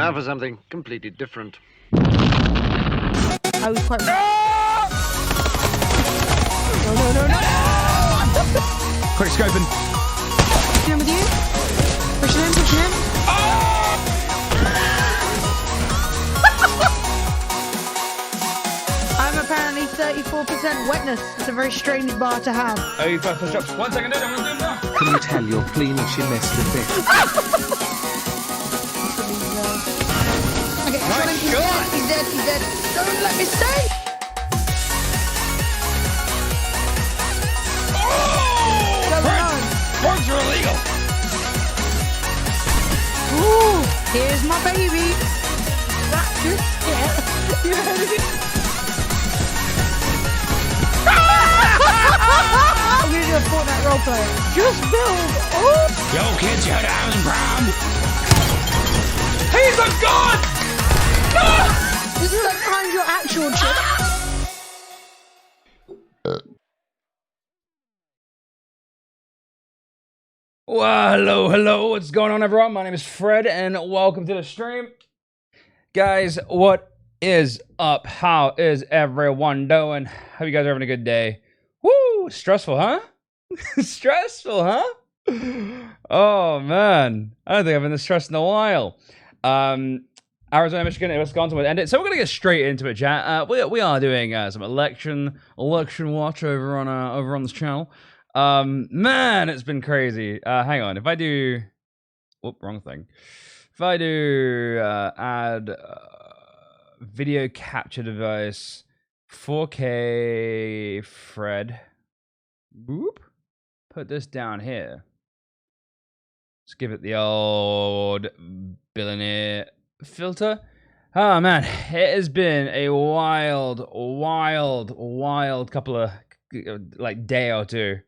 Now for something completely different. I was quite. No! No! Quick scoping. In with you. Pushing in. I'm apparently 34% wetness. It's a very strange bar to have. Oh, you first push ups. 1 second, I'm gonna do them now. Can you tell you're cleaning she messed the bit? Okay, Nice he's shot. dead. Don't let me stay. Porks are illegal. Ooh, here's my baby. That's just You heard it? I'm gonna do a Fortnite roleplay. Just build. Oh. Yo, kids, you had having prom. He's a god. This is like behind your actual chip. Well, hello, what's going on, everyone? My name is Fred, and welcome to the stream. Guys, what is up? How is everyone doing? Hope you guys are having a good day. Woo! Stressful, huh? Stressful, huh? Oh, man. I don't think I've been this stressed in a while. Arizona, Michigan, and Wisconsin would end it. So we're going to get straight into it, chat. We are doing some election watch over on this channel. Man, it's been crazy. Hang on, if I do, whoop, wrong thing. If I do add video capture device, 4K Fred, whoop, put this down here. Let's give it the old billionaire filter. Oh man, it has been a wild couple of like day or two.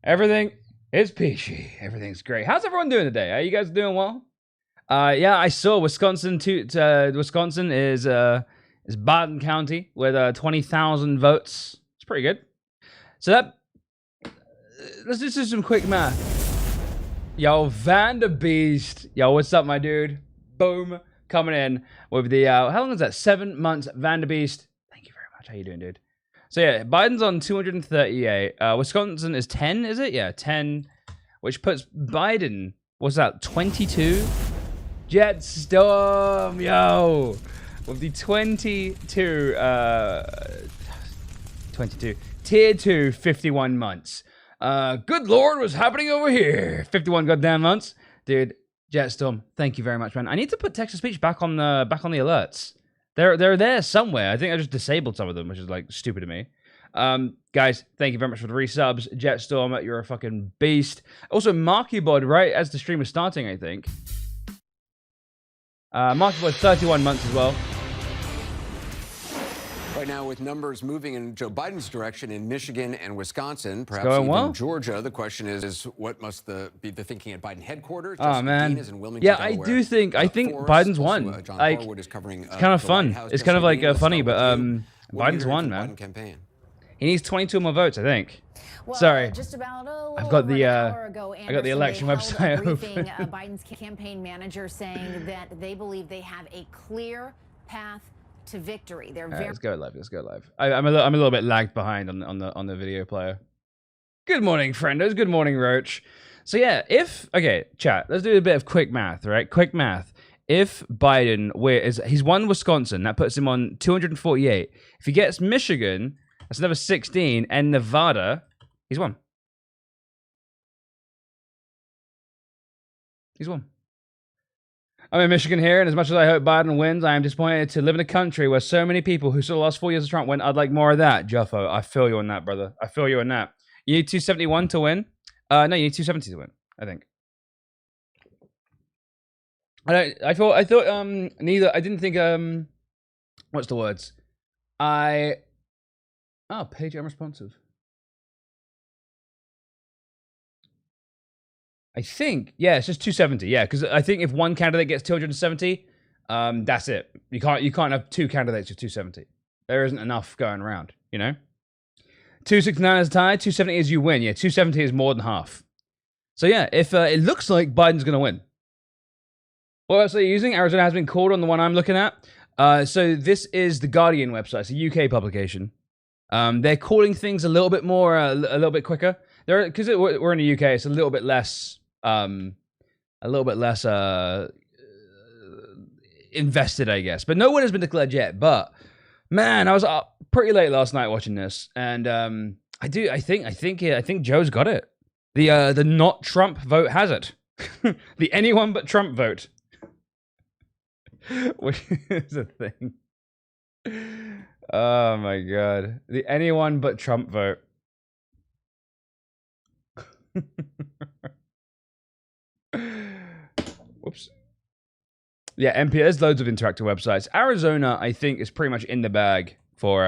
Everything is peachy. Everything's great. How's everyone doing today? Are you guys doing well? Yeah, I saw Wisconsin. Wisconsin is Biden County with 20,000 votes. It's pretty good. So that let's just do some quick math. Yo, Vanderbeest. Yo, what's up, my dude? Boom, coming in with the how long is that? 7 months, Vanderbeest. Thank you very much. How you doing, dude? So yeah, Biden's on 238. Wisconsin is 10, is it? Yeah, 10, which puts Biden, what's that, 22? Jetstorm, yo, with the 22, tier 2, 51 months. Good Lord, what's happening over here? 51 goddamn months. Dude, Jetstorm, thank you very much, man. I need to put text-to-speech back on the alerts. They're there somewhere. I think I just disabled some of them, which is like stupid to me. Guys, thank you very much for the resubs. Jetstorm, you're a fucking beast. Also, MarkyBod, right as the stream was starting, I think. MarkyBod, 31 months as well. Right now, with numbers moving in Joe Biden's direction in Michigan and Wisconsin, perhaps going even well. Georgia, the question is what must be the thinking at Biden headquarters? Oh man, is in Wilmington, yeah, Delaware. I think Biden's won. John Like, Harwood is covering, it's kind of fun. It's kind of like funny, but Biden's won, man. Biden campaign? He needs 22 more votes, I think. Well, sorry, just about I've got the I got the election website open. Biden's campaign manager saying that they believe they have a clear path to victory. They're very. Let's go live. I'm a little bit lagged behind on the video player. Good morning, friendos. Good morning, Roach. So yeah, chat. Let's do a bit of quick math, right? Quick math. If Biden he's won Wisconsin, that puts him on 248. If he gets Michigan, that's another 16, and Nevada, he's won. He's won. I'm in Michigan here, and as much as I hope Biden wins, I am disappointed to live in a country where so many people who saw the last 4 years of Trump went, I'd like more of that. Juffo, I feel you on that, brother. I feel you on that. You need 271 to win? No, you need 270 to win, I think. I didn't think, what's the words? Page unresponsive. I think, yeah, it's just 270. Yeah, because I think if one candidate gets 270, that's it. You can't have two candidates with 270. There isn't enough going around, you know? 269 is a tie, 270 is you win. Yeah, 270 is more than half. So yeah, if it looks like Biden's gonna win. What website are you using? Arizona has been called on the one I'm looking at. So this is the Guardian website. It's a UK publication. They're calling things a little bit more, a little bit quicker. Because we're in the UK, it's a little bit less, invested, I guess. But no one has been declared yet. But man, I was up pretty late last night watching this, and I think Joe's got it. The not Trump vote has it. The anyone but Trump vote. Which is a thing. Oh my god. The anyone but Trump vote. Whoops. Yeah, MP, there's loads of interactive websites. Arizona, I think, is pretty much in the bag for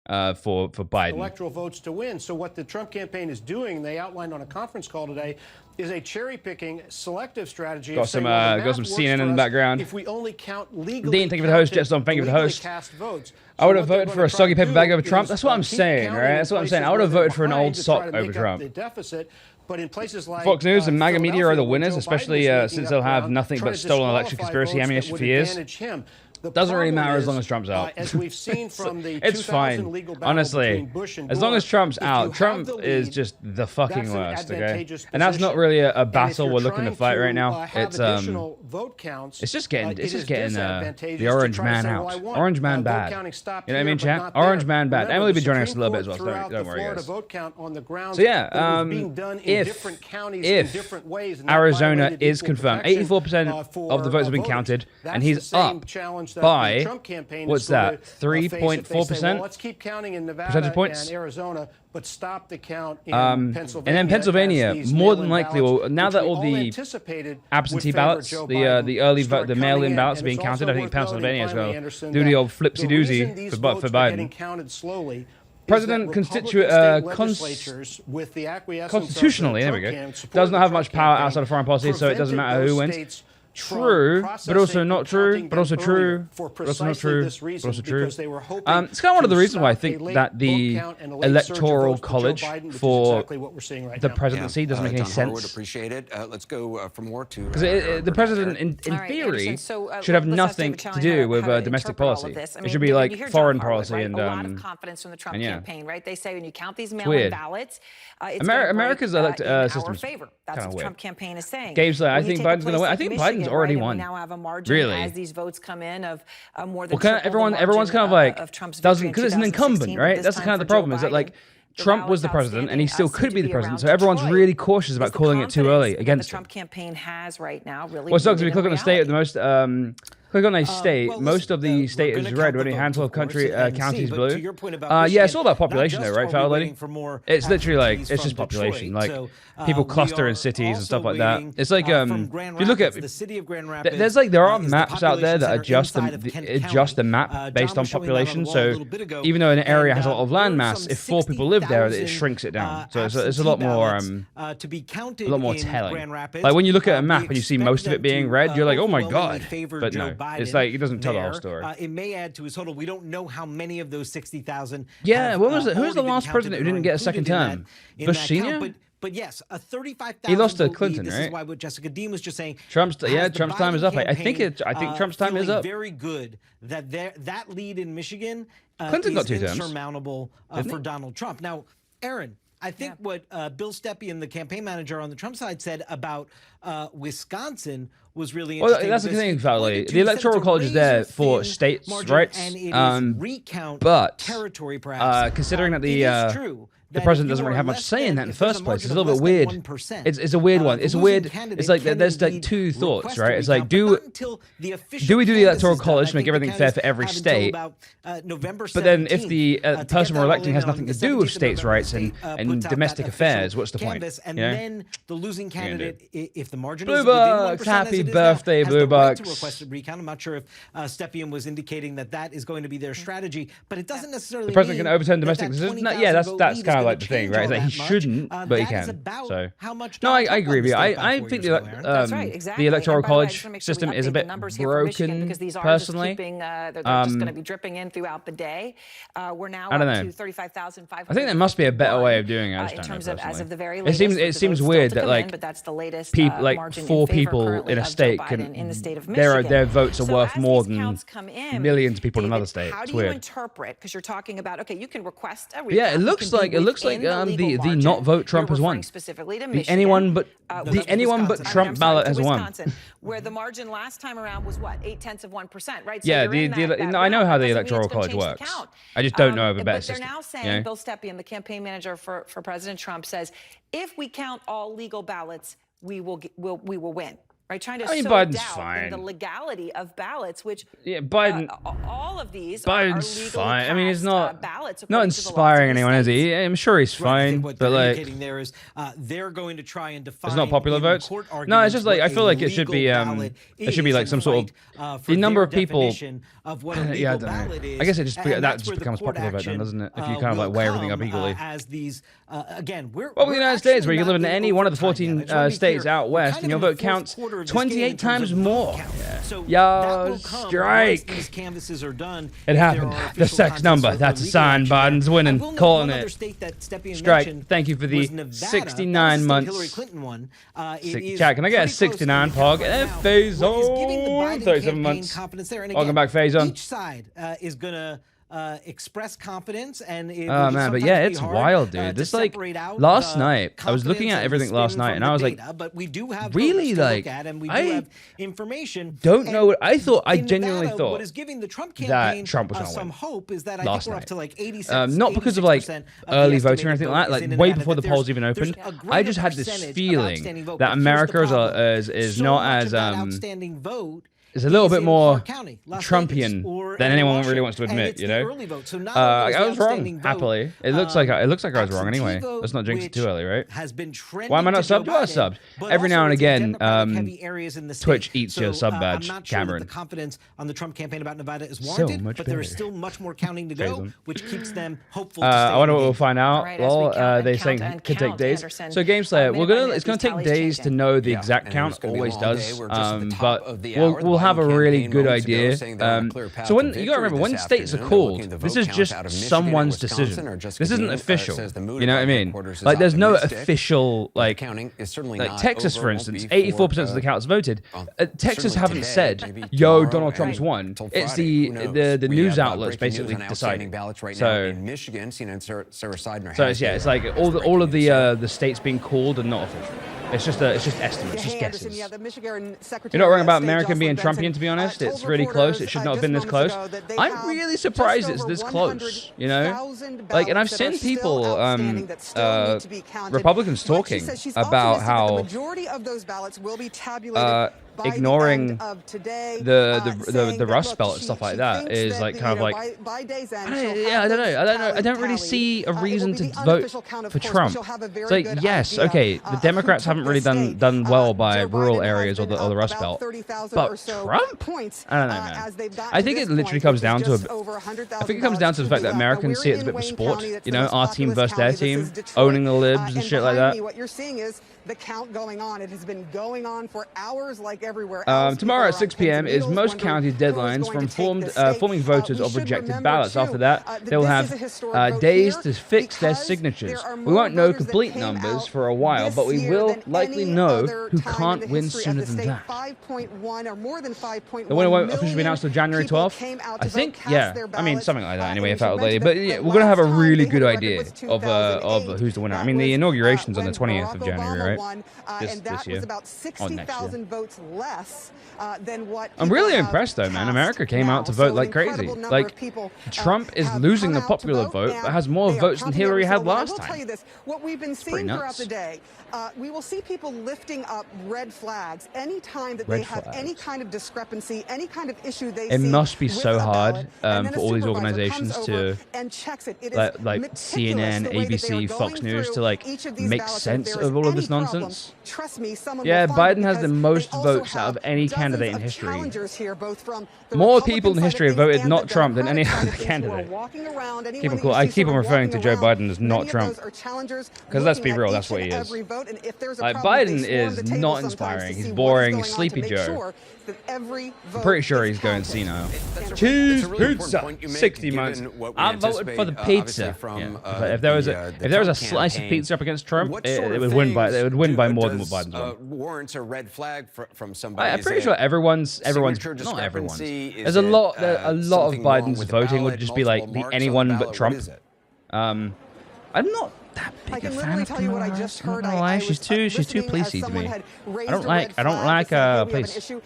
Biden. Electoral votes to win. So what the Trump campaign is doing, they outlined on a conference call today, is a cherry-picking, selective strategy. Got some CNN in the background. If we only count legally Dean, thank you for the host. Jetstone, thank you for the host. I would have voted for a soggy paper bag over Trump. That's what I'm saying, right? That's what I'm saying. I would have voted for an old sock over Trump. But in places like Fox News and MAGA Media are the winners, especially since they'll have nothing but stolen election conspiracy ammunition for years. Doesn't really matter as long as Trump's out. As we've seen from the it's fine. Honestly, as long as Trump's out, Trump is just the fucking worst, okay? And that's not really a battle we're looking to fight right now. It's just getting the orange man out. Orange man bad. You know what I mean, chat? Orange man bad. Emily will be joining us a little bit as well, so don't worry, guys. So yeah, if Arizona is confirmed, 84% of the votes have been counted, and he's up by, what's that, 3.4%? Let's keep counting in Nevada percentage points? and Arizona, but stop the count in Pennsylvania. And then Pennsylvania, more than likely, now that all the absentee ballots, the early vote, the mail-in ballots are being counted, I think Pennsylvania is going to do the old flipsy-doozy for Biden. President constitutionally, there we go, does not have much power outside of foreign policy, so it doesn't matter who wins. True, but also not true, but also true, but also not true, but also true. It's kind of one of the reasons why I think that the electoral college for the presidency doesn't make any sense. Would appreciate it. Let's go for more to because the president, in theory, should have nothing to do with domestic policy. It should be like foreign policy and a lot of confidence from the Trump campaign, right? They say when you count these mail-in ballots, America's system is favor. That's what the Trump campaign is saying. Gabe's like, I think Biden's going to win. I think Biden's already won. We now have a margin as these votes come in of more than everyone's kind of like doesn't, because it's an incumbent, right? That's kind of the problem, is that like Trump was the president and he still could be the president, so everyone's really cautious about calling it too early against him. The Trump campaign has right now really. Well, sucks if you click on the state of the most click on a state, most of the state is red, only a handful of counties blue. Yeah, it's all about population though, right, Foul Lady? It's literally like, it's just population. Like, people cluster in cities and stuff like that. It's like, if you look at, there's like, there are maps out there that adjust the map based on population. So even though an area has a lot of land mass, if 4 people live there, it shrinks it down. So it's a lot more, telling. Like when you look at a map and you see most of it being red, you're like, oh my god. But no. It's like, it doesn't tell the whole story. It may add to his total. We don't know how many of those 60,000. Yeah, what was it? Who was the last president who didn't get a second term? Bush Sr.? But yes, a 35,000. He lost to Clinton, right? This is why what Jessica Dean was just saying. Trump's time is up. I think Trump's time is up. Very good that that lead in Michigan Clinton got 2 terms. Insurmountable for Donald Trump. Now, Aaron, I think what Bill Stepien, the campaign manager on the Trump side, said about Wisconsin was really interesting. Well, that's the thing, Valley. The Electoral College is there for states' rights, but territory, perhaps. Considering that the president doesn't really have much say in that in the first place, it's a little bit weird. It's a weird one. It's weird. It's like there's like 2 thoughts, right? It's like, do we do the Electoral College to make everything fair for every state? But then if the person we're electing has nothing to do with states' rights and domestic affairs, what's the point? And then the losing candidate, if the margin is within 1%, happy birthday, Blue Bucks. Requested recount. I'm not sure if Stepien was indicating that is going to be their strategy, but it doesn't necessarily. The president can overturn domestic decisions. Yeah, that's kind of like the thing, right? It's like he shouldn't, but he can. So no, I agree with you. I think the Electoral College system is a bit broken, personally. They're just going to be dripping in throughout the day. We're now up to 35,500. I think there must be a better way of doing it. In terms of, as of the very latest, it seems weird that like but that's the latest. People like margin 4 in favor people currently in a of Joe state Biden can in the state of their Michigan. votes are So worth as more these than counts come in, millions of people in David, another state. How It's do you weird. interpret? Because you're talking about, okay, you can request a recount. Yeah, it you looks can like be within legal the margin. not vote Trump You're has won. referring specifically to The Michigan. anyone but Wisconsin. Trump I'm sorry, ballot to has won. Wisconsin, where the margin last time around was what, 0.8%, right? So Yeah, you're in that I know realm. how That the doesn't mean electoral it's gonna college change the works. count. I just don't know of a better But they're system. now saying, you know? Bill Stepien, the campaign manager for President Trump, says if we count all legal ballots, we will win. Right, trying to sow Biden's doubt fine. in the legality of ballots, which Biden. all of these Biden's are legally fine. I mean, he's cast, not ballots not according to the laws inspiring of the anyone, is states. he? I'm sure he's Right, I fine, think what but they're like, indicating there is they're going to try and define. it's not popular in the votes. court No, it's arguments just like what I feel a like it should be legal ballot it should be is like and some sort fight, of for the number their of people. definition of what a legal Yeah, I don't know. ballot is, I guess it just and that that's just where the becomes court popular vote, then, action, doesn't it? If you kind of will like weigh everything up come, equally. as these again, Well, in the United States, where you can live in any one of the 14 states out west, and your vote counts 28 times more. Yo, strike! These canvases are done. It happened. The sex number. That's a sign. Biden's winning. Calling it. Strike. Thank you for the 69 months. Hillary Clinton won. Chat, can I get a 69 pog? And Faison. 37 months. Welcome back, Faison. Each side is going to express confidence, and oh man, but yeah, it's wild, dude. This like last night, I was looking at everything last night, and I was like, but we do have really, like, I have information. Don't know what I thought. I genuinely Nevada, thought what is giving the Trump campaign that Trump was going to some win. hope is that I Last think we're night. up to like 86. Not because of like early voting or anything like that, like way before the polls even opened. There's a I just had this greater feeling percentage of outstanding vote. that But here's the America problem. is So not much as of that outstanding vote is a little is bit in more Clark County, Las Trumpian Vegas, or than in anyone Russia, really wants to and admit, it's you the know? early vote. So not only is I the was wrong, outstanding vote, happily. It looks like I was wrong anyway. absentee Let's not jinx it vote, too early, right? has been trending Why am I not to Joe subbed? You are Biden, subbed. but Every now and also it's in again, Democratic-heavy areas in the state. Twitch eats your So, sub badge, I'm not sure Cameron. that the confidence on the Trump campaign about Nevada is So warranted, much but there is better. still much more counting to go, Jason. which keeps them hopeful to stay I in wonder the what we'll game. find out. Right, as we Well, count they and saying count and could take count, days. Anderson, So Game Slayer, minute by minute, it's gonna these take tallies days to changing. know the Yeah, exact and count. it's gonna be a Always long does. day. We're just at the top But of the hour. The we'll have a Biden really campaign good moments ago idea. saying they're on a clear path So when to you gotta remember, victory when this states are afternoon, called, looking at the this vote is count just out of Michigan and someone's Wisconsin decision. are just This isn't convened, official. says the Mood You know what I Event mean? headquarters is Like, there's no optimistic. official like. Counting is certainly Like not Texas, over, for won't instance, be 84% of for, the counts voted. Texas certainly haven't today, said, maybe "Yo, tomorrow, Donald Trump's and won." until It's Friday. Who knows? the We news have, outlets breaking news basically on outstanding deciding. ballots right now So, in Michigan. CNN Sarah Seidner. so has it's, yeah, the, it's like all of the states being called and not official. It's just estimates, just guesses. You're not wrong about America being Trumpian, to be honest. It's really close. It should not have been this close. I'm really surprised it's this close, you know? Like, and I've seen people, Republicans talking about how ignoring the Rust Belt and stuff like that is like kind of like, I don't know. I don't really see a reason to vote for Trump. It's like, yes, okay, the Democrats haven't really done well by rural areas or the Rust Belt, but Trump? I don't know, man. I think it literally comes down to the fact that Americans see it as a bit of a sport. You know, our team versus their team, owning the libs and shit like that. What you're seeing is the count going on. It has been going on for hours like everywhere. Tomorrow at 6 p.m. is most county deadlines from forming voters of rejected ballots. After that, they will have days to fix their signatures. We won't know complete numbers for a while, but we will likely know who can't win sooner than that. 5.1 or more than 5.1 The winner won't officially be announced until January 12th. I think, yeah. I mean, something like that anyway, if that was lady. But yeah, we're going to have a really good idea of who's the winner. I mean, the inauguration's on the 20th of January, right? This year. About 60,000 votes less than what I'm really impressed though, man. America came out to vote like crazy. Like, Trump is losing the popular vote, but has more votes than Hillary had last time. I will tell you this, what we've been seeing throughout the day, we will see people lifting up red flags anytime that they have any kind of discrepancy, any kind of issue they see. It must be so hard ballot, for all these organizations to, like CNN, ABC, Fox News, to like make sense of all of this nonsense. Trust me, yeah, Biden has the most votes votes out of any candidate in history. Here, both from the More Republican people in side of history have things voted and not the Trump than any Democratic other side of things who are candidate. walking around. Keep Anyone them cool. you I see keep on sort of referring to walking Joe around, Biden as not many of Trump. those are challengers Because let's be looking at real, that's each what he and is. every vote, and if there's a Like, problem, they Biden swarm is the table not sometimes inspiring. to He's see what boring, is going on sleepy to make Joe. sure that every I'm vote pretty sure is he's going counted. senile. That's a Cheese really important pizza, point you make, 60 given months. what we I voted for the anticipate, pizza. obviously from, Yeah. But if there was a the slice Trump of pizza up against Trump, What it sort of would win by things more than what does, Biden's won. warrants a red flag from somebody? I'm Is pretty it sure everyone's signature not everyone's. discrepancy? Is There's a lot it, a lot of something wrong Biden's with the voting would ballot, just be like multiple marks on the anyone but ballot? What Trump. is it? I'm not that big I a can fan literally of tell you what I Kamala just Harris. heard. I'm not gonna lie, I she's was too listening as pleasy to someone me. had raised I don't a like red flag like to say, hey, we have an please. issue.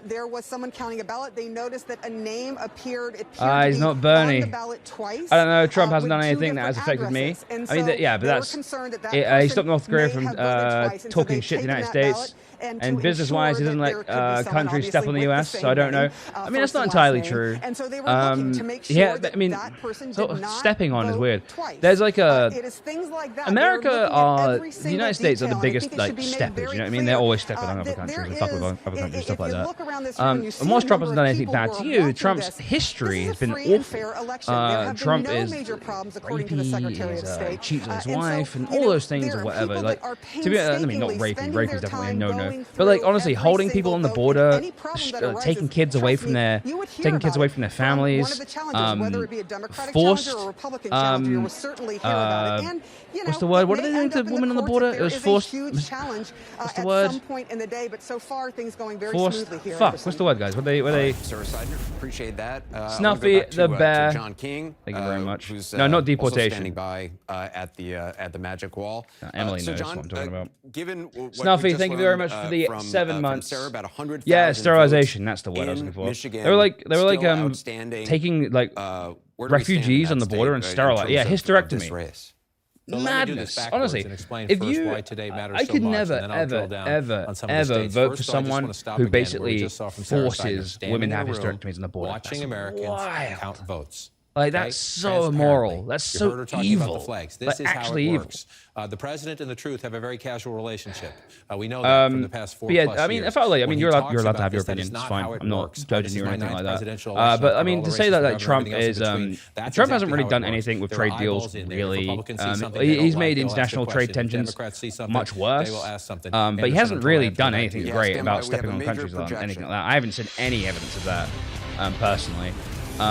There was someone counting a ballot. They noticed that a name appeared. It He's appeared to be not Bernie. on the ballot twice. I don't know. Trump hasn't with done two anything that different has affected me. addresses. And I mean, so yeah, but they were that's concerned that he person stopped North Korea may from have voted twice, and so talking they've shit to the taken United that States. ballot, And to business-wise, he ensure doesn't that let there could be someone countries step on obviously the with US, so I same don't know. name, I mean, that's first not and last entirely name. true. And so they were looking to make sure that I mean, that person so did not stepping on is vote weird. twice. There's like a It is things like that. America They're looking at are every the single United States are the detail, and I biggest think it should like be made steppers. very You know what I mean? They're clear, always stepping on other that countries there and fuck with is- other countries, stuff if like you that. look around this room and you see And whilst the Trump number hasn't done of anything people bad who to are you, watching Trump's this, history this has is a been free and awful. fair election. There have Trump been no is major problems, according to the rapey, Secretary of he's, State. cheats on his And so, wife and you all know, those things there or are whatever. people Like, that are to be honest, I mean, not painstakingly raping. spending Raping their is definitely a time no-no. going But like, through honestly, every holding people single on the vote, border, and any problem that arises, taking kids away trust from me, their, you would hear taking kids about away it from their one families, of the challenges, whether it be a Democratic forced, challenger or a Republican challenger, you will certainly hear about it. And, you what's know, the word? it What are may they doing end to up in women on the courts border? if It there was is a forced. huge challenge What's the at word? some point in the day, but so far things going very Forced. smoothly here. Fuck. Anderson. What's the word, guys? What they? Sarah Seidner, appreciate that. I wanna Snuffy go back the to bear. John King. Thank you very much. Who's, No, not also deportation. standing by at the Magic Wall. Emily so knows John, what I'm talking about. Given what Snuffy, we just thank you very learned, much for the from, 7 from months. Sarah, about 100,000 Yeah, sterilization. votes That's the word I was in looking for. Michigan, They were like still outstanding. taking like Where do we stand in refugees on that the border state, and in sterilize. terms Yeah, of this hysterectomy. race? So let me do this Madness. backwards Honestly, and explain if first you, why today matters I so could much, never, and then I'll drill ever, down ever, on some of the ever states. vote First, for though, I just someone wanna stop who again where we basically just saw from Sarah Seidner, forces standing women to in have a room, hysterectomies on the border. watching That's Americans wild. count votes. Like, Okay? that's so Transparently. immoral. That's You so heard her talking evil. About the flags. This Like, is how actually it evil. works. The president and the truth have a very casual relationship. We know that from the past 4+ but yeah, years. I mean, if I like, I When mean, he you're allowed talks to have about your this, that opinion. is It's not fine. how it I'm not works. judging This you is or my anything like ninth that. presidential election. But I I've mean, got to all say the that races like from Trump everything is, else in between. That's Trump hasn't exactly really how it done works. anything with There trade are deals eyeballs in there. If really. Republicans see something they don't He's like, made they'll ask international a trade question. If tensions Democrats see something, much worse. they will ask something. But he Anderson, hasn't until I really answer done that, anything yes, great stand by. about We stepping have on a countries major or anything projection. like that. I haven't seen any evidence of that personally. We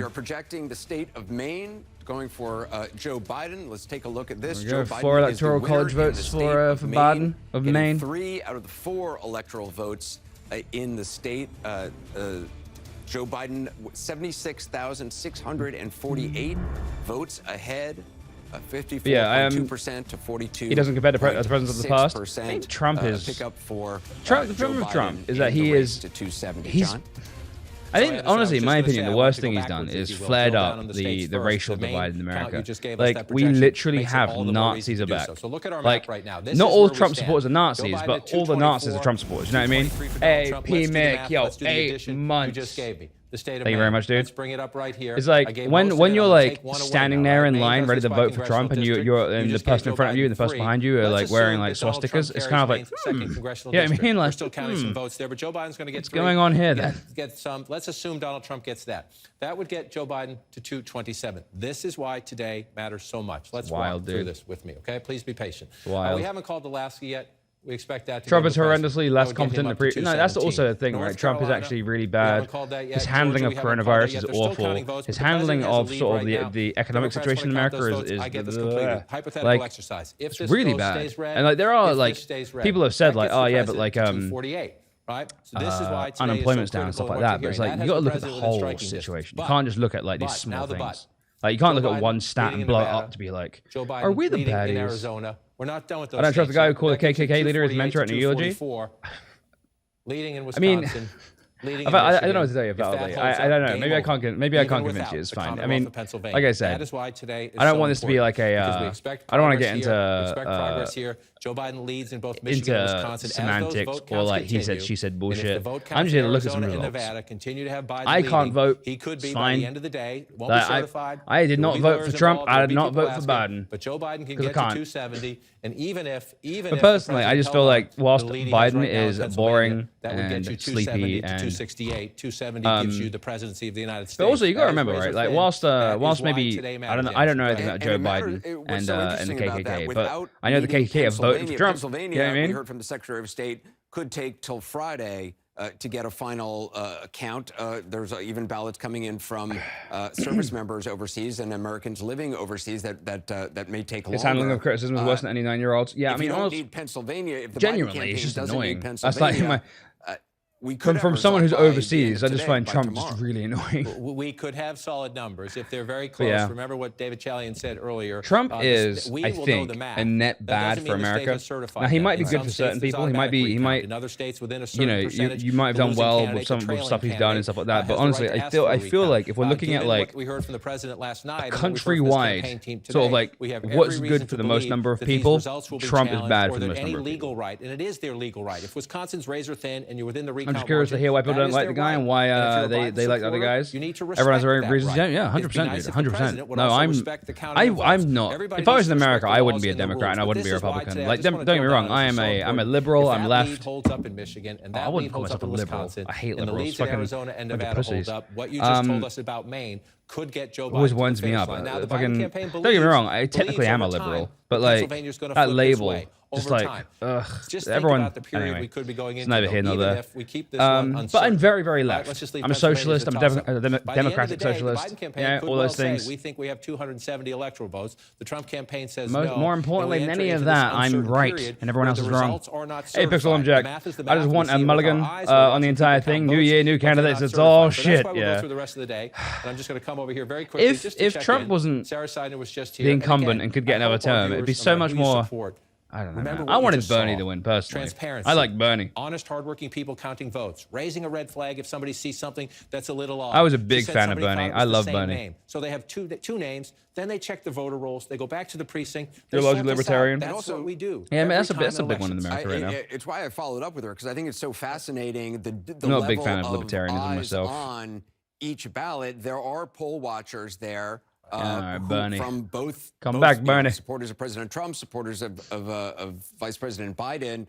are projecting the state of Maine going for Joe Biden. Let's take a look at this. There we Joe go. Biden 4 is the electoral winner college in the votes state for of Biden of getting Maine. 3 out of the 4 electoral votes in the state. Joe Biden, 76,648 votes ahead. 54.2% to 42. He doesn't compare to presidents of the past. I think Trump is. Pick up for The problem with Trump is that he is. to 270. He's. John? I think, honestly, in my opinion, the worst thing he's done is flared up the racial divide in America. Like, we literally have Nazis are back. Like, not all Trump supporters are Nazis, but all the Nazis are Trump supporters. You know what I mean? Hey, P. Mick, yo, 8 months. Thank you very much, dude. Let's bring it up right here. It's like when you're like standing there in line ready to vote for Trump, and you're and the person in front of you and the person behind you are like wearing like swastikas. It's kind of like, yeah, I mean, like, still counting some votes there, but Joe Biden's going to get what's going on here then? Get some. Let's assume Donald Trump gets that. That would get Joe Biden to 227. This is why today matters so much. Let's walk through this with me, okay? Please be patient. Wild. We haven't called Alaska yet. We expect that to Trump go is to the horrendously less That would get him competent. up to No, that's 217. also a thing, North right? Trump is Carolina, actually really we haven't bad. called that yet. His handling Georgia, of we haven't called that coronavirus yet. is They're still awful. counting votes, His but the handling president has of a lead sort of right now. the economic Democrats situation in wanna count America those is votes. I get this completed. Hypothetical exercise. If it's this really vote bad. stays red, And like there are if like this stays red, people have said that like, gets the oh yeah, but like 248. Right? So this is why today unemployment's is so down and stuff critical like in that. what But it's you're like hearing. you got to That look has at the the president within whole striking situation. distance. You can't just look at like these But, small now the things. but. Like you can't Joe look at Biden one stat leading and blow it Nevada. up to be like, Joe Biden are we the leading in baddies? Arizona. We're not done with those I don't trust the guy who states called the yet. That gets you KKK leader his 248 mentor at to a eulogy. 244. Leading in I mean, Wisconsin. leading. I don't know what to tell you validly. I don't know. Maybe I can't. Maybe I can't convince you. It's fine. I mean, like I said, that is why today I don't want this to be like a. I don't want to get into progress here. Joe Biden leads in both Michigan and Wisconsin. Semantics or like he said, she said bullshit. I'm just here to look at some results. Nevada continue to have Biden I can't vote. He could be fine. By the end of the day. Won't be certified. I did not vote for Trump. I did not vote for Biden. But Joe Biden can get to 270. And even if but personally, I just feel like whilst Biden is boring and sleepy and 268, 270 gives you the presidency of the United States. But also, you got to remember, right? Like whilst maybe I don't know anything about Joe Biden and the KKK, but I know the KKK have voted for Trump. You know what I mean? We heard from the Secretary of State could take till Friday to get a final count. There's even ballots coming in from service members overseas and Americans living overseas that may take longer. His handling of criticism is worse than any 9-year-olds. Yeah, I mean, you don't need Pennsylvania. If the genuinely, it's just annoying. That's like from someone who's overseas, I just find Trump just really annoying. We could have solid numbers if they're very close. Remember what David Chalian said earlier. Trump is, I think, a net bad for America. Now he might be good for certain people. He might, in other states within a certain percentage, you might have done well with some stuff he's done and stuff like that. But honestly, I feel like if we're looking at like we heard from the president last night, countrywide, sort of like what's good for the most number of people, Trump is bad for the most number of people. Right, and it is their legal right. If Wisconsin's razor thin and you're within the recount. I'm just curious to hear why people don't like the guy and why they like the other guys. Everyone has their own reasons. Yeah, 100%, dude, 100%. No, I'm not. If I was in America, I wouldn't be a Democrat and I wouldn't be a Republican. Like, don't get me wrong, I'm a liberal. I'm left. Holds up in Michigan, and that I wouldn't call holds myself up a in liberal. Wisconsin, I hate and the liberals. leads in Fucking Arizona and bunch of Nevada hold pussies. up. What you just told us about Maine could get Joe Biden. Always winds me up. Now, the Fucking, Biden don't campaign get me wrong, I technically am a liberal, but like that label, just like, ugh, everyone. Anyway, it's neither here nor there. But I'm very, very left. I'm a socialist. I'm a democratic socialist. Yeah, all those things. We think we have 270 electoral votes. The Trump campaign says more importantly than any of that, I'm right and everyone else is wrong. Hey, Pixel, I'm Jack. I just want a mulligan on the entire thing. New year, new candidates. It's all shit. Yeah. The rest of the day, and I'm just going to come over here very quickly. If Trump wasn't the incumbent and could get another term, it'd be so much more. I don't know. I wanted Bernie to win personally. Transparency. I like Bernie. Honest, hardworking people counting votes, raising a red flag if somebody sees something that's a little off. I was a big fan of Bernie. I love Bernie. Name. So they have two names. Then they check the voter rolls. They go back to the precinct. You're a largely libertarian. That's also what we do. Yeah, I mean, that's a big one in America right now. It's why I followed up with her because I think it's so fascinating. I'm not a big fan of libertarianism myself. On each ballot, there are poll watchers there. Bernie. From both back, Bernie. Supporters of President Trump, supporters of Vice President Biden,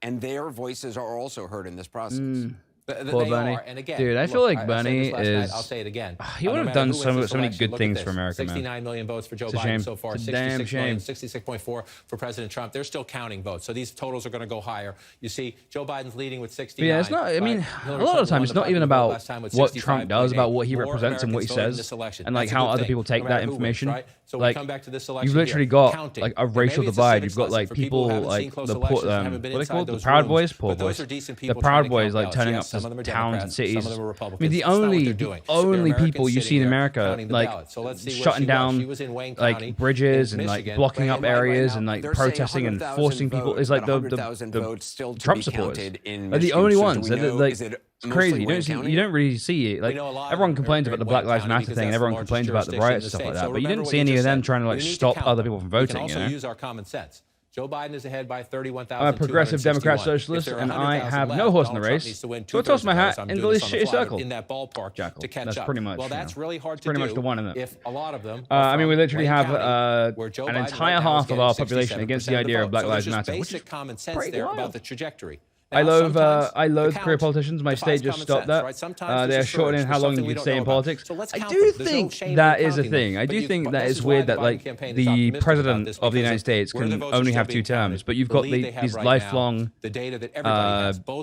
and their voices are also heard in this process. Poor Bernie. And again, dude, I feel like Bernie is. I'll say it again. He would have done so many good things for America, man. 69 million votes for Joe Biden so far. 66.4 for President Trump. They're still counting votes, so these totals are going to go higher. You see, Joe Biden's leading with 69. Yeah, it's not. I mean, a lot of the time, it's not even about what Trump does, about what he represents and what he says, and like how other people take that information. Like, you've literally got like a racial divide. You've got like people like what are they called? The Proud Boys, poor boys. The Proud Boys like turning up to towns and cities. I mean, the only people you see in America like shutting down like bridges and like blocking up areas and like protesting and forcing people is like the Trump supporters. They're the only ones. It's crazy. You don't really see it. Like everyone complains about the Black Lives Matter thing, and everyone complains about the riots and stuff like that. But you didn't see any of them trying to like stop other people from voting. We can also use our common sense. Joe Biden is ahead by 31,000. I'm a progressive Democrat socialist, and I have no horse in the race. So I toss my hat into this shitty circle. In that ballpark Jackal. to catch that's up. pretty much. Well, that's really hard to pretty do. Much the one in it. If a lot of them. I mean, we literally have an entire half of our population against the idea of Black Lives Matter. Basic common sense there about the trajectory. I loathe career politicians. My state just stopped that. They are shortening how long you can stay in politics. I do think that is a thing. I do think that it's weird that like the president of the United States can only have 2 terms, but you've got these lifelong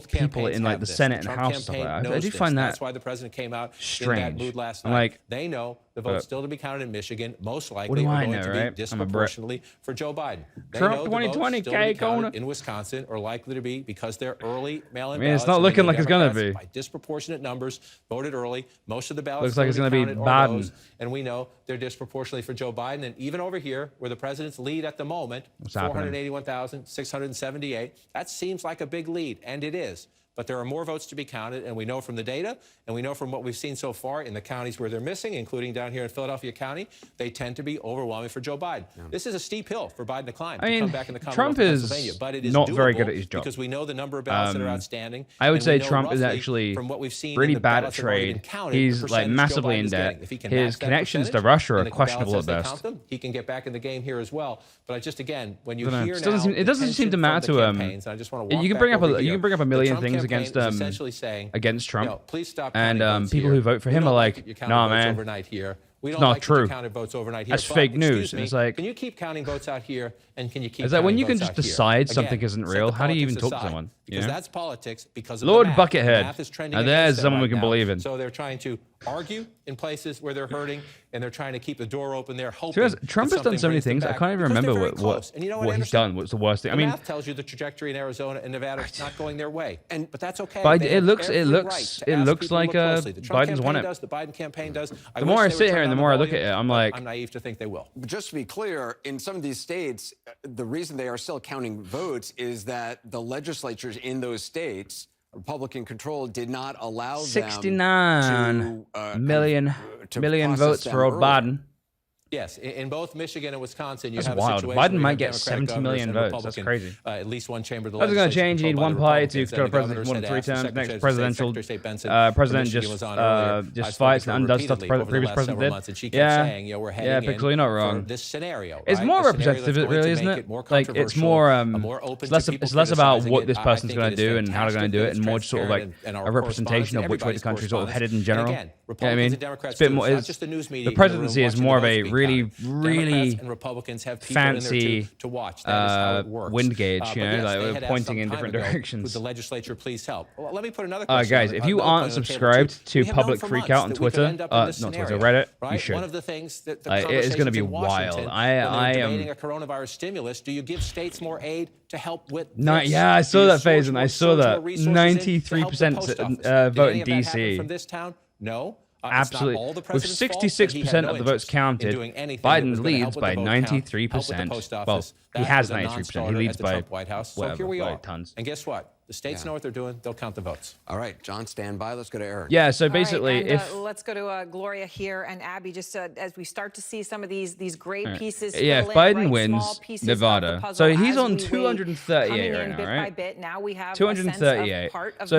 people in like the Senate and House and stuff like that. I do find that that's why the president came out strange. In that mood last night. Like, they know the vote's still to be counted in Michigan, most likely what do I going know, to be right? disproportionately for Joe Biden. They Trump know the 2020 vote's still to be counted counted in Wisconsin are likely to be because they're early mail-in I mean, it's ballots, not looking like it's going to Democrats, be. By disproportionate numbers, voted early. Most of the ballots looks like it's going to be Biden. And we know they're disproportionately for Joe Biden. And even over here, where the president's lead at the moment, 481,678, that seems like a big lead, and it is. but there are more votes to be counted, and we know from the data, and we know from what we've seen so far in the counties where they're missing, including down here in Philadelphia County, they tend to be overwhelming for Joe Biden. Yeah. This is a steep hill for Biden to climb to come back in the Commonwealth Trump of is Pennsylvania, but it is not very doable good at his job because we know the number of ballots that are outstanding. I would say know Trump is roughly actually from what we've seen really in the bad at ballots that have already trade. been counted, He's the like percentage Joe massively Biden in is debt. getting. If he can His match that connections to percentage Russia in are the questionable ballots at as they best. count them, he can get back in the game here as well. But I just, again, when you I don't know. hear It doesn't seem to matter to him. You can bring up a million things against Trump, please stop and people who vote for him are like, nah, man, it's not true. Votes overnight here. That's fake news. Me, it's like, can you keep counting votes out here, and can you keep? Is that when you can votes just out here? decide Again, something isn't real? How do you even talk to aside, someone? Because you know? that's politics. Because of Lord the math. Buckethead. Math is trending Now there's against them someone we right can now. believe in. So they're trying to argue in places where they're hurting, and they're trying to keep the door open. They're hoping. Trump has done so many things. I can't even remember what he's done. What's the worst thing? I mean, math tells you the trajectory in Arizona and Nevada is not going their way, but that's okay. But They it have looks every right to ask like people to look closely. The Trump Biden's won campaign it. does, the Biden campaign does. The more I sit here and the more I look at it, I'm like, I'm naive to think they will. Just to be clear, in some of these states, the reason they are still counting votes is that the legislatures in those states, Republican controlled, did not allow 69 them million votes for old Biden. Yes, in both Michigan and Wisconsin, you That's have wild. a situation Biden where might you have get Democratic 70 million governors and votes. That's Republican, crazy. at least one chamber of the How's it going to legislature change? You need controlled one by party to Republicans, go and the president governors more than had three asked the times. Secretary Next of State, presidential Secretary of State Benson, president from Michigan was on just earlier. fights I and spoke undoes to stuff her the repeatedly previous over the last president several did. months, and she kept saying, we're heading Piccolo, you're not in wrong. for this scenario. It's right? more The scenario representative, that's going really, to isn't make it? more Like it's controversial, more more open it's to people less about criticizing what it. this I person's think going it to is do and how they're going to do it, and more just sort of like transparent, and a our representation of which way the everybody's country's sort of headed in correspondence. general. And again, You know what I mean? Republicans and Democrats It's a bit too. more. It's not just the news media The in the room presidency is watching more of the a votes be really, counted. really Democrats and Republicans have people in there fancy to watch. That is how it works. wind gauge, But you know, yes, like they we're had asked pointing some in time different ago, directions. Would the legislature please help? Well, let me put another question. Guys, if you aren't subscribed to Public Freakout on Twitter, not Twitter, Reddit, you should. One of the things that the it is going to be wild. I am debating a coronavirus stimulus. Do you give states more aid to help with? Yeah, I saw that phase, and I saw that 93% vote in DC. From this town, no. Absolutely. With 66% of the votes counted, Biden leads by 93%. Well, he has 93%. He leads by whatever, tons. And guess what? The states know what they're doing. They'll count the votes. All right, John, stand by. Let's go to Aaron. Yeah, so basically, let's go to Gloria here and Abby, just as we start to see some of these great pieces. Yeah, if Biden wins Nevada, so he's on 238 right now, right? Bit. Now we have 238. So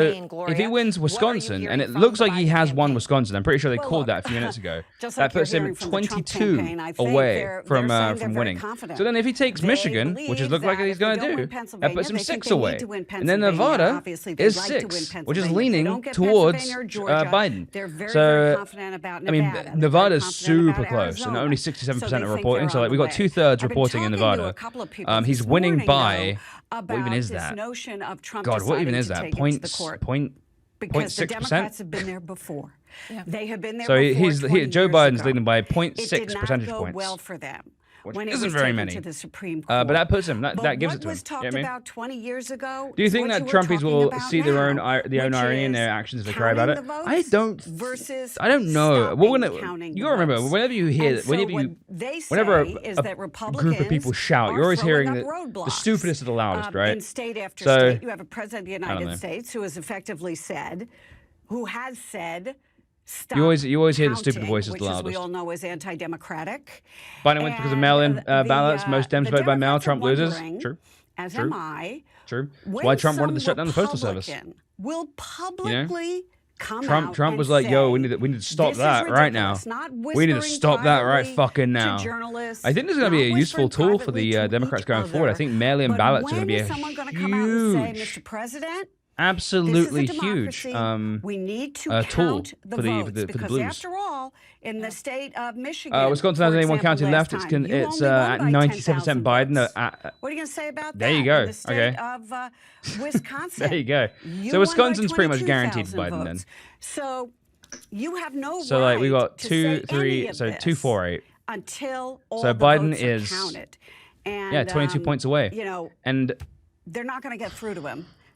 if he wins Wisconsin, and it looks like he has won Wisconsin, I'm pretty sure they called that a few minutes ago. That puts him 22 away from winning. So then if he takes Michigan, which is look like he's going to do, that puts him 6 away. And then Nevada is 6, which is leaning towards Biden. So, I mean, Nevada's super close, and only 67% are reporting. So, like, we got 2/3 reporting in Nevada. He's winning by, what even is that? God, what even is that? 0.6%? have been there before. They have been there so before. Joe Biden's leading by 0.6 percentage points. Well for them. Which when isn't it was very taken many. To the Supreme Court. But that puts him. That gives it to him. What was talked about 20 years ago? Do you think that Trumpies will see their own irony in their actions if they cry about it? I don't know. You gotta remember, whenever you hear, whenever a group of people shout, you're always hearing the stupidest of the loudest, right? In state after state, you have a president of the United States who has effectively said, Stop you always hear the stupid voices the which, loudest. As we all know, is anti-democratic. Biden wins because of mail-in ballots. Most Dems vote by mail. Trump loses. True. As True. am I. True. That's why Trump wanted to shut down the postal service. Will publicly come Trump out was and like, "Yo, say, we need to stop that right now. We need to stop that right fucking now." I think this is going to be a useful tool for the Democrats going forward. I think mail-in ballots are going to be a huge, absolutely huge we need to tool count the for the votes, for the because Blues. after all, in the state of Michigan, Wisconsin has only one county left. It's at 97% Biden. What are you going to say about that? There you go. In the state of Wisconsin. There you go. So Wisconsin's pretty much guaranteed Biden then. So you have no so like we got to 2, say 3, any so of 248. Until all so the Biden votes are is counted. And, 22 points away. You know, and they're not going to get through to him.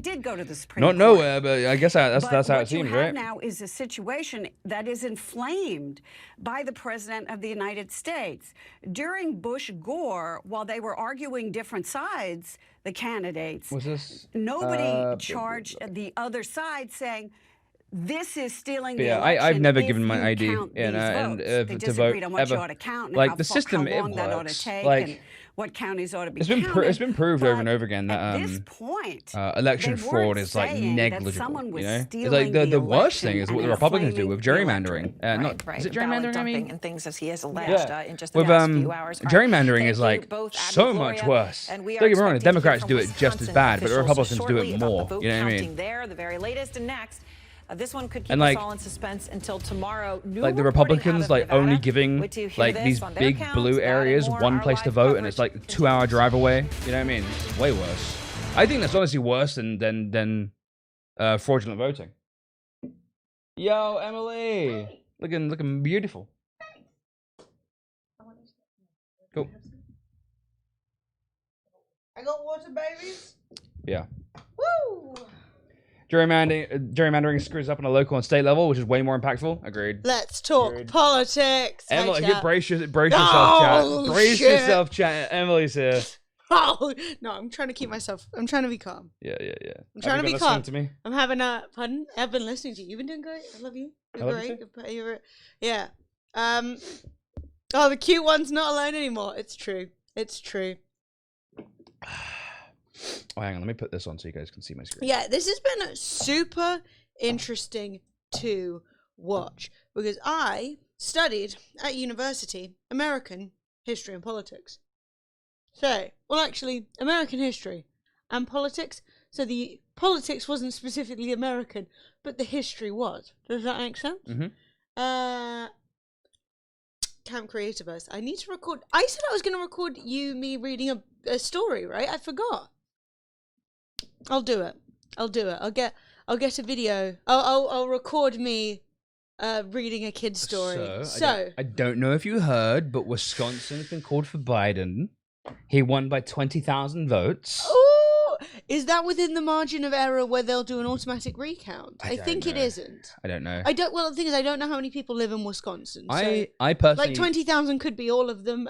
it did go to the Supreme Not Court. nowhere, but I guess that's how it seems, What you right? have now is a situation that is inflamed by the President of the United States. During Bush-Gore, while they were arguing different sides, the candidates, nobody charged the other side saying, this is stealing the election. I've never if given my you ID count and these votes. They to vote disagreed on what ever. you ought to count and Like how the system, how long it that ought to works. take Like and what counties ought to be it's been counted. it's been proved over and But over again that at this point, election they fraud weren't is like saying that negligible. someone You was know, it's stealing like the the worst thing election is what and the Republicans do inflaming with the gerrymandering. Not Right, is it ballot gerrymandering? I dumping mean, and things as he has alleged in just the with past few hours. gerrymandering Thank is you like both, so Abby, much Gloria, worse. and Don't we are get me wrong, the expecting to hear Democrats from do it just as Wisconsin bad, but the officials Republicans do shortly it about more. the vote You know what I counting mean? there, the very latest and next. This one could keep And, like- us all in suspense until tomorrow. New Like the reporting Republicans, out of like Nevada. only giving Wait till you hear like this these on their big counts, blue that and areas more. one Our place to live vote, and it's coverage like a 2-hour drive away. You know what I mean? It's way worse. I think that's honestly worse than fraudulent voting. Yo, Emily, looking beautiful. Cool. I got water, babies. Yeah. Woo! Gerrymandering screws up on a local and state level, which is way more impactful. Agreed. Let's talk politics. Emily, Hey, brace yourself, chat. Oh, Brace shit. yourself, chat. Emily's here. Oh no, I'm trying to keep myself. I'm trying to be calm. Yeah. I'm trying to be Have you been calm. listening to me? I'm having a pardon. I've been listening to you. You've been doing great. I love you. You're I love you great. Yeah. Oh, the cute one's not alone anymore. It's true. It's true. Oh, hang on. Let me put this on so you guys can see my screen. Yeah, this has been super interesting to watch because I studied at university American history and politics. So, well, actually, American history and politics. So the politics wasn't specifically American, but the history was. Does that make sense? Mm-hmm. Camp Creativist. I need to record. I said I was going to record me reading a story, right? I forgot. I'll do it. I'll get a video. I'll record me reading a kid's story. So I don't know if you heard, but Wisconsin has been called for Biden. He won by 20,000 votes. Oh, is that within the margin of error where they'll do an automatic recount? I think it isn't. I don't know. Well, the thing is, I don't know how many people live in Wisconsin. So I personally like 20,000 could be all of them.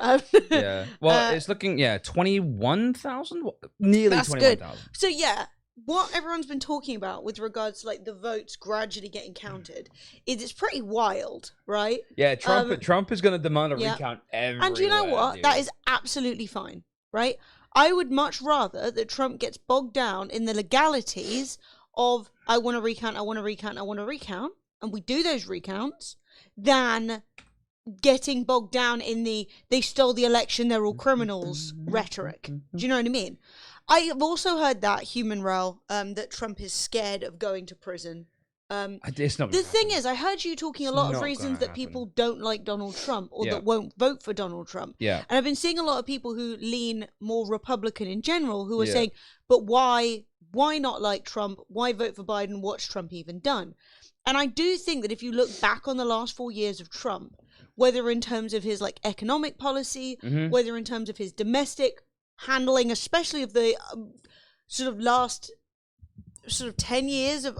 Yeah. Well, it's looking 21,000, nearly That's 21,000. good. So yeah, what everyone's been talking about with regards to like the votes gradually getting counted is it's pretty wild, right? Yeah, Trump is going to demand a yeah. recount everywhere. And you know what? Dude. That is absolutely fine, right? I would much rather that Trump gets bogged down in the legalities of I want to recount, and we do those recounts, than getting bogged down in the they stole the election, they're all criminals rhetoric. Do you know what I mean? I have also heard that human rel that Trump is scared of going to prison. It's not the thing is, I heard you talking a lot of reasons that people don't like Donald Trump or that won't vote for Donald Trump. Yeah. And I've been seeing a lot of people who lean more Republican in general who are saying, but why not like Trump? Why vote for Biden? What's Trump even done? And I do think that if you look back on the last 4 years of Trump, whether in terms of his like economic policy, whether in terms of his domestic handling, especially of the sort of last 10 years of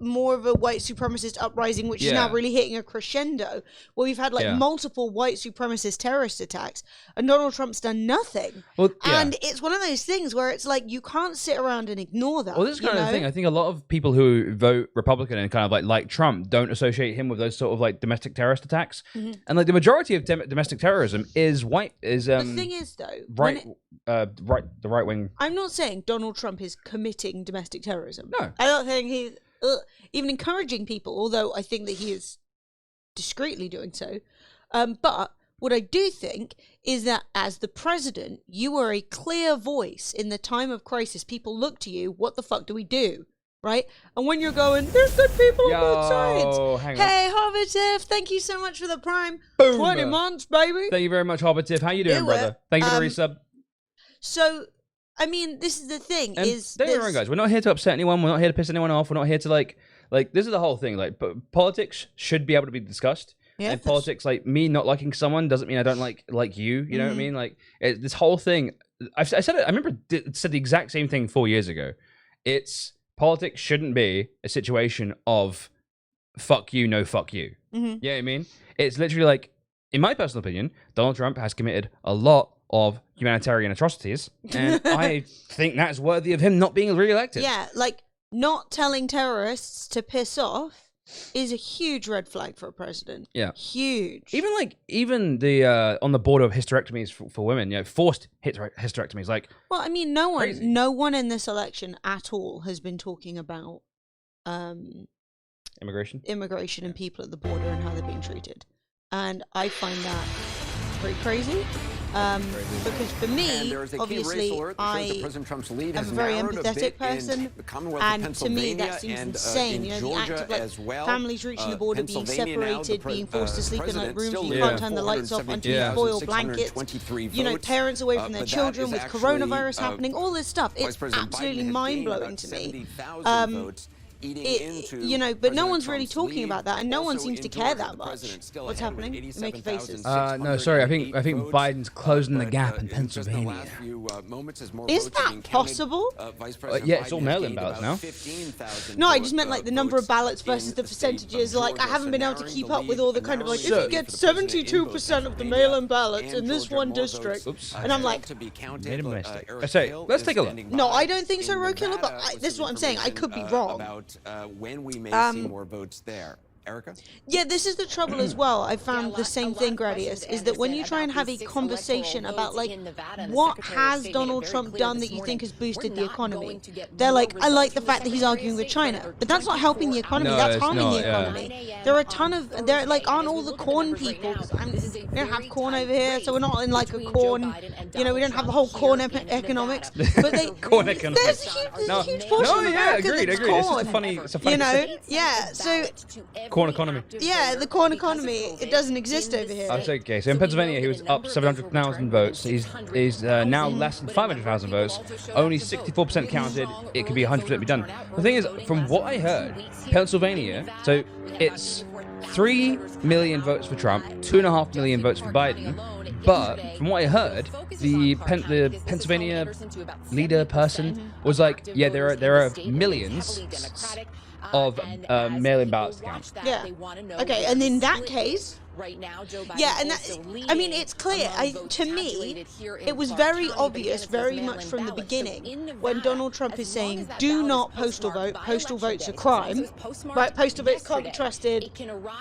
more of a white supremacist uprising, which is now really hitting a crescendo, where we've had like multiple white supremacist terrorist attacks, and Donald Trump's done nothing. Well, and it's one of those things where it's like you can't sit around and ignore that. Well, this is kind of the thing. I think a lot of people who vote Republican and kind of like Trump don't associate him with those sort of like domestic terrorist attacks, and like the majority of domestic terrorism is white. The thing is though, the right wing. I'm not saying Donald Trump is committing domestic terrorism. No, I don't think he's even encouraging people, although I think that he is discreetly doing so. But what I do think is that as the president, you are a clear voice in the time of crisis. People look to you. What the fuck do we do? Right? And when you're going, there's good people on both sides. Hey, Hobbitiff, thank you so much for the Prime. Boom. 20 months, baby. Thank you very much, Hobbitiff. How you doing, brother? Thank you for the resub. So, I mean, this is the thing. And don't get me wrong, guys. We're not here to upset anyone. We're not here to piss anyone off. We're not here to like this is the whole thing. Like, politics should be able to be discussed. Yeah, and politics, like me not liking someone doesn't mean I don't like you. You know what I mean? Like this whole thing. I said it. I remember said the exact same thing 4 years ago. Politics shouldn't be a situation of fuck you, no fuck you. Yeah, you know what I mean? It's literally like, in my personal opinion, Donald Trump has committed a lot of humanitarian atrocities, and I think that's worthy of him not being re-elected. Yeah, like not telling terrorists to piss off is a huge red flag for a president. Yeah, huge. Even the on the border of hysterectomies for women, you know, forced hysterectomies. Like, well, I mean, no one in this election at all has been talking about immigration and people at the border and how they're being treated, and I find that pretty crazy. Because for me, obviously, I am a very empathetic person, and to me that seems insane. You know, the act of like families reaching the border, being separated, being forced to sleep in like rooms where you can't turn the lights off underneath foil blankets. You know, parents away from their children with coronavirus happening, all this stuff. It's absolutely mind-blowing to me. You know, but no one's really talking about that, and no one seems to care that much. What's happening? You're making faces. No, sorry. I think Biden's closing the gap in Pennsylvania. Is that possible? Yeah, it's all mail-in ballots now. No, I just meant like the number of ballots versus the percentages. Like, I haven't been able to keep up with all the kind of like, if you get 72% of the mail-in ballots in this one district, and I'm like, made a mistake. I say, let's take a look. No, I don't think so, Rokilla, but this is what I'm saying. I could be wrong. When we may see more votes there. Erica? Yeah, this is the trouble as well. I found the same thing, Gradius, is that when you try and have a conversation about, like, what has Donald Trump done that you think has boosted the economy? They're like, I like the fact that he's arguing with China. But that's not helping the economy. No, that's harming the economy. There are a ton of, there like, aren't all the corn people, we don't have corn over here, so we're not in, like, a corn, you know, we don't have the whole corn economics. But they, corn economics. There's a huge portion of America that's agreed. corn. It's a funny you know, yeah, so... Corn economy. Yeah, the corn economy. It doesn't exist over here. That's okay. So in Pennsylvania, he was up 700,000 votes. He's now less than 500,000 votes. Only 64% counted. It could be 100% be done. The thing is, from what I heard, Pennsylvania, so it's 3 million votes for Trump, 2.5 million votes for Biden. But from what I heard, the Pennsylvania leader person was like, yeah, there are millions of mail-in ballots to count. Yeah. Okay, and in that case, right now, Joe Biden, yeah, and that, I mean, it's clear. To me, it was very obvious, very much from the beginning, when Donald Trump is saying, "Do not postal vote. Postal vote's a crime. Right? Postal votes can't be trusted."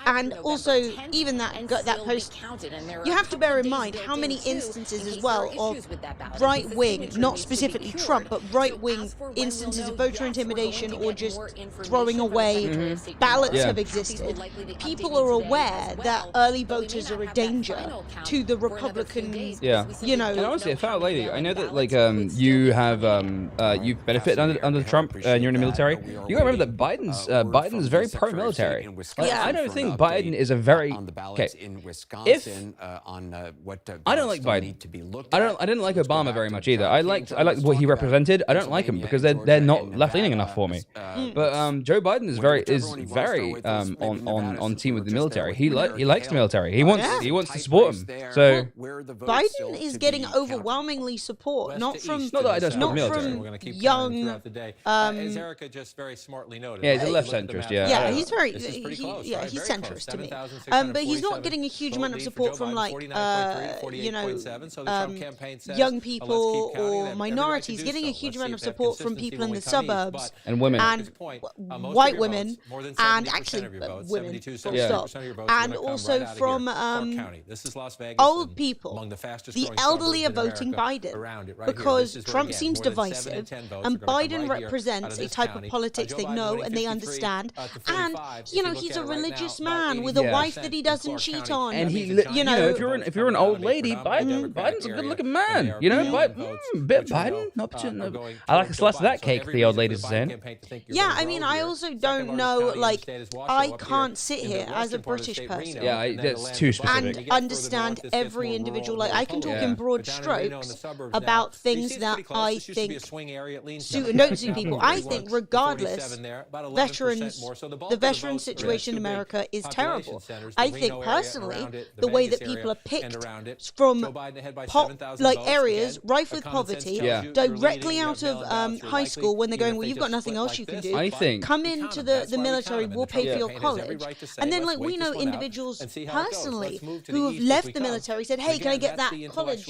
And also, even that post, you have to bear in mind how many instances as well of right-wing, not specifically Trump, but right-wing instances of voter intimidation or just throwing away ballots have existed. People are aware that early voters are a danger to the Republican, you know. And honestly, a fellow lady, I know that, like, you have, you've benefited under Trump, and you're in the military. You gotta remember that Biden is very pro-military. Yeah. I don't think Biden is a very, okay, if, I don't like Biden. I didn't like Obama very much either. I liked what he represented. I don't like him because they're not left-leaning enough for me. But Joe Biden is very on team with the military. He likes the military. He wants to support him. So Biden is getting overwhelmingly support, not from young. As Erica just very smartly noted. Yeah, he's a left centrist. Yeah, he's very he's centrist to me. But he's not getting a huge amount of support from, like, you know, young people or minorities. He's getting a huge amount of support from people in the suburbs and women and white women and actually women, full stop, and also from old people. The elderly are voting Biden because Trump seems divisive, and Biden represents a type of politics they know and they understand. And you know, he's a religious man with a wife that he doesn't cheat on. And he, you know, if you're an old lady, Biden's a good-looking man. You know, Biden. I like a slice of that cake. The old ladies are saying. Yeah, I mean, I also don't know. Like, I can't sit here as a British person. Yeah, that's too specific. And understand every individual. Like, I can talk in broad strokes about things that I think suit and don't suit people. I think, regardless, the veteran situation in America is terrible. I think, personally, the way that people are picked from areas rife with poverty, directly out of high school, when they're going, well, you've got nothing else you can do. I think come into the military, we'll pay for your college. And then, like, we know individuals personally who have left the military, said, hey, can I get that college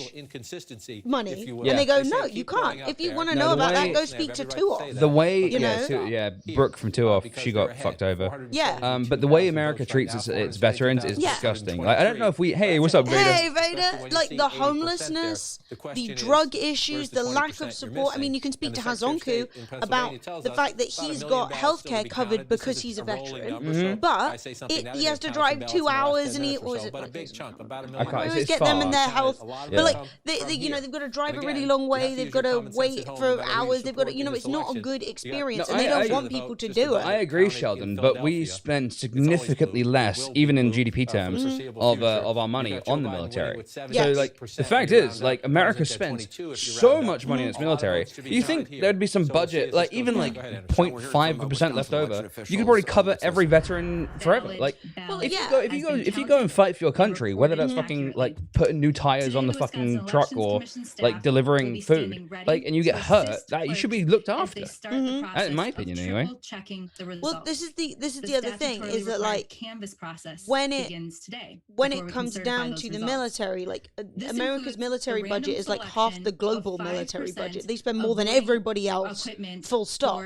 money? And they go, no, you can't. If you want to know about that, go speak to Tuoff. The way, Brooke from Tuoff, she got fucked over. Yeah. But the way America treats its veterans is disgusting. Like, I don't know if hey, what's up, Vader? Hey, Vader. Like, the homelessness, the drug issues, the lack of support. I mean, you can speak to Hazonku about the fact that he's got healthcare covered because he's a veteran, but he has to drive 2 hours isn't he? Or is it but a like big chunk, about $1 I can't- million. it's get them in their health, Yeah. but like Yeah. they, you know, they've got to drive And a really again, long you way. have to They've use got your to common sense wait at home for about who you hours. They've got to, support you know, in it's this not a election. good You got- experience, No, and they I- don't I- want people to do it. I agree, Sheldon, but we spend significantly less, even in GDP terms, of our money on the military. So, like, the fact is, like, America spends so much money in its military. You think there'd be some budget, like, even like 0.5% left over? You could probably cover every veteran forever. Like, if you go and fight for your country, whether that's fucking like putting new tires on the fucking truck or like delivering food, like, and you get hurt, that you should be looked after. In my opinion, anyway. Well, this is the other thing is that like when it comes down to the military, like America's military budget is like half the global military budget. They spend more than everybody else, full stop.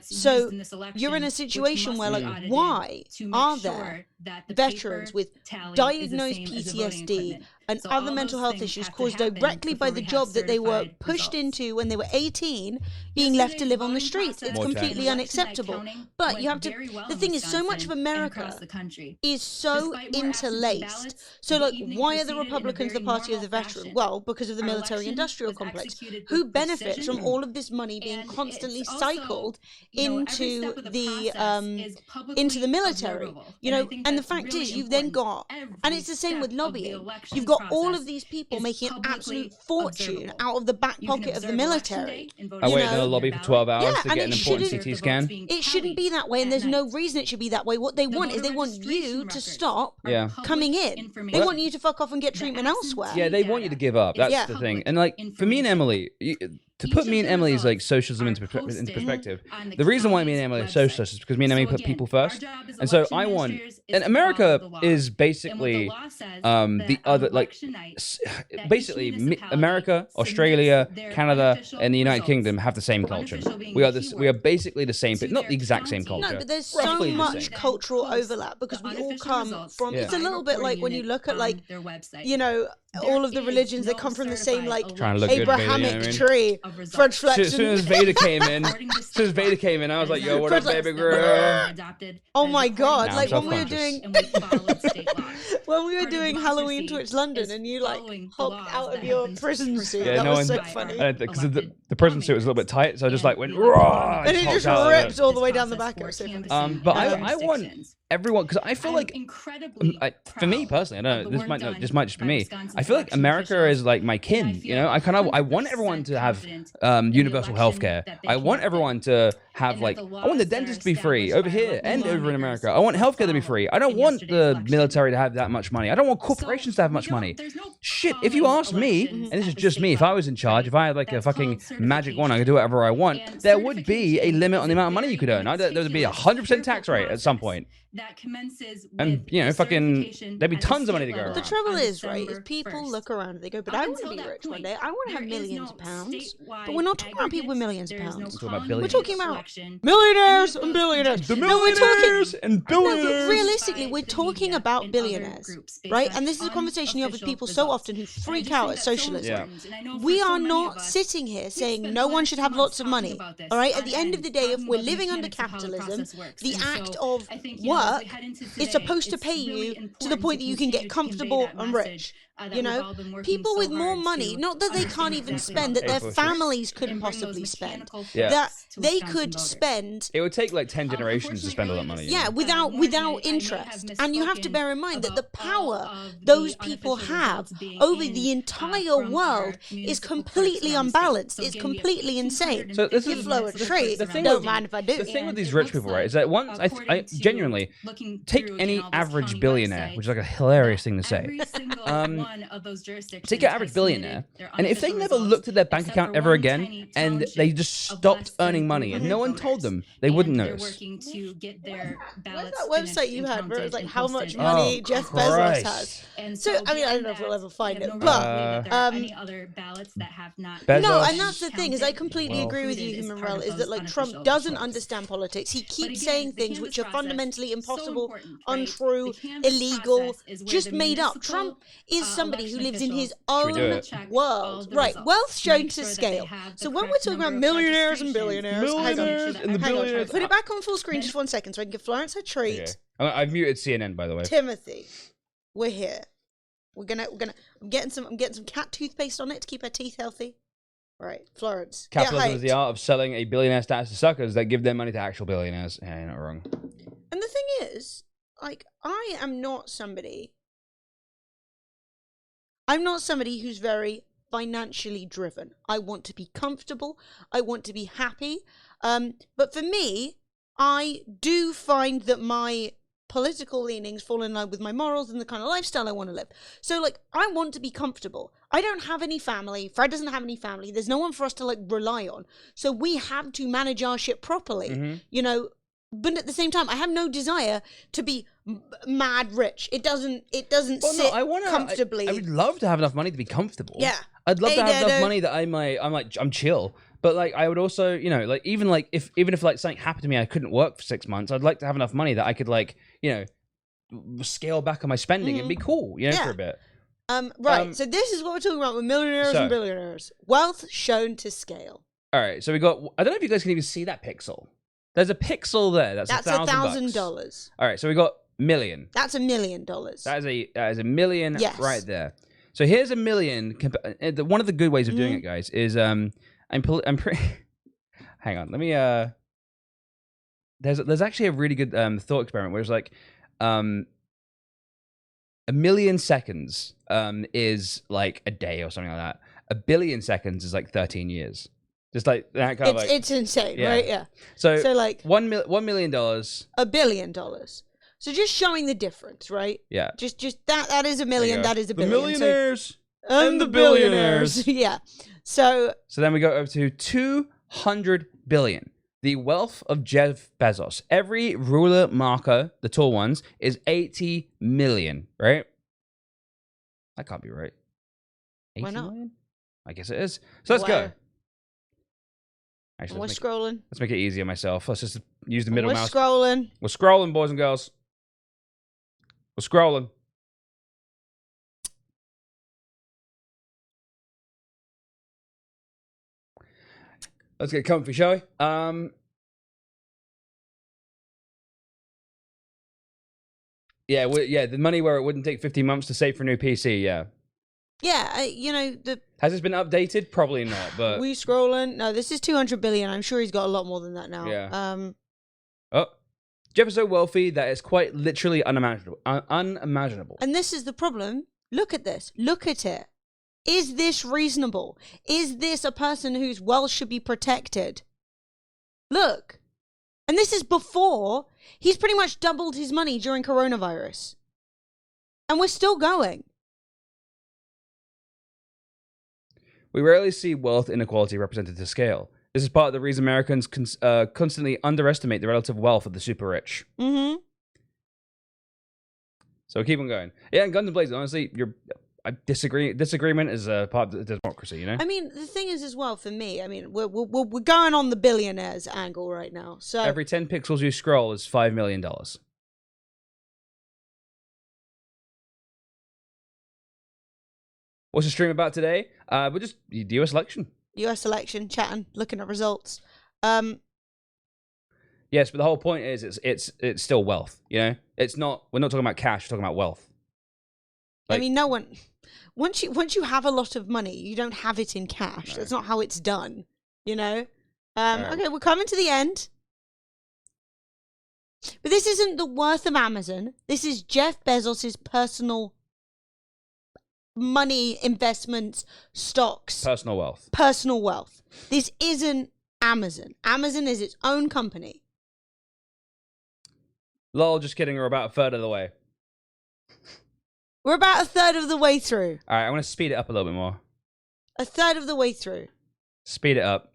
So you're in a situation where like, why are there veterans with diagnosed PTSD and other mental health issues caused directly by the job that they were pushed into when they were 18 being left to live on the streets? It's completely unacceptable. But you have to, the thing is, so much of America is so interlaced. So like, why are the Republicans the party of the veteran? Well, because of the military-industrial complex. Who benefits from all of this money being constantly cycled into the military? You know, and the fact is, you've then got, and it's the same with lobbying. You've got all of these people making an absolute fortune out of the back pocket of the military. I waited in the lobby for 12 hours to and get an important CT scan. It shouldn't be that way, and there's no reason it should be that way. What they want is they want you to stop coming in. They want you to fuck off and get treatment elsewhere. Yeah, they want you to give up. That's the thing. And like, for me and Emily, to put me and Emily's like socialism into perspective, the reason why me and Emily are socialists is because me and Emily put people first. And so I want, and America is basically the other, like, basically America, Australia, Canada, and the United Kingdom have the same culture. We are basically the same, but not the exact same culture. No, but there's so much cultural overlap because we all come from, it's a little bit like when you look at like, you know, all of the religions, they come from the same like Abrahamic tree. French flexion. As soon as Vader came in, I was like, "Yo, what up, baby girl?" Oh my god! Like when we were doing Halloween Twitch London, and you like hopped out of your prison suit. Yeah, that was so funny. Because the prison suit was a little bit tight, so I just like went raw, and it just ripped all the way down the back. It was so funny. But I want everyone, because I feel like, for me personally, I don't know, this might just be me. I feel like America is like my kin. You know, I want everyone to have universal healthcare. I want everyone to have like, I want the dentist to be free over here and over in America. I want healthcare to be free. I don't want the military to have that much money. I don't want corporations to have much money. Shit, if you ask me, and this is just me, if I was in charge, if I had like a fucking magic wand, I could do whatever I want, there would be a limit on the amount of money you could earn. There would be 100% tax rate at some point. That commences with, and you know, fucking, there'd be tons of money to go around. The trouble is, right, is people look around and they go, but I want to be rich one day. I want to have millions of pounds. But we're not talking about people with millions of pounds. We're talking about millionaires and billionaires. No, we're talking and billionaires. No, but realistically, we're talking about billionaires, right? And this is a conversation you have with people so often who freak out at socialism. We are not sitting here saying no one should have lots of money. All right? At the end of the day, if we're living under capitalism, the act of work is supposed to pay you to the point that you can get comfortable and rich. You know, people with more money, not that they can't even spend, that their families couldn't possibly spend, that they could spend. It would take like 10 generations to spend all that money. Yeah, without interest. And you have to bear in mind that the power those people have over the entire world is completely unbalanced. It's completely insane. So this you is flow a treat. Don't with, mind if I do. The thing with these rich people, right, is that once I genuinely take any average billionaire, which is like a hilarious thing to say. Take your average billionaire, and if they never looked at their bank account ever again, and they just stopped earning money, and no one told them, they wouldn't notice. What's that website you had where it was like how much money Jeff Bezos has? So I mean, I don't know if we'll ever find it, but any other ballots that have not. No, and that's the thing is I completely agree with you, Human Rel, is that like Trump doesn't understand politics. He keeps saying things which are fundamentally impossible, untrue, illegal, just made up. Trump is somebody who lives in his own world. Right, wealth shown to scale. So when we're talking about millionaires and billionaires, hang on, put it back on full screen just 1 second so I can give Florence her treat. Okay. I've muted CNN, by the way. Timothy. we're here. We're gonna. I'm getting some cat toothpaste on it to keep her teeth healthy. All right, Florence. Capitalism is the art of selling a billionaire status to suckers that give their money to actual billionaires. Yeah, you're not wrong. And the thing is, like, I'm not somebody who's very financially driven. I want to be comfortable. I want to be happy. But for me, I do find that my political leanings fall in line with my morals and the kind of lifestyle I want to live. So, like, I want to be comfortable. I don't have any family. Fred doesn't have any family. There's no one for us to, like, rely on. So we have to manage our shit properly, you know. But at the same time, I have no desire to be mad rich. It doesn't sit comfortably. I would love to have enough money to be comfortable. Yeah. I'd love to have enough money that I'm chill. But like, I would also, you know, like even if like something happened to me, I couldn't work for 6 months. I'd like to have enough money that I could, like, you know, scale back on my spending and be cool, you know, for a bit. Right. So this is what we're talking about with millionaires and billionaires. Wealth shown to scale. All right. So we got. I don't know if you guys can even see that pixel. There's a pixel there. That's $1,000. All right. So we got million. That's $1 million. That is a million right there. So here's a million. One of the good ways of doing it, guys, is I'm pretty. Hang on. Let me. There's actually a really good thought experiment where it's like, 1 million seconds is like a day or something like that. 1 billion seconds is like 13 years. Just like that kind of like. It's insane, right? Yeah. So like $1 million. $1 billion. So just showing the difference, right? Yeah. Just that is $1 million. That is $1 billion. The millionaires and the billionaires. Yeah. So then we go over to 200 billion. The wealth of Jeff Bezos. Every ruler marker, the tall ones, is 80 million, right? That can't be right. 80 Why not? million? I guess it is. So let's go. Actually, we're scrolling. Let's make it easier myself. Let's just use the middle mouse. We're scrolling. We're scrolling, boys and girls. We're scrolling. Let's get comfy, shall we? Yeah, the money where it wouldn't take 15 months to save for a new PC, yeah. Yeah, you know, Has this been updated? Probably not, but... We scrolling? No, this is 200 billion. I'm sure he's got a lot more than that now. Yeah. Jeff is so wealthy that it's quite literally unimaginable. And this is the problem. Look at this. Look at it. Is this reasonable? Is this a person whose wealth should be protected? Look. And this is before he's pretty much doubled his money during coronavirus. And we're still going. We rarely see wealth inequality represented to scale. This is part of the reason Americans constantly underestimate the relative wealth of the super rich. Mm-hmm. So keep on going. Yeah, and Guns and Blazes, honestly, I disagree. Disagreement is a part of the democracy, you know? I mean, the thing is as well, for me, I mean, we're going on the billionaires angle right now. So every 10 pixels you scroll is $5 million. What's the stream about today? We're just the US election. US election, chatting, looking at results. Yes, but the whole point is it's still wealth, you know? We're not talking about cash, we're talking about wealth. Like, I mean, no one once you have a lot of money, you don't have it in cash. No. That's not how it's done, you know? Okay, we're coming to the end. But this isn't the worth of Amazon. This is Jeff Bezos's personal money, investments, stocks. Personal wealth. Personal wealth. This isn't Amazon. Amazon is its own company. Lol, just kidding. We're about a third of the way. We're about a third of the way through. All right, I want to speed it up a little bit more. A third of the way through. Speed it up.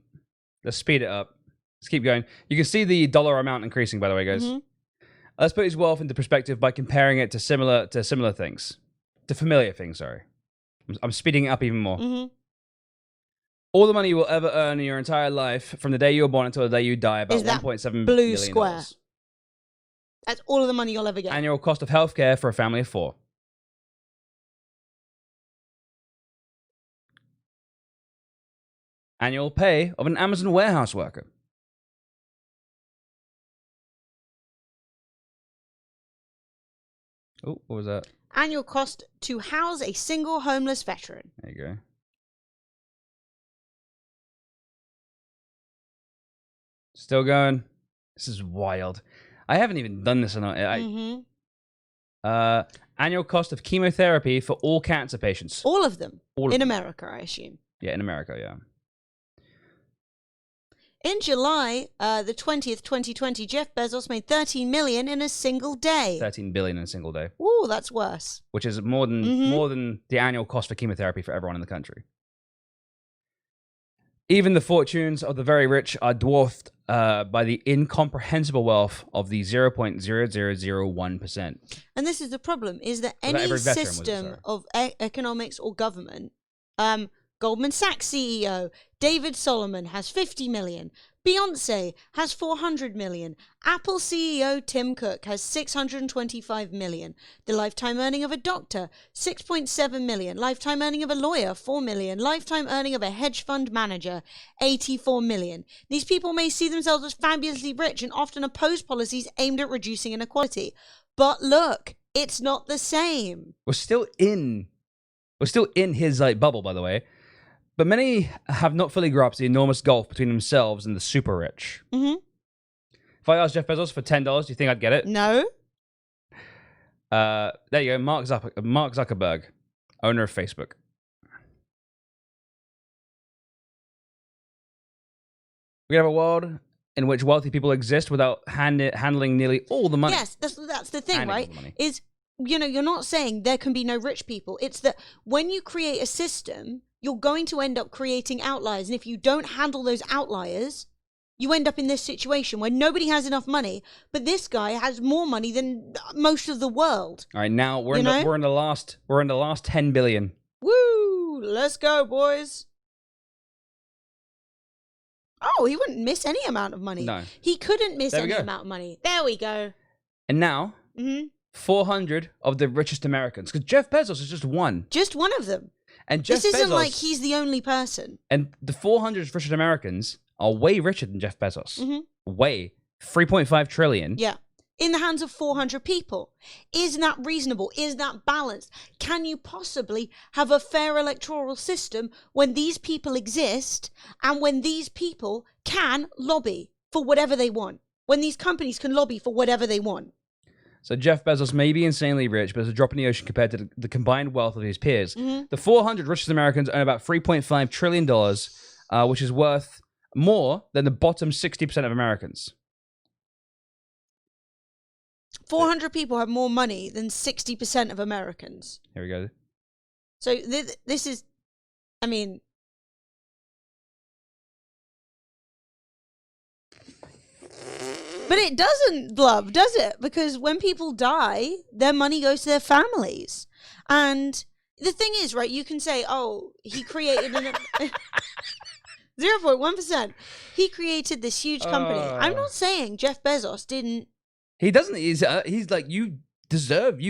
Let's speed it up. Let's keep going. You can see the dollar amount increasing, by the way, guys. Mm-hmm. Let's put his wealth into perspective by comparing it to similar things. To familiar things, sorry. I'm speeding it up even more. Mm-hmm. All the money you will ever earn in your entire life, from the day you were born until the day you die, about $1.7 blue billion. Square. That's all of the money you'll ever get. Annual cost of healthcare for a family of 4. Annual pay of an Amazon warehouse worker. Oh, what was that? Annual cost to house a single homeless veteran. There you go. Still going. This is wild. I haven't even done this or not. Annual cost of chemotherapy for all cancer patients. All of them. All in of them. America, I assume. Yeah, in America, yeah. In July, the 20th, 2020, Jeff Bezos made $13 million in a single day. 13 billion in a single day. Ooh, that's worse. Which is more than the annual cost for chemotherapy for everyone in the country. Even the fortunes of the very rich are dwarfed by the incomprehensible wealth of the 0.0001%. And this is the problem, is that any system of economics or government, Goldman Sachs CEO David Solomon has 50 million. Beyonce has 400 million. Apple CEO Tim Cook has 625 million. The lifetime earning of a doctor, 6.7 million. Lifetime earning of a lawyer, 4 million. Lifetime earning of a hedge fund manager, 84 million. These people may see themselves as fabulously rich and often oppose policies aimed at reducing inequality. But look, it's not the same. We're still in his bubble, by the way. But many have not fully grasped the enormous gulf between themselves and the super rich. Mm-hmm. If I asked Jeff Bezos for $10, do you think I'd get it? No. There you go, Mark Zuckerberg, owner of Facebook. We have a world in which wealthy people exist without handling nearly all the money. Yes, that's the thing, right? Is, you're not saying there can be no rich people. It's that when you create a system, you're going to end up creating outliers. And if you don't handle those outliers, you end up in this situation where nobody has enough money, but this guy has more money than most of the world. All right, now we're in the last 10 billion. Woo! Let's go, boys. Oh, he wouldn't miss any amount of money. No. He couldn't miss any amount of money. There we go. And now, 400 of the richest Americans, because Jeff Bezos is just one. Just one of them. And Jeff this isn't Bezos, like he's the only person. And the 400 richest Americans are way richer than Jeff Bezos. Way. 3.5 trillion. Yeah. In the hands of 400 people. Is that reasonable? Is that balanced? Can you possibly have a fair electoral system when these people exist and when these people can lobby for whatever they want? When these companies can lobby for whatever they want? So Jeff Bezos may be insanely rich, but it's a drop in the ocean compared to the combined wealth of his peers. The 400 richest Americans own about $3.5 trillion, which is worth more than the bottom 60% of Americans. 400 people have more money than 60% of Americans. Here we go. So this is, I mean... But it doesn't, love, does it? Because when people die, their money goes to their families. And the thing is, right, you can say, oh, he created 0.1%. He created this huge company. I'm not saying Jeff Bezos didn't. He doesn't. He's like, you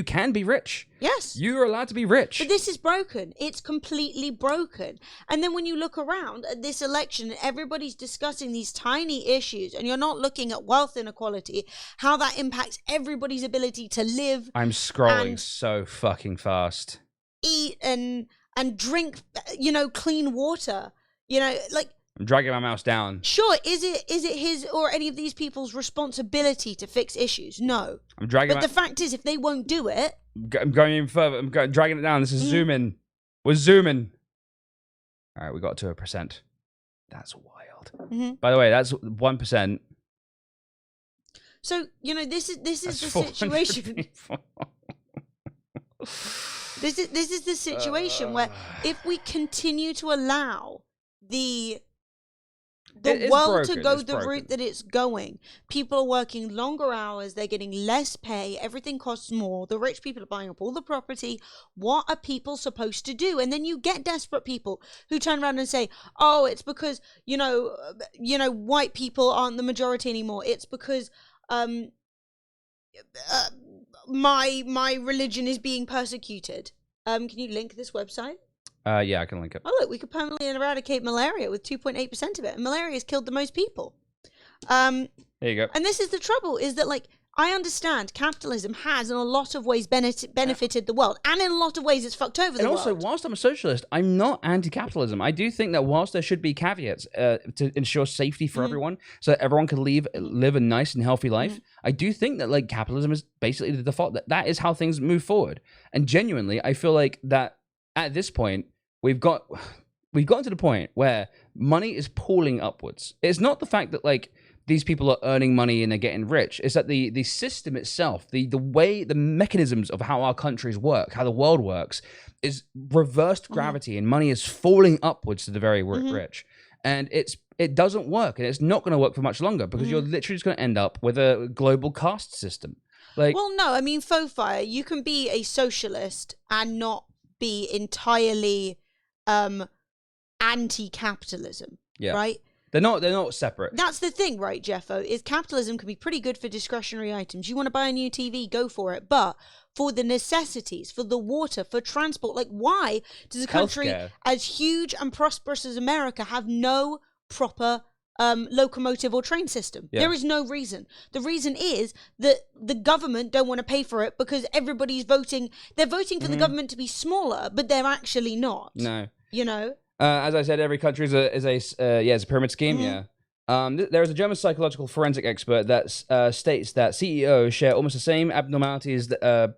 can be rich. Yes. You're allowed to be rich. But this is broken. It's completely broken. And then when you look around at this election, everybody's discussing these tiny issues, and you're not looking at wealth inequality, how that impacts everybody's ability to live. I'm scrolling so fucking fast. Eat and drink, clean water. I'm dragging my mouse down. Sure, is it his or any of these people's responsibility to fix issues? No. I'm dragging. But the fact is, if they won't do it, I'm going even further. I'm dragging it down. This is zooming. We're zooming. All right, we got to 1%. That's wild. By the way, that's 1%. So this is the situation. This is the situation where if we continue to allow the world to go the route that it's going, people are working longer hours, they're getting less pay, everything costs more, the rich people are buying up all the property. What are people supposed to do? And then you get desperate people who turn around and say, oh, it's because white people aren't the majority anymore, it's because my religion is being persecuted. Can you link this website? Yeah, I can link it. Oh, look, we could permanently eradicate malaria with 2.8% of it. And malaria has killed the most people. There you go. And this is the trouble, is that, I understand capitalism has in a lot of ways benefited the world, and in a lot of ways it's fucked over the world. And also, whilst I'm a socialist, I'm not anti-capitalism. I do think that whilst there should be caveats to ensure safety for everyone, so that everyone can live a nice and healthy life, I do think that like capitalism is basically the default. That is how things move forward. And genuinely, I feel like that at this point, we've gotten to the point where money is pooling upwards. It's not the fact that like these people are earning money and they're getting rich. It's that the system itself, the way, the mechanisms of how our countries work, how the world works, is reversed gravity, and money is falling upwards to the very rich. And it doesn't work, and it's not going to work for much longer, because you're literally just going to end up with a global caste system. Like, well, no, I mean, faux fire. You can be a socialist and not be entirely anti-capitalism, right? They're not separate. That's the thing, right, Jeffo, is capitalism can be pretty good for discretionary items. You want to buy a new TV, go for it. But for the necessities, for the water, for transport, like why does a country as huge and prosperous as America have no proper locomotive or train system? There is no reason. The reason is that the government don't want to pay for it, because everybody's voting. They're voting for the government to be smaller, but they're actually not. No. You know? As I said, every country is a pyramid scheme. There is a German psychological forensic expert that states that CEOs share almost the same abnormalities, as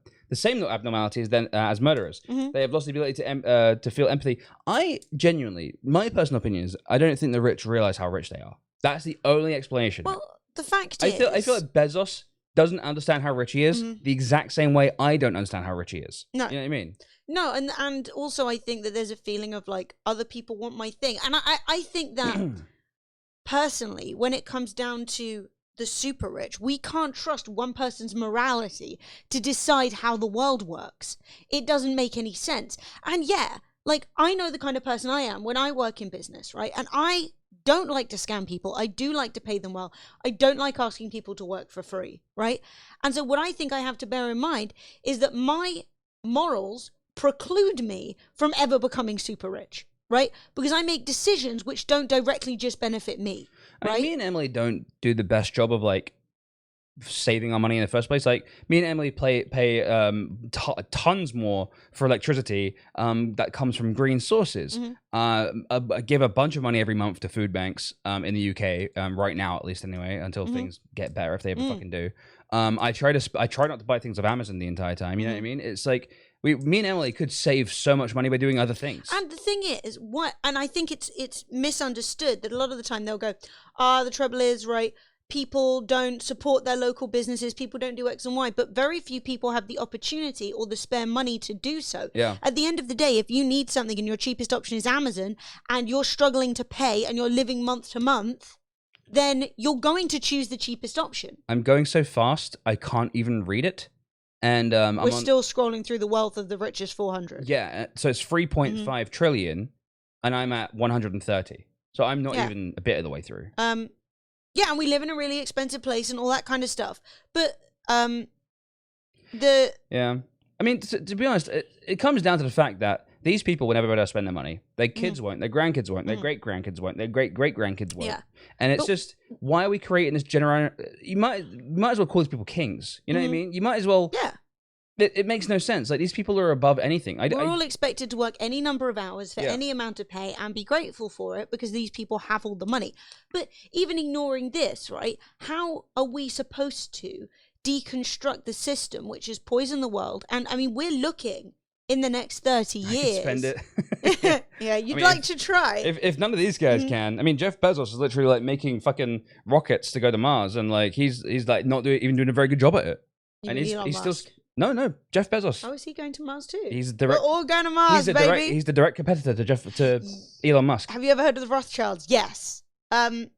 murderers. They have lost the ability to feel empathy. I genuinely, my personal opinion is, I don't think the rich realize how rich they are. That's the only explanation. Well, the fact is, I feel like Bezos doesn't understand how rich he is the exact same way I don't understand how rich he is. No. You know what I mean? No, and also I think that there's a feeling of like other people want my thing. And I think that personally, when it comes down to the super rich, we can't trust one person's morality to decide how the world works. It doesn't make any sense. And yeah, like I know the kind of person I am when I work in business, right? And I don't like to scam people. I do like to pay them well. I don't like asking people to work for free, right? And so what I think I have to bear in mind is that my morals preclude me from ever becoming super rich, right? Because I make decisions which don't directly just benefit me, right? I mean, me and Emily don't do the best job of like saving our money in the first place. Like me and Emily pay tons more for electricity that comes from green sources. I give a bunch of money every month to food banks in the UK right now, at least anyway, until things get better, if they ever fucking do. I try not to buy things off Amazon the entire time. You know what I mean? It's like me and Emily could save so much money by doing other things. And the thing is, and I think it's misunderstood that a lot of the time they'll go, the trouble is, right, people don't support their local businesses, people don't do X and Y, but very few people have the opportunity or the spare money to do so. At the end of the day, if you need something and your cheapest option is Amazon, and you're struggling to pay and you're living month to month, then you're going to choose the cheapest option. I'm going so fast, I can't even read it. And we're still scrolling through the wealth of the richest 400. Yeah, so it's 3.5 trillion, and I'm at 130. So I'm not even a bit of the way through. Yeah, and we live in a really expensive place and all that kind of stuff. But I mean, to be honest, it comes down to the fact that these people will never be able to spend their money. Their kids won't. Their grandkids won't. Their great-grandkids won't. Their great-great-grandkids won't. And it's just, why are we creating this you might as well call these people kings. You know what I mean? You might as well... Yeah. It makes no sense. Like, these people are above anything. We're all expected to work any number of hours for any amount of pay and be grateful for it because these people have all the money. But even ignoring this, right, how are we supposed to deconstruct the system which has poisoned the world? And, I mean, we're looking in the next 30 years. I can spend it. Yeah, you'd like to try. If none of these guys can. I mean, Jeff Bezos is literally, like, making fucking rockets to go to Mars, and, like, he's like, not even doing a very good job at it. And he's still... No, Jeff Bezos. Oh, is he going to Mars too? We're all going to Mars, baby. He's the direct competitor to Elon Musk. Have you ever heard of the Rothschilds? Yes. And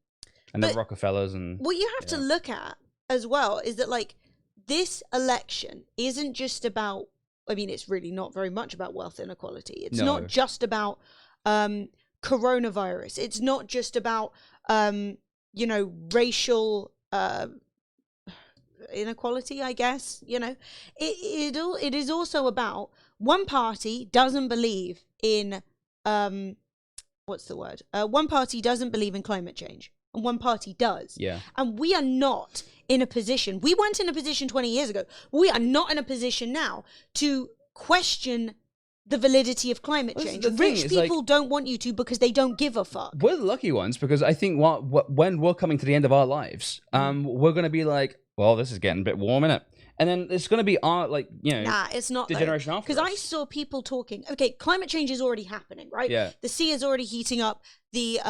the Rockefellers and... What you have to look at as well is that, like, this election isn't just about... I mean, it's really not very much about wealth inequality. It's not just about coronavirus. It's not just about, racial... inequality, I guess. It is also about one party doesn't believe in one party doesn't believe in climate change. and one party does. Yeah. And we are not in a position, we weren't in a position 20 years ago. We are not in a position now to question the validity of climate change. Rich people don't want you to because they don't give a fuck. We're the lucky ones because I think when we're coming to the end of our lives, we're going to be like, well, this is getting a bit warm, innit? And then it's going to be our, like, you know, nah, it's not the generation after us. Because I saw people talking, okay, climate change is already happening, right? Yeah. The sea is already heating up. The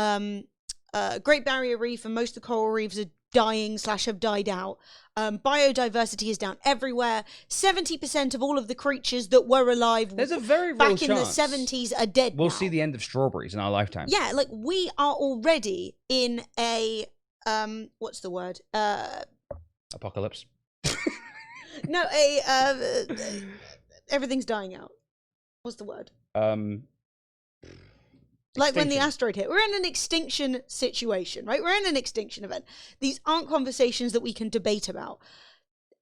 Great Barrier Reef and most of the coral reefs are dying / have died out. Biodiversity is down everywhere. 70% of all of the creatures that were alive There's a very real back in the chance 70s are dead we'll now. see the end of strawberries in our lifetime. Yeah, like we are already in a what's the word? Apocalypse. No, everything's dying out. What's the word? Like when the asteroid hit. We're in an extinction situation, right? We're in an extinction event. These aren't conversations that we can debate about.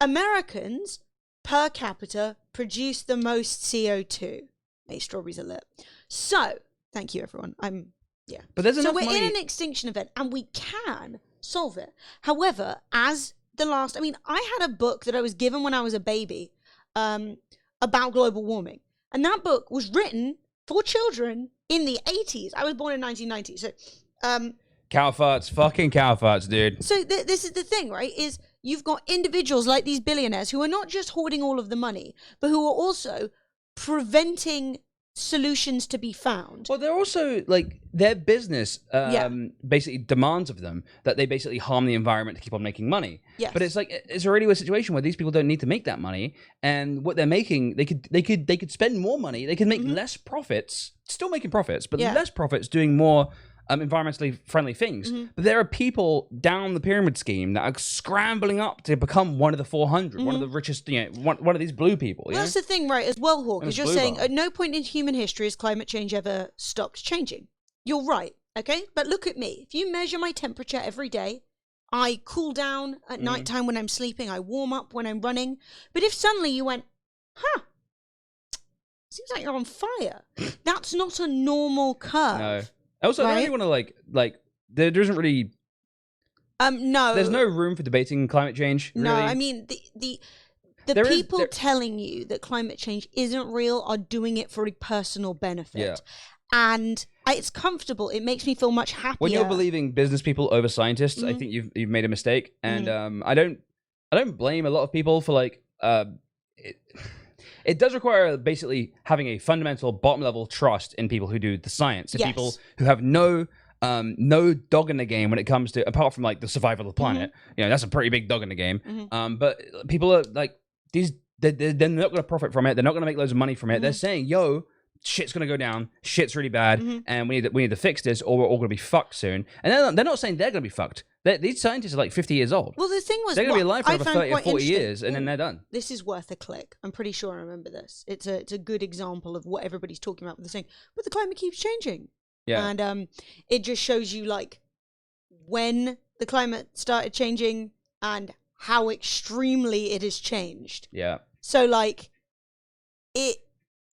Americans, per capita, produce the most CO2. Hey, strawberries are lit. So, thank you, everyone. But there's enough we're money. in an extinction event, and we can solve it. However, I had a book that I was given when I was a baby about global warming. And that book was written for children in the 80s. I was born in 1990. So, cow farts, fucking cow farts, dude. So this is the thing, right? Is you've got individuals like these billionaires who are not just hoarding all of the money, but who are also preventing solutions to be found. Well, they're also, like, their business basically demands of them that they basically harm the environment to keep on making money. Yes. But it's like, it's already a situation where these people don't need to make that money, and what they're making, they could spend more money, they could make less profits, still making profits, but less profits doing more environmentally friendly things. But there are people down the pyramid scheme that are scrambling up to become one of the 400, one of the richest, you know, one of these blue people. Well, that's the thing, right, as well, Hawk, And is it's you're blue saying bar. at no point in human history has climate change ever stopped changing. You're right, okay? But look at me. If you measure my temperature every day, I cool down at nighttime when I'm sleeping, I warm up when I'm running. But if suddenly you went, seems like you're on fire, that's not a normal curve. No. Also, I don't really want to, like, there isn't really... no. There's no room for debating climate change, really. No, I mean, the people telling you that climate change isn't real are doing it for a personal benefit. Yeah. And it's comfortable. It makes me feel much happier. When you're believing business people over scientists, I think you've made a mistake. And I don't blame a lot of people for, like... It does require basically having a fundamental bottom level trust in people who do the science, in people who have no dog in the game when it comes to, apart from like the survival of the planet. You know, that's a pretty big dog in the game. But people are like, they're not going to profit from it. They're not going to make loads of money from it. They're saying, yo, shit's going to go down. Shit's really bad. And we need to fix this or we're all going to be fucked soon. And they're not saying they're going to be fucked. These scientists are like 50 years old. Well, the thing was, they're going to be alive for another 30 or 40 interesting. years, and then they're done. This is worth a click. I'm pretty sure I remember this. It's a good example of what everybody's talking about with the saying, but the climate keeps changing. Yeah. And it just shows you like when the climate started changing and how extremely it has changed. Yeah. So like, it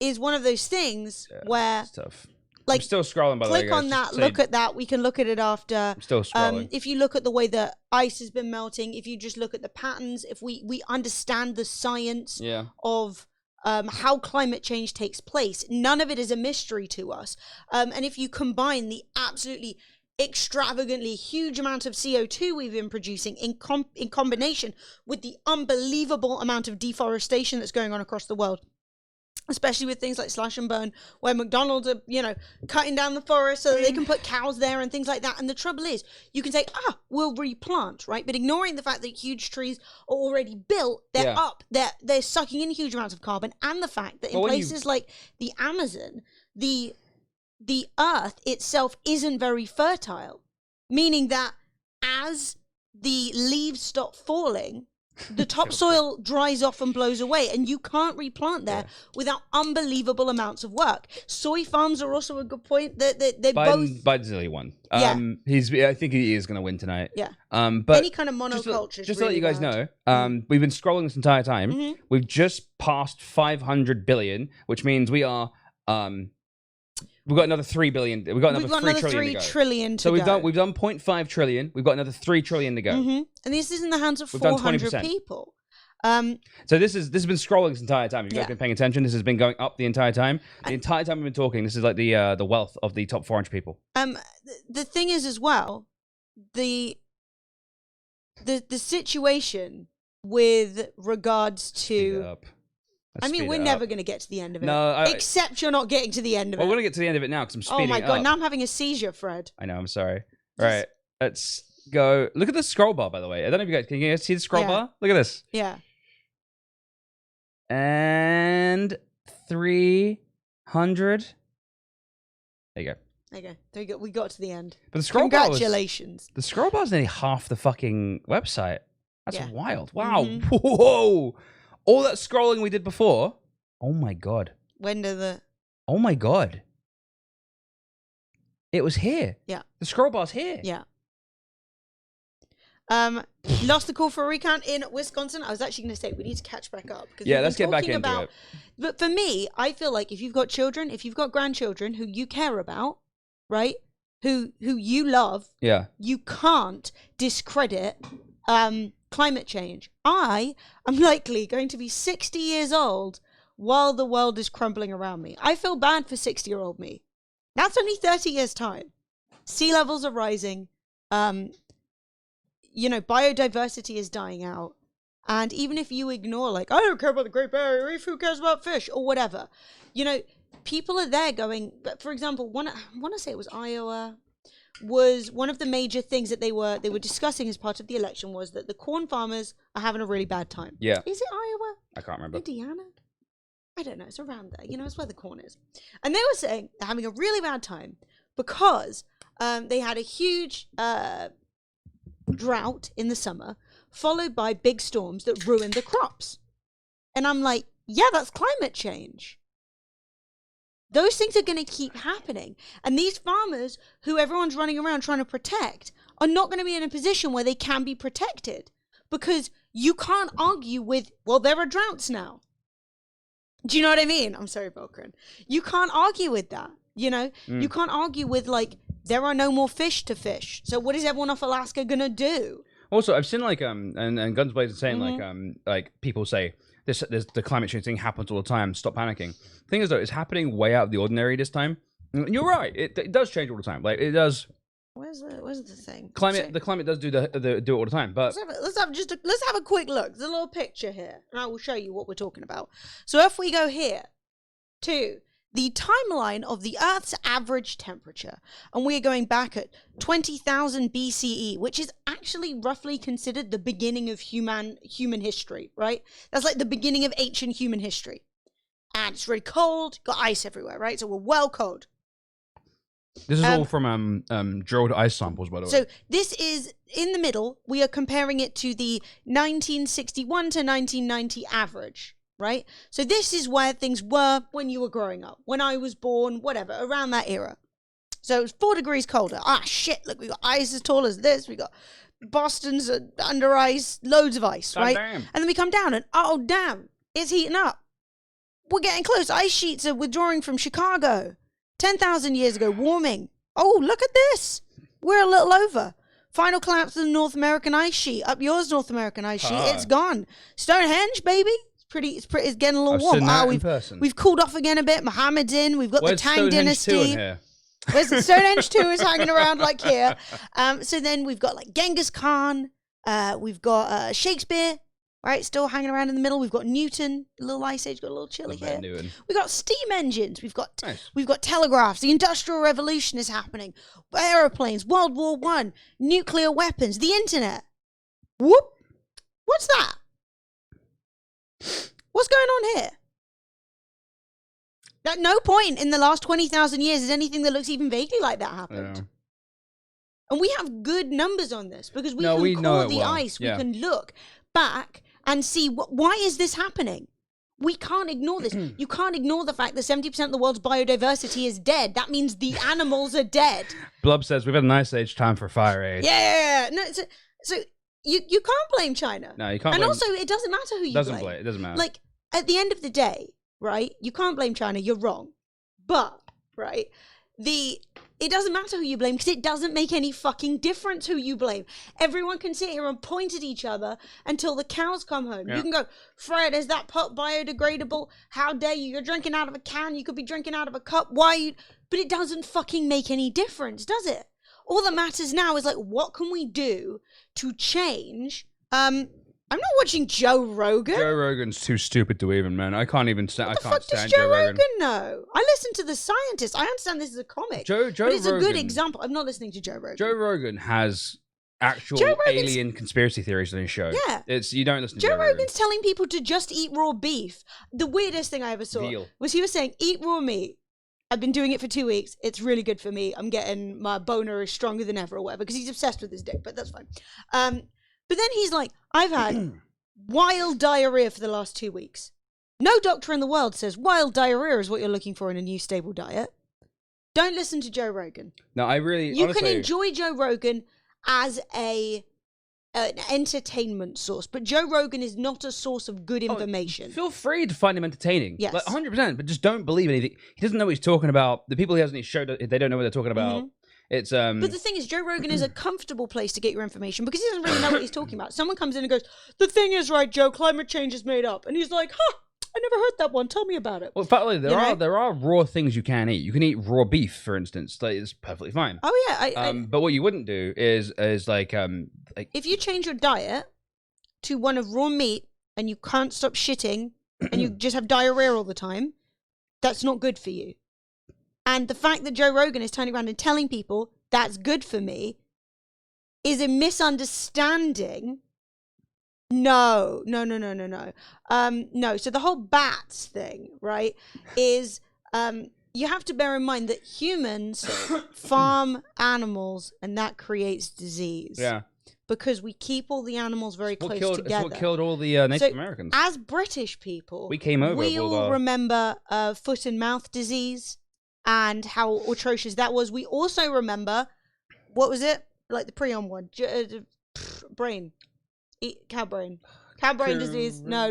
is one of those things where it's tough. Like, I'm still scrolling, by the way, click guys. on that, Just look say- at that. We can look at it after. I'm still scrolling. If you look at the way that ice has been melting, if you just look at the patterns, if we understand the science of how climate change takes place, none of it is a mystery to us. And if you combine the absolutely extravagantly huge amount of CO2 we've been producing in combination with the unbelievable amount of deforestation that's going on across the world, especially with things like slash and burn, where McDonald's are, you know, cutting down the forest so that they can put cows there and things like that. And the trouble is, you can say, we'll replant, right? But ignoring the fact that huge trees are already built, they're up, they're sucking in huge amounts of carbon, and the fact that in places like the Amazon, the earth itself isn't very fertile, meaning that as the leaves stop falling, the topsoil dries off and blows away, and you can't replant there without unbelievable amounts of work. Soy farms are also a good point. That they both. Biden's nearly won. Yeah. I think he is going to win tonight. Yeah. But any kind of monoculture. Just to let you guys know, we've been scrolling this entire time. We've just passed 500 billion, which means we are We've got another 3 billion. We've got another 3 trillion to go. So we've done 0.5 trillion. We've got another 3 trillion to go. And this is in the hands of 400 people. So this has been scrolling this entire time. If you guys been paying attention, this has been going up the entire time. The entire time we've been talking, this is like the wealth of the top 400 people. The thing is as well, the situation with regards to. I mean, we're never going to get to the end of it. No, except you're not getting to the end of it. We're going to get to the end of it now because I'm speeding up. Oh my god! Up. Now I'm having a seizure, Fred. I know. I'm sorry. All right, let's go. Look at the scroll bar, by the way. I don't know if you guys can you guys see the scroll bar. Look at this. Yeah. And 300. There you go. There you go. We got to the end. But the scroll Congratulations. The scroll bar is nearly half the fucking website. That's wild. Wow. Whoa. All that scrolling we did before. Oh my god. When did the? Oh my god. It was here. Yeah. The scroll bar's here. Yeah. Lost the call for a recount in Wisconsin. I was actually going to say we need to catch back up. Yeah, let's get back into it. But for me, I feel like if you've got children, if you've got grandchildren who you care about, right, who you love, you can't discredit climate change. I am likely going to be 60 years old while the world is crumbling around me. I feel bad for 60-year-old me. That's only 30 years' time. Sea levels are rising. Biodiversity is dying out. And even if you ignore, like, I don't care about the Great Barrier Reef, who cares about fish or whatever, people are there going, but for example, I want to say it was Iowa, was one of the major things that they were discussing as part of the election was that the corn farmers are having a really bad time. Yeah. Is it Iowa? I can't remember. Indiana? I don't know. It's around there. It's where the corn is. And they were saying they're having a really bad time because they had a huge drought in the summer, followed by big storms that ruined the crops. And I'm like, yeah, that's climate change. Those things are going to keep happening. And these farmers who everyone's running around trying to protect are not going to be in a position where they can be protected because you can't argue with, well, there are droughts now. Do you know what I mean? I'm sorry, Volkran. You can't argue with that. You can't argue with, like, there are no more fish to fish. So what is everyone off Alaska going to do? Also, I've seen, like, and Guns Blazing saying, like people say, the climate change thing happens all the time. Stop panicking. The thing is, though, it's happening way out of the ordinary this time. And you're right. It does change all the time. Like, it does. Where's the thing? The climate does do it all the time. But let's have a quick look. There's a little picture here, and I will show you what we're talking about. So if we go here to the timeline of the Earth's average temperature, and we're going back at 20,000 BCE, which is actually roughly considered the beginning of human history, right? That's like the beginning of ancient human history. And it's really cold, got ice everywhere, right? So we're well cold. This is all from drilled ice samples, by the way. So this is, in the middle, we are comparing it to the 1961 to 1990 average. Right? So this is where things were when you were growing up, when I was born, whatever, around that era. So it was 4 degrees colder. Ah, shit, look, we got ice as tall as this. We got Boston's under ice, loads of ice, right? Damn. And then we come down and, oh, damn, it's heating up. We're getting close. Ice sheets are withdrawing from Chicago. 10,000 years ago, warming. Oh, look at this. We're a little over. Final collapse of the North American ice sheet. Up yours, North American ice sheet. It's gone. Stonehenge, baby. It's getting a little warm. We've cooled off again a bit. Muhammad's in. We've got the Tang Dynasty. Where's the Stonehenge 2 is hanging around like here. So then we've got like Genghis Khan. We've got Shakespeare, right? Still hanging around in the middle. We've got Newton, a little ice age, got a little chilly here. We've got steam engines. We've got telegraphs. The Industrial Revolution is happening. Aeroplanes, World War I, nuclear weapons, the internet. Whoop. What's that? What's going on here? At no point in the last 20,000 years is anything that looks even vaguely like that happened. Yeah. And we have good numbers on this because we can call the ice. We can look back and see why is this happening? We can't ignore this. You can't ignore the fact that 70% of the world's biodiversity is dead. That means the animals are dead. Blub says we've had an ice age, time for fire age. Yeah. No, so you can't blame China. No, you can't. And also, it doesn't matter who you blame. It doesn't matter. Like, at the end of the day, right, you can't blame China. You're wrong. But, right, it doesn't matter who you blame because it doesn't make any fucking difference who you blame. Everyone can sit here and point at each other until the cows come home. Yeah. You can go, Fred, is that pot biodegradable? How dare you? You're drinking out of a can. You could be drinking out of a cup. Why? But it doesn't fucking make any difference, does it? All that matters now is like, what can we do to change? I'm not watching Joe Rogan. Joe Rogan's too stupid to even, man. I can't even stand. I can't What stand does Joe Rogan. Rogan know? I listen to the scientists. I understand this is a comic. Joe but it's a good Rogan- example. I'm not listening to Joe Rogan. Joe Rogan has actual Joe Rogan's- alien conspiracy theories on his show. Yeah. You don't listen to Joe Joe Rogan. Rogan's telling people to just eat raw beef. The weirdest thing I ever saw Veal. was he was saying, eat raw meat. I've been doing it for 2 weeks. It's really good for me. I'm getting, my boner is stronger than ever or whatever, because he's obsessed with his dick, but that's fine. But then he's like, I've had wild diarrhea for the last 2 weeks. No doctor in the world says wild diarrhea is what you're looking for in a new stable diet. Don't listen to Joe Rogan. No, I really. You honestly, can enjoy Joe Rogan as an entertainment source, but Joe Rogan is not a source of good information. Feel free to find him entertaining. Yes. Like 100%, but just don't believe anything. He doesn't know what he's talking about. The people he has on his show, they don't know what they're talking about. It's But the thing is, Joe Rogan is a comfortable place to get your information because he doesn't really know what he's talking about. Someone comes in and goes, the thing is, right, Joe, climate change is made up. And he's like, I never heard that one. Tell me about it. Well, partly there You are know? there are raw things you can eat. You can eat raw beef, for instance. Like, it's perfectly fine. Oh, yeah. But what you wouldn't do is like If you change your diet to one of raw meat and you can't stop shitting and you just have diarrhea all the time, that's not good for you. And the fact that Joe Rogan is turning around and telling people that's good for me is a misunderstanding. No. No. So the whole bats thing, right, is you have to bear in mind that humans farm animals and that creates disease. Yeah. Because we keep all the animals very close together. It's what killed all the Native Americans. As British people, We came over we with all our- remember foot and mouth disease and how atrocious that was. We also remember, what was it? Like the prion one. Brain. Cow brain. Cow brain disease. No.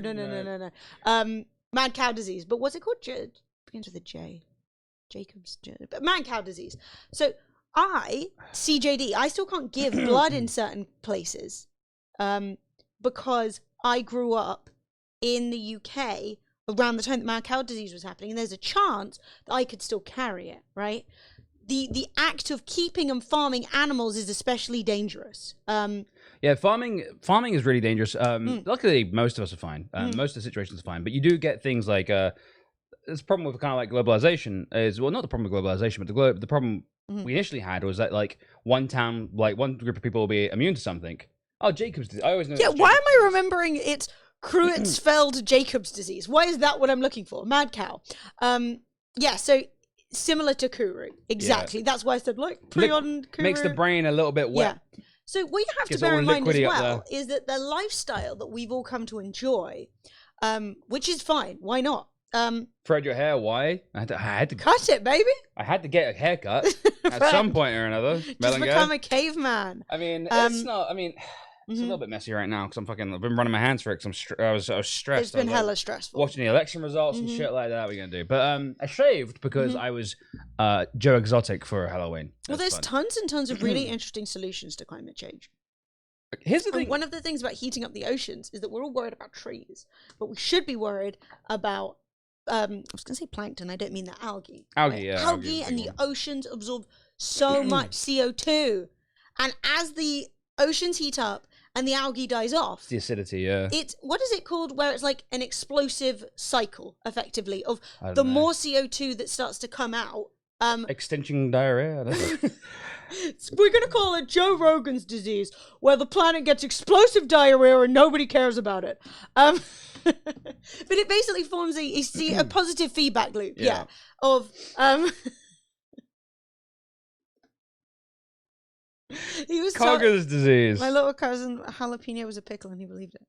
Mad cow disease. But what's it called? Begins with a J. Jacob's. But mad cow disease. So CJD, I still can't give blood in certain places because I grew up in the UK around the time that mad cow disease was happening, and there's a chance that I could still carry it, right? The act of keeping and farming animals is especially dangerous. Yeah, farming is really dangerous. Luckily, most of us are fine. Most of the situations are fine, but you do get things like this problem with kind of like globalization is, well, not the problem with globalization, but the problem we initially had was that like one town, like one group of people will be immune to something. Oh, Jacob's disease. I always know. Yeah, why am I remembering it's Creutzfeldt Jacob's disease? Why is that what I'm looking for? Mad cow. Yeah, so similar to Kuru. Exactly. Yeah. That's why I said like prion Kuru. Makes the brain a little bit wet. Yeah. So what you have to Gets bear all in the mind as liquidy up well is that the lifestyle that we've all come to enjoy, which is fine. Why not? Thread your hair. Why? I had to cut it, baby. I had to get a haircut at some point or another. Just become a caveman. I mean, it's not. I mean, it's a little bit messy right now because I've been running my hands for it because I was stressed. It's been hella stressful. Watching the election results and shit like that. We're gonna do, but I shaved because I was Joe Exotic for Halloween. Well, there's tons and tons of really interesting solutions to climate change. Here's the thing. One of the things about heating up the oceans is that we're all worried about trees, but we should be worried about I was going to say plankton. I don't mean the algae. Algae, right? yeah. Algae and the oceans absorb so much CO2. And as the oceans heat up and the algae dies off, the acidity, yeah. It's, what is it called? Where it's like an explosive cycle, effectively, of the more CO2 that starts to come out. Extinction diarrhea. I don't know. We're going to call it Joe Rogan's disease, where the planet gets explosive diarrhea and nobody cares about it. But it basically forms a positive feedback loop, yeah. Of he was Cogger's disease. My little cousin jalapeno was a pickle, and he believed it.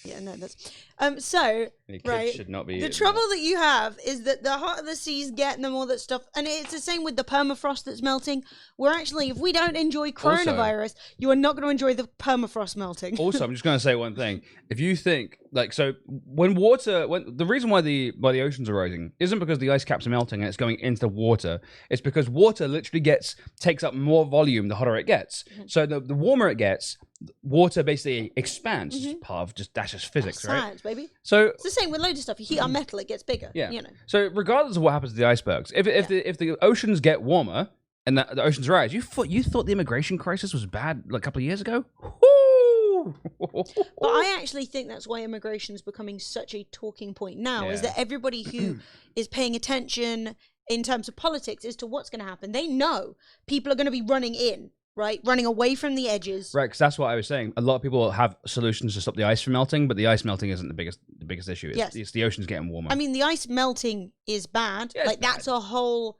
Yeah, no, that's so right. Should not be the trouble that you have is that the hotter the seas get, and the more that stuff, and it's the same with the permafrost that's melting. We're actually, if we don't enjoy coronavirus, you are not going to enjoy the permafrost melting. Also, I'm just going to say one thing. If you think Like, so when the reason why the oceans are rising isn't because the ice caps are melting and it's going into the water. It's because water literally takes up more volume the hotter it gets. So the warmer it gets, water basically expands. It's part of that's just physics, That's right? science, baby. So it's the same with loads of stuff. You heat up metal, it gets bigger. yeah. You know. So regardless of what happens to the icebergs, if the oceans get warmer and the oceans rise, you thought the immigration crisis was bad like a couple of years ago? But I actually think that's why immigration is becoming such a talking point now, is that everybody who is paying attention in terms of politics as to what's going to happen, they know people are going to be running in, right? Running away from the edges. Right, because that's what I was saying. A lot of people have solutions to stop the ice from melting, but the ice melting isn't the biggest issue. It's the oceans getting warmer. I mean, the ice melting is bad. That's a whole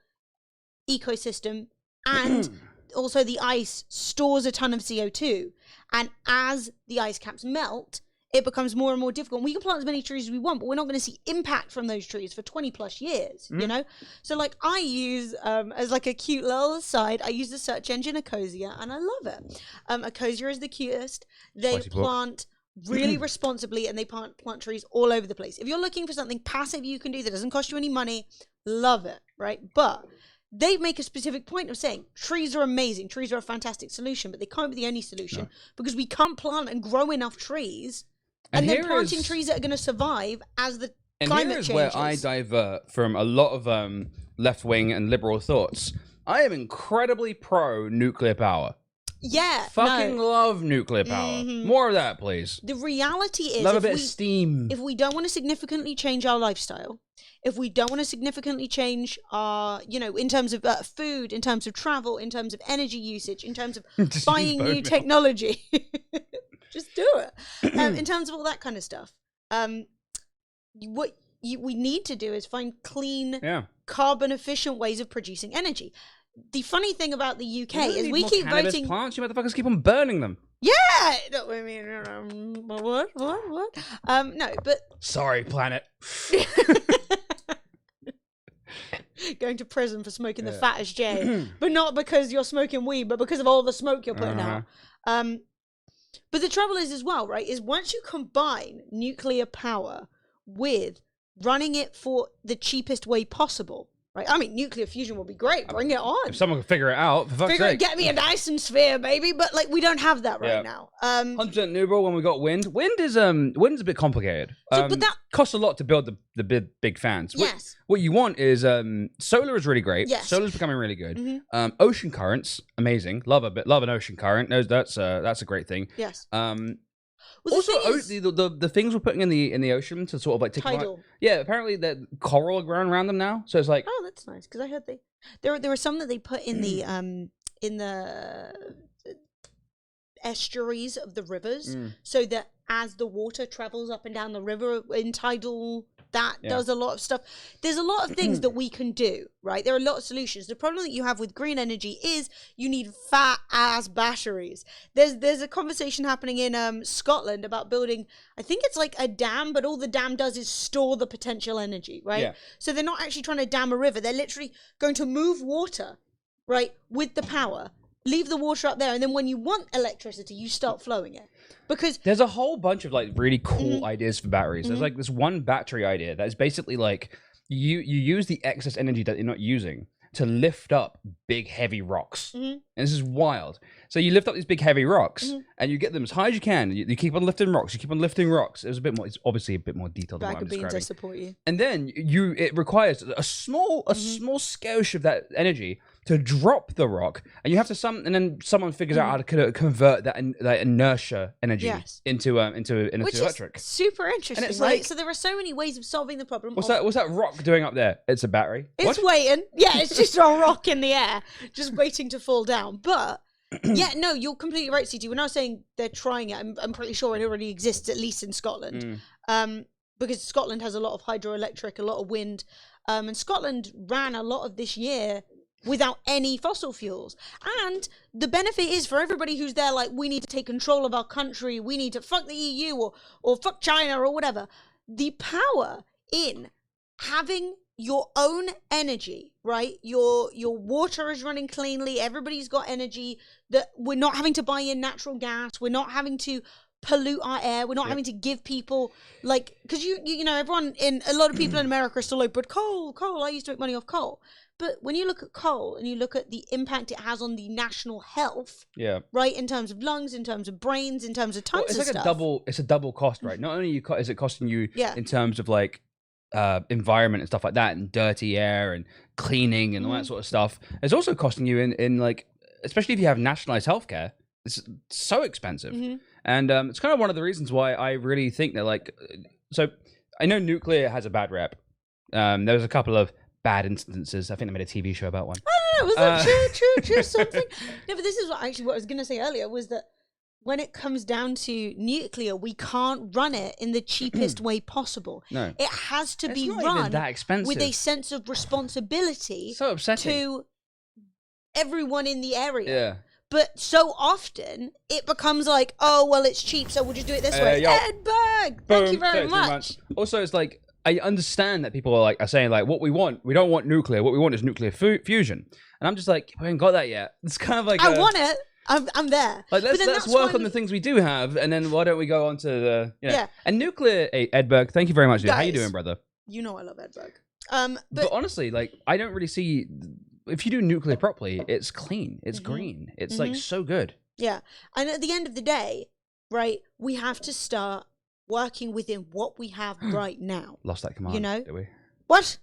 ecosystem. And also the ice stores a ton of CO2. And as the ice caps melt, it becomes more and more difficult. We can plant as many trees as we want, but we're not going to see impact from those trees for 20 plus years, you know? So like I use, as like a cute little aside, I use the search engine Ecosia and I love it. Ecosia is the cutest. They plant really responsibly and they plant trees all over the place. If you're looking for something passive you can do that doesn't cost you any money, love it, right? But they make a specific point of saying trees are amazing, trees are a fantastic solution, but they can't be the only solution because we can't plant and grow enough trees and then planting trees that are going to survive as the climate changes. And here is where I divert from a lot of left-wing and liberal thoughts. I am incredibly pro-nuclear power. Yeah. Fucking love nuclear power. More of that, please. The reality is, love a bit of steam. If we don't want to significantly change our lifestyle, if we don't want to significantly change our, in terms of food, in terms of travel, in terms of energy usage, in terms of buying new technology, just do it. In terms of all that kind of stuff, what we need to do is find clean, carbon efficient ways of producing energy. The funny thing about the UK is we keep voting. Plants, you motherfuckers keep on burning them. Yeah, no, I mean, what? No, but sorry, planet. Going to prison for smoking the fattest J, but not because you're smoking weed, but because of all the smoke you're putting out. But the trouble is as well, right? Is once you combine nuclear power with running it for the cheapest way possible. Right, I mean, nuclear fusion will be great. Bring it on. If someone can figure it out, for fuck's sake. Get me a Dyson sphere, baby. But like, we don't have that right now. 100% neutral when we got wind. Wind is a bit complicated. But that costs a lot to build the big fans. Yes. What you want is solar is really great. Yes. Solar's becoming really good. Ocean currents, amazing. Love an ocean current. That's a great thing. Yes. Well, also, the things we're putting in the ocean to sort of like take tidal. Yeah, apparently the coral are growing around them now. So it's like, oh, that's nice because I heard there were some that they put in the estuaries of the rivers, so that as the water travels up and down the river in tidal, that does a lot of stuff. There's a lot of things that we can do, right? There are a lot of solutions. The problem that you have with green energy is you need fat ass batteries. There's a conversation happening in Scotland about building, I think it's like a dam, but all the dam does is store the potential energy, right? Yeah. So they're not actually trying to dam a river. They're literally going to move water, right, with the power, leave the water up there, and then when you want electricity, you start flowing it. Because there's a whole bunch of like really cool ideas for batteries. There's like this one battery idea that is basically like you use the excess energy that you're not using to lift up big heavy rocks. And this is wild. So you lift up these big heavy rocks and you get them as high as you can. You keep on lifting rocks. You keep on lifting rocks. It's obviously a bit more detailed than what I'm describing. Bag of beans, I support you. And then it requires a small skosh of that energy to drop the rock, and you have to and then someone figures out how to convert that inertia energy into electric. Is super interesting, and it's right? Like, so there are so many ways of solving the problem. What's that rock doing up there? It's a battery. It's waiting. Yeah, it's just a rock in the air, just waiting to fall down. But yeah, no, you're completely right, CT. When I was saying they're trying it, I'm pretty sure it already exists, at least in Scotland, because Scotland has a lot of hydroelectric, a lot of wind, and Scotland ran a lot of this year without any fossil fuels. And the benefit is for everybody who's there, like, we need to take control of our country, we need to fuck the EU or fuck China or whatever. The power in having your own energy, right? Your water is running cleanly, everybody's got energy, that we're not having to buy in natural gas, we're not having to pollute our air. We're not having to give people like, because you know, a lot of people in America are still like, but coal. I used to make money off coal. But when you look at coal and you look at the impact it has on the national health, right, in terms of lungs, in terms of brains, in terms of tons of stuff. It's a double cost, right? Not only is it costing you in terms of like environment and stuff like that, and dirty air and cleaning and all that sort of stuff, it's also costing you in like, especially if you have nationalized healthcare, it's so expensive. And it's kind of one of the reasons why I really think that, like, so I know nuclear has a bad rep. There was a couple of bad instances. I think they made a TV show about one. I don't know. Was that true something? No, but this is what I was going to say earlier, was that when it comes down to nuclear, we can't run it in the cheapest way possible. No. It has to be not run even that expensive. with a sense of responsibility So upsetting. to everyone in the area. Yeah. But so often it becomes like, oh, well, it's cheap, so we'll just do it this way. yo. Ed Berg, thank you very 33 much. months. Also, it's like, I understand that people are saying like, what we don't want nuclear. What we want is nuclear fusion. And I'm just like, we haven't got that yet. It's kind of like I want it. I'm there. Like, let's work on the things we do have, and then why don't we go on to the Yeah. And nuclear. Hey, Ed Berg, thank you very much, dude. How you Guys. doing, brother? You know I love Ed Berg. But honestly, like, I don't really see, if you do nuclear properly, it's clean, it's green, it's like so good. Yeah. And at the end of the day, right, we have to start working within what we have right now. Lost that command, You know? did we? What?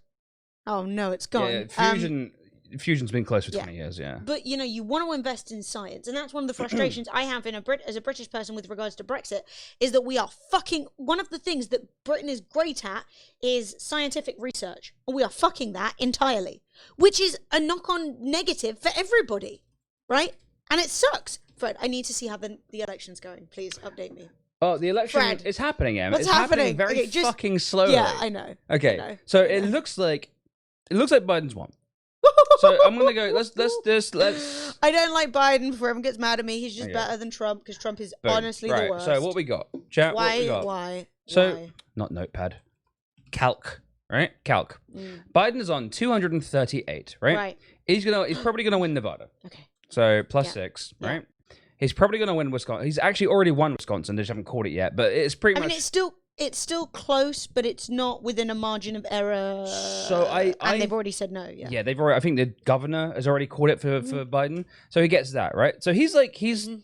Oh, no, it's gone. Yeah, fusion's been close for 20 years, yeah. But, you know, you want to invest in science. And that's one of the frustrations I have as a British person with regards to Brexit, is that we are one of the things that Britain is great at is scientific research. And we are fucking that entirely, which is a knock-on negative for everybody, right? And it sucks. Fred, I need to see how the election's going. Please update me. Oh, the election Fred, is happening, Em. what's It's happening happening? very Okay, just- fucking slowly. Yeah, I know. Okay, I know. so it looks like Biden's won. So I'm gonna go. Let's. I don't like Biden. Before everyone gets mad at me, he's just better than Trump, because Trump is Boom. honestly Right, the worst. So what we got, chat? What we got? Why? So Why? not Notepad, Calc. Right, Calc. Biden is on 238. Right. He's probably gonna win Nevada. Okay. So +6. Right. He's probably gonna win Wisconsin. He's actually already won Wisconsin. They just haven't called it yet. But it's pretty much. I mean, it's still close, but it's not within a margin of error. So and they've already said no. Yeah. Yeah, they've already. I think the governor has already called it for Biden, so he gets that right. So he's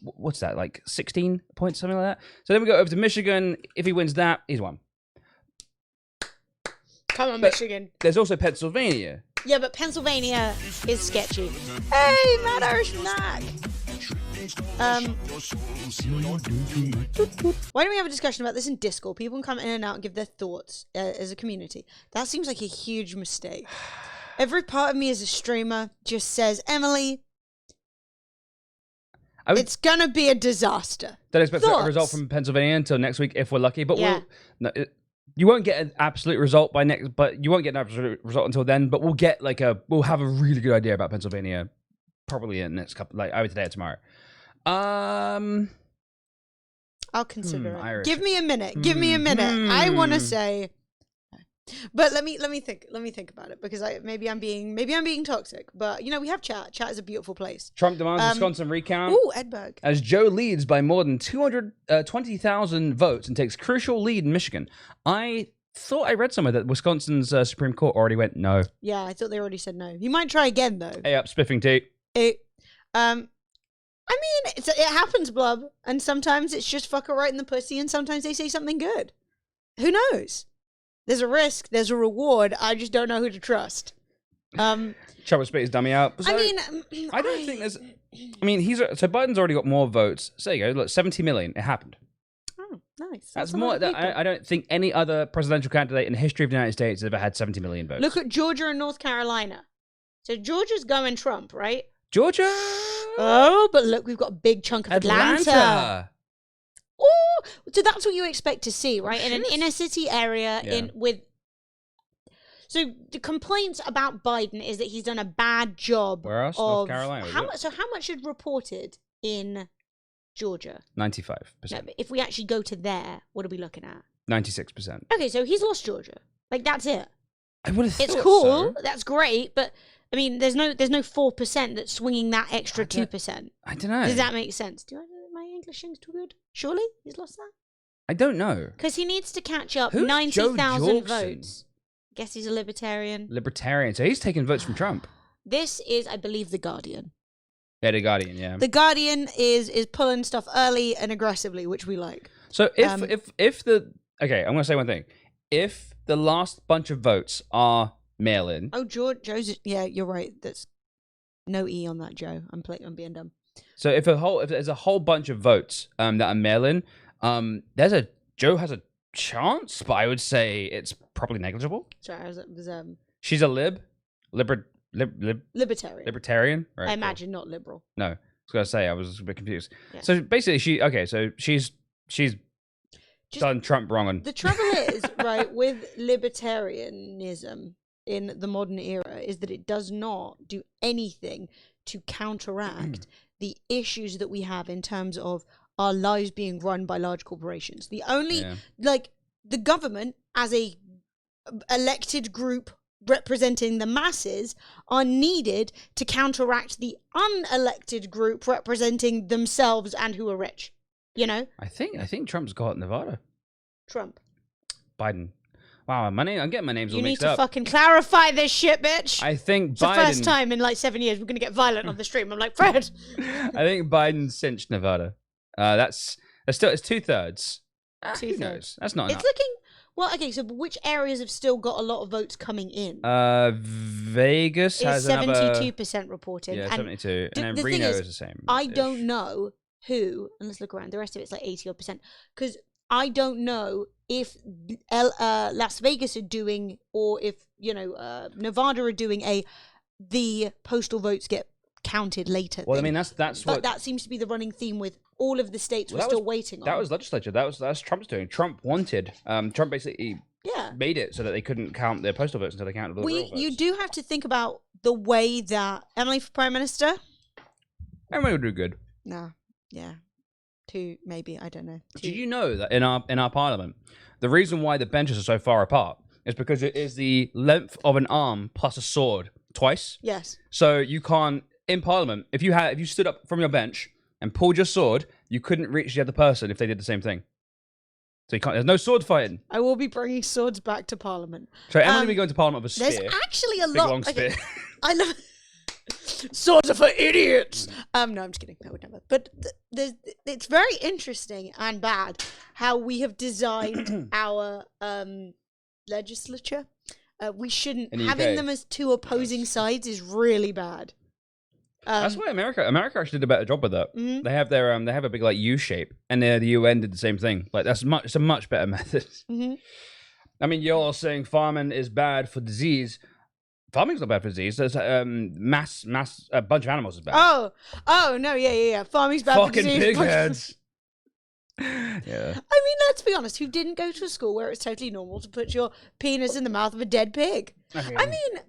what's that, like 16 points, something like that. So then we go over to Michigan. If he wins that, he's won. Come on, Michigan. There's also Pennsylvania. Yeah, but Pennsylvania is sketchy. Hey, Matt Irishnack. Why don't we have a discussion about this in Discord? People can come in and out and give their thoughts as a community. That seems like a huge mistake. Every part of me as a streamer just says, Emily, it's gonna be a disaster. Don't expect a result from Pennsylvania until next week if we're lucky. But you won't get an absolute result but you won't get an absolute result until then. But we'll get we'll have a really good idea about Pennsylvania probably in the next couple, either today or tomorrow. I'll consider it. Irish. Give me a minute. Give me a minute. I want to say, but let me think about it, because maybe I'm being toxic. But you know, we have chat. Chat is a beautiful place. Trump demands Wisconsin recount. Ooh, Edberg. As Joe leads by more than 220,000 votes and takes crucial lead in Michigan. I thought I read somewhere that Wisconsin's Supreme Court already went no. Yeah, I thought they already said no. He might try again though. Hey up, spiffing tea. I mean, it happens, Blub, and sometimes it's just fuck it right in the pussy, and sometimes they say something good. Who knows? There's a risk, there's a reward. I just don't know who to trust. Trevor spit his dummy out. So, I don't think there's. I mean, so Biden's already got more votes. So there you go. Look, 70 million. It happened. Oh, nice. That's more. I don't think any other presidential candidate in the history of the United States has ever had 70 million votes. Look at Georgia and North Carolina. So Georgia's going Trump, right? Georgia. Oh, but look, we've got a big chunk of Atlanta. Oh, so that's what you expect to see, right? In an inner city area, So the complaints about Biden is that he's done a bad job. Where else? North Carolina. How much is reported in Georgia? 95%. No, but if we actually go to there, what are we looking at? 96%. Okay, so he's lost Georgia. Like, that's it. I would have thought it's cool. So. That's great, but I mean, there's no 4% that's swinging that extra 2%. I don't know. Does that make sense? Am I Englishing's too good. Surely he's lost that. I don't know. Because he needs to catch up Who's 90,000 Joe votes. Guess he's a libertarian. Libertarian. So he's taking votes from Trump. This is, I believe, The Guardian. Yeah, The Guardian, yeah. The Guardian is pulling stuff early and aggressively, which we like. So if the... Okay, I'm going to say one thing. If the last bunch of votes are mail-in... Oh, Joe's... Yeah, you're right. That's no E on that, Joe. I'm being dumb. So if there's a whole bunch of votes that are mail-in, Joe has a chance, but I would say it's probably negligible. Sorry, she's a libertarian. Libertarian. Right, I imagine not liberal. No, I was gonna say I was a bit confused. Yeah. So basically, she's done Trump wrong. The trouble is, right, with libertarianism in the modern era is that it does not do anything to counteract the issues that we have in terms of our lives being run by large corporations. The only, the government as a elected group representing the masses are needed to counteract the unelected group representing themselves and who are rich. You know? I think Trump's got Nevada. Trump. Biden. Wow, I'm getting my names all mixed up. You need to fucking clarify this shit, bitch. I think it's Biden... the first time in like 7 years we're going to get violent on the stream. I'm like, Fred. I think Biden cinched Nevada. It's 2/3. Who knows? That's not enough. It's looking... Well, okay, so which areas have still got a lot of votes coming in? Vegas has 72% reporting. Yeah, 72. And then Reno is the same. I don't know who, and let's look around, the rest of it's like 80% because I don't know if Las Vegas are doing, or if, Nevada are doing the postal votes get counted later. Well, I mean, that's but what... that seems to be the running theme with all of the states we're still waiting on. That was legislature. That's Trump's doing. Trump wanted. Trump basically made it so that they couldn't count their postal votes until they counted all the real votes. You do have to think about the way that... Emily for Prime Minister? Emily would do good. Nah. Yeah. 2, maybe. I don't know. 2. Did you know that in our parliament, the reason why the benches are so far apart is because it is the length of an arm plus a sword twice? Yes. So you can't... In Parliament, if you stood up from your bench and pulled your sword, you couldn't reach the other person if they did the same thing. So you can't. There's no sword fighting. I will be bringing swords back to Parliament. So Emily will be going to Parliament with a spear. There's actually a big, lot. Long spear. I love swords are for idiots. No, I'm just kidding. I would never. But it's very interesting and bad how we have designed our legislature. We shouldn't having them as two opposing sides is really bad. That's why America actually did a better job with that. Mm-hmm. They have they have a big like U shape, and the UN did the same thing. Like it's a much better method. Mm-hmm. I mean, you're all saying farming is bad for disease. Farming's not bad for disease. There's a bunch of animals is bad. Oh no, yeah. Farming's bad for disease. Fucking pig heads. Yeah. I mean, let's be honest. Who didn't go to a school where it's totally normal to put your penis in the mouth of a dead pig? I mean,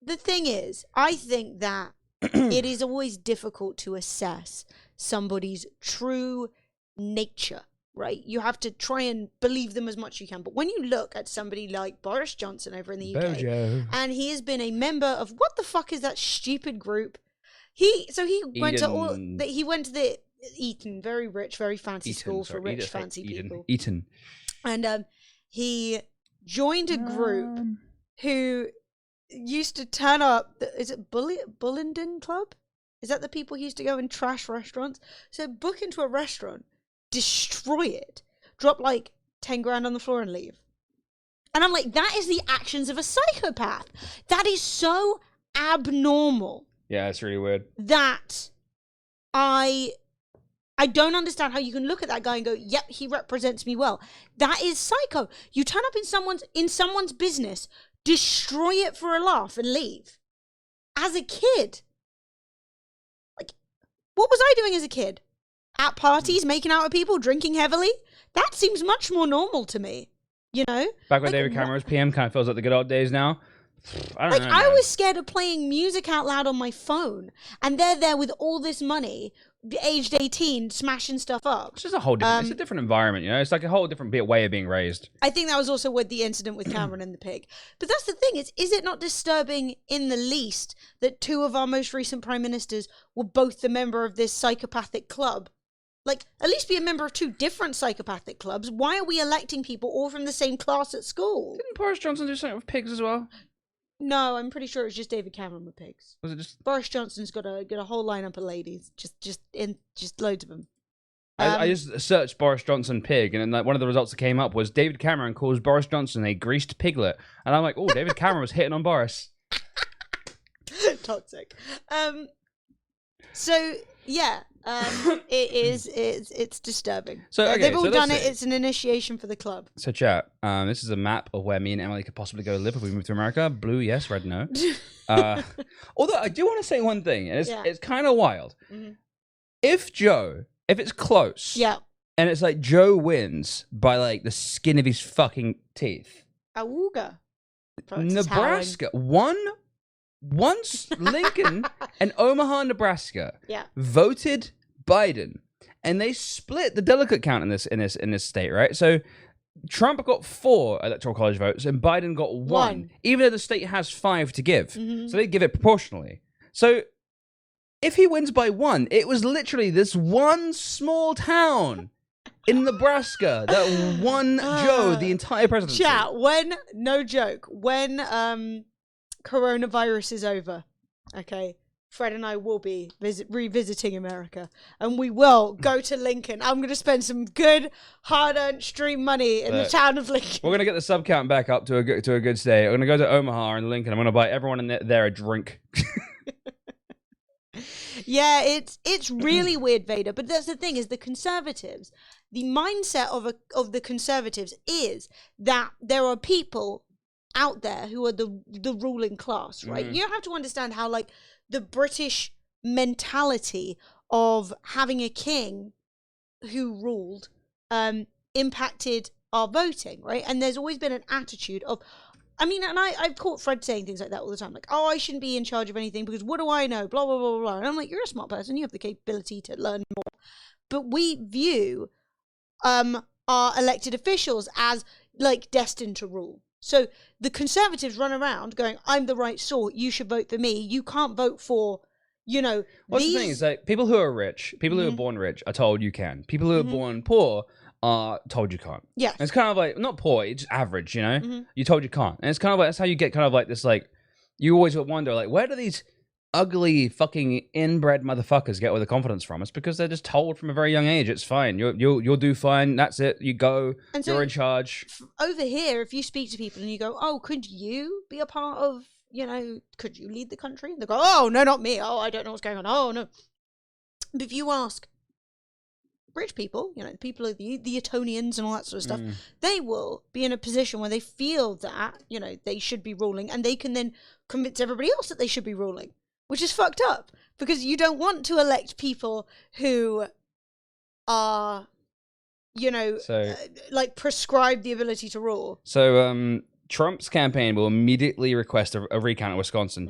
the thing is, I think that it is always difficult to assess somebody's true nature, right? You have to try and believe them as much as you can. But when you look at somebody like Boris Johnson over in the UK, Bojo. and he has been a member of what the fuck is that stupid group? He went to the Eton, very rich, very fancy school for rich, fancy people. Eton. And he joined a group who used to turn up. Is it Bullingdon Club? Is that the people who used to go and trash restaurants? So book into a restaurant, destroy it, drop like 10 grand on the floor and leave. And I'm like, that is the actions of a psychopath. That is so abnormal. Yeah, it's really weird. That I don't understand how you can look at that guy and go, yep, he represents me well. That is psycho. You turn up in someone's business, destroy it for a laugh and leave. As a kid. Like, what was I doing as a kid? At parties, making out with people, drinking heavily? That seems much more normal to me. You know? Back when David Cameron was PM, kind of feels like the good old days now. I don't know. I was scared of playing music out loud on my phone, and they're there with all this money, aged 18, smashing stuff up. It's just a whole different, it's a different environment, you know? It's like a whole different way of being raised. I think that was also with the incident with Cameron and the pig. But that's the thing, is it not disturbing in the least that 2 of our most recent prime ministers were both the member of this psychopathic club? Like, at least be a member of 2 different psychopathic clubs. Why are we electing people all from the same class at school? Didn't Boris Johnson do something with pigs as well? No, I'm pretty sure it's just David Cameron with pigs. Was it just Boris Johnson's got a whole lineup of ladies, just loads of them. I just searched Boris Johnson pig, and then like one of the results that came up was David Cameron calls Boris Johnson a greased piglet, and I'm like, oh, David Cameron was hitting on Boris. Toxic. So yeah, it's disturbing. So okay, they've all so done let's it. see. It's an initiation for the club. So chat, this is a map of where me and Emily could possibly go live if we move to America. Blue, yes. Red, no. Although I do want to say one thing, and it's kind of wild. Mm-hmm. If it's close, yeah, and it's like Joe wins by like the skin of his fucking teeth. Awooga. Nebraska once Lincoln and Omaha, Nebraska voted Biden, and they split the delegate count in this state, right? So Trump got 4 electoral college votes and Biden got 1, even though the state has 5 to give. So they give it proportionally. So if he wins by 1, it was literally this one small town in Nebraska that won Joe the entire presidency. Chat, no joke, when coronavirus is over, okay, Fred and I will be revisiting America, and we will go to Lincoln. I'm going to spend some good, hard-earned stream money in the town of Lincoln. We're going to get the sub count back up to a good state. I'm going to go to Omaha and Lincoln. I'm going to buy everyone in there a drink. Yeah, it's really weird, Vader. But that's the thing, is the conservatives, the mindset of the conservatives is that there are people out there who are the ruling class, right? You don't have to understand how like the British mentality of having a king who ruled impacted our voting, right? And there's always been an attitude of, I mean, and I've caught Fred saying things like that all the time, like, oh, I shouldn't be in charge of anything because what do I know? Blah, blah, blah, blah. And I'm like, you're a smart person. You have the capability to learn more. But we view our elected officials as, like, destined to rule. So the conservatives run around going, I'm the right sort. You should vote for me. You can't vote for, you know, What's the thing is, like, people who are rich, people who are born rich are told you can. People who are born poor are told you can't. Yeah. It's kind of like, not poor, it's just average, you know? You're told you can't. And it's kind of like, that's how you get kind of like this, like, you always wonder, like, where do these ugly fucking inbred motherfuckers get all the confidence from? It's because they're just told from a very young age, it's fine. You'll do fine. That's it. You go. And so, you're in charge. Over here, if you speak to people and you go, oh, could you be a part of, you know, could you lead the country? And they go, oh, no, not me. Oh, I don't know what's going on. Oh, no. But if you ask rich people, you know, the people of the Etonians and all that sort of stuff, they will be in a position where they feel that, you know, they should be ruling, and they can then convince everybody else that they should be ruling, which is fucked up, because you don't want to elect people who are, you know, like prescribe the ability to rule. So Trump's campaign will immediately request a recount in Wisconsin.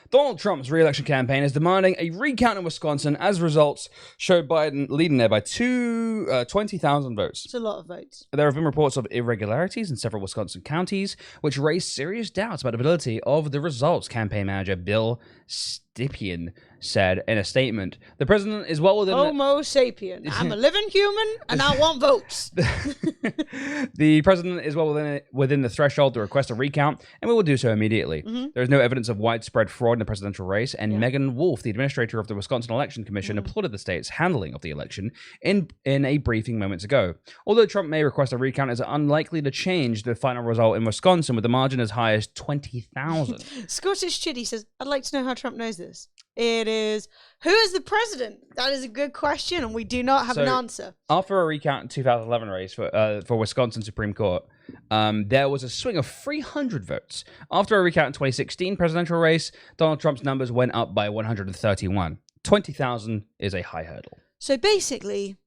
Donald Trump's re-election campaign is demanding a recount in Wisconsin as results show Biden leading there by 20,000 votes. It's a lot of votes. There have been reports of irregularities in several Wisconsin counties, which raise serious doubts about the validity of the results, campaign manager Bill Stepien said in a statement. The president is well within... Homo sapien. I'm a living human, and I want votes. The president is well within the threshold to request a recount, and we will do so immediately. There is no evidence of widespread fraud in the presidential race, and Megan Wolf, the administrator of the Wisconsin Election Commission, applauded the state's handling of the election in a briefing moments ago. Although Trump may request a recount, it is unlikely to change the final result in Wisconsin, with the margin as high as 20,000. Scottish Chitty says, I'd like to know how Trump knows this. It is, who is the president? That is a good question, and we do not have an answer. After a recount in 2011 race for Wisconsin Supreme Court, there was a swing of 300 votes. After a recount in 2016 presidential race, Donald Trump's numbers went up by 131. 20,000 is a high hurdle. So basically,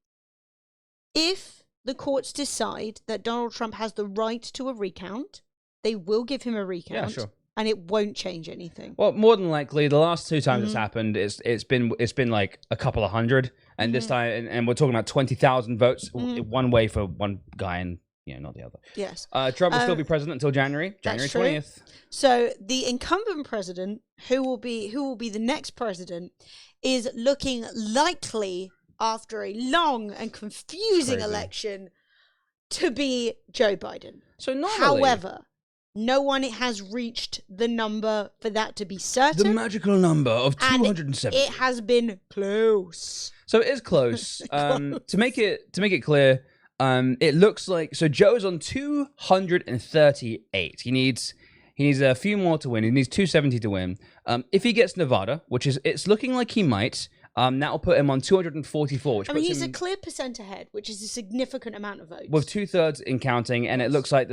if the courts decide that Donald Trump has the right to a recount, they will give him a recount. Yeah, sure. And it won't change anything. Well, more than likely, the last 2 times it's happened, it's been like a couple of hundred, and this time, and we're talking about 20,000 votes, one way for one guy, and not the other. Yes. Trump will still be president until January 20th. So the incumbent president, who will be the next president, is looking likely after a long and confusing Crazy. election to be Joe Biden. So normally, however, no one has reached the number for that to be certain. the magical number of and 270. It has been close. So it is close. To make it clear, it looks like Joe's on 238. He needs a few more to win. He needs 270 to win. If he gets Nevada, which it's looking like he might, that'll put him on 244. Which puts he's him a clear percent ahead, which is a significant amount of votes. with 2/3 in counting, and it looks like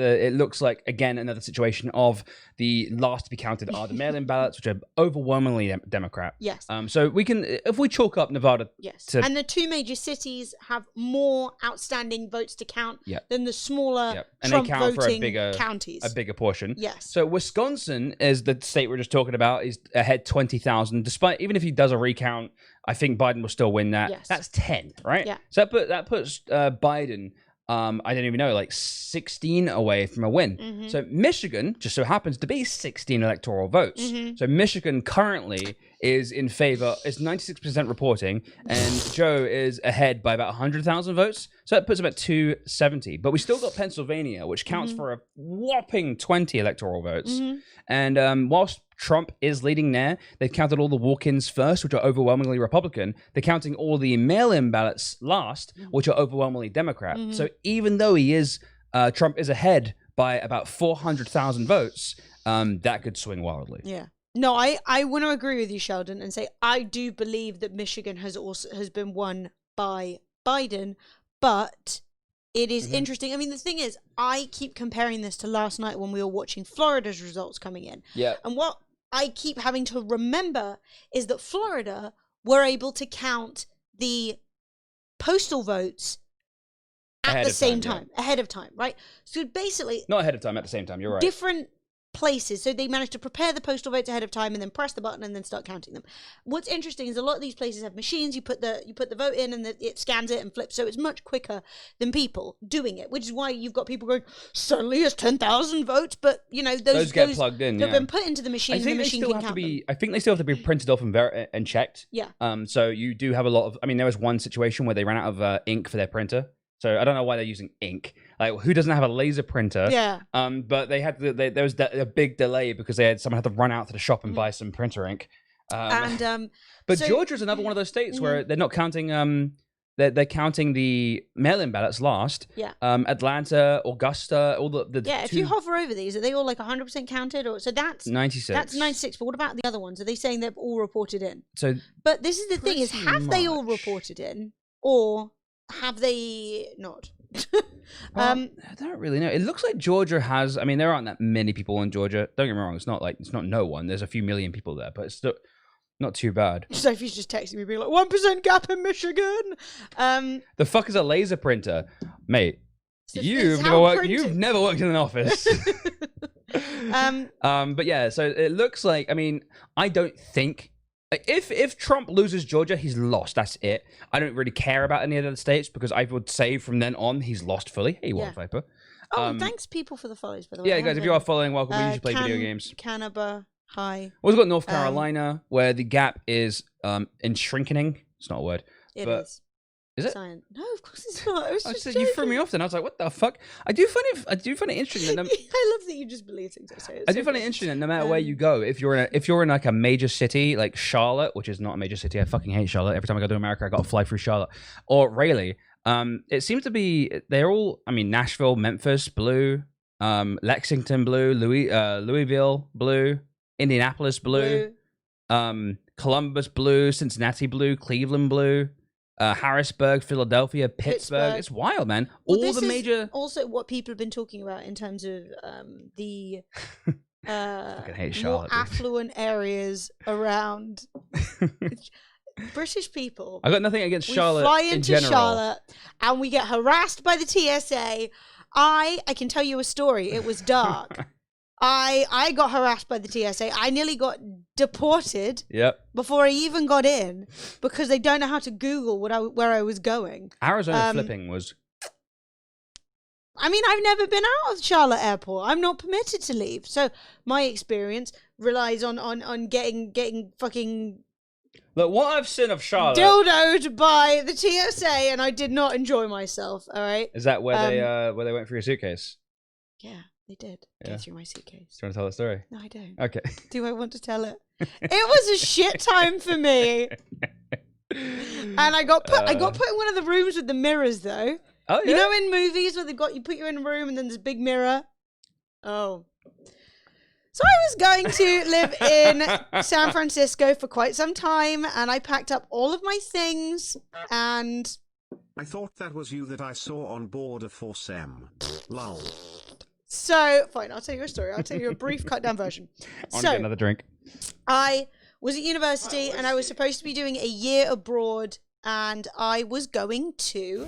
again another situation of the last to be counted are the mail-in ballots, which are overwhelmingly Democrat. Yes. So we can, if we chalk up Nevada, Yes. And the two major cities have more outstanding votes to count than the smaller and Trump they count for voting a bigger counties. portion. Yes. So Wisconsin is the state we're just talking about. Is ahead 20,000. Despite even if he does a recount, I think Biden will still win that. Yes. That's 10, right? Yeah. So that puts Biden, I don't even know, like 16 away from a win. Mm-hmm. So Michigan just so happens to be 16 electoral votes. Mm-hmm. So Michigan currently is in favor. It's 96% reporting, and Joe is ahead by about 100,000 votes. So that puts him at 270. But we still got Pennsylvania, which counts for a whopping 20 electoral votes. Mm-hmm. And whilst Trump is leading there, they've counted all the walk-ins first, which are overwhelmingly Republican. They're counting all the mail-in ballots last, which are overwhelmingly Democrat. Mm-hmm. So even though Trump is ahead by about 400,000 votes, that could swing wildly. Yeah. No, I want to agree with you, Sheldon, and say I do believe that Michigan has been won by Biden, but it is interesting. I mean, the thing is, I keep comparing this to last night when we were watching Florida's results coming in. Yeah. And what I keep having to remember is that Florida were able to count the postal votes at the same time, ahead of time, right? So basically, not ahead of time, at the same time. You're right. Different places. So they managed to prepare the postal votes ahead of time and then press the button and then start counting them. What's interesting is a lot of these places have machines. You put the vote in and it scans it and flips. So it's much quicker than people doing it, which is why you've got people going, suddenly it's 10,000 votes, but those get plugged in. They've been put into the machine. I think and the machine can count them. I think they still have to be printed off and checked. Yeah. So you do have a lot of. I mean, there was one situation where they ran out of ink for their printer. So I don't know why they're using ink. Like, who doesn't have a laser printer? Yeah. But they had there was a big delay because someone had to run out to the shop and buy some printer ink. But Georgia's another one of those states where they're not counting. They're counting the mail-in ballots last. Yeah. Atlanta, Augusta, all the if you hover over these, are they all like 100% counted? Or so that's 96. That's 96. But what about the other ones? Are they saying they've all reported in? So, but this is the thing: is have they all reported in, or have they not? I don't really know. It looks like Georgia has. I mean, there aren't that many people in Georgia. Don't get me wrong. It's not no one. There's a few million people there, but it's still not too bad. Sophie's just texting me, being like 1% gap in Michigan. The fuck is a laser printer, mate? You've never worked in an office. But yeah. So it looks like. I mean, I don't think. If Trump loses Georgia, he's lost. That's it. I don't really care about any other states because I would say from then on he's lost fully. Hey, Wild Viper. Thanks people for the follows, by the way. Yeah, guys, if you are following, welcome. We usually play video games. Canberra, hi. We've got North Carolina where the gap is in shrinking. It's not a word. It is. Is it? Science. No, of course it's not. I was just you threw me off then. I was like, what the fuck? I do find it interesting that I love that you just believe things I say. I do find it interesting that no matter where you go, if you're in like a major city like Charlotte, which is not a major city, I fucking hate Charlotte. Every time I go to America, I got to fly through Charlotte or Raleigh. It seems to be they're all. I mean, Nashville, Memphis, blue. Lexington, blue. Louisville, blue. Indianapolis, blue. Columbus, blue. Cincinnati, blue. Cleveland, blue. Harrisburg, Philadelphia, Pittsburgh. It's wild, man. Well, all the major. Also, what people have been talking about in terms of the Charlotte, more affluent areas around British people. I got nothing against Charlotte. We fly in into general. Charlotte and we get harassed by the TSA. I can tell you a story. It was dark. I got harassed by the TSA. I nearly got deported before I even got in because they don't know how to Google where I was going. Arizona flipping was... I mean, I've never been out of Charlotte Airport. I'm not permitted to leave. So my experience relies on getting fucking... Look, what I've seen of Charlotte... dildoed by the TSA, and I did not enjoy myself, all right? Is that where they went for your suitcase? Yeah, they did. Yeah. Get through my suitcase. Do you want to tell the story? No, I don't. Okay. Do I want to tell it? It was a shit time for me. And I got put in one of the rooms with the mirrors, though. Oh, yeah? You know in movies where you put you in a room and then there's a big mirror? Oh. So I was going to live in San Francisco for quite some time, and I packed up all of my things, and... I thought that was you that I saw on board a Forsem. Lol. So, fine, I'll tell you a story. I'll tell you a brief cut-down version. I want to get another drink. I was at university, and I was supposed to be doing a year abroad, and I was going to...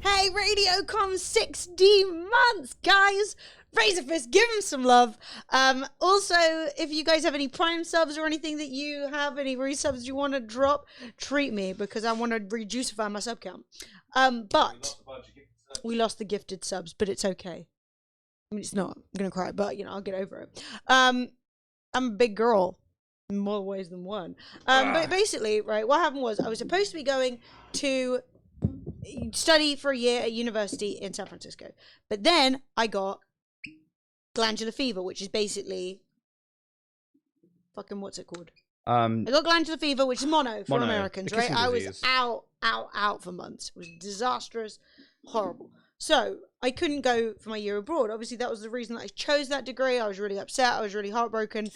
Hey, RadioCom 60 months, guys! Razorfist, give him some love. Also, if you guys have any Prime subs or anything that you have, any resubs you want to drop, treat me, because I want to rejuicify my sub count. But we lost the gifted subs, but it's okay. I mean, it's not. I'm going to cry, but, you know, I'll get over it. I'm a big girl in more ways than one. But basically, right, what happened was I was supposed to be going to study for a year at university in San Francisco. But then I got glandular fever, which is basically fucking what's it called? I got glandular fever, which is mono for Americans, right? I was out for months. It was disastrous, horrible. So I couldn't go for my year abroad. Obviously, that was the reason that I chose that degree. I was really upset. I was really heartbroken.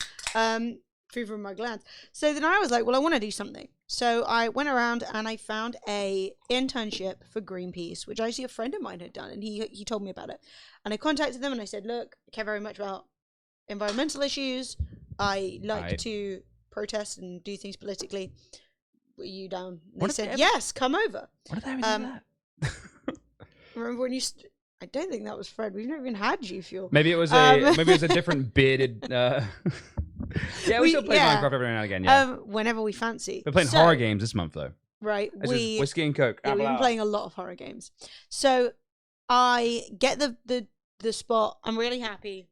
Fever in my glands. So then I was like, well, I want to do something. So I went around and I found a internship for Greenpeace, which actually a friend of mine had done, and he told me about it. And I contacted them and I said, look, I care very much about environmental issues. I like to protest and do things politically. Were you down? And they said, yes, come over. What did they even do that? Remember when you... I don't think that was Fred. We've never even had G Fuel. Maybe it was a different bearded... Yeah, we still play Minecraft every now and again, yeah. Whenever we fancy. We're playing horror games this month, though. Right. This is Whiskey and Coke. Yeah, we've been playing a lot of horror games. So I get the spot. I'm really happy.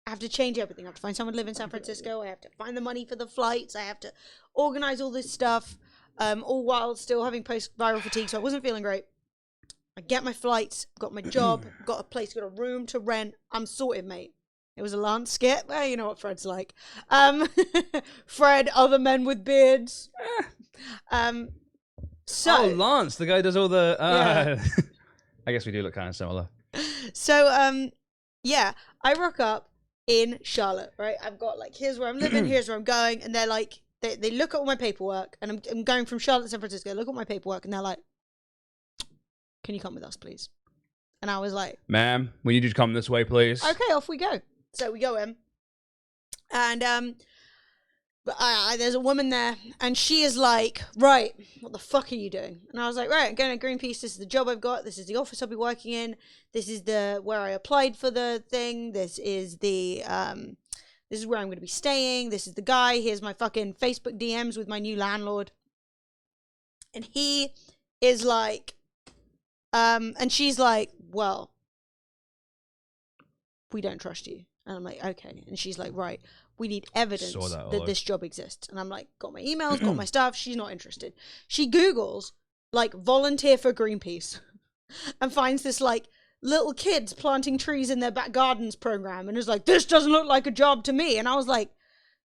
I have to change everything. I have to find someone to live in San Francisco. I have to find the money for the flights. I have to organize all this stuff, all while still having post-viral fatigue, so I wasn't feeling great. I get my flights, got my job, got a place, got a room to rent. I'm sorted, mate. It was a Lance skit. Well, you know what Fred's like. Fred, other men with beards. So Lance, the guy who does all the... Yeah. I guess we do look kind of similar. So, yeah, I rock up in Charlotte, right? I've got, like, here's where I'm living, here's where I'm going, and they're like, they look at all my paperwork, and I'm going from Charlotte to San Francisco, look at my paperwork, and they're like, can you come with us, please? And I was like... Ma'am, we need you to come this way, please. Okay, off we go. So we go in, and there's a woman there, and she is like, right, what the fuck are you doing? And I was like, right, I'm going to Greenpeace. This is the job I've got. This is the office I'll be working in. This is where I applied for the thing. This is where I'm going to be staying. This is the guy. Here's my fucking Facebook DMs with my new landlord. And he is like, and she's like, well, we don't trust you. And I'm like, okay. And she's like, right, we need evidence that this job exists. And I'm like, got my emails, got my stuff. She's not interested. She Googles, like, volunteer for Greenpeace and finds this, like, little kids planting trees in their back gardens program and is like, this doesn't look like a job to me. And I was like,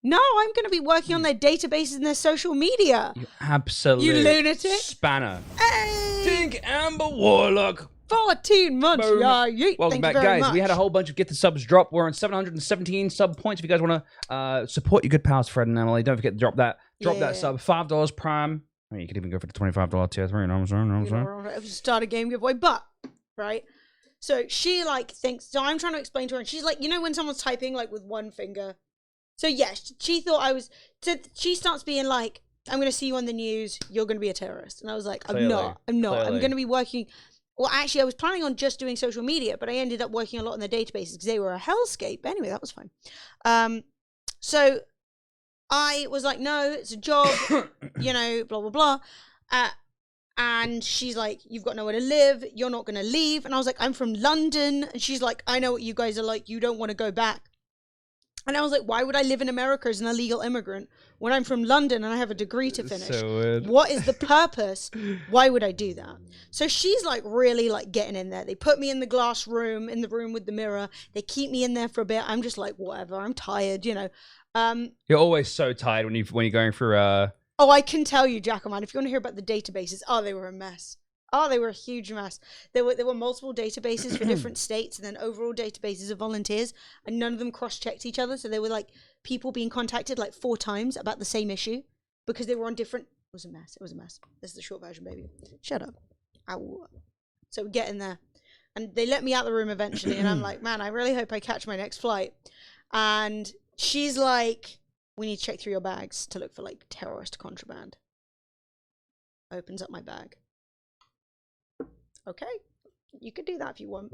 no, I'm going to be working on their databases and their social media. You absolute you lunatic. Spanner. Hey! Think Amber Warlock. 14 months, yeah. Welcome back, guys. Much. We had a whole bunch of Get the Subs drop. We're on 717 sub points. If you guys want to support your good pals, Fred and Emily, don't forget to drop that sub. $5 Prime. I mean, you could even go for the $25 tier 3. You know what I'm saying? Start a game giveaway, but right. So she like thinks. So I'm trying to explain to her, and she's like, you know, when someone's typing like with one finger. So yes, she thought I was. So she starts being like, I'm going to see you on the news. You're going to be a terrorist, and I was like, I'm not. I'm going to be working. Well, actually, I was planning on just doing social media, but I ended up working a lot in their databases because they were a hellscape. Anyway, that was fine. So I was like, no, it's a job, you know, blah, blah, blah. And she's like, you've got nowhere to live. You're not going to leave. And I was like, I'm from London. And she's like, I know what you guys are like. You don't want to go back. And I was like, why would I live in America as an illegal immigrant when I'm from London and I have a degree to finish? So weird. What is the purpose? Why would I do that? So she's like really like getting in there. They put me in the glass room, in the room with the mirror. They keep me in there for a bit. I'm just like, whatever. I'm tired, you know. You're always so tired when you're going through Oh, I can tell you, Jackoman, if you want to hear about the databases, they were a mess. Oh, they were a huge mess. There were multiple databases for different states and then overall databases of volunteers, and none of them cross-checked each other. So there were like people being contacted like 4 times about the same issue because they were on different... It was a mess. It was a mess. This is the short version, baby. Shut up. Ow. So we get in there. And they let me out the room eventually, and I'm like, man, I really hope I catch my next flight. And she's like, we need to check through your bags to look for like terrorist contraband. Opens up my bag. Okay, you could do that if you want.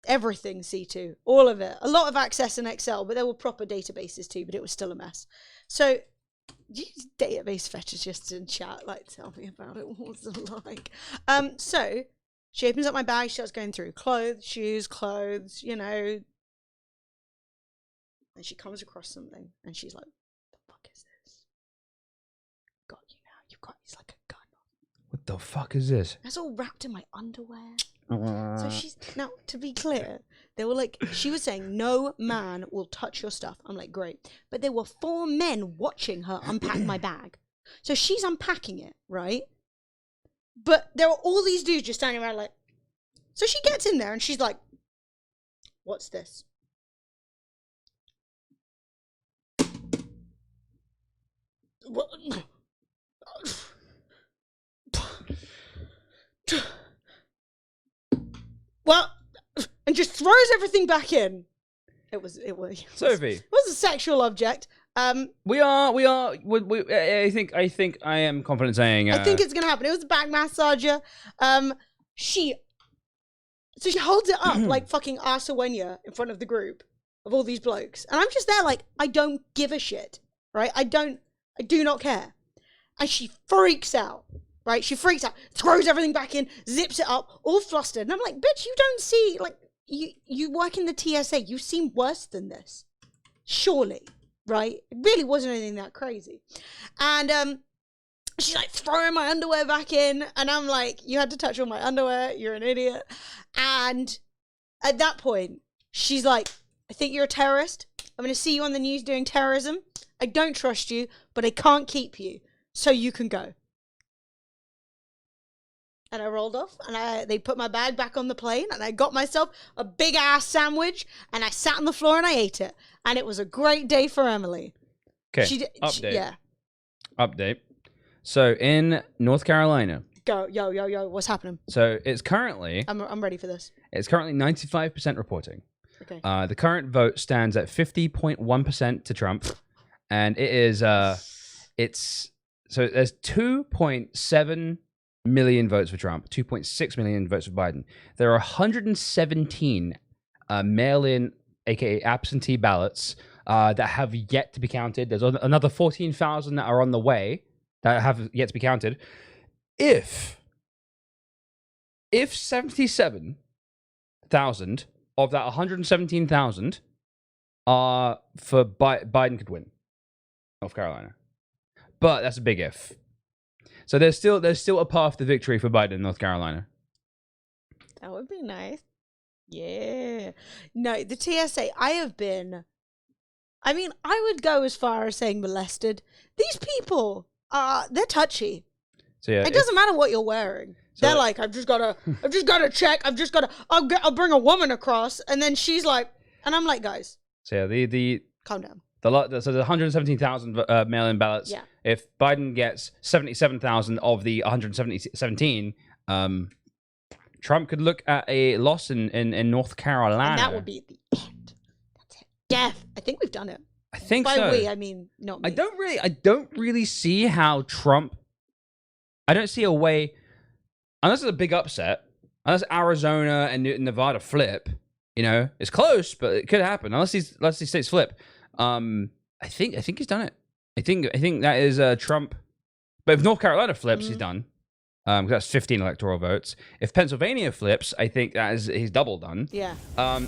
Everything C2, all of it. A lot of access in Excel, but there were proper databases too, but it was still a mess. So, these database fetchers just in chat, like, tell me about it. What was it like? So, she opens up my bag, she starts going through clothes, shoes, clothes, you know. And she comes across something, and she's like, the fuck is this? Got you now, you've got, it's like a gun. what the fuck is this? That's all wrapped in my underwear. So she's, now to be clear, they were like, she was saying no man will touch your stuff. I'm like, great. But there were 4 men watching her unpack my bag. So she's unpacking it, right? But there are all these dudes just standing around like, so she gets in there and she's like, what's this? What? Well, and just throws everything back in. It was Sophie. It was a sexual object. I think I am confident saying. I think it's gonna happen. It was a back massager. She holds it up like fucking Arsawenya in front of the group of all these blokes, and I'm just there like, I don't give a shit, right? I do not care. And she freaks out. Right, she freaks out, throws everything back in, zips it up, all flustered. And I'm like, bitch, you don't see, like, you work in the TSA. You seem worse than this. Surely, right? It really wasn't anything that crazy. And she's like throwing my underwear back in. And I'm like, you had to touch all my underwear. You're an idiot. And at that point, she's like, I think you're a terrorist. I'm going to see you on the news doing terrorism. I don't trust you, but I can't keep you. So you can go. And I rolled off, and they put my bag back on the plane, and I got myself a big-ass sandwich, and I sat on the floor and I ate it. And it was a great day for Emily. Okay, update. Update. So, in North Carolina... Go, yo, what's happening? So, it's currently... I'm ready for this. It's currently 95% reporting. Okay. The current vote stands at 50.1% to Trump, and it is... So, there's 2.7... million votes for Trump, 2.6 million votes for Biden. There are 117 mail-in, aka absentee ballots that have yet to be counted. There's another 14,000 that are on the way that have yet to be counted. If 77,000 of that 117,000 are for Biden could win North Carolina, but that's a big if. So there's still a path to victory for Biden in North Carolina. That would be nice. Yeah. No, the TSA, I would go as far as saying molested. These people, they're touchy. So yeah, it doesn't matter what you're wearing. So they're like, I've just gotta check. I'll bring a woman across, and then she's like, and I'm like, guys. So yeah, the calm down. So the 117,000 mail-in ballots. Yeah. If Biden gets 77,000 of the 117, Trump could look at a loss in North Carolina. And that would be the end. That's it. Death. I think we've done it. I think so. By we, I mean not me. I don't really see how Trump. I don't see a way, unless it's a big upset, unless Arizona and Nevada flip. You know, it's close, but it could happen. Unless these states flip. I think he's done it. I think that is Trump. But if North Carolina flips, he's done. That's 15 electoral votes. If Pennsylvania flips, I think he's double done. Yeah.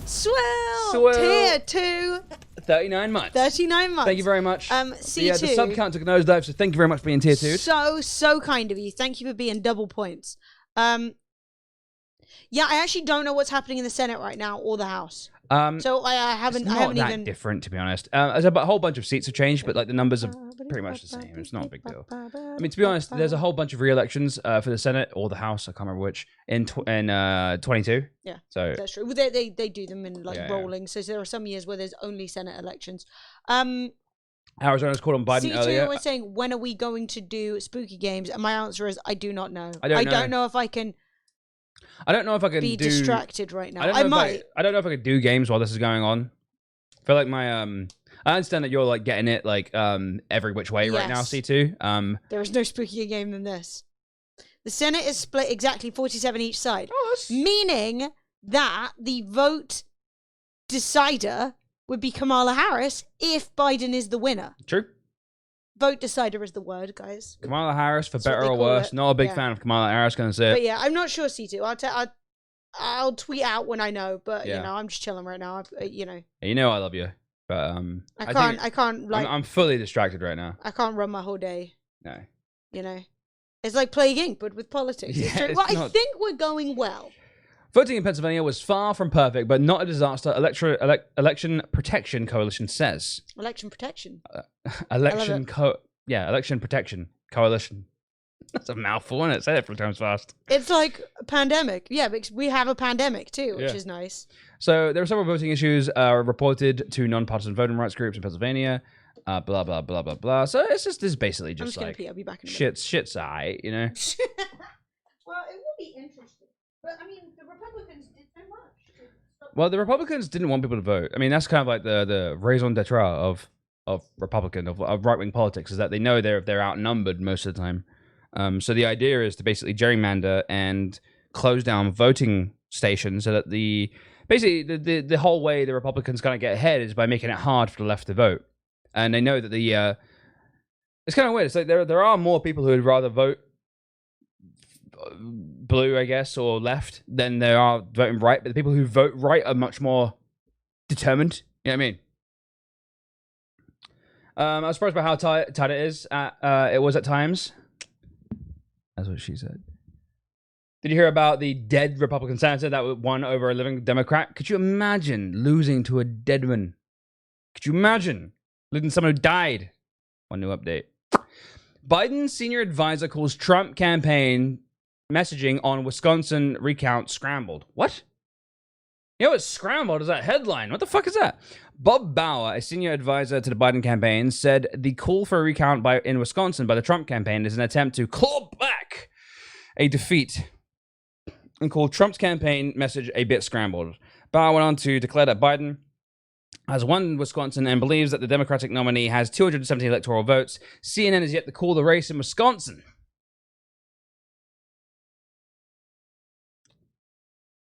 Swell. Tier 2. 39 months. 39 months. Thank you very much. C2. Yeah, the sub count took a nosedive, so thank you very much for being tier 2. So kind of you. Thank you for being double points. Yeah, I actually don't know what's happening in the Senate right now or the House. So I haven't that different, to be honest. There's a whole bunch of seats have changed, but like the numbers are pretty much the same. It's not a big deal. I mean, to be honest, there's a whole bunch of re-elections for the Senate or the House. I can't remember which in 22. Yeah, so that's true. Well, they do them in rolling. So there are some years where there's only Senate elections. Arizona's called on Biden earlier. was saying, when are we going to do spooky games? And my answer is, I do not know. I don't know if I can. I don't know if I can be distracted right now. I might. I don't know if I could do games while this is going on. I feel like my I understand that you're like getting it like every which way right now, C2. There is no spookier game than this. The Senate is split exactly 47 each side, meaning that the vote decider would be Kamala Harris if Biden is the winner. True. Vote decider is the word, guys. Kamala Harris, for better or worse. Not a big fan of Kamala Harris, gonna say it. But yeah, I'm not sure, C2. I'll tweet out when I know, but you know, I'm just chilling right now. You know. You know I love you, but I can't like. I'm fully distracted right now. I can't run my whole day. No. You know, it's like Plague Inc., but with politics. Yeah, well, I think we're going well. Voting in Pennsylvania was far from perfect, but not a disaster. Election Protection Coalition says. Election Protection. Election Protection Coalition. That's a mouthful, isn't it? Say it 3 times fast. It's like a pandemic. Yeah, because we have a pandemic too, which is nice. So there were several voting issues reported to nonpartisan voting rights groups in Pennsylvania. Blah blah blah blah blah. So it's just basically just like pee. I'll be back in a shit's alright, you know. Well, it will be interesting, but I mean, the Republicans did so much. Well, the Republicans didn't want people to vote. I mean, that's kind of like the raison d'etre of Republican of right wing politics, is that they know they're outnumbered most of the time. So the idea is to basically gerrymander and close down voting stations so that the whole way the Republicans kind of get ahead is by making it hard for the left to vote. And they know that it's kind of weird. It's like there are more people who would rather vote blue, I guess, or left than there are voting right. But the people who vote right are much more determined. You know what I mean? I was surprised by how tight it is. It was at times. That's what she said. Did you hear about the dead Republican senator that won over a living Democrat? Could you imagine losing to a dead man? Could you imagine losing to someone who died? One new update. Biden's senior advisor calls Trump campaign messaging on Wisconsin recount scrambled. What? You know what scrambled is that headline? What the fuck is that? Bob Bauer, a senior advisor to the Biden campaign, said the call for a recount in Wisconsin by the Trump campaign is an attempt to claw back a defeat and called Trump's campaign message a bit scrambled. Bauer went on to declare that Biden has won Wisconsin and believes that the Democratic nominee has 270 electoral votes. CNN is yet to call the race in Wisconsin.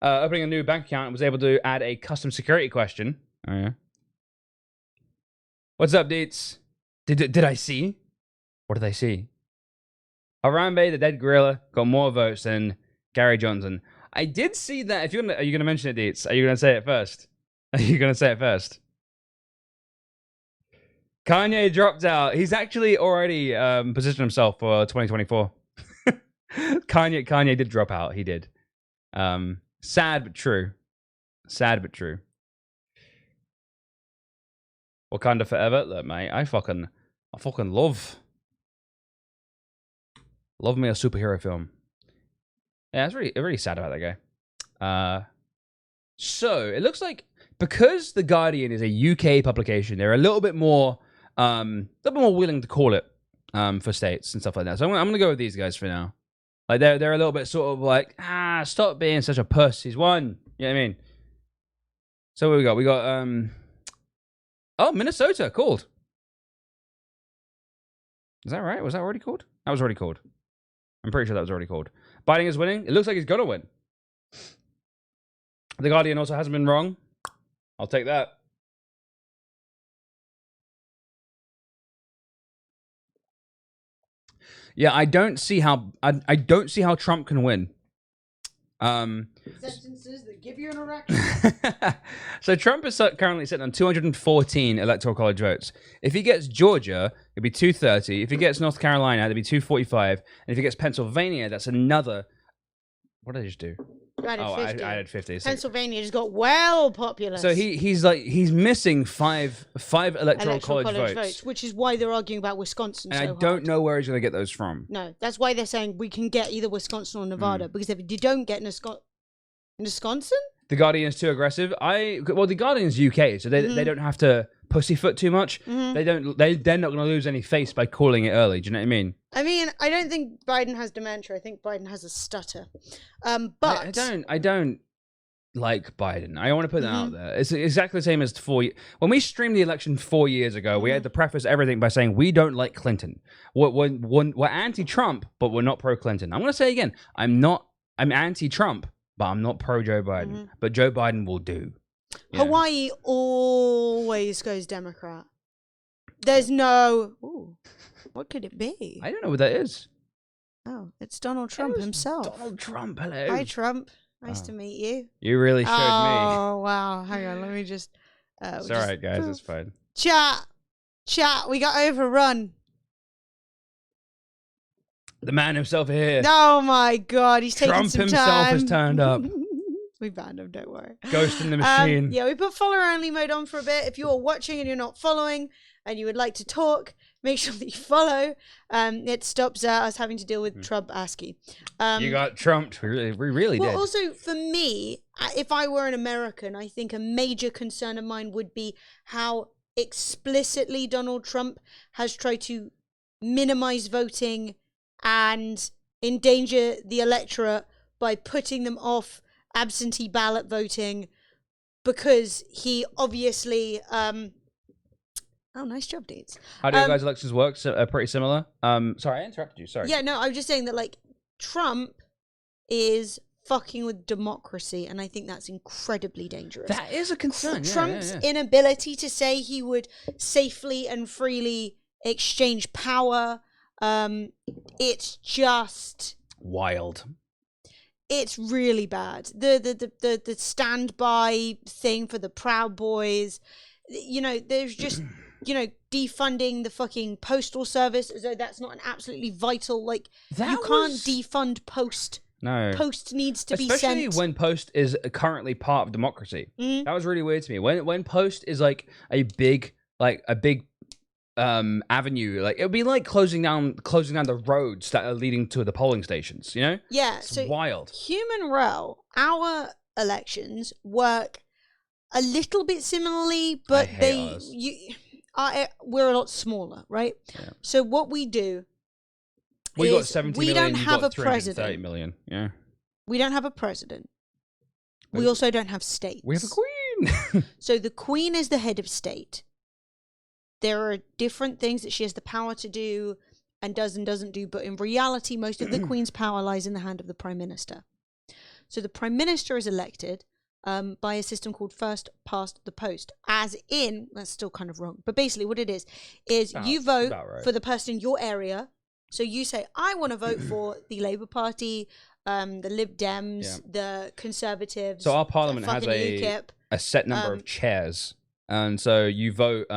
Opening a new bank account and was able to add a custom security question. Oh, yeah. What's up, Deets? Did I see? What did I see? Harambe, the dead gorilla, got more votes than Gary Johnson. I did see that. If are you gonna mention it, Deets? Are you gonna say it first? Are you gonna say it first? Kanye dropped out. He's actually already positioned himself for 2024. Kanye did drop out. He did. Sad but true. Sad but true. Wakanda forever. Look, mate, I fucking love me a superhero film. Yeah, it's really sad about that guy. So it looks like because The Guardian is a UK publication, they're a little bit more willing to call it for states and stuff like that. So I'm gonna go with these guys for now. Like they're a little bit sort of like, stop being such a puss. He's won. You know what I mean? So what we got? We got Minnesota called. Is that right? Was that already called? That was already called. I'm pretty sure that was already called. Biden is winning. It looks like he's gonna win. The Guardian also hasn't been wrong. I'll take that. Yeah, I don't see how Trump can win. Sentences that give you an erection. So Trump is currently sitting on 214 electoral college votes. If he gets Georgia, it'd be 230. If he gets North Carolina, it'd be 245. And if he gets Pennsylvania, that's another. What did I just do? I added 50. So, Pennsylvania just got well populous. so he's missing five electoral college votes, which is why they're arguing about Wisconsin. and so I don't hard. know where he's going to get those from. No, that's why they're saying we can get either Wisconsin or Nevada, because if you don't get Wisconsin, The Guardian's too aggressive. Well, the Guardian's UK, so they don't have to pussyfoot too much. They're not going to lose any face by calling it early. Do you know what I mean? I mean, I don't think Biden has dementia. I think Biden has a stutter. But I don't like Biden. I want to put that out there. It's exactly the same as when we streamed the election 4 years ago. We had to preface everything by saying we don't like Clinton. We're anti-Trump, but we're not pro-Clinton. I'm going to say again, I'm anti-Trump, but I'm not pro-Joe Biden. But Joe Biden will do. Hawaii always goes Democrat. There's no. Ooh, what could it be? I don't know what that is. Oh, it's Donald Trump himself. Donald Trump, hello. Hi, Trump. Nice to meet you. You really showed me. Oh, wow. Hang on. Let me just. It's all right, guys. It's fine. Chat. We got overrun. The man himself here. Oh, my God. He's taking Trump some himself time. has turned up. We banned him, don't worry. Ghost in the machine. Yeah, we put follower only mode on for a bit. If you're watching and you're not following and you would like to talk, make sure that you follow. It stops us having to deal with Trump ASCII. You got trumped. We really did. Also, for me, if I were an American, I think a major concern of mine would be how explicitly Donald Trump has tried to minimize voting and endanger the electorate by putting them off absentee ballot voting, because he obviously oh, nice job, Deeds. How do your guys' elections work? Pretty similar. Sorry, I interrupted you. Sorry. Yeah, no, I was just saying that, like, Trump is fucking with democracy, and I think that's incredibly dangerous. That is a concern. Trump's inability to say he would safely and freely exchange power, it's just wild. It's really bad. The standby thing for the Proud Boys, you know, there's just, you know, defunding the fucking postal service as though that's not an absolutely vital, like, you can't defund Post. No. Post needs to be sent. Especially when Post is currently part of democracy. That was really weird to me. When Post is like a big avenue, like it would be like closing down the roads that are leading to the polling stations, you know? Yeah, it's wild. Human Rel, our elections work a little bit similarly, but we're a lot smaller, right? Yeah. So what we do we got 70 we million, don't have a 330 president. million. Yeah. We don't have a president. We also don't have states. We have a queen. So the queen is the head of state. There are different things that she has the power to do and does and doesn't do, but in reality, most of the Queen's power lies in the hand of the Prime Minister. So the Prime Minister is elected by a system called first past the post, as in, that's still kind of wrong, but basically what it is you vote for the person in your area. So you say, I want to vote for the Labour Party, the Lib Dems, the Conservatives. So our Parliament has a set number of chairs, and so you vote.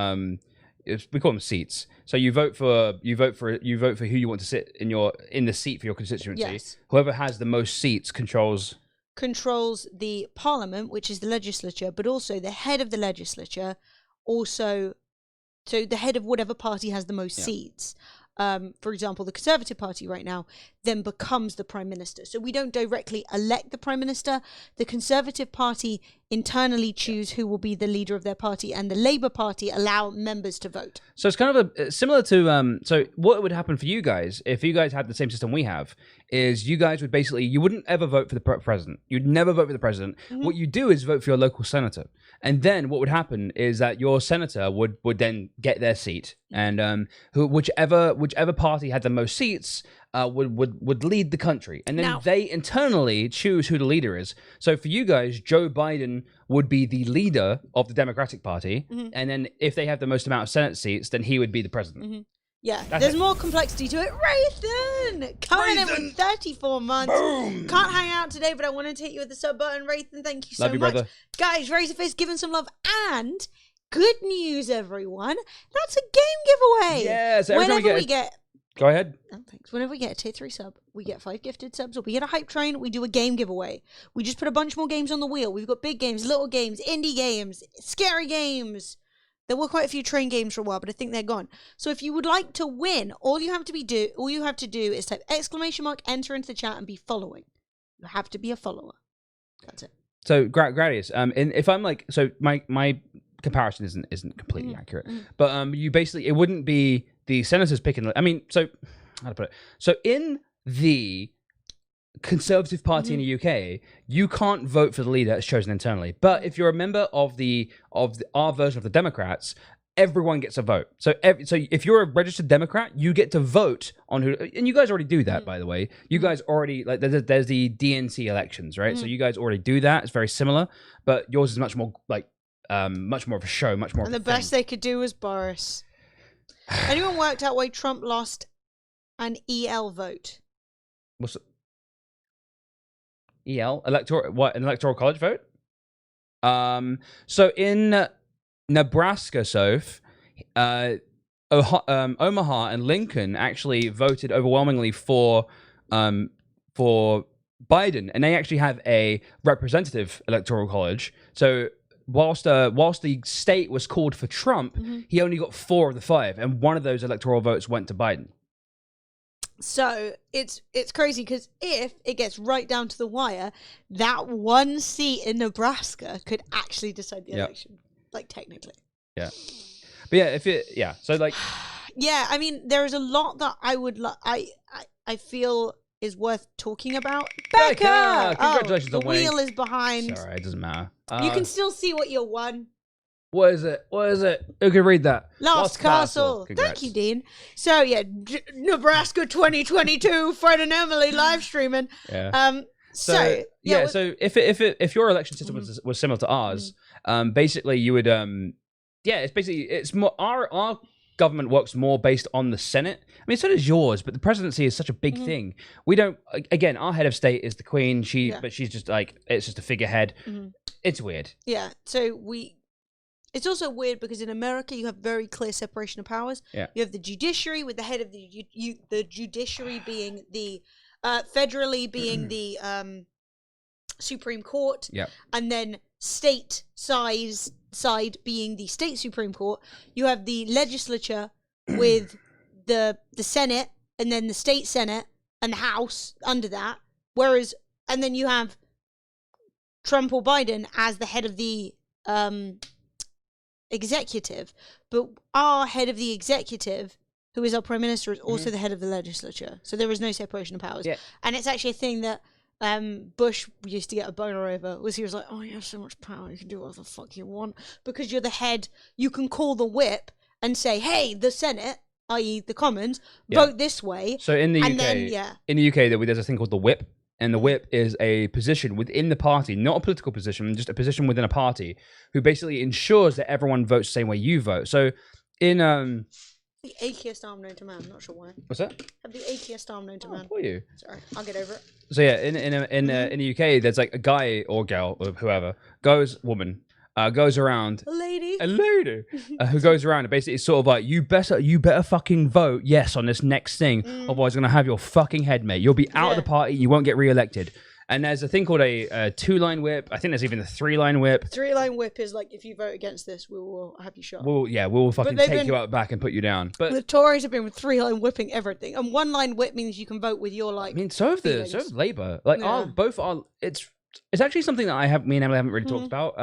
We call them seats. So you vote for who you want to sit in the seat for your constituency. Yes. Whoever has the most seats controls the Parliament, which is the legislature, but also the head of the legislature, so the head of whatever party has the most seats. For example, the Conservative Party right now then becomes the Prime Minister. So we don't directly elect the Prime Minister. The Conservative Party internally choose who will be the leader of their party, and the Labour Party allow members to vote. So it's kind of similar to so what would happen for you guys if you guys had the same system we have is you guys would basically, you wouldn't ever vote for the president. You'd never vote for the president. Mm-hmm. What you do is vote for your local senator. And then what would happen is that your senator would then get their seat, and whichever party had the most seats would lead the country, and then they internally choose who the leader is. So for you guys, Joe Biden would be the leader of the Democratic Party, and then if they have the most amount of Senate seats, then he would be the president. Yeah, That's there's it. more complexity to it. Raythan coming in with 34 months. Boom. Can't hang out today, but I wanted to hit you with the sub button. Raythan, thank you so Love you, much. brother. Guys, raise a fist, giving some love. And good news, everyone. That's a game giveaway. Yeah, so every time Whenever we we get... Go ahead. Oh, thanks. Whenever we get a tier 3 sub, we get 5 gifted subs, or we get a hype train, we do a game giveaway. We just put a bunch more games on the wheel. We've got big games, little games, indie games, scary games. There were quite a few train games for a while, but I think they're gone. So if you would like to win, all you have to do is type ! enter into the chat and be following. You have to be a follower. That's it. So Gradius, if I'm like, so my comparison isn't completely accurate, but you basically, it wouldn't be the senators picking. I mean, so how to put it? So in the Conservative Party in the UK, you can't vote for the leader that's chosen internally. But if you're a member of our version of the Democrats, everyone gets a vote. So if you're a registered Democrat, you get to vote on who. And you guys already do that, by the way. You guys already like there's the DNC elections, right? So you guys already do that. It's very similar, but yours is much more like much more of a show, much more. And of the a best they could do was Boris. Anyone worked out why Trump lost an EL vote? What's it? EL an electoral college vote? So in Nebraska, Soph, Omaha and Lincoln actually voted overwhelmingly for Biden, and they actually have a representative electoral college. So whilst the state was called for Trump, he only got 4 of the 5, and one of those electoral votes went to Biden. So it's crazy because if it gets right down to the wire, that one seat in Nebraska could actually decide the election, like technically. Yeah, but yeah, so like, yeah, I mean, there is a lot that I would I feel is worth talking about. Becca, congratulations the on winning. wheel is behind. Sorry, it doesn't matter. You can still see what you won. What is it? Who can read that? Lost Castle. Thank you, Dean. So yeah, Nebraska 2022, Fred and Emily live streaming. Yeah. So if your election system was similar to ours, basically you would it's more our government works more based on the Senate. I mean, so does yours, but the presidency is such a big thing. We don't. Again, our head of state is the Queen. But she's just like it's just a figurehead. It's weird. Yeah. So It's also weird because in America you have very clear separation of powers. Yeah. You have the judiciary, with the head of the judiciary being the federally being the Supreme Court. Yeah. And then state side being the state Supreme Court. You have the legislature with the Senate, and then the state Senate and the House under that. And then you have Trump or Biden as the head of the executive, but our head of the executive, who is our prime minister, is also the head of the legislature. So there is no separation of powers. Yeah. And it's actually a thing that Bush used to get a boner over, was he was like, oh, you have so much power, you can do whatever the fuck you want, because you're the head. You can call the whip and say, hey, the Senate, i.e. the Commons, vote this way. So in the UK, there's a thing called the whip. And the whip is a position within the party, not a political position, just a position within a party, who basically ensures that everyone votes the same way you vote. So in the achiest arm known to man. I'm not sure why. What's that? Have the achiest arm known to man. For you. Sorry, I'll get over it. So yeah, in the UK, there's like a guy or girl or whoever goes around. A lady who goes around and basically it's sort of like, you better fucking vote yes on this next thing, otherwise I'm gonna have your fucking head, mate. You'll be out of the party, you won't get re-elected. And there's a thing called a 2-line whip. I think there's even a 3-line whip. 3-line whip is like, if you vote against this, we will have you shot. We will fucking take you out back and put you down. But the Tories have been with 3-line whipping everything, and 1-line whip means you can vote with your like. I mean, so have Labour. Like it's actually something that me and Emily haven't really talked about.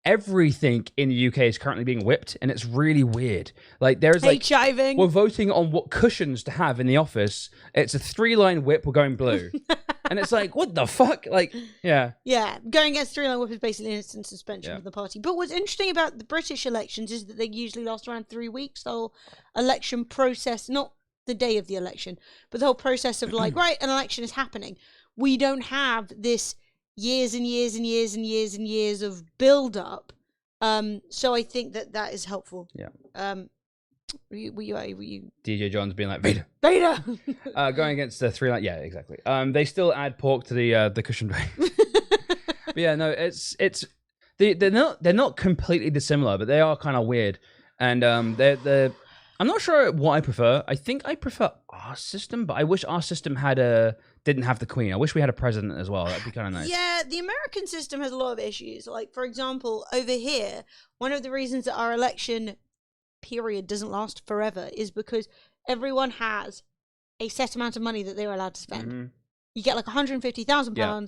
Everything in the UK is currently being whipped, and it's really weird. Like there's like H-iving. We're voting on what cushions to have in the office. It's a 3-line whip. We're going blue, and it's like, what the fuck? Like, yeah, going against 3-line whip is basically an instant suspension of the party. But what's interesting about the British elections is that they usually last around 3 weeks. The whole election process, not the day of the election, but the whole process of like, right, an election is happening. We don't have this years and years and years and years and years of build up. So I think that is helpful. Yeah. Were you DJ John's being like Vader. Vader. Going against the 3 line. Yeah, exactly. They still add pork to the cushion bag. But yeah, no, they're not completely dissimilar, but they are kind of weird. And they're I'm not sure what I prefer. I think I prefer our system, but I wish our system didn't have the Queen. I wish we had a president as well. That'd be kind of nice. Yeah, the American system has a lot of issues. Like, for example, over here, one of the reasons that our election period doesn't last forever is because everyone has a set amount of money that they're allowed to spend. Mm-hmm. You get like £150,000. Yeah.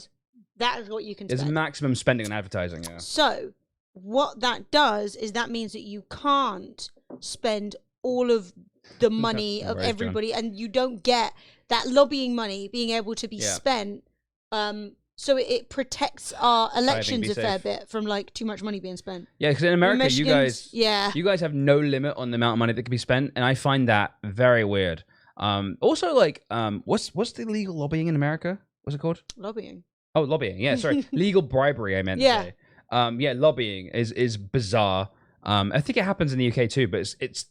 That is what you can spend. It's maximum spending on advertising, yeah. So what that does is that means that you can't spend all of the money of everybody, and you don't get that lobbying money being able to be spent. So it protects our elections a fair bit from like too much money being spent. Yeah, because in America, you guys have no limit on the amount of money that can be spent, and I find that very weird. Also, like, what's the legal lobbying in America? What's it called? Lobbying. Oh, lobbying. Yeah, sorry, legal bribery. I meant to say. Yeah, lobbying is bizarre. I think it happens in the UK too, but it's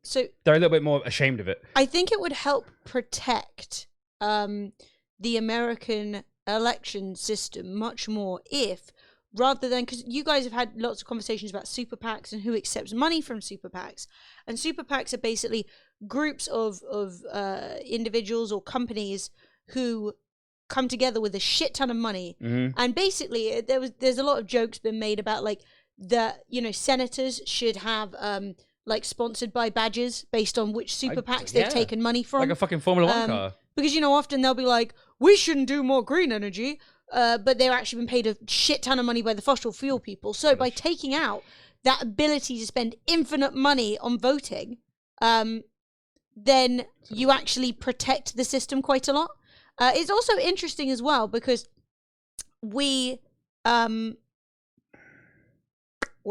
so they're a little bit more ashamed of it. I think it would help protect the American election system much more if, rather than, because you guys have had lots of conversations about super PACs and who accepts money from super PACs, and super PACs are basically groups of individuals or companies who come together with a shit ton of money, and basically there's a lot of jokes been made about like senators should have like sponsored by badges based on which super PACs they've taken money from, like a fucking Formula 1 car. Because often they'll be like, we shouldn't do more green energy, but they're actually been paid a shit ton of money by the fossil fuel people. So by taking out that ability to spend infinite money on voting, then you actually protect the system quite a lot. It's also interesting as well because we, what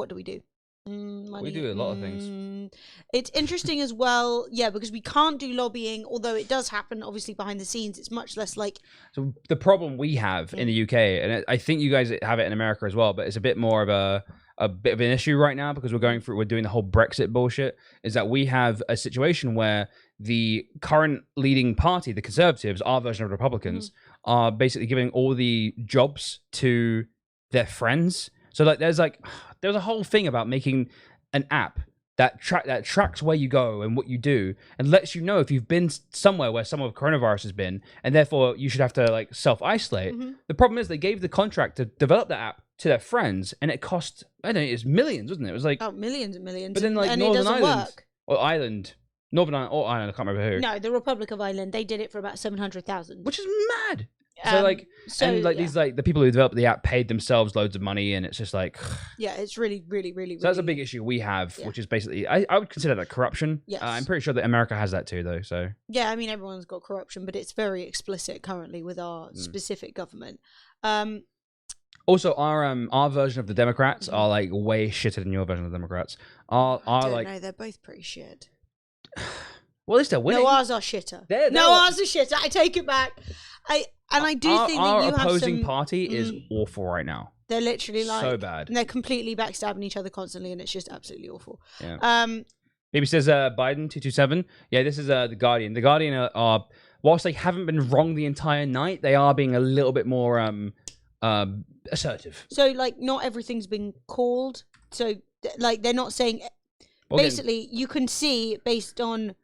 do we do? Money. We do a lot of things. It's interesting as well, because we can't do lobbying, although it does happen, obviously, behind the scenes. It's much less like... So the problem we have in the UK, and I think you guys have it in America as well, but it's a bit more of a bit of an issue right now because we're doing the whole Brexit bullshit, is that we have a situation where the current leading party, the Conservatives, our version of Republicans, are basically giving all the jobs to their friends. So like there's a whole thing about making an app that tracks where you go and what you do and lets you know if you've been somewhere where some of the coronavirus has been, and therefore you should have to like self-isolate. The problem is they gave the contract to develop the app to their friends, and it cost, I don't know, it was millions, wasn't it? It was like millions and millions. But then like and Northern it doesn't Ireland work. or Ireland, Northern Ireland or Ireland, I can't remember who. No, the Republic of Ireland, they did it for about 700,000, which is mad. So these the people who developed the app paid themselves loads of money, and it's just like it's really, really, really. So that's a big issue we have, which is basically I would consider that corruption. Yes. I'm pretty sure that America has that too, though. So I mean everyone's got corruption, but it's very explicit currently with our specific government. Also, our version of the Democrats are like way shitter than your version of the Democrats. No, they're both pretty shit. Well, at least they're winning. No, ours are shitter. Ours are shitter. I take it back. I do think that you our have opposing party is awful right now. They're literally like so bad. And they're completely backstabbing each other constantly, and it's just absolutely awful. Yeah. Maybe says Biden 227. Yeah, this is the Guardian. The Guardian are whilst they haven't been wrong the entire night, they are being a little bit more assertive. So like, not everything's been called. So like, they're not saying. Basically, you can see based on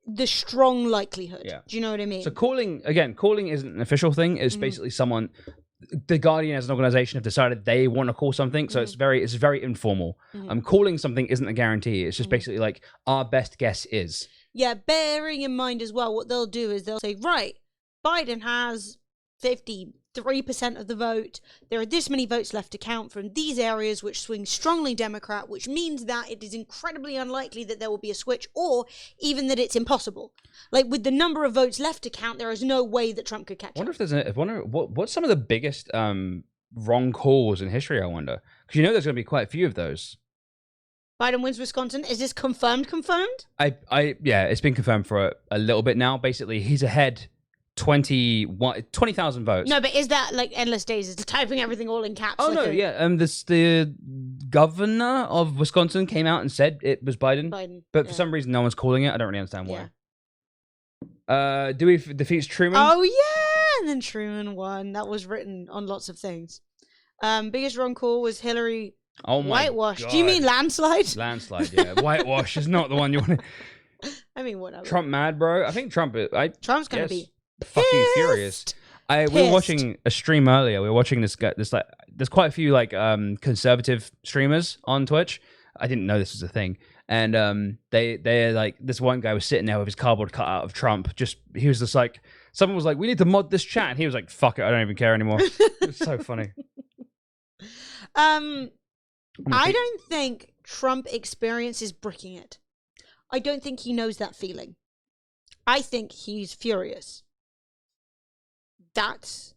the strong likelihood. Yeah. Do you know what I mean? So calling isn't an official thing. It's basically someone, the Guardian as an organization have decided they want to call something. So it's very informal. Calling something isn't a guarantee. It's just basically like our best guess is. Yeah, bearing in mind as well, what they'll do is they'll say, right, Biden has 53% of the vote. There are this many votes left to count from these areas which swing strongly Democrat, which means that it is incredibly unlikely that there will be a switch, or even that it's impossible. Like, with the number of votes left to count, there is no way that Trump could catch up. I wonder what's some of the biggest wrong calls in history, I wonder. Because there's going to be quite a few of those. Biden wins Wisconsin. Is this confirmed? Yeah, it's been confirmed for a little bit now. Basically, he's ahead 20,000 votes. No, but is that like endless days? Is typing everything all in caps? Oh like no, yeah. The governor of Wisconsin came out and said it was Biden. But for some reason, no one's calling it. I don't really understand why. Dewey defeats Truman. Oh yeah, and then Truman won. That was written on lots of things. Biggest wrong call was Hillary. Oh my whitewash. God. Do you mean landslide? Landslide, yeah. Whitewash is not the one you want to. I mean, whatever. Trump mad, bro. I think Trump's gonna be fucking furious. We were watching a stream earlier. We were watching this guy. There's quite a few like conservative streamers on Twitch. I didn't know this was a thing. And they're like, this one guy was sitting there with his cardboard cutout of Trump. He was just like, someone was like, we need to mod this chat, and he was like, fuck it, I don't even care anymore. It's so funny. I don't think Trump experiences bricking it. I don't think he knows that feeling. I think he's furious. That's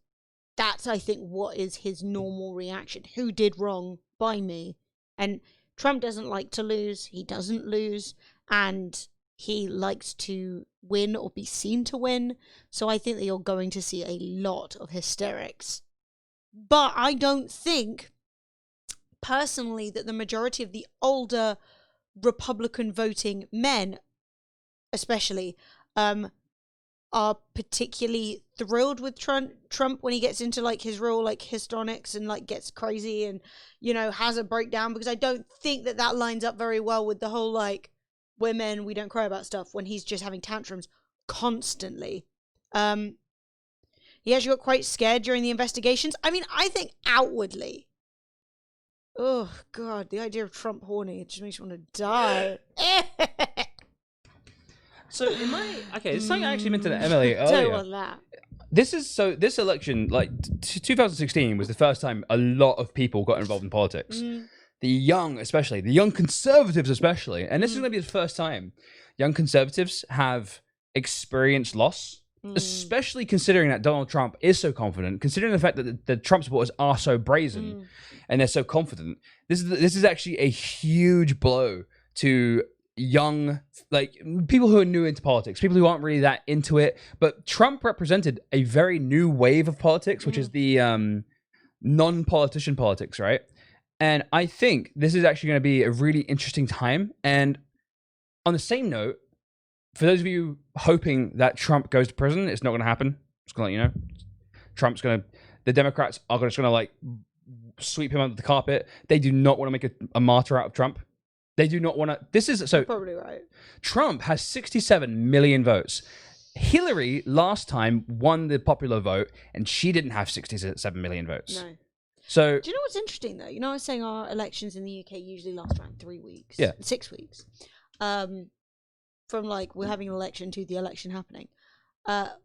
I think what is his normal reaction. Who did wrong by me? And Trump doesn't like to lose. He doesn't lose, and he likes to win or be seen to win. So I think that you're going to see a lot of hysterics. But I don't think personally that the majority of the older Republican voting men, especially, are particularly thrilled with Trump when he gets into like his real like histrionics and like gets crazy and, you know, has a breakdown, because I don't think that lines up very well with the whole like, we're men, we don't cry about stuff, when he's just having tantrums constantly. He actually got quite scared during the investigations. I mean, I think outwardly, oh God, the idea of Trump horny, it just makes you want to die. So okay, it's something I actually meant to Emily earlier. Don't want that. This election, like 2016 was the first time a lot of people got involved in politics. The young conservatives especially, and this is going to be the first time young conservatives have experienced loss, especially considering that Donald Trump is so confident, considering the fact that the Trump supporters are so brazen and they're so confident. This is actually a huge blow to young, like, people who are new into politics, people who aren't really that into it. But Trump represented a very new wave of politics, which is the non-politician politics, right? And I think this is actually going to be a really interesting time. And on the same note, for those of you hoping that Trump goes to prison, it's not going to happen. Just going to let you know. The Democrats are just going to like sweep him under the carpet. They do not want to make a martyr out of Trump. They do not want to. You're probably right. Trump has 67 million votes. Hillary last time won the popular vote, and she didn't have 67 million votes. No. So do you know what's interesting though? You know, I was saying our elections in the UK usually last around 3 weeks. Yeah. 6 weeks. From like we're having an election to the election happening.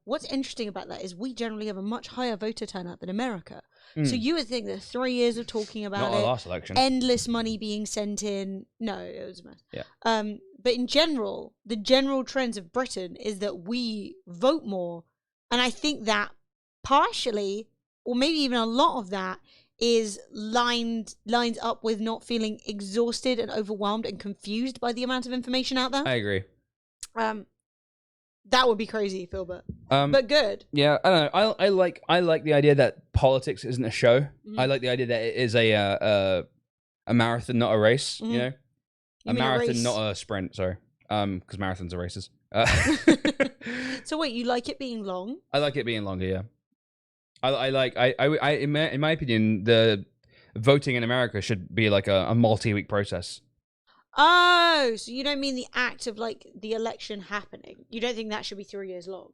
What's interesting about that is we generally have a much higher voter turnout than America. So you would think that 3 years of talking about not our last election, endless money being sent in. No, it was a mess. Yeah. But in general, the general trends of Britain is that we vote more, and I think that partially, or maybe even a lot of that, is lines up with not feeling exhausted and overwhelmed and confused by the amount of information out there. I agree. That would be crazy, Philbert. But good. Yeah, I don't know. I like the idea that politics isn't a show. I like the idea that it is a marathon, not a race. You know, a marathon, not a sprint. Sorry, because marathons are races. So wait, you like it being long? I like it being longer. Yeah, I in my opinion, the voting in America should be like a multi-week process. Oh, so you don't mean the act of like the election happening? You don't think that should be 3 years long?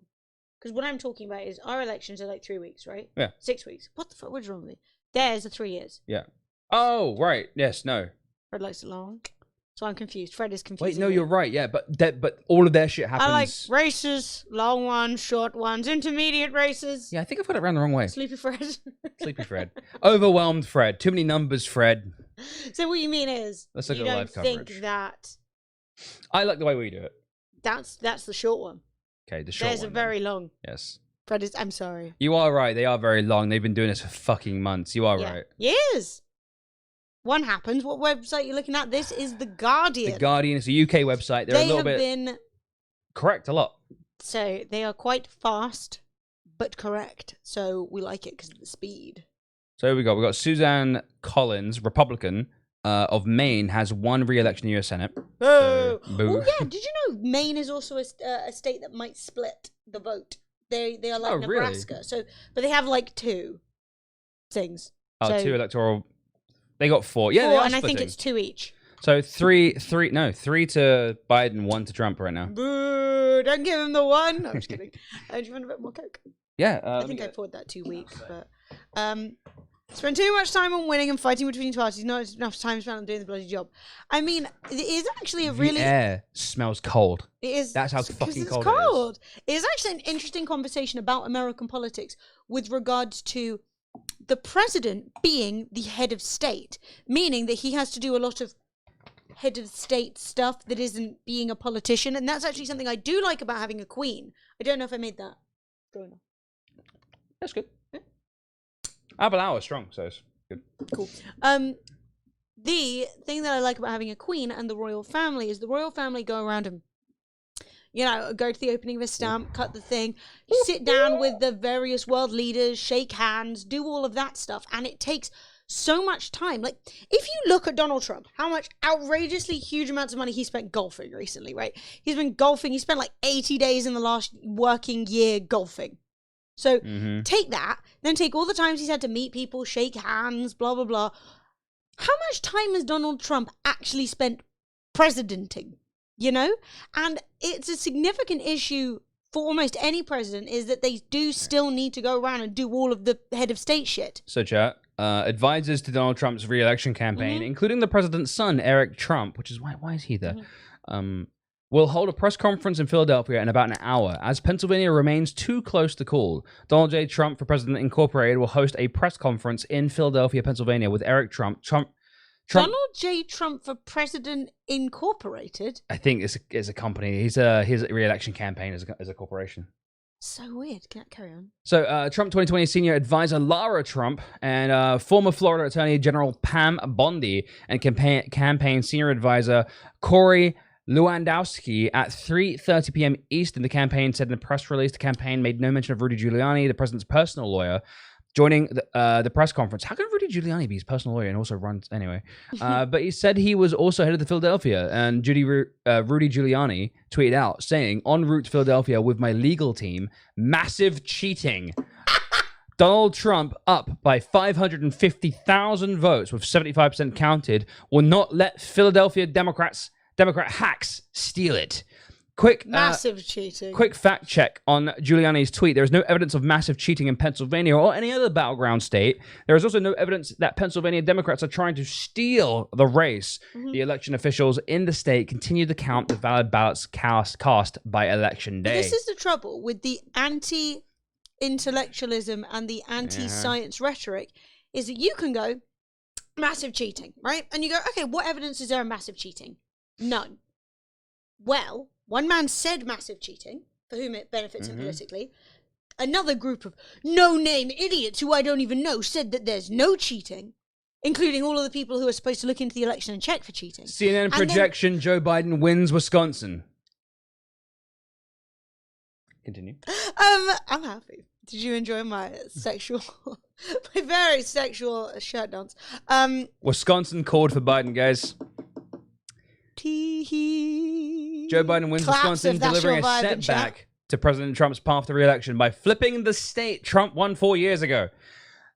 Because what I'm talking about is our elections are like 3 weeks, right? Yeah. 6 weeks. What the fuck? What's wrong with me? Theirs are 3 years. Yeah. Oh, right. Yes. No. Fred likes it long. So I'm confused. Fred is confused. Wait, no, you're right. Yeah, but all of their shit happens. I like races, long ones, short ones, intermediate races. Yeah, I think I've got it around the wrong way. Sleepy Fred. Sleepy Fred. Overwhelmed Fred. Too many numbers, Fred. So what you mean is let's look you at don't live think coverage. that I like the way we do it. that's the short one. Okay, the short There's one. a very long. Yes. Fred is. I'm sorry. You are right. They are very long. They've been doing this for fucking months. You are right. Years. One happens. What website you're looking at? This is The Guardian. The Guardian is a UK website. They're a little bit been correct a lot. so they are quite fast but correct. So we like it because of the speed. So here we go. We've got Suzanne Collins, Republican of Maine, has won re-election in the U.S. Senate. Boo! So, boo. Oh yeah, did you know Maine is also a state that might split the vote? They are like Nebraska. Really? So, but they have like 2 things. Oh, so, 2 electoral. They got 4. Yeah, 4, they are and splitting. I think it's 2 each. So 3 to Biden, 1 to Trump right now. Boo! Don't give him the 1. No, I'm just kidding. Do you want a bit more Coke? Yeah. I think I poured that too weak, but spend too much time on winning and fighting between parties, not enough time spent on doing the bloody job. I mean, it is actually a really... The air smells cold. It is. That's how fucking cold it is. It is actually an interesting conversation about American politics with regards to the president being the head of state, meaning that he has to do a lot of head of state stuff that isn't being a politician, and that's actually something I do like about having a queen. I don't know if I made that. That's good. Yeah. Abelau is strong, so it's good. Cool. The thing that I like about having a queen and the royal family is the royal family go around and, you know, go to the opening of a stamp, cut the thing, sit down with the various world leaders, shake hands, do all of that stuff, and it takes so much time. Like, if you look at Donald Trump, how much outrageously huge amounts of money he spent golfing recently, right? He's been golfing. He spent like 80 days in the last working year golfing. So take that, then take all the times he's had to meet people, shake hands, blah, blah, blah. How much time has Donald Trump actually spent presidenting, you know? And it's a significant issue for almost any president is that they do still need to go around and do all of the head of state shit. So, chat, advisors to Donald Trump's re-election campaign, including the president's son, Eric Trump, which is why is he there? Will hold a press conference in Philadelphia in about an hour, as Pennsylvania remains too close to call. Donald J. Trump for President Incorporated will host a press conference in Philadelphia, Pennsylvania, with Eric Trump. Donald J. Trump for President Incorporated? I think it's a company. His re-election campaign is a corporation. So weird. Carry on. So Trump 2020 senior advisor Lara Trump and former Florida Attorney General Pam Bondi and campaign senior advisor Corey Lewandowski at 3:30 p.m. Eastern. The campaign said in a press release the campaign made no mention of Rudy Giuliani, the president's personal lawyer, joining the press conference. How can Rudy Giuliani be his personal lawyer and also run anyway? But he said he was also headed to Philadelphia, and Rudy Giuliani tweeted out saying, "En route to Philadelphia with my legal team, massive cheating." Donald Trump, up by 550,000 votes with 75% counted, will not let Philadelphia Democrat hacks steal it. Massive cheating. Quick fact check on Giuliani's tweet. There is no evidence of massive cheating in Pennsylvania or any other battleground state. There is also no evidence that Pennsylvania Democrats are trying to steal the race. The election officials in the state continue to count the valid ballots cast by election day. This is the trouble with the anti-intellectualism and the anti-science rhetoric, is that you can go, massive cheating, right? And you go, okay, what evidence is there of massive cheating? None. Well, one man said massive cheating, for whom it benefits him politically. Another group of no-name idiots who I don't even know said that there's no cheating, including all of the people who are supposed to look into the election and check for cheating. CNN projection, Joe Biden wins Wisconsin. Continue. I'm happy. Did you enjoy my very sexual shirt dance? Wisconsin called for Biden, guys. Joe Biden wins Wisconsin, delivering a setback to President Trump's path to re-election by flipping the state Trump won 4 years ago.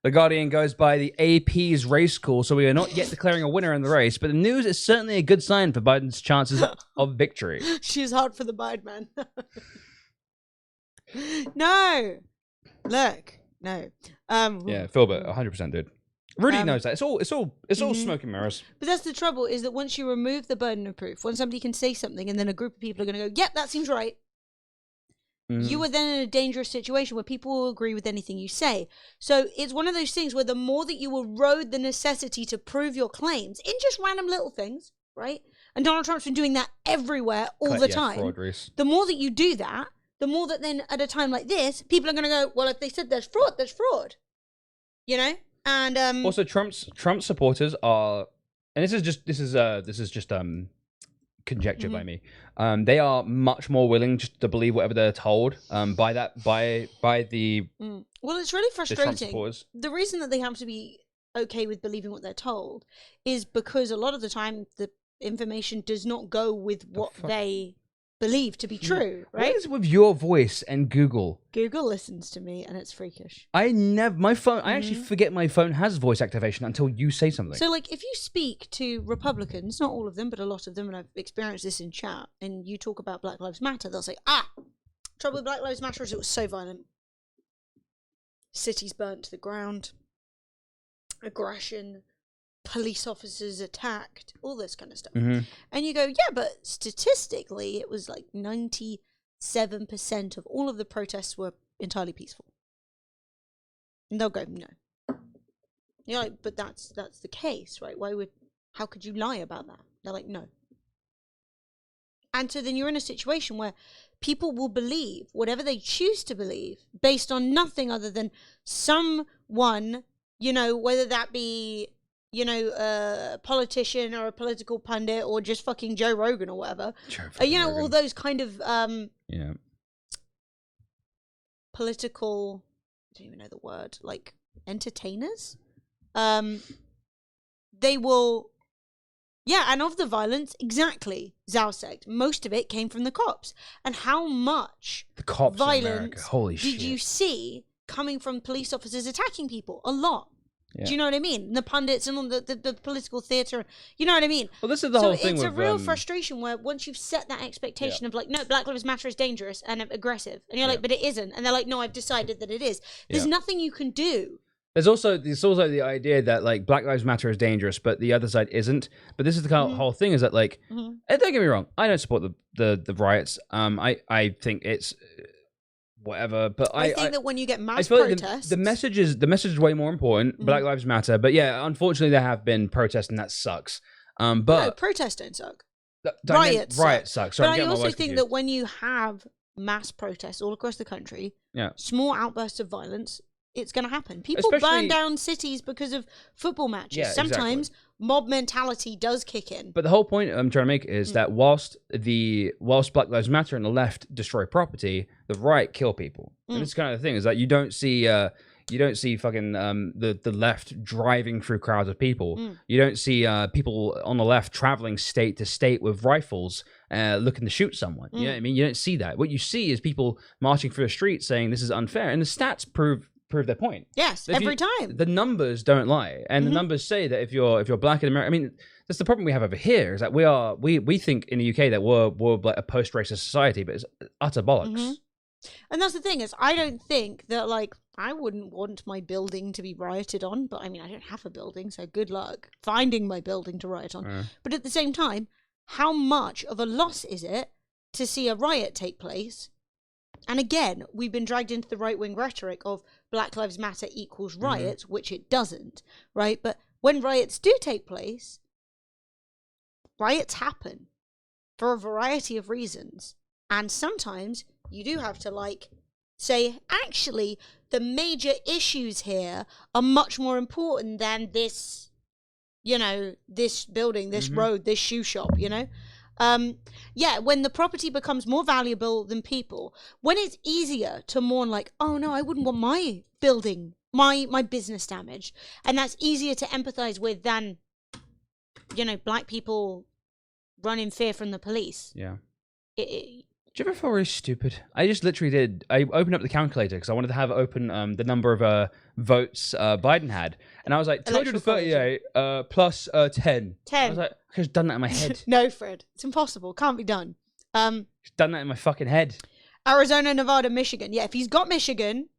The Guardian goes by the AP's race call, so we are not yet declaring a winner in the race, but the news is certainly a good sign for Biden's chances of victory. She's hard for the Biden man. No. Look. No. Yeah, Philbert, 100% dude. Rudy knows that. It's all smoke and mirrors. But that's the trouble, is that once you remove the burden of proof, when somebody can say something and then a group of people are going to go, yep, that seems right. You are then in a dangerous situation where people will agree with anything you say. So it's one of those things where the more that you erode the necessity to prove your claims in just random little things, right? And Donald Trump's been doing that everywhere all the time. Fraud, Reese. The more that you do that, the more that then at a time like this, people are going to go, well, if they said there's fraud, there's fraud. You know? And also Trump supporters are, and this is just conjecture by me. They are much more willing just to believe whatever they're told by the. Well, it's really Trump frustrating. supporters. The reason that they have to be okay with believing what they're told is because a lot of the time the information does not go with what they believe to be true, right? What is with your voice and Google? Google listens to me and it's freakish. I actually forget my phone has voice activation until you say something. So, like, if you speak to Republicans, not all of them, but a lot of them, and I've experienced this in chat, and you talk about Black Lives Matter, they'll say, trouble with Black Lives Matter is it was so violent. Cities burnt to the ground. Aggression. Police officers attacked. All this kind of stuff. And you go, yeah, but statistically, it was like 97% of all of the protests were entirely peaceful. And they'll go, no. You're like, but that's the case, right? How could you lie about that? They're like, no. And so then you're in a situation where people will believe whatever they choose to believe based on nothing other than someone, whether that be, a politician or a political pundit or just fucking Joe Rogan or whatever. All those kind of political, I don't even know the word, like entertainers. They will, and of the violence, exactly, Zowsect, most of it came from the cops. And how much the cops violence Holy did you see coming from police officers attacking people? A lot. Yeah. Do you know what I mean? The pundits and all the political theatre, you know what I mean? Well, this is the whole thing. It's a real frustration where once you've set that expectation of like, no, Black Lives Matter is dangerous and aggressive, and you're like, but it isn't, and they're like, no, I've decided that it is. There's nothing you can do. There's also the idea that like Black Lives Matter is dangerous, but the other side isn't. But this is the whole thing is that like, and don't get me wrong, I don't support the riots. I think it's whatever, but I think that when you get mass protests, the message is way more important. Black Lives Matter, but yeah, unfortunately there have been protests and that sucks. But no, protests don't suck. Riots suck. But I also think that when you have mass protests all across the country, small outbursts of violence, it's going to happen. People burn down cities because of football matches. Yeah, sometimes mob mentality does kick in. But the whole point I'm trying to make is that whilst Black Lives Matter and the left destroy property, the right kill people. And this kind of thing is that you don't see fucking the left driving through crowds of people. You don't see people on the left traveling state to state with rifles looking to shoot someone. You know what I mean? You don't see that. What you see is people marching through the streets saying this is unfair, and the stats prove their point. Yes, every time. The numbers don't lie, and the numbers say that if you're black in America, I mean, that's the problem we have over here is that we think in the UK that we're like a post-racist society, but it's utter bollocks. And that's the thing is, I don't think that like I wouldn't want my building to be rioted on, but I mean I don't have a building, so good luck finding my building to riot on. But at the same time, how much of a loss is it to see a riot take place? And again, we've been dragged into the right-wing rhetoric of Black Lives Matter equals riots, which it doesn't, right? But when riots do take place, riots happen for a variety of reasons. And sometimes you do have to, like, say, actually, the major issues here are much more important than this, this building, this road, this shoe shop, when the property becomes more valuable than people, when it's easier to mourn like, oh no, I wouldn't want my building, my business damaged, and that's easier to empathize with than, black people run in fear from the police. Yeah. Do you ever feel really stupid? I just literally did. I opened up the calculator because I wanted to have open the number of votes Biden had. And I was like, 238 plus 10. 10. I was like, I just done that in my head. No, Fred. It's impossible. Can't be done. Just done that in my fucking head. Arizona, Nevada, Michigan. Yeah, if he's got Michigan,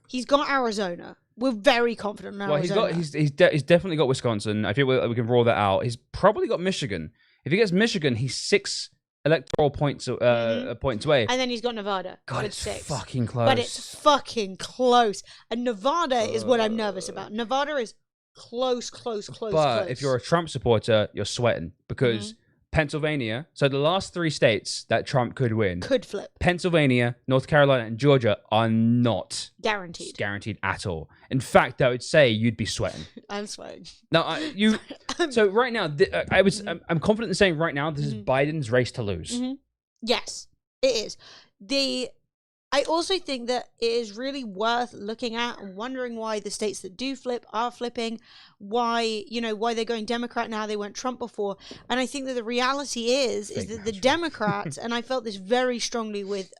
he's got Arizona. We're very confident in Arizona. Well, he's definitely got Wisconsin. I feel we can rule that out. He's probably got Michigan. If he gets Michigan, he's 6 electoral points away. And then he's got Nevada. God, it's 6. Fucking close. But it's fucking close. And Nevada is what I'm nervous about. Nevada is close. But if you're a Trump supporter, you're sweating because Pennsylvania. So the last 3 states that Trump could win. Could flip. Pennsylvania, North Carolina, and Georgia are not guaranteed at all. In fact, I would say you'd be sweating. I'm sweating. No, so right now, I'm confident in saying right now this is Biden's race to lose. Yes, it is. I also think that it is really worth looking at and wondering why the states that do flip are flipping, why they're going Democrat now, they went Trump before. And I think that the reality is that the Democrats, and I felt this very strongly with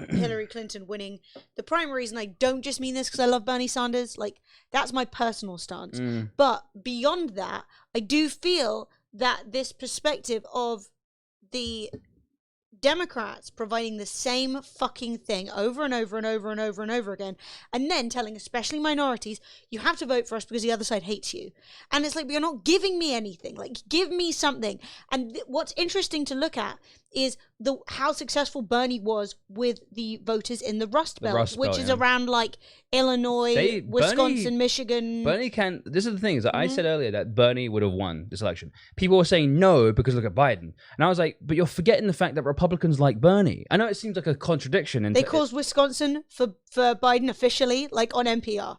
Hillary Clinton winning the primaries, and I don't just mean this because I love Bernie Sanders, like that's my personal stance. But beyond that, I do feel that this perspective of the Democrats providing the same fucking thing over and over and over and over and over again, and then telling especially minorities, you have to vote for us because the other side hates you. And it's like, but you're not giving me anything. Like, give me something. And what's interesting to look at is how successful Bernie was with the voters in the Rust Belt, which is around like Illinois, Wisconsin, Michigan. This is the thing, is that I said earlier that Bernie would have won this election. People were saying no because look at Biden. And I was like, but you're forgetting the fact that Republicans like Bernie. I know it seems like a contradiction. They caused Wisconsin for Biden officially, like on NPR.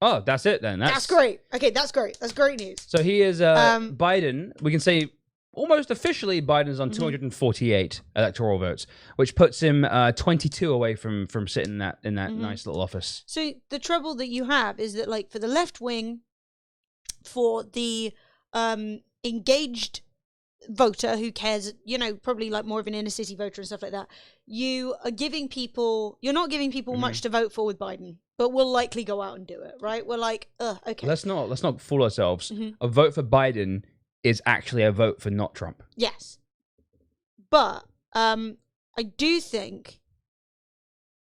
Oh, that's it then. That's great. Okay, that's great. That's great news. So he is Biden. We can say almost officially Biden's on 248 electoral votes, which puts him 22 away from sitting in that nice little office. So the trouble that you have is that, like, for the left wing, for the engaged voter who cares, probably like more of an inner city voter and stuff like that, you're not giving people much to vote for with Biden, but we'll likely go out and do it, right? We're like, okay. Let's not fool ourselves. A vote for Biden is actually a vote for not Trump. Yes. But I do think...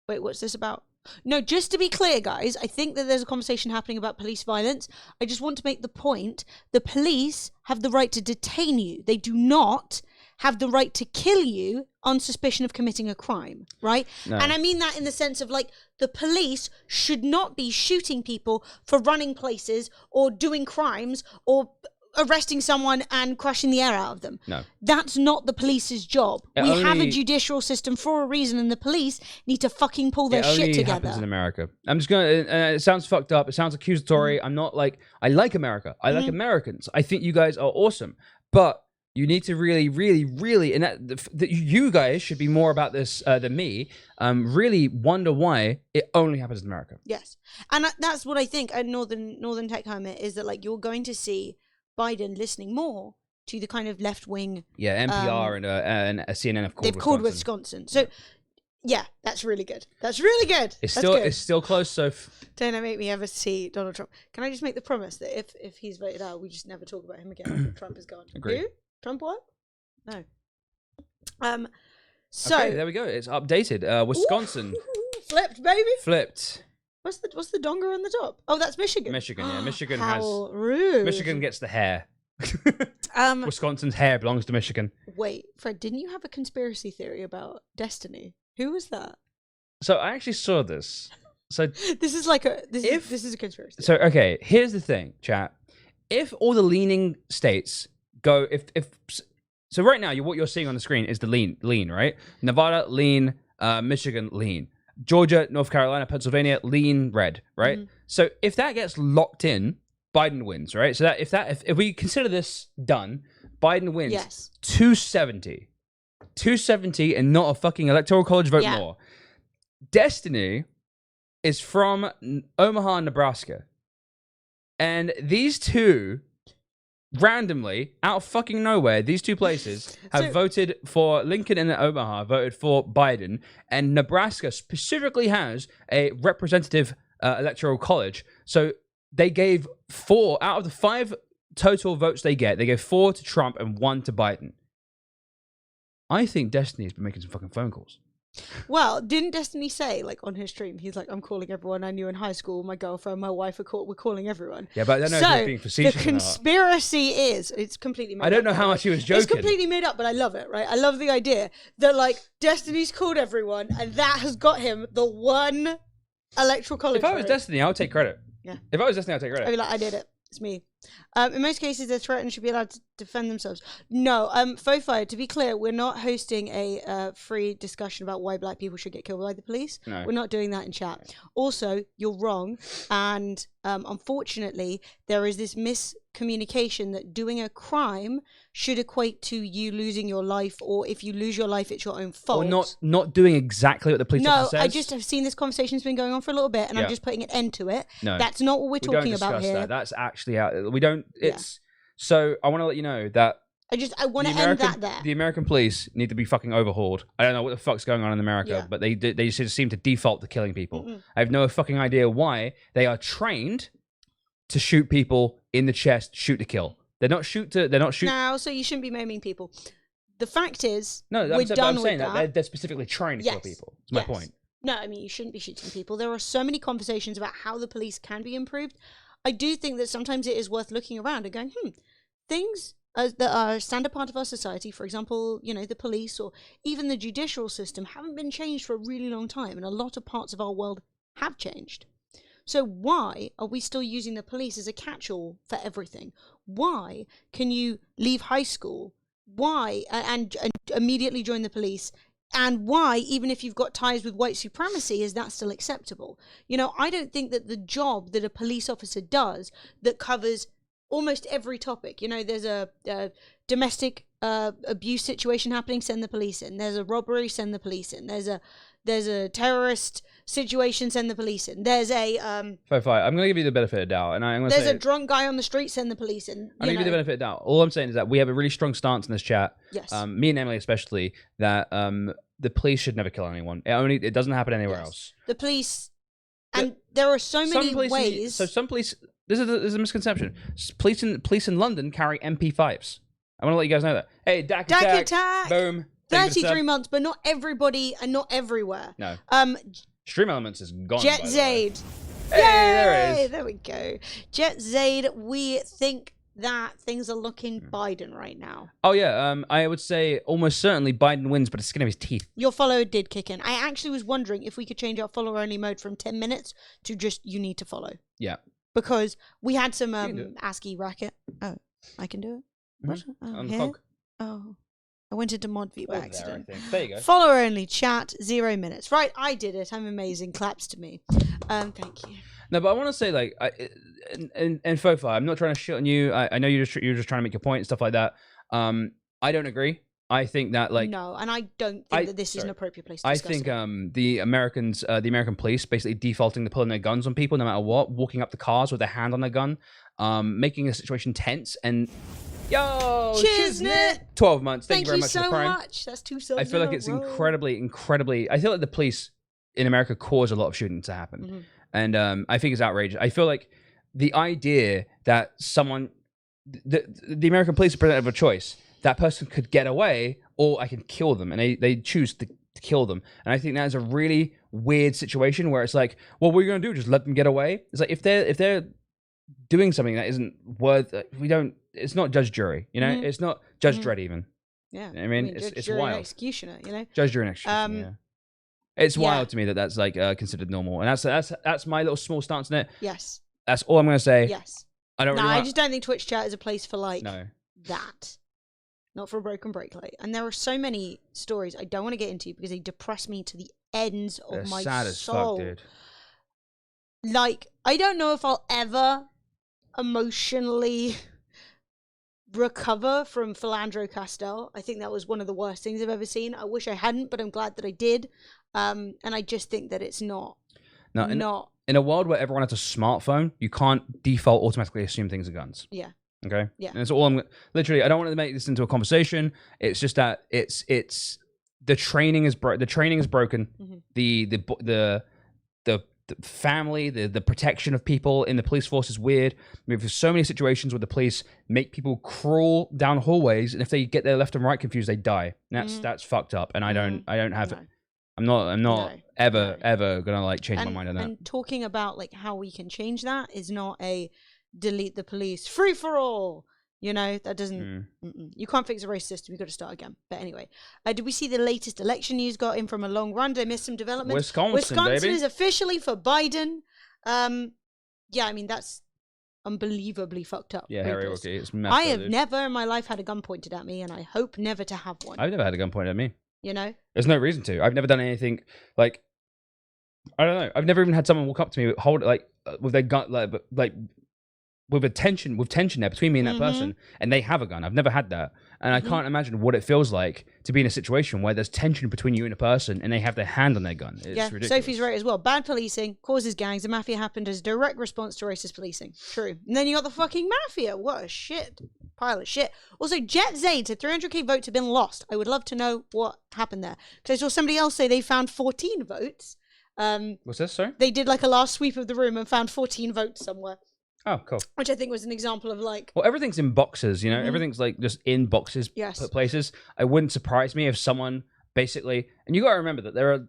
Wait, what's this about? No, just to be clear, guys, I think that there's a conversation happening about police violence. I just want to make the point. The police have the right to detain you. They do not have the right to kill you on suspicion of committing a crime, right? No. And I mean that in the sense of, like, the police should not be shooting people for running places or doing crimes or arresting someone and crushing the air out of them. No. That's not the police's job. We have a judicial system for a reason, and the police need to fucking pull their shit together. It only happens in America. I'm just going to... it sounds fucked up. It sounds accusatory. I'm not like... I like America. I like Americans. I think you guys are awesome. But you need to really, really, really... And that you guys should be more about this than me. Really wonder why it only happens in America. Yes. And that's what I think at Northern Tech Hermit is that, like, you're going to see Biden listening more to the kind of left-wing... Yeah, NPR and CNN have called Wisconsin. They've called Wisconsin. So, yeah, that's really good. That's really good. It's still close, so... Don't make me ever see Donald Trump. Can I just make the promise that if he's voted out, we just never talk about him again after Trump is gone? Agreed. Who? Trump what? No. So... Okay, there we go. It's updated. Wisconsin. Flipped, baby. Flipped. What's the donger on the top? Oh, that's Michigan. Michigan, yeah. Michigan How rude. Michigan gets the hair. Wisconsin's hair belongs to Michigan. Wait, Fred, didn't you have a conspiracy theory about Destiny? Who was that? So I actually saw this. So this is like this is a conspiracy. So okay, here's the thing, chat. If all the leaning states go, so right now what you're seeing on the screen is the lean, right? Nevada lean, Michigan lean. Georgia, North Carolina, Pennsylvania, lean red, right? So if that gets locked in, Biden wins, right? So that if we consider this done, Biden wins. Yes. 270, and not a fucking electoral college vote more. Destiny is from Omaha, Nebraska, and these two randomly, out of fucking nowhere, these two places have voted for Lincoln and Omaha, voted for Biden, and Nebraska specifically has a representative electoral college. So they gave 4 out of the 5 total votes they gave 4 to Trump and 1 to Biden. I think Destiny's been making some fucking phone calls. Well, didn't Destiny say, like, on his stream, he's like, I'm calling everyone I knew in high school, my girlfriend, my wife, we're calling everyone. Yeah, but I don't know if he's being facetious the conspiracy is, it's completely made up. I don't know how much he was joking. It's completely made up, but I love it, right? I love the idea that, like, Destiny's called everyone, and that has got him the one electoral college. If I was Destiny, I would take credit. Yeah. If I was Destiny, I'd take credit. I'd be like, I did it. It's me. In most cases, the threatened should be allowed to defend themselves. No, Fofire, to be clear, we're not hosting a free discussion about why black people should get killed by the police. No. We're not doing that in chat. Also, you're wrong. And unfortunately, there is this miscommunication that doing a crime should equate to you losing your life, or if you lose your life, it's your own fault. Or not doing exactly what the police officer says. No, I just have seen this conversation's been going on for a little bit, and I'm just putting an end to it. No. That's not what we're talking about discuss here. that. That's actually out. We don't. It's so. I want to let you know that. I want to end that there. The American police need to be fucking overhauled. I don't know what the fuck's going on in America, but they just seem to default to killing people. I have no fucking idea why. They are trained to shoot people in the chest, shoot to kill. They're not shoot. Now, so you shouldn't be maiming people. The fact is, no, we're done I'm saying with that. they're specifically trained to kill people. That's my point. No, I mean, you shouldn't be shooting people. There are so many conversations about how the police can be improved. I do think that sometimes it is worth looking around and going, things that are a standard part of our society, for example, the police or even the judicial system, haven't been changed for a really long time, and a lot of parts of our world have changed. So why are we still using the police as a catch-all for everything? Why can you leave high school? Why and immediately join the police? And why, even if you've got ties with white supremacy, is that still acceptable? I don't think that the job that a police officer does that covers almost every topic. There's a domestic abuse situation happening, send the police in. There's a robbery, send the police in. There's a terrorist situation, send the police in. There's a I'm gonna give you the benefit of doubt, and I'm gonna there's a drunk guy on the street, send the police in. I'm gonna give you the benefit of doubt. All I'm saying is that we have a really strong stance in this chat. Yes. Me and Emily especially, that the police should never kill anyone. It doesn't happen anywhere else. The police, and there are so many ways. Some police. This is a misconception. Police in London carry MP5s. I want to let you guys know that. Hey, DAC attack. Boom. 33 months, but not everybody and not everywhere. No. Stream Elements is gone. Jet Zaid. Hey, there it is. There we go. Jet Zaid, we think that things are looking Biden right now. Oh, yeah. I would say almost certainly Biden wins, but the skin of his teeth. Your follower did kick in. I actually was wondering if we could change our follower-only mode from 10 minutes to just you need to follow. Yeah. Because we had some ASCII racket. Oh, I can do it? What? On the fog. Oh. I went into mod view by accident. There you go. Follower only chat, 0 minutes. Right, I did it. I'm amazing. Claps to me. Thank you. No, but I want to say, like, and Fofi, I'm not trying to shit on you. I know you're just trying to make your point and stuff like that. I don't agree. I think that, like, no, and I don't think that this is an appropriate place to discuss I think the American police basically defaulting to pulling their guns on people no matter what, walking up the cars with their hand on their gun, making a situation tense, and yo, Shiznit! 12 months. Thank you very much so for the prime. much. That's 2 subs. I feel like it's incredibly. I feel like the police in America cause a lot of shootings to happen, and I think it's outrageous. I feel like the idea that the American police are presented with a choice. That person could get away, or I can kill them, and they choose to kill them. And I think that is a really weird situation where it's like, well, what are you gonna do? Just let them get away? It's like if they're doing something that isn't worth, it's not judge jury, it's not judge Dredd even. Yeah, I mean it's wild. And executioner, Judge jury and executioner. It's wild to me that that's like considered normal, and that's my little small stance on it. Yes, that's all I'm gonna say. Yes, I just don't think Twitch chat is a place for that. Not for a broken break light. And there are so many stories I don't want to get into because they depress me to the ends of my sad soul. As fuck, dude. Like, I don't know if I'll ever emotionally recover from Philandro Castile. I think that was one of the worst things I've ever seen. I wish I hadn't, but I'm glad that I did. And I just think that it's not. In a world where everyone has a smartphone, you can't default automatically assume things are guns. Yeah. Okay. Yeah. And that's all I'm literally. I don't want to make this into a conversation. It's just that it's the training is broken. The family, the protection of people in the police force is weird. I mean, there's so many situations where the police make people crawl down hallways, and if they get their left and right confused, they die. And that's fucked up. And I don't have. No. I'm not ever gonna like change my mind on that. And talking about like how we can change that is not a delete the police free for all. That doesn't. You can't fix a race system. You've got to start again. But anyway, did we see the latest election news got in from a long run? Did I miss some developments? Wisconsin baby. Is officially for Biden. Yeah, I mean that's unbelievably fucked up. Yeah, Harry Rookie. It's I have never in my life had a gun pointed at me, and I hope never to have one. I've never had a gun pointed at me. You know? There's no reason to. I've never done anything like, I don't know. I've never even had someone walk up to me, hold it like with their gun, like with tension there between me and that person, and they have a gun. I've never had that, and I can't imagine what it feels like to be in a situation where there's tension between you and a person, and they have their hand on their gun. It's ridiculous. Sophie's right as well. Bad policing causes gangs. The mafia happened as a direct response to racist policing. True. And then you got the fucking mafia. What a shit pile of shit. Also, Jet Zaid said 300k votes have been lost. I would love to know what happened there, because I saw somebody else say they found 14 votes. What's this? Sorry. They did like a last sweep of the room and found 14 votes somewhere. Oh, cool. Which I think was an example of like... Well, everything's in boxes, you know? Everything's like just in boxes, put places. It wouldn't surprise me if someone basically... And you got to remember that there are...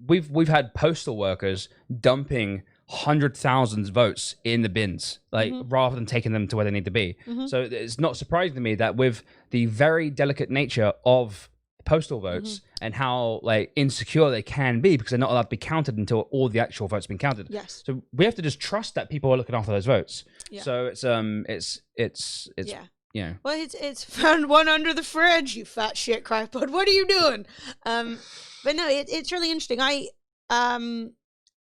We've had postal workers dumping 100,000 votes in the bins, like rather than taking them to where they need to be. So it's not surprising to me that with the very delicate nature of postal votes and how like insecure they can be, because they're not allowed to be counted until all the actual votes have been counted. Yes. So we have to just trust that people are looking after those votes. Yeah. So it's you know. Well, it's found one under the fridge, you fat shit crackpot. What are you doing? But no, it's really interesting. I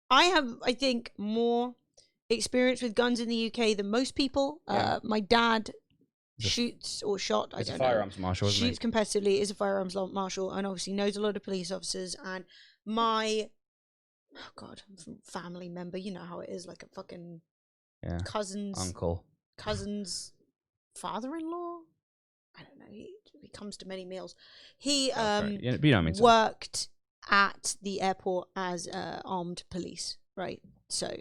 have, I think, more experience with guns in the UK than most people. My dad shoots or shot. I don't know. He's a firearms marshal, isn't he? Shoots competitively, is a firearms marshal, and obviously knows a lot of police officers. And my family member, you know how it is, like a fucking cousin's father-in-law. I don't know. He comes to many meals. He worked at the airport as armed police, right? So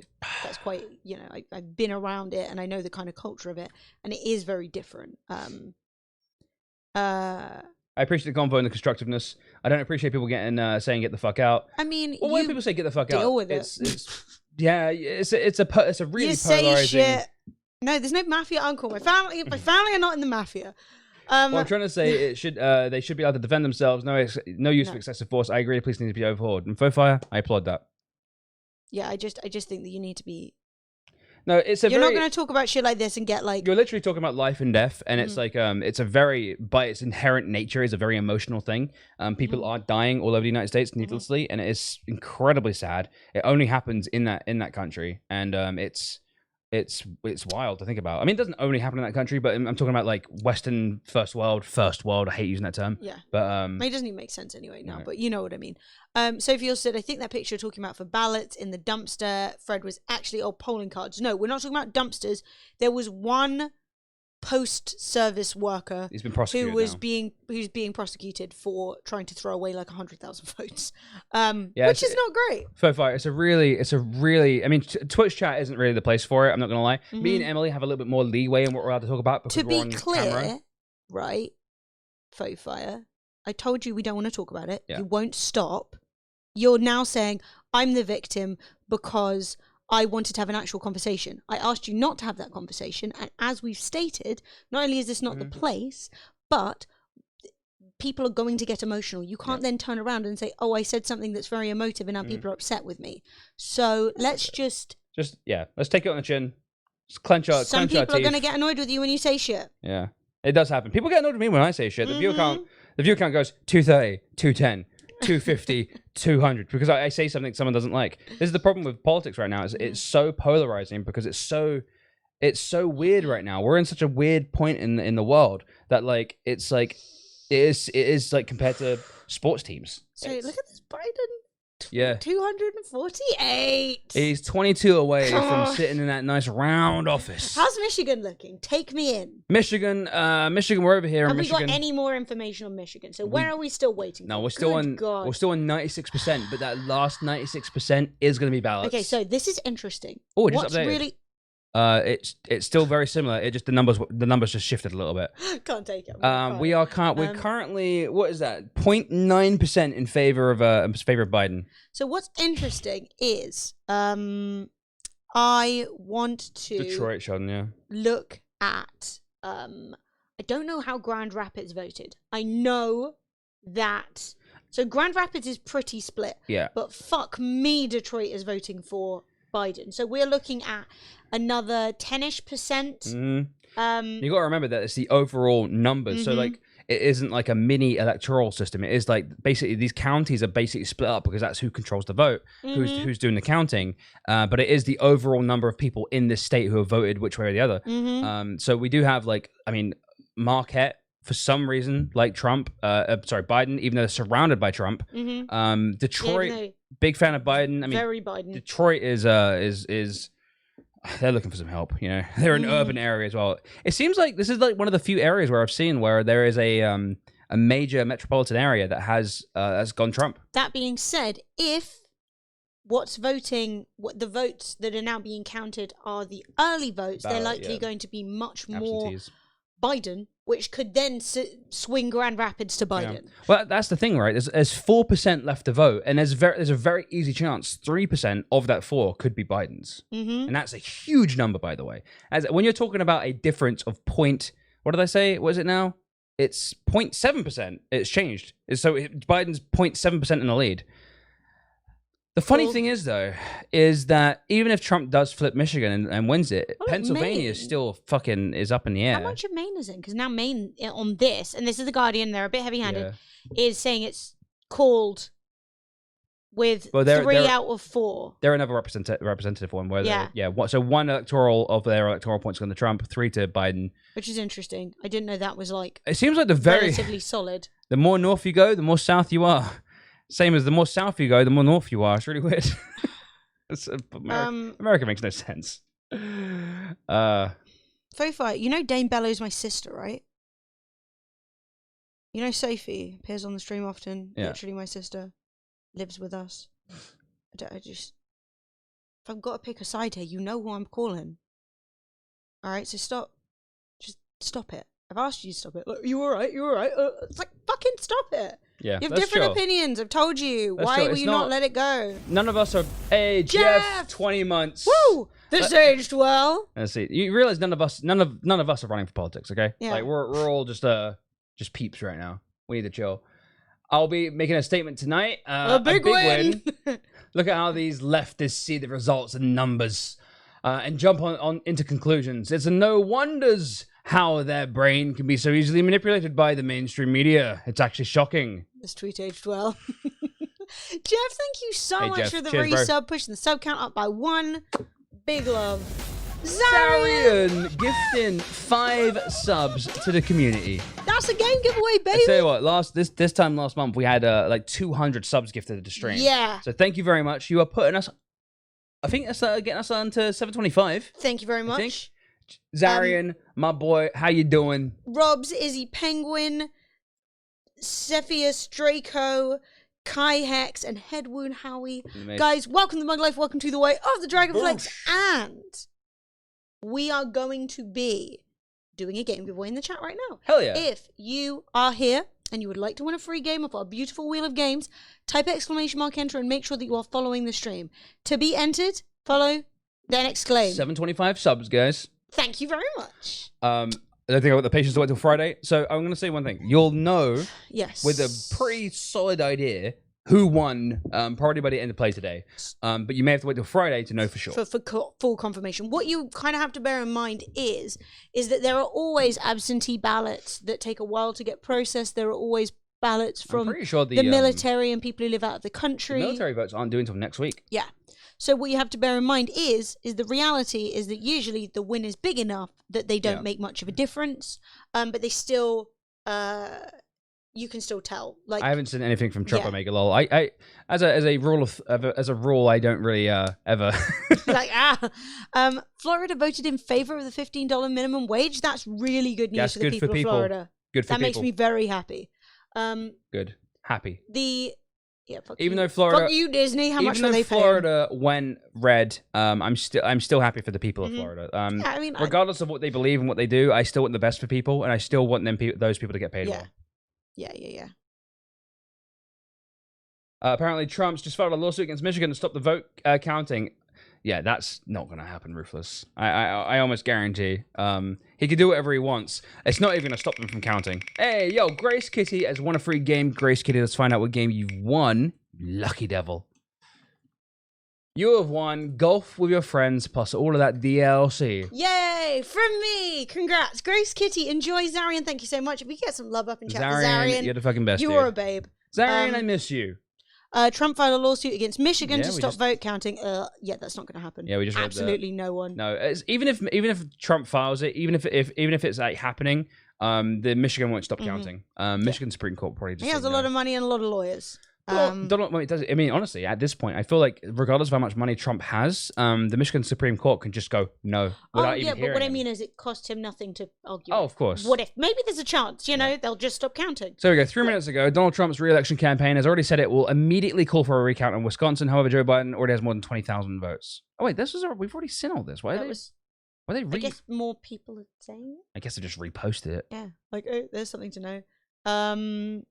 that's quite, you know, I've been around it and I know the kind of culture of it, and it is very different. I appreciate the convo and the constructiveness. I don't appreciate people getting saying "get the fuck out." I mean, well, when people say "get the fuck out," deal with it. It's a really you say polarizing. Shit. No, there's no mafia uncle. My family are not in the mafia. What I'm trying to say, it should they should be able to defend themselves. No use of excessive force. I agree. Police need to be overhauled. And Fire, I applaud that. Yeah, I just think that you need to be. No, you're not going to talk about shit like this and get like. You're literally talking about life and death, and it's like it's a very, by its inherent nature, is a very emotional thing. People are dying all over the United States needlessly, and it is incredibly sad. It only happens in that country, and it's wild to think about. I mean, it doesn't only happen in that country, but I'm talking about like Western first world. I hate using that term. Yeah. But it doesn't even make sense anyway now, but you know what I mean. Sophie also said, I think that picture you're talking about for ballots in the dumpster, Fred, was actually old polling cards. No, we're not talking about dumpsters. There was one post-service worker He's been prosecuted who's being prosecuted for trying to throw away like 100,000 votes, which is not great. Fire, it's a really. I mean, Twitch chat isn't really the place for it. I'm not gonna lie. Me and Emily have a little bit more leeway in what we're allowed to talk about because to we're be on clear, camera. right? Fire. I told you we don't want to talk about it. Yeah. You won't stop. You're now saying I'm the victim because I wanted to have an actual conversation. I asked you not to have that conversation. And as we've stated, not only is this not the place, but people are going to get emotional. You can't then turn around and say, oh, I said something that's very emotive and now people are upset with me. So let's just let's take it on the chin. Just clench our Some teeth. people are going to get annoyed with you when you say shit. Yeah, it does happen. People get annoyed with me when I say shit. The view count goes 230, 210. 250, 200, because I say something someone doesn't like. This is the problem with politics right now. It's so polarizing because it's so weird right now. We're in such a weird point in the world that like it is like compared to sports teams. So look at this Biden. Yeah. 248. He's 22 away from sitting in that nice round office. How's Michigan looking? Take me in. Michigan, we're over here. Have in we got Michigan. any more information on Michigan? So where are we still waiting? No, for? we're still God. on 96%, but that last 96% is going to be ballots. Okay, so this is interesting. Oh, it just What's updated. really It's still very similar. It just the numbers just shifted a little bit. Can't take it. We're currently, what is that? 0.9% in favor of Biden. So what's interesting is I want to Detroit, Sheldon, yeah. look at I don't know how Grand Rapids voted. I know that so Grand Rapids is pretty split. Yeah. But fuck me, Detroit is voting for Biden. So we're looking at another 10-ish%. Mm-hmm. You got to remember that it's the overall numbers. So like, it isn't like a mini electoral system. It is like basically these counties are basically split up because that's who controls the vote, who's doing the counting. But it is the overall number of people in this state who have voted which way or the other. So we do have like, I mean, Marquette, for some reason, like Trump, Biden, even though they're surrounded by Trump. Detroit, big fan of Biden. I mean, very Biden. Detroit is they're looking for some help. You know, they're an urban area as well. It seems like this is like one of the few areas where I've seen where there is a major metropolitan area that has gone Trump. That being said, if what the votes that are now being counted are the early votes, they're likely going to be much more Biden, which could then swing Grand Rapids to Biden. Yeah. Well, that's the thing, right? There's 4% left to vote, and there's a very easy chance 3% of that 4 could be Biden's, and that's a huge number, by the way. As when you're talking about a difference of what did I say? What is it now? It's 0.7%. It's changed. So Biden's 0.7% in the lead. The funny thing is, though, is that even if Trump does flip Michigan and wins it, Pennsylvania is still is up in the air. How much of Maine is in? Because now Maine on this, and this is the Guardian, they're a bit heavy-handed, is saying it's called with 3 out of 4. They're another representative one where so 1 electoral of their electoral points going to Trump, 3 to Biden, which is interesting. I didn't know that was like. It seems like relatively solid. The more north you go, the more south you are. Same as the more south you go, the more north you are. It's really weird. America makes no sense. Fofi, you know Dame Bellows my sister, right? You know Sophie appears on the stream often. Yeah. Literally my sister. Lives with us. If I've got to pick a side here, you know who I'm calling. Alright, so stop. Just stop it. I've asked you to stop it. Look, you alright? You alright? It's like, fucking stop it. Yeah, you have different opinions. I've told you. Why will you not let it go? None of us are. Hey, Jeff 20 months. Woo! This aged well. Let's see. You realize none of us are running for politics, okay? Yeah. Like we're all just peeps right now. We need to chill. I'll be making a statement tonight. A big win. Look at how these leftists see the results and numbers, and jump on into conclusions. It's a no wonders how their brain can be so easily manipulated by the mainstream media. It's actually shocking. This tweet aged well. Jeff, thank you so much for the resub, pushing the sub count up by 1. Big love. Zarian gifting 5 subs to the community. That's a game giveaway, baby. I tell you what, this time last month we had like 200 subs gifted to the stream. Yeah. So thank you very much. You are putting us. I think that's getting us on to 725. Thank you very much. Zarian, my boy, how you doing? Robs, Izzy Penguin, Cepheus Draco, Kai Hex, and Headwound Howie. Guys, welcome to Mug Life. Welcome to the way of the Dragonflex. And we are going to be doing a game giveaway in the chat right now. Hell yeah. If you are here and you would like to win a free game of our beautiful wheel of games, type ! Enter and make sure that you are following the stream. To be entered, follow, then exclaim. 725 subs, guys. Thank you very much. I don't think I've got the patience to wait till Friday. So I'm going to say one thing. You'll know with a pretty solid idea who won probably by the end of play today. But you may have to wait till Friday to know for sure. For full confirmation. What you kind of have to bear in mind is that there are always absentee ballots that take a while to get processed. There are always ballots from the military and people who live out of the country. The military votes aren't due until next week. Yeah. So what you have to bear in mind is the reality is that usually the win is big enough that they don't make much of a difference, but they still, you can still tell. Like I haven't seen anything from Trump Omega lol. I as a rule, I don't really ever. Florida voted in favor of the $15 minimum wage. That's really good news for the people of Florida. Good for that people. Makes me very happy. Good, happy. Fuck even you. though Florida, fuck you, Disney. How much are they paying? Florida went red, I'm still happy for the people of Florida. Regardless of what they believe and what they do, I still want the best for people, and I still want those people to get paid well. Yeah. Apparently, Trump's just filed a lawsuit against Michigan to stop the vote counting. Yeah, that's not going to happen, Ruthless. I almost guarantee. He can do whatever he wants. It's not even going to stop them from counting. Hey, yo, Grace Kitty has won a free game. Grace Kitty, let's find out what game you've won. Lucky devil. You have won golf with your friends plus all of that DLC. Yay! From me! Congrats. Grace Kitty, enjoy Zarian. Thank you so much. If we get some love up in chat for Zarian, you're the fucking best, you're dude. a babe. Zarian, I miss you. Trump filed a lawsuit against Michigan to stop vote counting. Yeah, that's not going to happen. Yeah, we just absolutely no one. No, even if Trump files it, even if it's like happening, the Michigan won't stop counting. Michigan Supreme Court probably just. He has a lot of money and a lot of lawyers. Well, Donald, well, it does. I mean, honestly, at this point, I feel like regardless of how much money Trump has, the Michigan Supreme Court can just go no without even hearing but what I him. mean is it costs him nothing to argue. Oh, of course. What if maybe there's a chance? You know, they'll just stop counting. So we go. 3 minutes ago, Donald Trump's re-election campaign has already said it will immediately call for a recount in Wisconsin. However, Joe Biden already has more than 20,000 votes. Oh wait, we've already seen all this. Why are they? I guess more people are saying it. I guess they just reposted it. Yeah, like oh, there's something to know.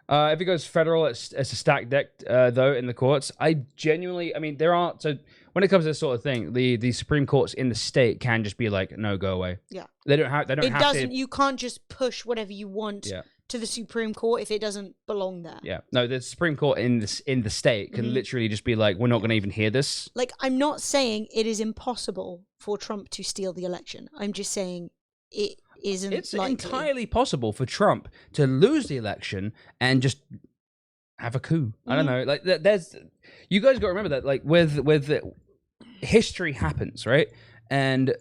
If it goes federal, it's a stacked deck, though, in the courts. I mean, there aren't, so when it comes to this sort of thing, the Supreme Courts in the state can just be like, no, go away. Yeah. They don't have to. You can't just push whatever you want to the Supreme Court if it doesn't belong there. Yeah. No, the Supreme Court in the state can literally just be like, we're not going to even hear this. Like, I'm not saying it is impossible for Trump to steal the election. I'm just saying it isn't. It's likely. entirely possible for Trump to lose the election and just have a coup. I don't know. Like, there's, you guys got to remember that, like, with history happens, right? And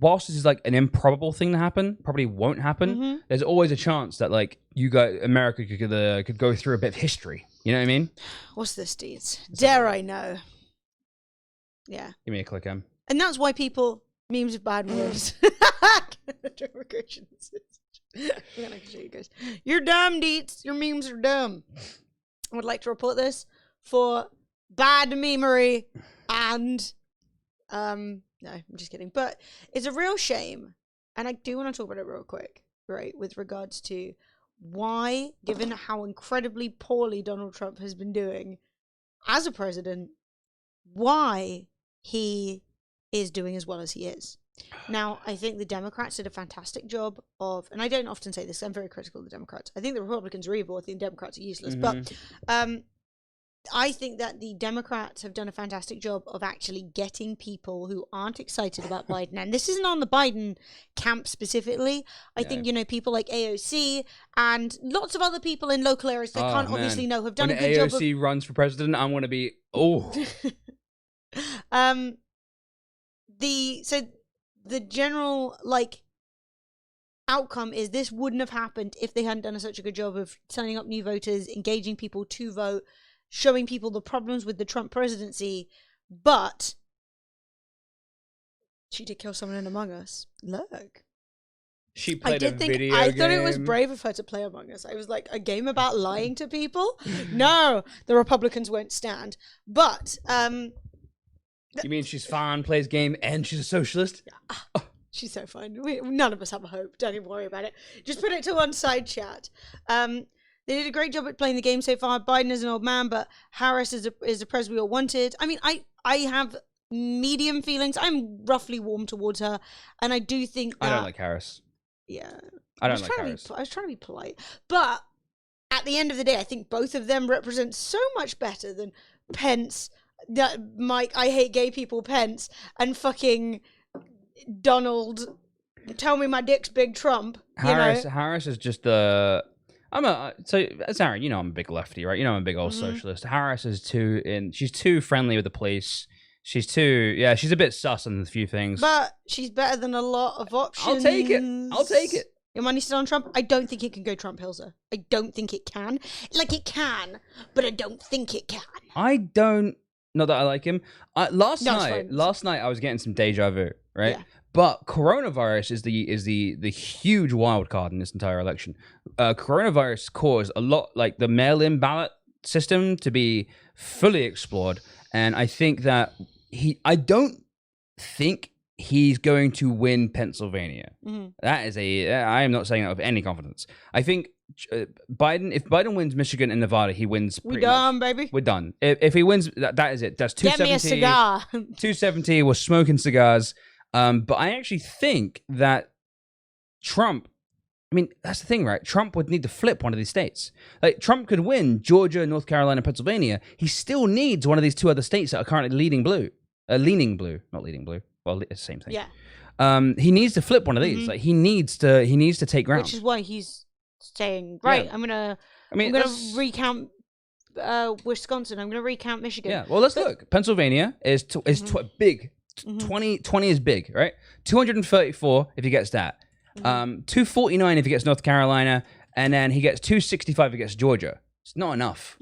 whilst this is like an improbable thing to happen, probably won't happen. There's always a chance that like America could go through a bit of history. You know what I mean? What's this, Deeds? Dare I know? Yeah. Give me a click, Em. And that's why memes of bad words. Immigration. I'm gonna show you guys. You're dumb, Deets. Your memes are dumb. I would like to report this for bad memery and no, I'm just kidding. But it's a real shame, and I do want to talk about it real quick, right? With regards to why, given how incredibly poorly Donald Trump has been doing as a president, why he is doing as well as he is. Now, I think the Democrats did a fantastic job of, and I don't often say this, I'm very critical of the Democrats. I think the Republicans are evil, I think Democrats are useless. But I think that the Democrats have done a fantastic job of actually getting people who aren't excited about Biden. And this isn't on the Biden camp specifically. I think, people like AOC and lots of other people in local areas that obviously know have done when a good job of... AOC runs for president, I'm going to be, The general, outcome is this wouldn't have happened if they hadn't done such a good job of signing up new voters, engaging people to vote, showing people the problems with the Trump presidency. But she did kill someone in Among Us. Look. She played a video I game. thought it was brave of her to play Among Us. I was like, a game about lying to people? No, the Republicans won't stand. But, you mean she's fun, plays game, and she's a socialist? Yeah. Oh, she's so fun. None of us have a hope. Don't even worry about it. Just put it to one side, chat. They did a great job at playing the game so far. Biden is an old man, but Harris is the president we all wanted. I mean, I have medium feelings. I'm roughly warm towards her, and I do think that... I don't like Harris. Yeah. I don't like Harris. I was trying to be polite. But at the end of the day, I think both of them represent so much better than Pence... That Mike, I hate gay people, Pence, and fucking Donald, tell me my dick's big Trump. Harris is just so Aaron, I'm a big lefty, right? I'm a big old socialist. Harris is she's too friendly with the police. She's a bit sus on a few things. But she's better than a lot of options. I'll take it. Your money's still on Trump? I don't think it can go Trump Hilser. I don't think it can. Like, it can, but I don't think it can. Not that I like him. Last night I was getting some deja vu, right? Yeah. But coronavirus is the huge wild card in this entire election. Coronavirus caused a lot, like the mail-in ballot system, to be fully explored, and I think that I don't think he's going to win Pennsylvania. That is I am not saying that with any confidence. I think if Biden wins Michigan and Nevada, he wins. We're done, baby. We're done. If he wins, that is it. That's 270. Get me a cigar. 270. We're smoking cigars. But I actually think that Trump I mean, that's the thing, right? Trump would need to flip one of these states. Like, Trump could win Georgia, North Carolina, Pennsylvania. He still needs one of these 2 other states that are currently leaning blue. Not leading blue. Well, it's the same thing. Yeah. He needs to flip one of these. Like, he needs to take ground. Which is why he's saying, right, I'm gonna recount Wisconsin. I'm gonna recount Michigan. Yeah. Well, let's look. Pennsylvania is big. 20 is big, right? 234 if he gets that. 249 if he gets North Carolina, and then he gets 265 if he gets Georgia. It's not enough.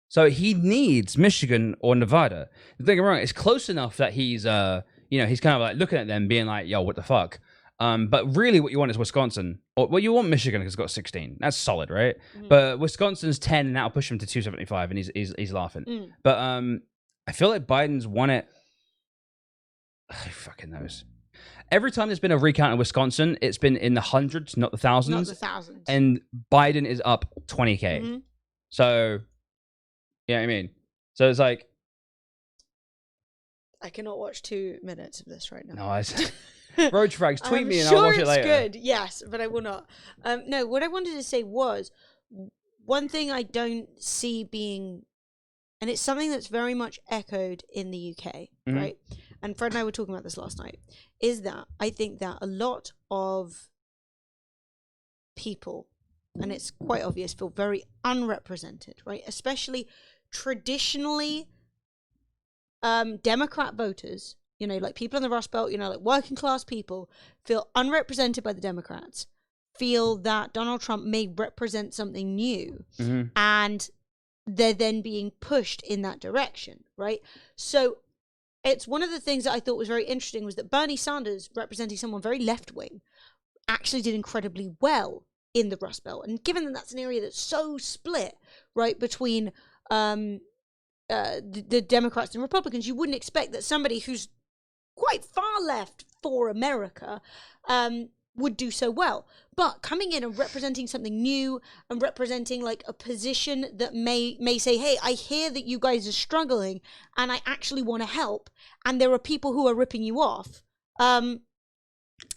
So he needs Michigan or Nevada. Don't get me wrong, it's close enough that he's he's kind of like looking at them being like, yo, what the fuck? But really what you want is Wisconsin. Or you want Michigan because it's got 16. That's solid, right? But Wisconsin's 10 and that'll push him to 275 and he's laughing. But I feel like Biden's won it. Who fucking knows? Every time there's been a recount in Wisconsin, it's been in the hundreds, not the thousands. Not the thousands. And Biden is up 20K. So, you know what I mean? So it's like... I cannot watch 2 minutes of this right now. No, Roach Frags, tweet me and I'll watch it later. Good, yes, but I will not. No, what I wanted to say was, one thing I don't see being... And it's something that's very much echoed in the UK, right? And Fred and I were talking about this last night, is that I think that a lot of people, and it's quite obvious, feel very unrepresented, right? Especially traditionally Democrat voters, like people in the Rust Belt, like working class people, feel unrepresented by the Democrats, feel that Donald Trump may represent something new, and they're then being pushed in that direction, right? So it's one of the things that I thought was very interesting was that Bernie Sanders, representing someone very left-wing, actually did incredibly well in the Rust Belt. And given that that's an area that's so split, right, between the Democrats and Republicans, you wouldn't expect that somebody who's quite far left for America would do so well. But coming in and representing something new and representing like a position that may say, hey, I hear that you guys are struggling and I actually want to help, and there are people who are ripping you off.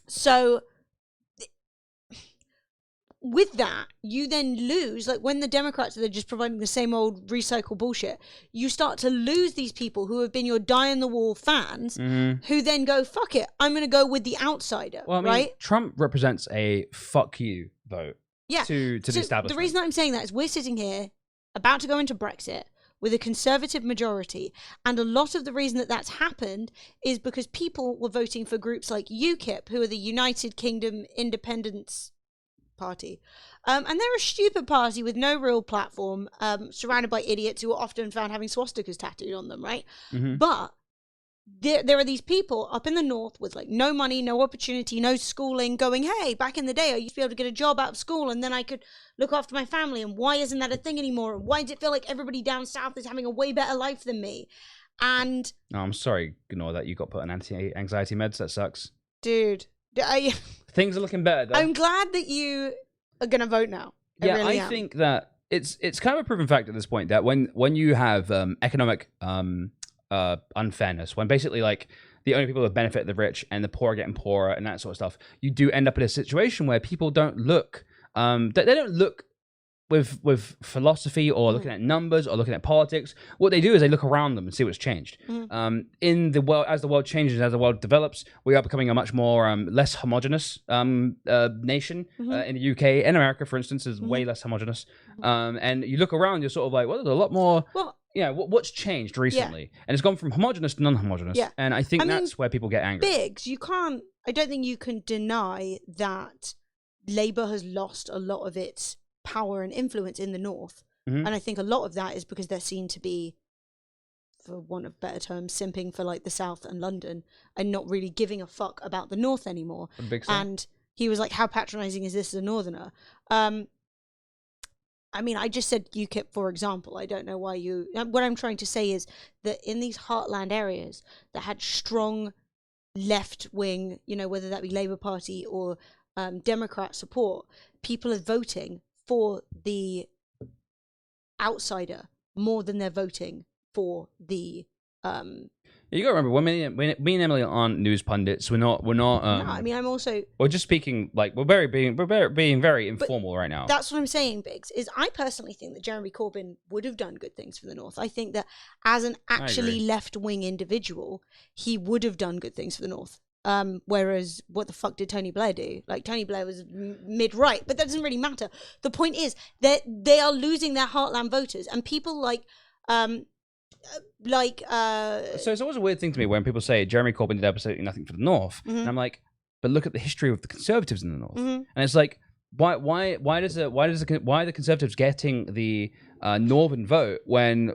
So with that, you then lose, like when the Democrats are just providing the same old recycle bullshit, you start to lose these people who have been your die-on-the-wall fans, who then go, fuck it, I'm going to go with the outsider, well, I mean, right? Trump represents a fuck you vote to the establishment. The reason I'm saying that is we're sitting here about to go into Brexit with a conservative majority, and a lot of the reason that that's happened is because people were voting for groups like UKIP, who are the United Kingdom Independence Party, and they're a stupid party with no real platform, surrounded by idiots who are often found having swastikas tattooed on them, right? But there are these people up in the north with like no money, no opportunity, no schooling, going, hey, back in the day I used to be able to get a job out of school and then I could look after my family, and why isn't that a thing anymore? And why does it feel like everybody down south is having a way better life than me? And no, I'm sorry, ignore that. You got put on anti-anxiety meds. That sucks, dude. Things are looking better, though. I'm glad that you are going to vote now. I think that it's kind of a proven fact at this point that when you have economic unfairness, when basically like the only people that benefit the rich and the poor are getting poorer and that sort of stuff, you do end up in a situation where people don't look they don't look with philosophy or looking at numbers or looking at politics. What they do is they look around them and see what's changed. In the world, as the world changes, as the world develops, we are becoming a much more less homogenous nation. In the UK and America, for instance, is way less homogenous. And you look around, you're sort of like, well, there's a lot more. Well, what's changed recently? And it's gone from homogenous to non-homogenous. And I think that's where people get angry. Biggs, I don't think you can deny that Labour has lost a lot of its power and influence in the north, and I think a lot of that is because they're seen to be, for want of better terms, simping for like the south and London and not really giving a fuck about the north anymore. And he was like, how patronizing is this as a northerner? I mean, I just said UKIP, for example. I don't know why what I'm trying to say is that in these heartland areas that had strong left wing, whether that be Labour Party or Democrat support, people are voting for the outsider more than they're voting for the You gotta remember, me and Emily aren't news pundits. We're not. no, I mean, I'm also. We're just speaking like we're being very informal right now. That's what I'm saying, Biggs. Is I personally think that Jeremy Corbyn would have done good things for the North. I think that as an actually left-wing individual, he would have done good things for the North. Whereas, what the fuck did Tony Blair do? Like, Tony Blair was mid-right, but that doesn't really matter. The point is that they are losing their heartland voters, and people so it's always a weird thing to me when people say Jeremy Corbyn did absolutely nothing for the North, and I'm like, but look at the history of the Conservatives in the North, and it's like, why are the Conservatives getting the Northern vote when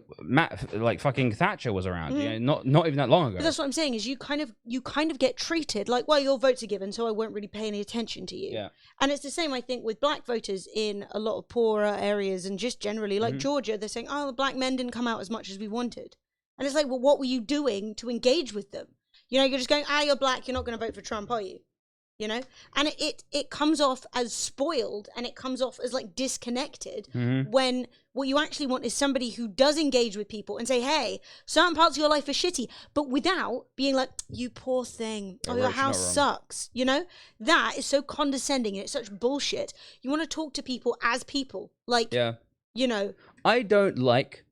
fucking Thatcher was around? You know, not even that long ago. But that's what I'm saying is you kind of get treated like, well, your votes are given, so I won't really pay any attention to you. Yeah. And it's the same, I think, with black voters in a lot of poorer areas and just generally, like Georgia, they're saying, oh, the black men didn't come out as much as we wanted. And it's like, well, what were you doing to engage with them? You know, you're just going, you're black, you're not going to vote for Trump, are you? You know, and it comes off as spoiled, and it comes off as like disconnected when what you actually want is somebody who does engage with people and say, hey, certain parts of your life are shitty, but without being like, you poor thing, your house sucks. You know, that is so condescending and it's such bullshit. You want to talk to people as people, like, you know. I don't like.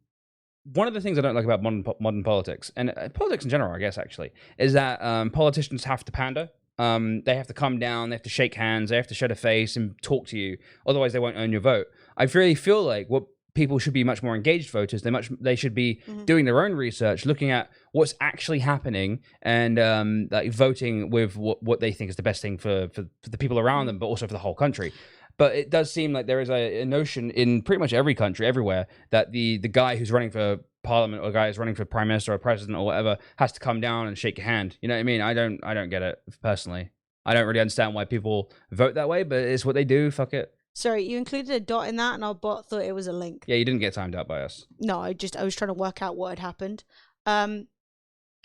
One of the things I don't like about modern politics, and politics in general, I guess, actually, is that politicians have to pander. They have to come down, they have to shake hands, they have to show their face and talk to you. Otherwise, they won't earn your vote. I really feel like what people should be much more engaged voters. They should be doing their own research, looking at what's actually happening, and like voting with what they think is the best thing for the people around them, but also for the whole country. But it does seem like there is a notion in pretty much every country, everywhere, that the guy who's running for parliament or guy who's running for prime minister or president or whatever has to come down and shake your hand. You know what I mean? I don't get it personally. I don't really understand why people vote that way, but it's what they do. Fuck it. Sorry, you included a dot in that, and our bot thought it was a link. Yeah, you didn't get timed out by us. No, I was trying to work out what had happened. Can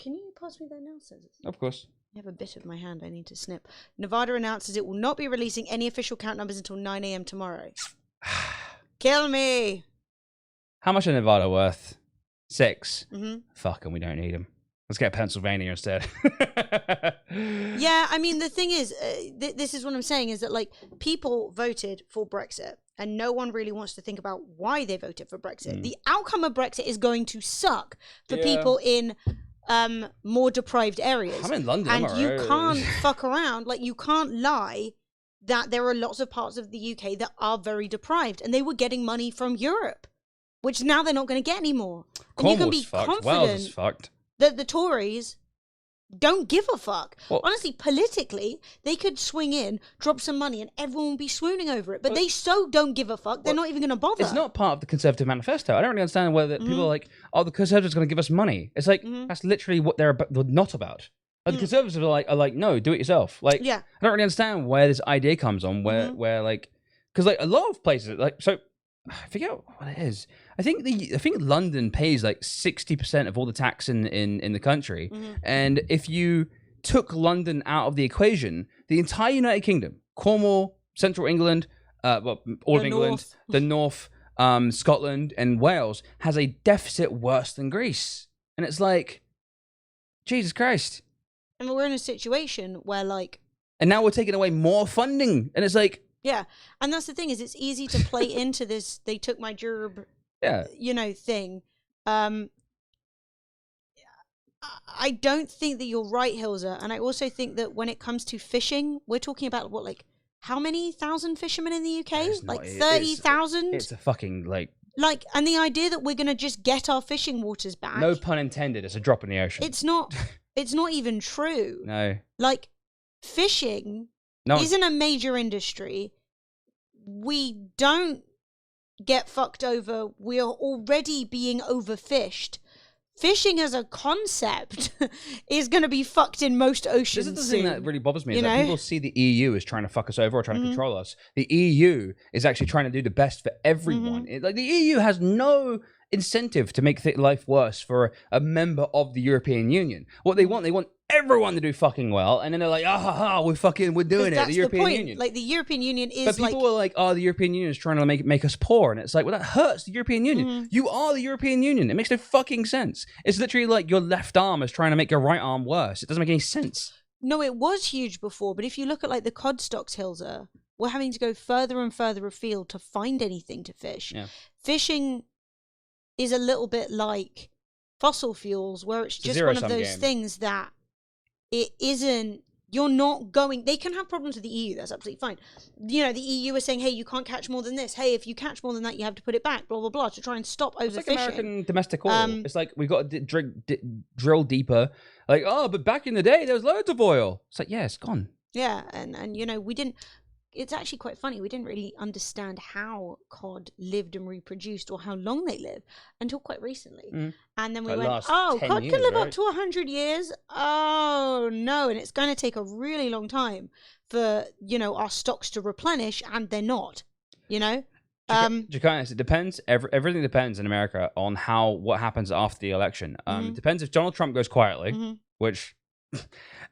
you pass me that now? Of course. I have a bit of my hand I need to snip. Nevada announces it will not be releasing any official count numbers until 9 a.m. tomorrow. Kill me. How much are Nevada worth? 6. Fuck, and we don't need them. Let's get Pennsylvania instead. Yeah, I mean, the thing is, this is what I'm saying, is that, like, people voted for Brexit, and no one really wants to think about why they voted for Brexit. The outcome of Brexit is going to suck for people in more deprived areas. I'm in London, and you can't fuck around. Like, you can't lie that there are lots of parts of the UK that are very deprived, and they were getting money from Europe, which now they're not going to get anymore. And you can be confident that the Tories don't give a fuck. Well, honestly, politically, they could swing in, drop some money, and everyone would be swooning over it. But they so don't give a fuck, they're not even going to bother. It's not part of the Conservative manifesto. I don't really understand whether people are like, oh, the Conservatives are going to give us money. It's like, that's literally what they're not about. Like, the Conservatives are like, no, do it yourself. Like, I don't really understand where this idea comes on, where like, because like a lot of places, like, so I forget what it is. I think London pays like 60% of all the tax in the country, and if you took London out of the equation, the entire United Kingdom, Cornwall, Central England, all of England, the North, Scotland, and Wales has a deficit worse than Greece, and it's like, Jesus Christ. And we're in a situation where, like, and now we're taking away more funding, and it's like, yeah, and that's the thing, is it's easy to play into this they took my gerb, you know, thing. I don't think that you're right, Hilza, and I also think that when it comes to fishing, we're talking about what, like, how many thousand fishermen in the UK? Like 30,000? It's a fucking, like, and the idea that we're going to just get our fishing waters back. No pun intended, it's a drop in the ocean. It's not even true. No. Like, fishing isn't a major industry. We don't get fucked over. We are already being overfished. Fishing as a concept is going to be fucked in most oceans. This is the thing that really bothers me, is that people see the EU as trying to fuck us over or trying to control us. The EU is actually trying to do the best for everyone. Like, the EU has no incentive to make life worse for a member of the European Union. What they want everyone to do fucking well, and then they're like, we're doing it. That's The European point. Union. Like the European Union is But people were like, the European Union is trying to make us poor. And it's like, well, that hurts the European Union. You are the European Union. It makes no fucking sense. It's literally like your left arm is trying to make your right arm worse. It doesn't make any sense. No, it was huge before, but if you look at like the cod stocks, Hilza, we're having to go further and further afield to find anything to fish. Yeah. Fishing is a little bit like fossil fuels, where it's just one of those things that it isn't. You're not going. They can have problems with the EU. That's absolutely fine. You know, the EU is saying, "Hey, you can't catch more than this. Hey, if you catch more than that, you have to put it back." Blah blah blah to try and stop overfishing. It's like American domestic oil. It's like we've got to drill deeper. Like, but back in the day, there was loads of oil. It's like, yeah, it's gone. Yeah, and you know, we didn't. It's actually quite funny. We didn't really understand how cod lived and reproduced, or how long they live, until quite recently. And then we went, cod can live up to 100 years. Oh no! And it's going to take a really long time for our stocks to replenish, and they're not. Jacanis, it depends. Everything depends in America on what happens after the election. It depends if Donald Trump goes quietly, which.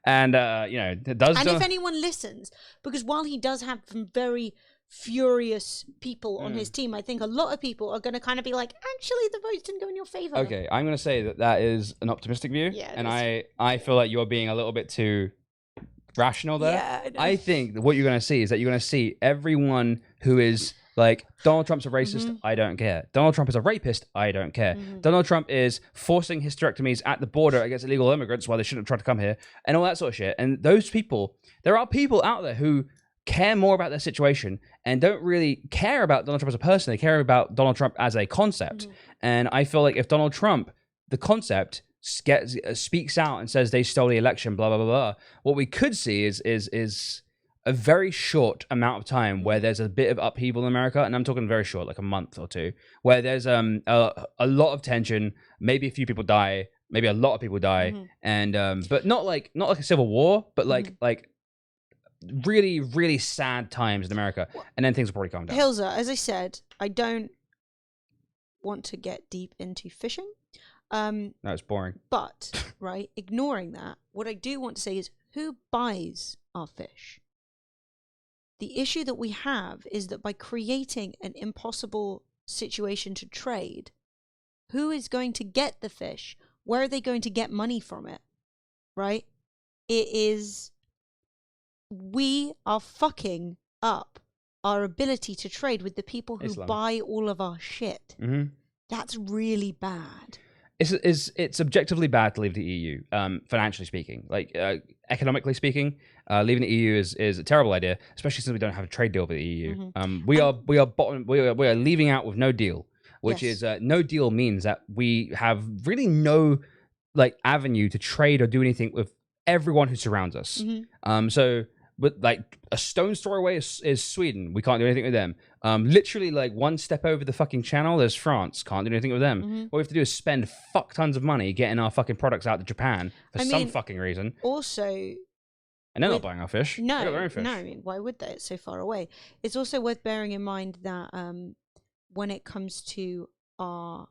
And it does. And if anyone listens, because while he does have some very furious people on his team, I think a lot of people are going to kind of be like, actually, the votes didn't go in your favor. Okay, I'm going to say that is an optimistic view, and I feel like you're being a little bit too rational there. Yeah, I think that what you're going to see is that you're going to see everyone who is like, Donald Trump's a racist, I don't care. Donald Trump is a rapist, I don't care. Donald Trump is forcing hysterectomies at the border against illegal immigrants while they shouldn't have tried to come here, and all that sort of shit. And those people, there are people out there who care more about their situation and don't really care about Donald Trump as a person. They care about Donald Trump as a concept. And I feel like if Donald Trump, the concept, speaks out and says they stole the election, blah, blah, blah, blah, what we could see is a very short amount of time where there's a bit of upheaval in America, and I'm talking very short, like a month or two, where there's a lot of tension, maybe a few people die, maybe a lot of people die, and but not like a civil war, but like really, really sad times in America, and then things will probably calm down. Hilza, as I said, I don't want to get deep into fishing. No, it's boring. But, right, ignoring that, what I do want to say is, who buys our fish? The issue that we have is that by creating an impossible situation to trade, who is going to get the fish? Where are they going to get money from it? Right? We are fucking up our ability to trade with the people who buy all of our shit. That's really bad. It's objectively bad to leave the EU, financially speaking. Like, economically speaking, leaving the EU is a terrible idea, especially since we don't have a trade deal with the EU. We are leaving out with no deal, which is no deal means that we have really no avenue to trade or do anything with everyone who surrounds us. So, but like a stone's throw away is Sweden. We can't do anything with them. Literally, like one step over the fucking channel, there's France. Can't do anything with them. What we have to do is spend fuck tons of money getting our fucking products out to Japan for some fucking reason. Also, and they're not buying our fish. No, they got their own fish. No. I mean, why would they? It's so far away. It's also worth bearing in mind that when it comes to our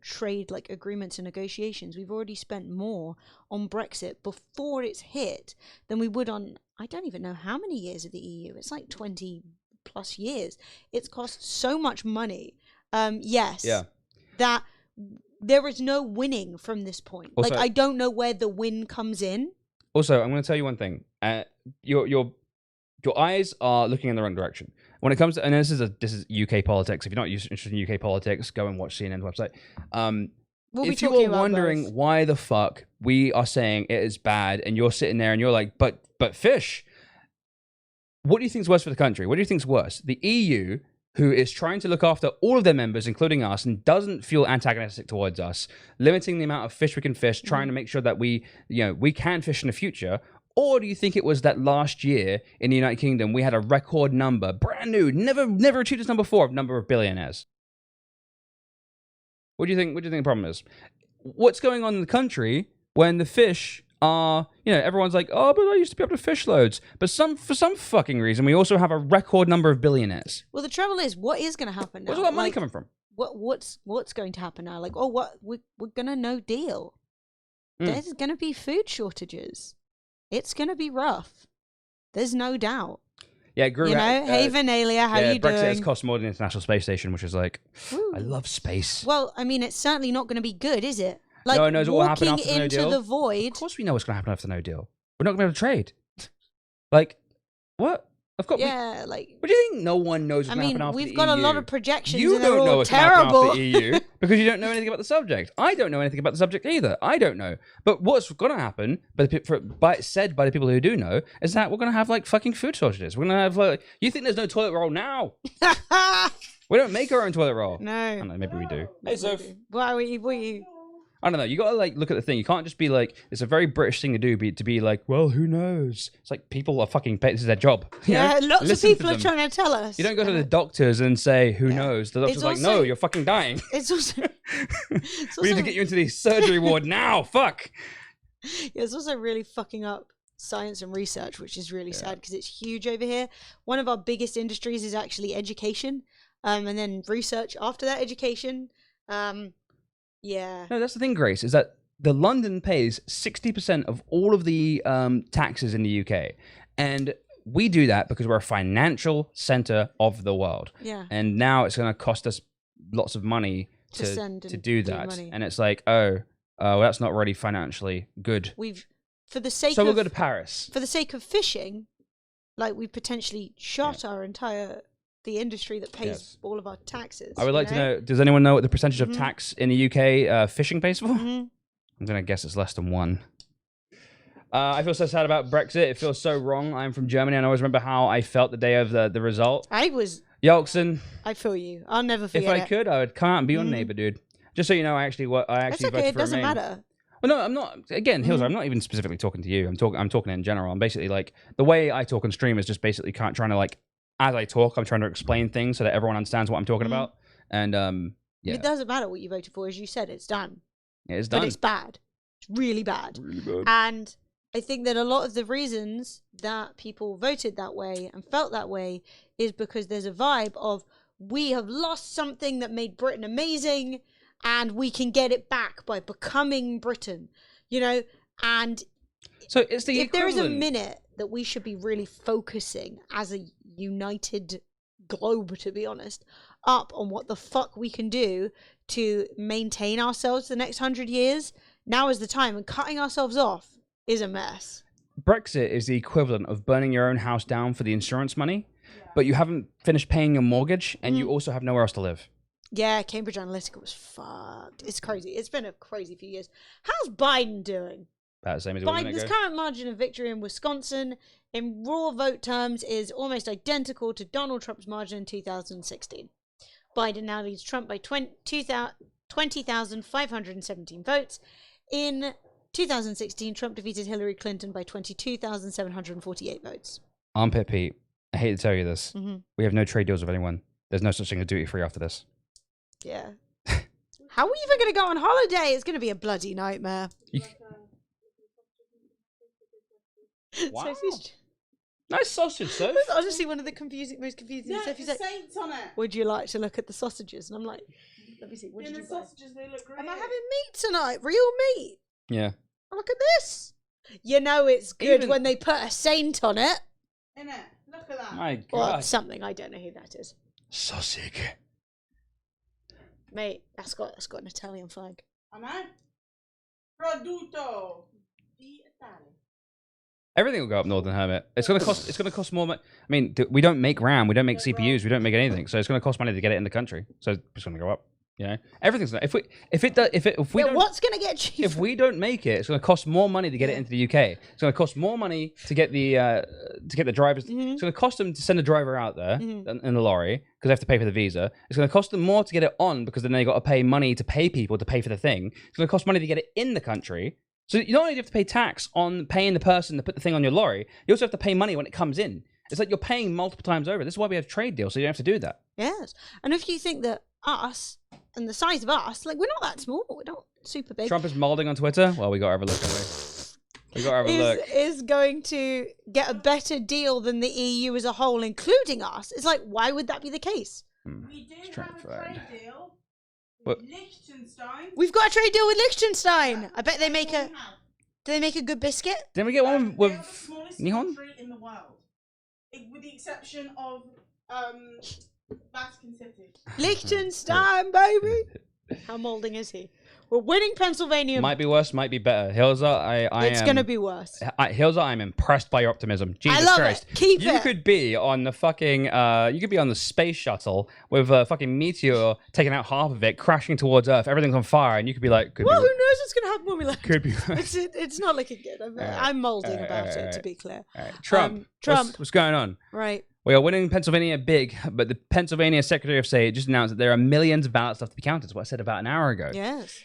trade agreements and negotiations, we've already spent more on Brexit before it's hit than we would on, I don't even know how many years of the EU. It's like 20 plus years. It's cost so much money. That there is no winning from this point. Also, I don't know where the win comes in. Also, I'm going to tell you one thing. Your eyes are looking in the wrong direction. When it comes to, and this is UK politics. If you're not interested in UK politics, go and watch CNN's website. If you are wondering why the fuck we are saying it is bad, and you're sitting there and you're like, but fish, what do you think is worse for the country? What do you think is worse? The EU, who is trying to look after all of their members, including us, and doesn't feel antagonistic towards us, limiting the amount of fish we can fish, trying to make sure that we can fish in the future. Or do you think it was that last year in the United Kingdom we had a record number, brand new, never achieved this number before, of number of billionaires? What do you think the problem is? What's going on in the country when the fish are, everyone's like, oh, but I used to be able to fish loads. But for some fucking reason, we also have a record number of billionaires. Well, the trouble is, what is going to happen now? Where's all that money coming from? what's going to happen now? Like, oh, we're gonna no deal. There's gonna be food shortages. It's gonna be rough. There's no doubt. Yeah, Gru, you know, hey Vanalia, how you doing? Brexit has cost more than the International Space Station, which is like, I love space. Well, I mean, it's certainly not going to be good, is it? Like, no one knows what will happen after the no deal. The void. Of course we know what's going to happen after the no deal. We're not going to be able to trade. Like, what? Of course. Yeah, like. What do you think? No one knows what's going to happen after the EU. We've got a lot of projections. You and don't know what's going to happen after the EU because you don't know know anything about the subject. I don't know anything about the subject either. I don't know. But what's going to happen, said by the people who do know, is that we're going to have like fucking food shortages. We're going to have like. You think there's no toilet roll now? We don't make our own toilet roll. No. I don't know, maybe we do. Hey, Soph. Why were you? I don't know. You gotta like look at the thing. You can't just be like. It's a very British thing to do. To be like, well, who knows? It's like people are fucking paid. This is their job. Yeah, lots of people are trying to tell us. You don't go to the doctors and say, who knows? The doctor's like, no, you're fucking dying. It's also. We need to get you into the surgery ward now. Fuck. Yeah, it's also really fucking up science and research, which is really sad because it's huge over here. One of our biggest industries is actually education, and then research after that education. Yeah. No, that's the thing, Grace, is that the London pays 60% of all of the taxes in the UK. And we do that because we're a financial center of the world. Yeah. And now it's going to cost us lots of money to do that. And it's like, well, that's not really financially good. For the sake we'll go to Paris. For the sake of fishing, like we potentially shot our entire... the industry that pays all of our taxes. I would like to know, does anyone know what the percentage of tax in the UK fishing pays for? I'm going to guess it's less than 1. I feel so sad about Brexit. It feels so wrong. I'm from Germany and I always remember how I felt the day of the result. Yolkson. I feel you. I'll never forget If I could, I would come out and be your neighbor, dude. Just so you know, I actually voted for Remain. It doesn't matter. Well, no, I'm not. Again, Hills, I'm not even specifically talking to you. I'm talking in general. I'm basically like, the way I talk on stream is just basically trying to like, as I talk, I'm trying to explain things so that everyone understands what I'm talking about. And it doesn't matter what you voted for, as you said, it's done. Yeah, it's done. But it's bad. It's really bad. Really bad. And I think that a lot of the reasons that people voted that way and felt that way is because there's a vibe of, we have lost something that made Britain amazing and we can get it back by becoming Britain, you know? And so it's the if there is a minute that we should be really focusing as a united globe, to be honest, up on what the fuck we can do to maintain ourselves the next 100 years, now is the time. And cutting ourselves off is a mess. Brexit is the equivalent of burning your own house down for the insurance money, but you haven't finished paying your mortgage and you also have nowhere else to live. Yeah, Cambridge Analytica was fucked. It's crazy. It's been a crazy few years. How's Biden doing? About the same as Biden's current margin of victory in Wisconsin in raw vote terms is almost identical to Donald Trump's margin in 2016. Biden now leads Trump by 20,517 votes. In 2016, Trump defeated Hillary Clinton by 22,748 votes. Armpit Pete, I hate to tell you this. We have no trade deals with anyone. There's no such thing as duty free after this. Yeah. How are we even going to go on holiday? It's going to be a bloody nightmare. Wow. Nice sausage, Soph. It's honestly one of the most confusing stuff. He's like, saints on it. would you like to look at the sausages? And I'm like, let me see. What did you buy? They look great. Am I having meat tonight? Real meat? Yeah. Oh, look at this. You know it's good when they put a saint on it. Innit? Look at that. My God. Or something. I don't know who that is. Sausage. Mate, that's got an Italian flag. I know. Produtto di Italia. Everything will go up Northern Hermit. It's gonna cost more money. I mean, we don't make RAM, we don't make CPUs, we don't make anything, so it's gonna cost money to get it in the country. So it's gonna go up. You know, everything's gonna, if we don't, what's gonna get cheaper? If we don't make it, it's gonna cost more money to get it into the UK. It's gonna cost more money to get the drivers. It's gonna cost them to send a driver out there in the lorry because they have to pay for the visa. It's gonna cost them more to get it on because then they got to pay money to pay people to pay for the thing. It's gonna cost money to get it in the country. So you not only have to pay tax on paying the person to put the thing on your lorry, you also have to pay money when it comes in. It's like you're paying multiple times over. This is why we have trade deals, so you don't have to do that. Yes. And if you think that us and the size of us, like, we're not that small, we're not super big. Trump is molding on Twitter. Well, we got to have a look, don't we? We got to have a look. Is going to get a better deal than the EU as a whole, including us. It's like, why would that be the case? We do have a trade deal. What? Liechtenstein. We've got a trade deal with Liechtenstein. I bet they make a. Do they make a good biscuit? Didn't we get one with the smallest Nihon? country in the world, with the exception of Vatican City. Liechtenstein, baby. How molding is he? We're winning Pennsylvania. Might be worse, might be better. Hilza, It's gonna be worse. Hilza, I'm impressed by your optimism. Jesus I love Christ. it. Keep you it. could be on the fucking, you could be on the space shuttle with a fucking meteor taking out half of it, crashing towards Earth, everything's on fire, and you could be like, Well, who knows what's gonna happen when we land? Could be. It's not looking good. I'm molding about it, to be clear. Trump. What's going on? Right. We are winning Pennsylvania big, but the Pennsylvania Secretary of State just announced that there are millions of ballots left to be counted. That's what I said about an hour ago. Yes.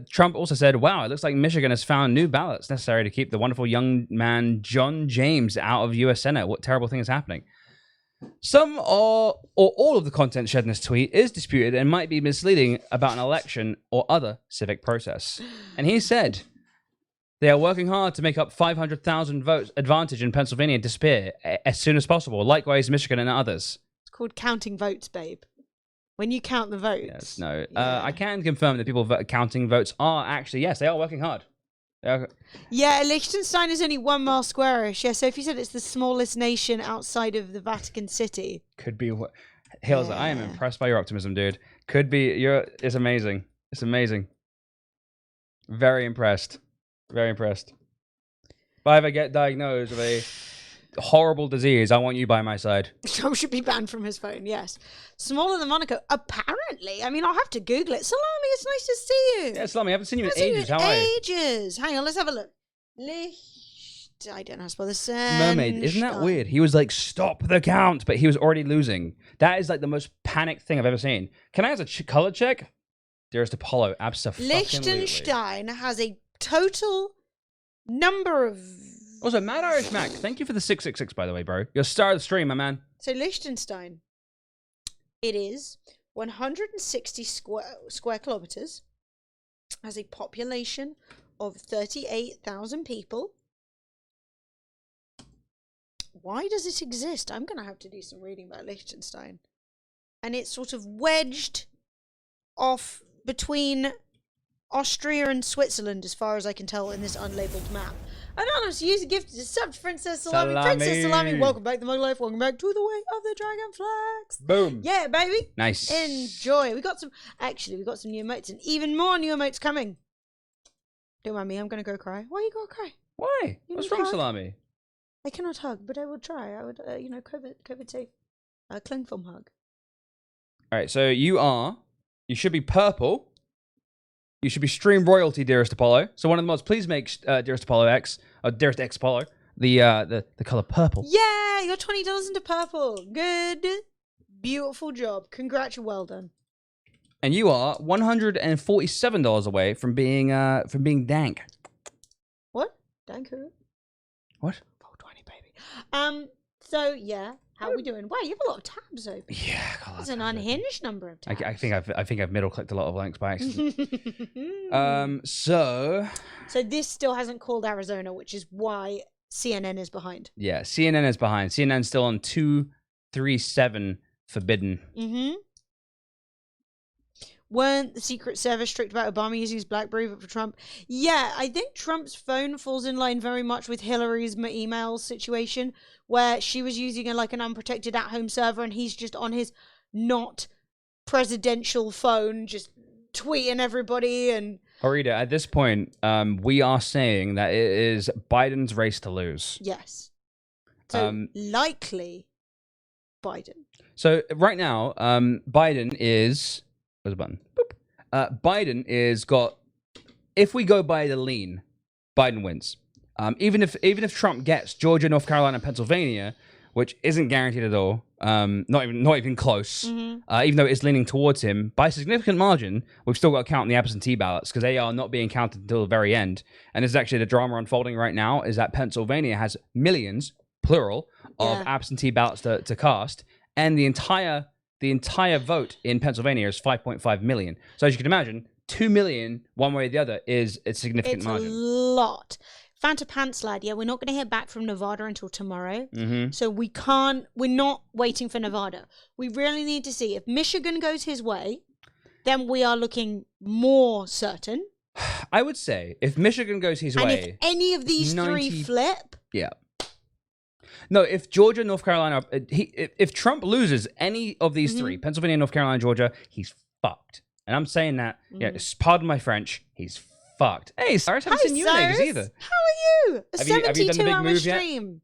Trump also said, wow, it looks like Michigan has found new ballots necessary to keep the wonderful young man John James out of U.S. Senate. What terrible thing is happening? Some or all of the content shared in this tweet is disputed and might be misleading about an election or other civic process. And he said, they are working hard to make up 500,000 votes advantage in Pennsylvania disappear as soon as possible. Likewise, Michigan and others. It's called counting votes, babe. When you count the votes. Yes, no. I can confirm that people counting votes are actually, yes, they are working hard. Yeah, Liechtenstein is only 1 mile squarish. Yeah, so if you said it's the smallest nation outside of the Vatican City. Could be. Hills, I am impressed by your optimism, dude. Could be. It's amazing. It's amazing. Very impressed. Very impressed. If I ever get diagnosed with a horrible disease, I want you by my side. Trump should be banned from his phone, yes. Smaller than Monaco, apparently. I mean, I'll have to Google it. Salami, it's nice to see you. Yeah, Salami, I haven't seen you in ages. How are you? Ages. Hang on, let's have a look. I don't know how to spell this. Mermaid, isn't that weird? He was like, stop the count, but he was already losing. That is like the most panicked thing I've ever seen. Can I have a color check? Dearest Apollo, absolutely. Liechtenstein has a total number of... Also, Mad Irish Mac, thank you for the 666, by the way, bro. You're a star of the stream, my man. So Liechtenstein, it is 160 square kilometers, has a population of 38,000 people. Why does it exist? I'm going to have to do some reading about Liechtenstein. And it's sort of wedged off between Austria and Switzerland, as far as I can tell in this unlabeled map. Anonymous user gifted a sub to Princess Salami. Princess Salami, welcome back to Mug Life. Welcome back to the way of the Dragon Flags. Boom. Yeah, baby. Nice. Enjoy. We got some new emotes and even more new emotes coming. Don't mind me, I'm going to go cry. Why are you going to cry? Why? What's wrong, Salami? I cannot hug, but I would try. I would, COVID safe. Cling film hug. All right, so you should be purple. You should be stream royalty, Dearest Apollo. So one of the mods, please make Dearest Apollo X, or Dearest X Apollo, the color purple. Yeah, you're $20 into purple. Good, beautiful job. Congrats, well done. And you are $147 away from being dank. What? Dank who? What? 420, baby. So yeah. How are we doing? Wow, you have a lot of tabs open. Yeah, that's an unhinged number of tabs. I think I've middle clicked a lot of links by accident. So this still hasn't called Arizona, which is why CNN is behind. Yeah, CNN is behind. CNN's still on 237 forbidden. Mm-hmm. Weren't the Secret Service strict about Obama using his BlackBerry for Trump? Yeah, I think Trump's phone falls in line very much with Hillary's email situation, where she was using an unprotected at-home server, and he's just on his not presidential phone, just tweeting everybody. And Arita, at this point, we are saying that it is Biden's race to lose. Yes. So likely Biden. So right now, Biden is... Where's the button? Boop. Biden is got... If we go by the lean, Biden wins. Even if Trump gets Georgia, North Carolina, and Pennsylvania, which isn't guaranteed at all, not even close, even though it's leaning towards him, by a significant margin, we've still got to count the absentee ballots, because they are not being counted until the very end. And this is actually the drama unfolding right now, is that Pennsylvania has millions, plural, of absentee ballots to cast, and the entire vote in Pennsylvania is 5.5 million. So as you can imagine, 2 million, one way or the other, is a significant margin. It's a lot. Fanta Pants Lad, yeah, we're not going to hear back from Nevada until tomorrow. Mm-hmm. So we're not waiting for Nevada. We really need to see if Michigan goes his way. then we are looking more certain. I would say if Michigan goes his And way, if any of these 90 three flip, yeah. No, if Georgia, North Carolina, if Trump loses any of these three, Pennsylvania, North Carolina, Georgia, he's fucked. And I'm saying that, pardon my French, he's fucked. Hey, Cyrus, haven't seen you in ages either. How are you? A Have you done the big 72-hour move yet? stream.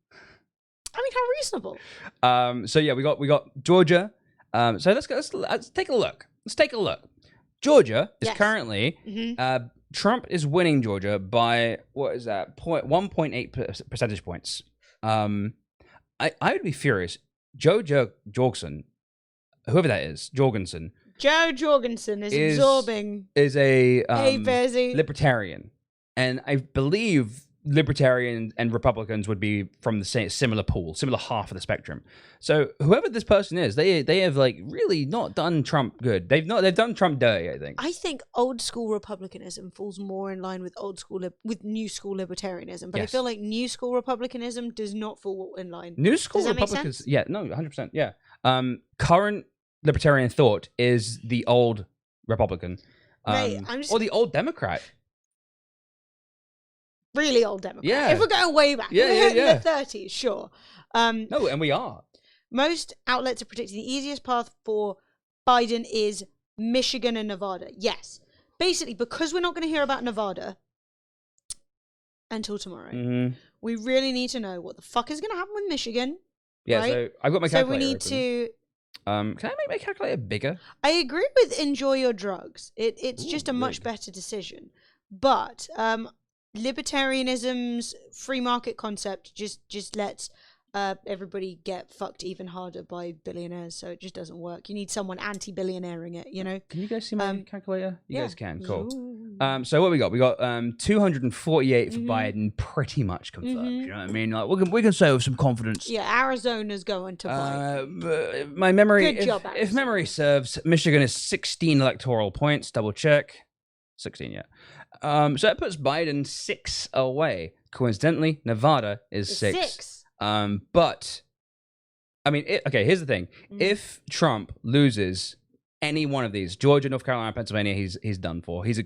I mean, how reasonable. So yeah, we got Georgia. So let's take a look. Let's take a look. Georgia is currently Trump is winning Georgia by what is that? 1.8 percentage points. I would be furious. Joe Jorgensen, whoever that is, Jorgensen. Joe Jorgensen is absorbing. Is a Bezzy. libertarian, and I believe libertarians and Republicans would be from the same similar pool, similar half of the spectrum. So whoever this person is, they have like really not done Trump good. They've done Trump dirty, I think. I think old school republicanism falls more in line with new school libertarianism, but I feel like new school republicanism does not fall in line. New school Does that make Republicans, sense? yeah, no, 100%, yeah. Current libertarian thought is the old Republican, Mate, or the old Democrat. Really old Democrat. Yeah. If we're going way back, Yeah, we're yeah, in the 30s, sure. No, and we are. Most outlets are predicting the easiest path for Biden is Michigan and Nevada. Yes. Basically, because we're not going to hear about Nevada until tomorrow, we really need to know what the fuck is going to happen with Michigan. Yeah, right? so I've got my calculator. So we need open. to... Can I make my calculator bigger? I agree with enjoy your drugs. It's just a much better decision. But libertarianism's free market concept just lets everybody get fucked even harder by billionaires, so it just doesn't work. You need someone anti-billionairing it, you know? Can you guys see my calculator? You yeah. guys can. Cool. So what we got? We got 248 for Biden, pretty much confirmed. You know what I mean? Like we can say with some confidence. Yeah, Arizona's going to Biden. My memory, Good job, if memory serves, Michigan is 16 electoral points. Double check. 16, yeah. So that puts Biden 6 away. Coincidentally, Nevada is 6. But I mean, okay. Here's the thing: if Trump loses any one of these, Georgia, North Carolina, Pennsylvania, he's done for. His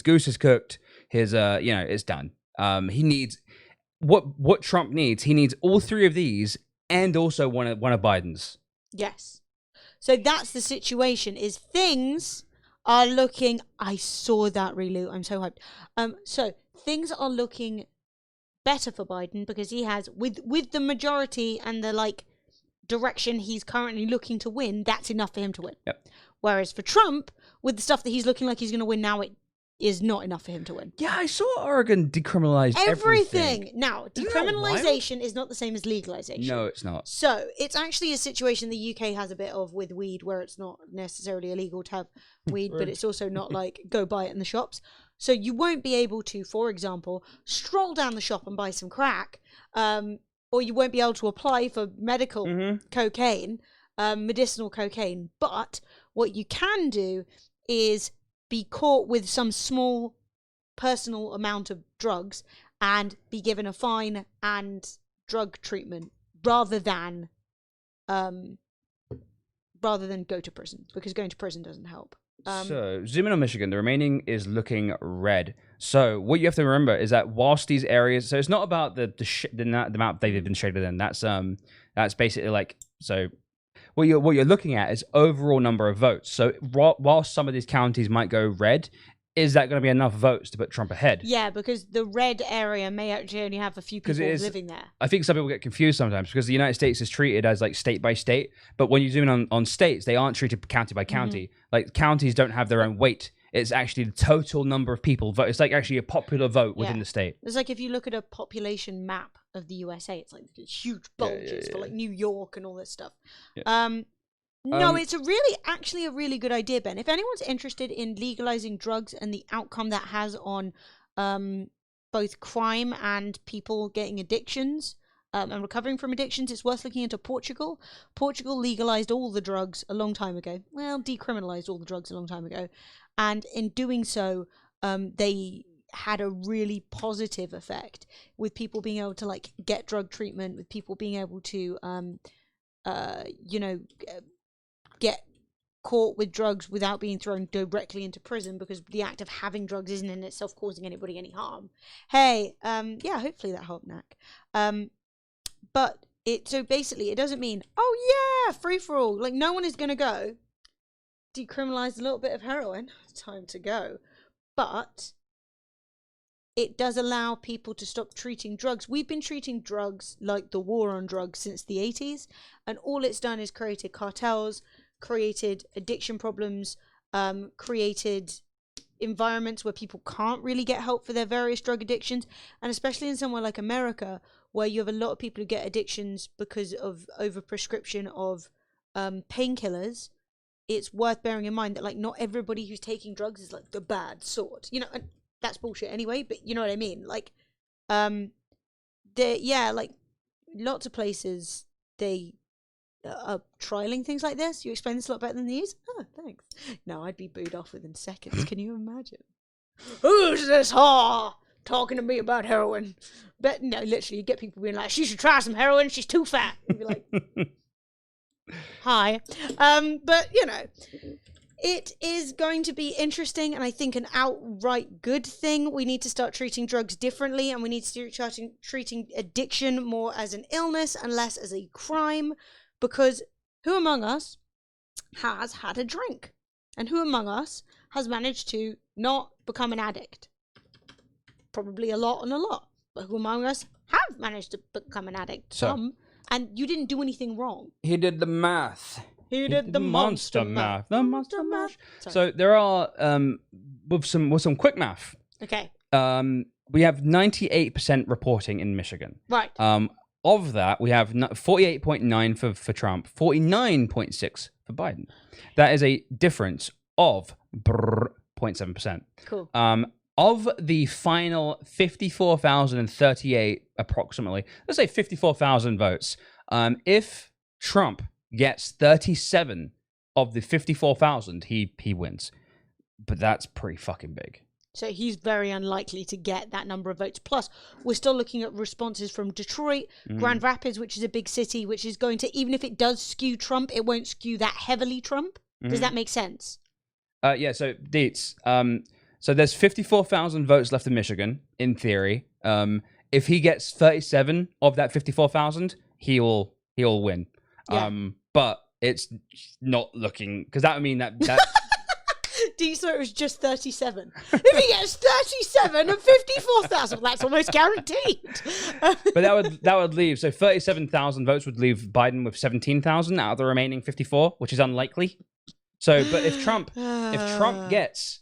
goose is cooked. His it's done. He needs what Trump needs. He needs all three of these, and also one of Biden's. Yes. So that's the situation. Is things are looking. I saw that reloot. I'm so hyped. So things are looking better for Biden because he has with the majority and the direction he's currently looking to win, that's enough for him to win. Yep. Whereas for Trump, with the stuff that he's looking like he's going to win now, it is not enough for him to win. Yeah, I saw Oregon decriminalize everything. Now, decriminalization is not the same as legalization. No, it's not. So it's actually a situation the UK has a bit of with weed, where it's not necessarily illegal to have weed, but it's also not like go buy it in the shops. So you won't be able to, for example, stroll down the shop and buy some crack, or you won't be able to apply for medical cocaine, medicinal cocaine. But what you can do is be caught with some small personal amount of drugs and be given a fine and drug treatment rather than go to prison, because going to prison doesn't help. So, zooming on Michigan, the remaining is looking red. So, what you have to remember is that whilst these areas, so it's not about the map they've been shaded in. That's basically like, so what you're looking at is overall number of votes. So, whilst some of these counties might go red, is that going to be enough votes to put Trump ahead? Yeah, because the red area may actually only have a few people living there. I think some people get confused sometimes because the United States is treated as like state by state, but when you zoom in on states, they aren't treated county by county. Like counties don't have their own weight. It's actually the total number of people vote. It's like actually a popular vote within the state. It's like if you look at a population map of the USA, it's like huge bulges for like New York and all this stuff. Yeah. No, it's actually a really good idea, Ben. If anyone's interested in legalizing drugs and the outcome that has on both crime and people getting addictions and recovering from addictions, it's worth looking into Portugal. Portugal legalized all the drugs a long time ago. Well, decriminalized all the drugs a long time ago. And in doing so, they had a really positive effect with people being able to get drug treatment, with people being able to, get caught with drugs without being thrown directly into prison because the act of having drugs isn't in itself causing anybody any harm. Hey, yeah, hopefully that helped, Knack. But so basically it doesn't mean, oh yeah, free for all. Like, no one is gonna go decriminalize a little bit of heroin. Time to go. But it does allow people to stop treating drugs. We've been treating drugs like the war on drugs since the 80s, and all it's done is created cartels, created addiction problems, created environments where people can't really get help for their various drug addictions, and especially in somewhere like America, where you have a lot of people who get addictions because of overprescription of painkillers. It's worth bearing in mind that, like, not everybody who's taking drugs is like the bad sort, you know. And that's bullshit anyway, but you know what I mean. Like, like lots of places they are trialing things like this. You explain this a lot better than these. Oh, thanks. No, I'd be booed off within seconds. Can you imagine? Who's this whore talking to me about heroin? But no, literally, you get people being like, she should try some heroin. She's too fat. You'd be like, hi. But you know, it is going to be interesting, and I think an outright good thing. We need to start treating drugs differently, and we need to start treating addiction more as an illness and less as a crime, because who among us has had a drink? And who among us has managed to not become an addict? Probably a lot and a lot. But who among us have managed to become an addict? Some. And you didn't do anything wrong. He did the math. He did the monster math. The monster math. So there are with some quick math. Okay. We have 98% reporting in Michigan. Right. Of that, we have 48.9 for Trump, 49.6 for Biden. That is a difference of 0.7%. Cool. Of the final 54,038, approximately, let's say 54,000 votes, if Trump gets 37 of the 54,000, he wins. But that's pretty fucking big. So he's very unlikely to get that number of votes. Plus, we're still looking at responses from Detroit, Grand Rapids, which is a big city, which is going to, even if it does skew Trump, it won't skew that heavily Trump. Does that make sense? Yeah, so Deets, so there's 54,000 votes left in Michigan, in theory. If he gets 37 of that 54,000, he'll win. Yeah. But it's not looking, because that would mean that Deets thought it was just 37. If he gets 37 of 54,000, that's almost guaranteed. But that would leave, so 37,000 votes would leave Biden with 17,000 out of the remaining 54, which is unlikely. So, but if Trump gets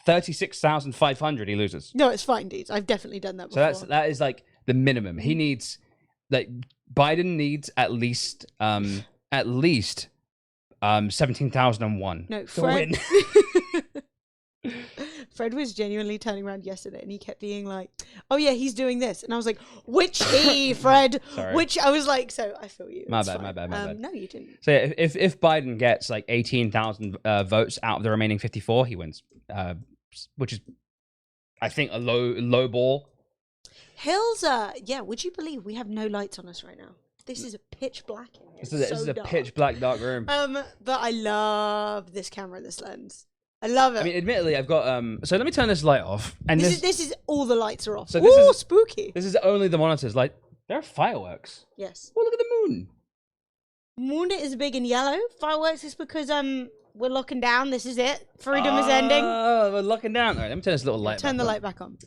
36,500, he loses. No, it's fine, Deeds. I've definitely done that before. So that is like the minimum. He needs, like, Biden needs at least 17,001 no, to win. Fred was genuinely turning around yesterday, and he kept being like, "Oh yeah, he's doing this," and I was like, "Which he, Fred?" Sorry. Which I was like, "So I feel you." My It's bad. fine." No, you didn't. So yeah, if Biden gets like 18,000 votes out of the remaining 54, he wins. Which is, I think, a low ball. Hills, yeah. Would you believe we have no lights on us right now? This is a pitch black in here. This is a pitch black dark room. But I love this camera, this lens. I love it. I mean, admittedly, I've got so let me turn this light off. And this is all the lights are off. So Ooh, this is spooky. This is only the monitors. Like, there are fireworks. Yes. Oh, look at the moon. Moon is big and yellow. Fireworks is because we're locking down. This is it. Freedom is ending. Oh, we're locking down. All right, let me turn this little light. Turn the light back on.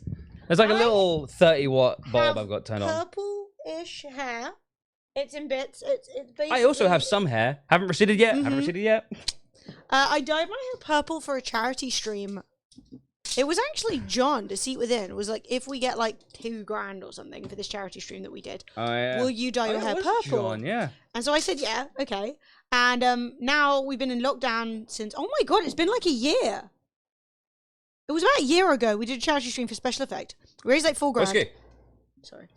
There's like a little 30-watt bulb I've got turned on. Purple-ish hair. It's in bits. It's basically. I also have some hair. Haven't receded yet. I dyed my hair purple for a charity stream. It was actually John, Deceit Within. It was like, if we get like $2,000 or something for this charity stream that we did, will you dye your hair purple? John, yeah. And so I said, yeah, okay. And now we've been in lockdown since, oh my God, it's been like a year. It was about a year ago. We did a charity stream for Special Effect. We raised like $4,000. Sorry.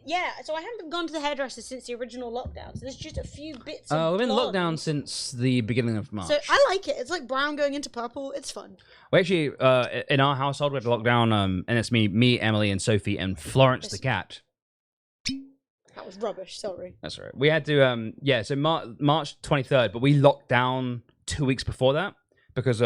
Yeah, so I haven't gone to the hairdresser since the original lockdown. So there's just a few bits of we've been in blonde. lockdown since the beginning of March. So I like it. It's like brown going into purple. It's fun. We actually, in our household, we had lockdown, and it's me, Emily, and Sophie, and Florence the cat. That was rubbish. Sorry. That's all right. We had to so March 23rd, but we locked down 2 weeks before that because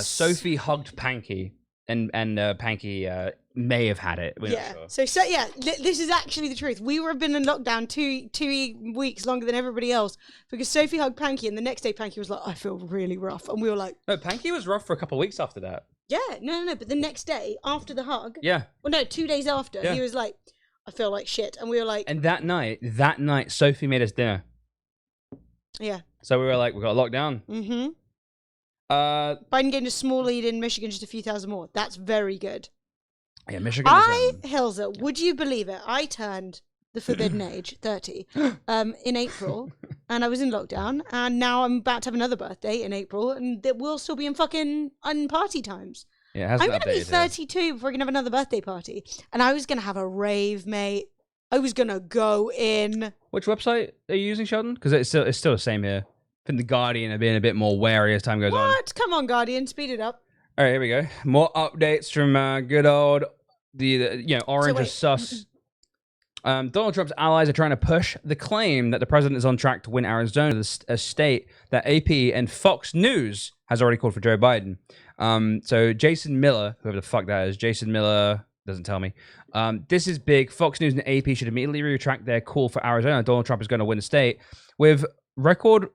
Sophie hugged Panky and Panky may have had it. We're Yeah. not sure. So yeah, this is actually the truth. We were been in lockdown two weeks longer than everybody else because Sophie hugged Panky, and the next day Panky was like, "I feel really rough," and we were like, No, Panky was rough for a couple of weeks after that. "Yeah, no." But the next day after the hug, Yeah. well, no, 2 days after, Yeah. he was like, "I feel like shit," and we were like, And that night, Sophie made us dinner. "Yeah." So we were like, we got locked down. Mm-hmm. Biden gained a small lead in Michigan, just a few thousand more. That's very good. Yeah, Michigan. Hilza, would you believe it? I turned the forbidden age, 30, in April, and I was in lockdown, and now I'm about to have another birthday in April, and we'll still be in fucking unparty times. Yeah, it hasn't I'm going to be updated 32 before I can have another birthday party, and I was going to have a rave, mate. I was going to go in. Which website are you using, Sheldon? Because it's still the same here. I think the Guardian are being a bit more wary as time goes on. What? Come on, Guardian, speed it up. All right, here we go. More updates from good old Orange wait. is sus. Donald Trump's allies are trying to push the claim that the president is on track to win Arizona, a state that AP and Fox News has already called for Joe Biden. So Jason Miller, whoever the fuck that is, Jason Miller doesn't tell me. This is big. Fox News and AP should immediately retract their call for Arizona. Donald Trump is going to win the state, with Record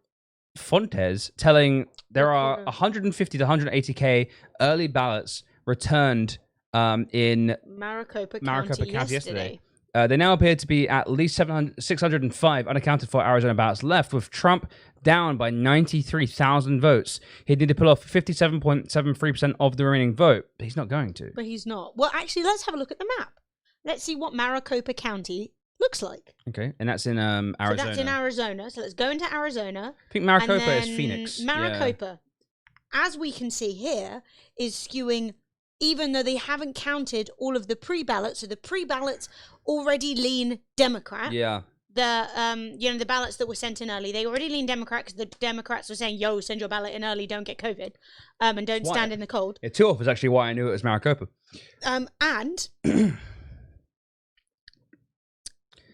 Fontes telling there are 150 to 180K early ballots returned in Maricopa County County yesterday. There now appear to be at least 605 unaccounted for Arizona ballots left, with Trump down by 93,000 votes. He'd need to pull off 57.73% of the remaining vote, but he's not going to. But he's not. Well, actually, let's have a look at the map. Let's see what Maricopa County looks like. Okay, and that's in Arizona. So that's in Arizona. So let's go into Arizona. I think Maricopa and is then Phoenix. Maricopa, as we can see here, is skewing, even though they haven't counted all of the pre-ballots. So the pre-ballots already lean Democrat. Yeah. The the ballots that were sent in early, they already lean Democrat because the Democrats were saying, "Yo, send your ballot in early, don't get COVID, and don't stand in the cold." Yeah, 2 off is actually why I knew it was Maricopa. And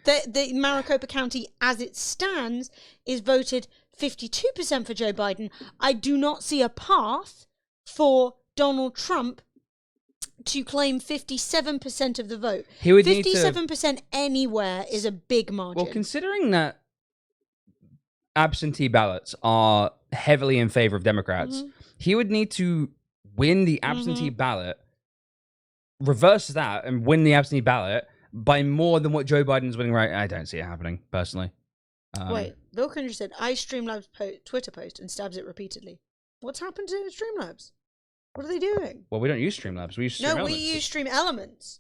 the Maricopa County, as it stands, is voted 52% for Joe Biden. I do not see a path for Donald Trump to claim 57% of the vote. He would need to- 57% anywhere is a big margin. Well, considering that absentee ballots are heavily in favor of Democrats, he would need to win the absentee ballot, reverse that, and win the absentee ballot by more than what Joe Biden's winning right. I don't see it happening, personally. Wait, Bill Cringer said, "I Streamlabs Twitter post and stabs it repeatedly." What's happened to Streamlabs? What are they doing? Well, we don't use Streamlabs. We use Stream No, we Elements. use Stream Elements.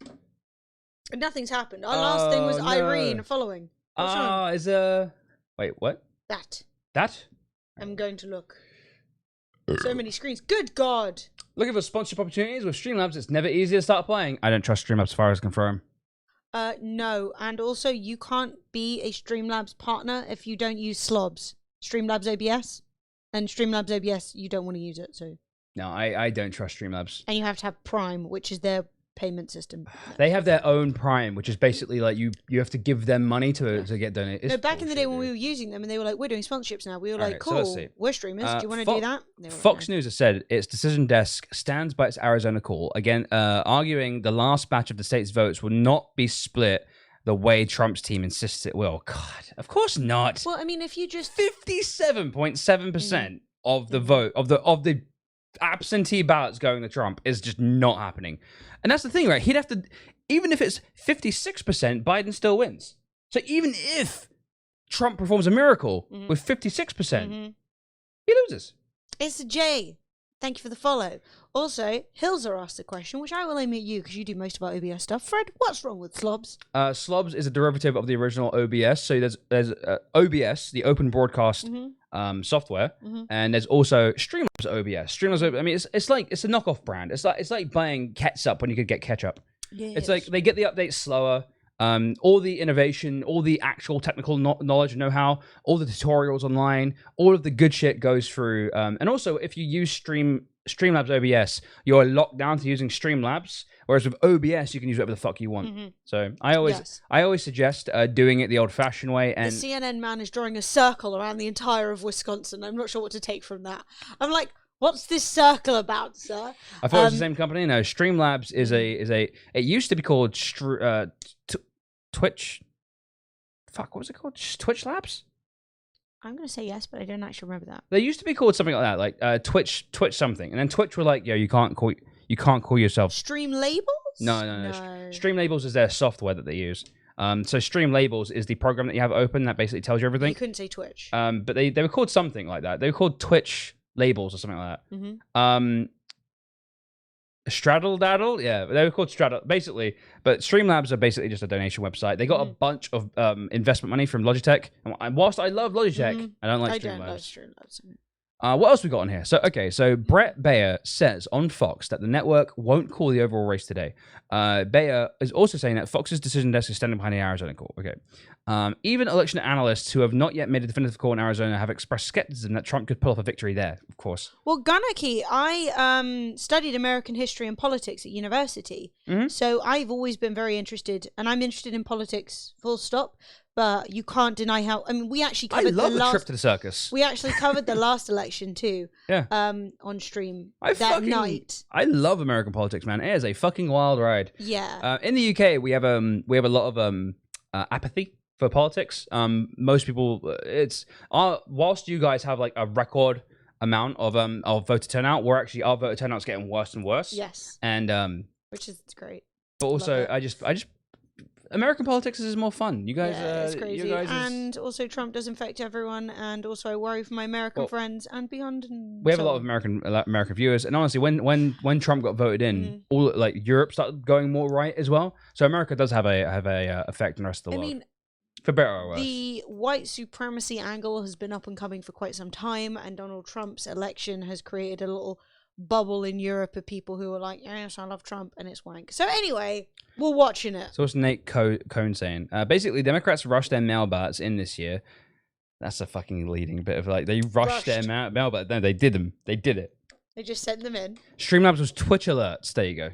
And nothing's happened. Our last thing was Irene following. What's wrong? Wait, what? That. I'm going to look. So many screens. Good God. Looking for sponsorship opportunities with Streamlabs? It's never easy to start playing. I don't trust Streamlabs as far as confirm. No, and also you can't be a Streamlabs partner if you don't use Slobs. Streamlabs OBS. And Streamlabs OBS, you don't want to use it, so. No, I don't trust Streamlabs. And you have to have Prime, which is their payment system. They have their own Prime, which is basically like you have to give them money to get donated. No, back in the day when we were using them and they were like, "We're doing sponsorships now," we were like, Alright, so "Cool, let's see. we're streamers. Do you want to do that?" They were like, Fox News has said its decision desk stands by its Arizona call, again arguing the last batch of the state's votes will not be split the way Trump's team insists it will. God, of course not. Well, I mean, if you just 57.7% of the vote of the absentee ballots going to Trump is just not happening. And that's the thing, right? He'd have to, even if it's 56%, Biden still wins. So even if Trump performs a miracle with 56%, he loses. It's a J. Thank you for the follow. Also, Hilzer asked a question, which I will aim at you because you do most of our OBS stuff. Fred, what's wrong with Slobs? Slobs is a derivative of the original OBS. So there's OBS, the Open Broadcast software, and there's also Streamlabs OBS. Streamlabs, I mean, it's like it's a knockoff brand. It's like buying ketchup when you could get ketchup. Yes. It's like they get the updates slower. All the innovation, all the actual technical knowledge and know-how, all the tutorials online, all of the good shit goes through. And also, if you use Streamlabs OBS, you're locked down to using Streamlabs, whereas with OBS, you can use whatever the fuck you want. So I always suggest doing it the old-fashioned way. And the CNN man is drawing a circle around the entire of Wisconsin. I'm not sure what to take from that. I'm like, what's this circle about, sir? I thought it was the same company. No, Streamlabs is a. It used to be called Twitch. Fuck, what was it called? Twitch Labs? I'm going to say yes, but I don't actually remember that. They used to be called something like that, like Twitch something. And then Twitch were like, yo, you can't call yourself Stream Labels? No. Stream Labels is their software that they use. So Stream Labels is the program that you have open that basically tells you everything. You couldn't say Twitch. But they were called something like that. They were called Twitch Labels or something like that. Straddle Daddle? Yeah, they were called Straddle. Basically, but Streamlabs are basically just a donation website. They got a bunch of investment money from Logitech. And whilst I love Logitech, I don't like Streamlabs. I don't love Streamlabs. What else we got on here? So Brett Baer says on Fox that the network won't call the overall race today. Baer is also saying that Fox's decision desk is standing behind the Arizona call. Okay. Even election analysts who have not yet made a definitive call in Arizona have expressed skepticism that Trump could pull off a victory there, of course. Well, Ganaki, I studied American history and politics at university. So I've always been very interested, and I'm interested in politics, full stop. But you can't deny how. I mean, we actually covered the trip to the circus. We actually covered the last election too. Yeah. On stream that night. I love American politics, man. It is a fucking wild ride. Yeah. In the UK, we have a lot of apathy for politics. Most people, whilst you guys have like a record amount of voter turnout, our voter turnout's getting worse and worse. Yes. And which is great. But also, I just. American politics is more fun. You guys, it's crazy. And also, Trump does infect everyone. And also, I worry for my American friends and beyond. And we have a lot of American viewers. And honestly, when Trump got voted in, all like Europe started going more right as well. So America does have a effect on the rest of the world. I mean, for better or worse. The white supremacy angle has been up and coming for quite some time, and Donald Trump's election has created a little bubble in Europe of people who are like, yes, I love Trump, and it's wank. So anyway, we're watching it. So what's Nate Cohn saying? Basically, Democrats rushed their mail ballots in this year. That's a fucking leading bit of like, they rushed their mail ballots. No, they did them. They did it. They just sent them in. Streamlabs was Twitch alerts. There you go.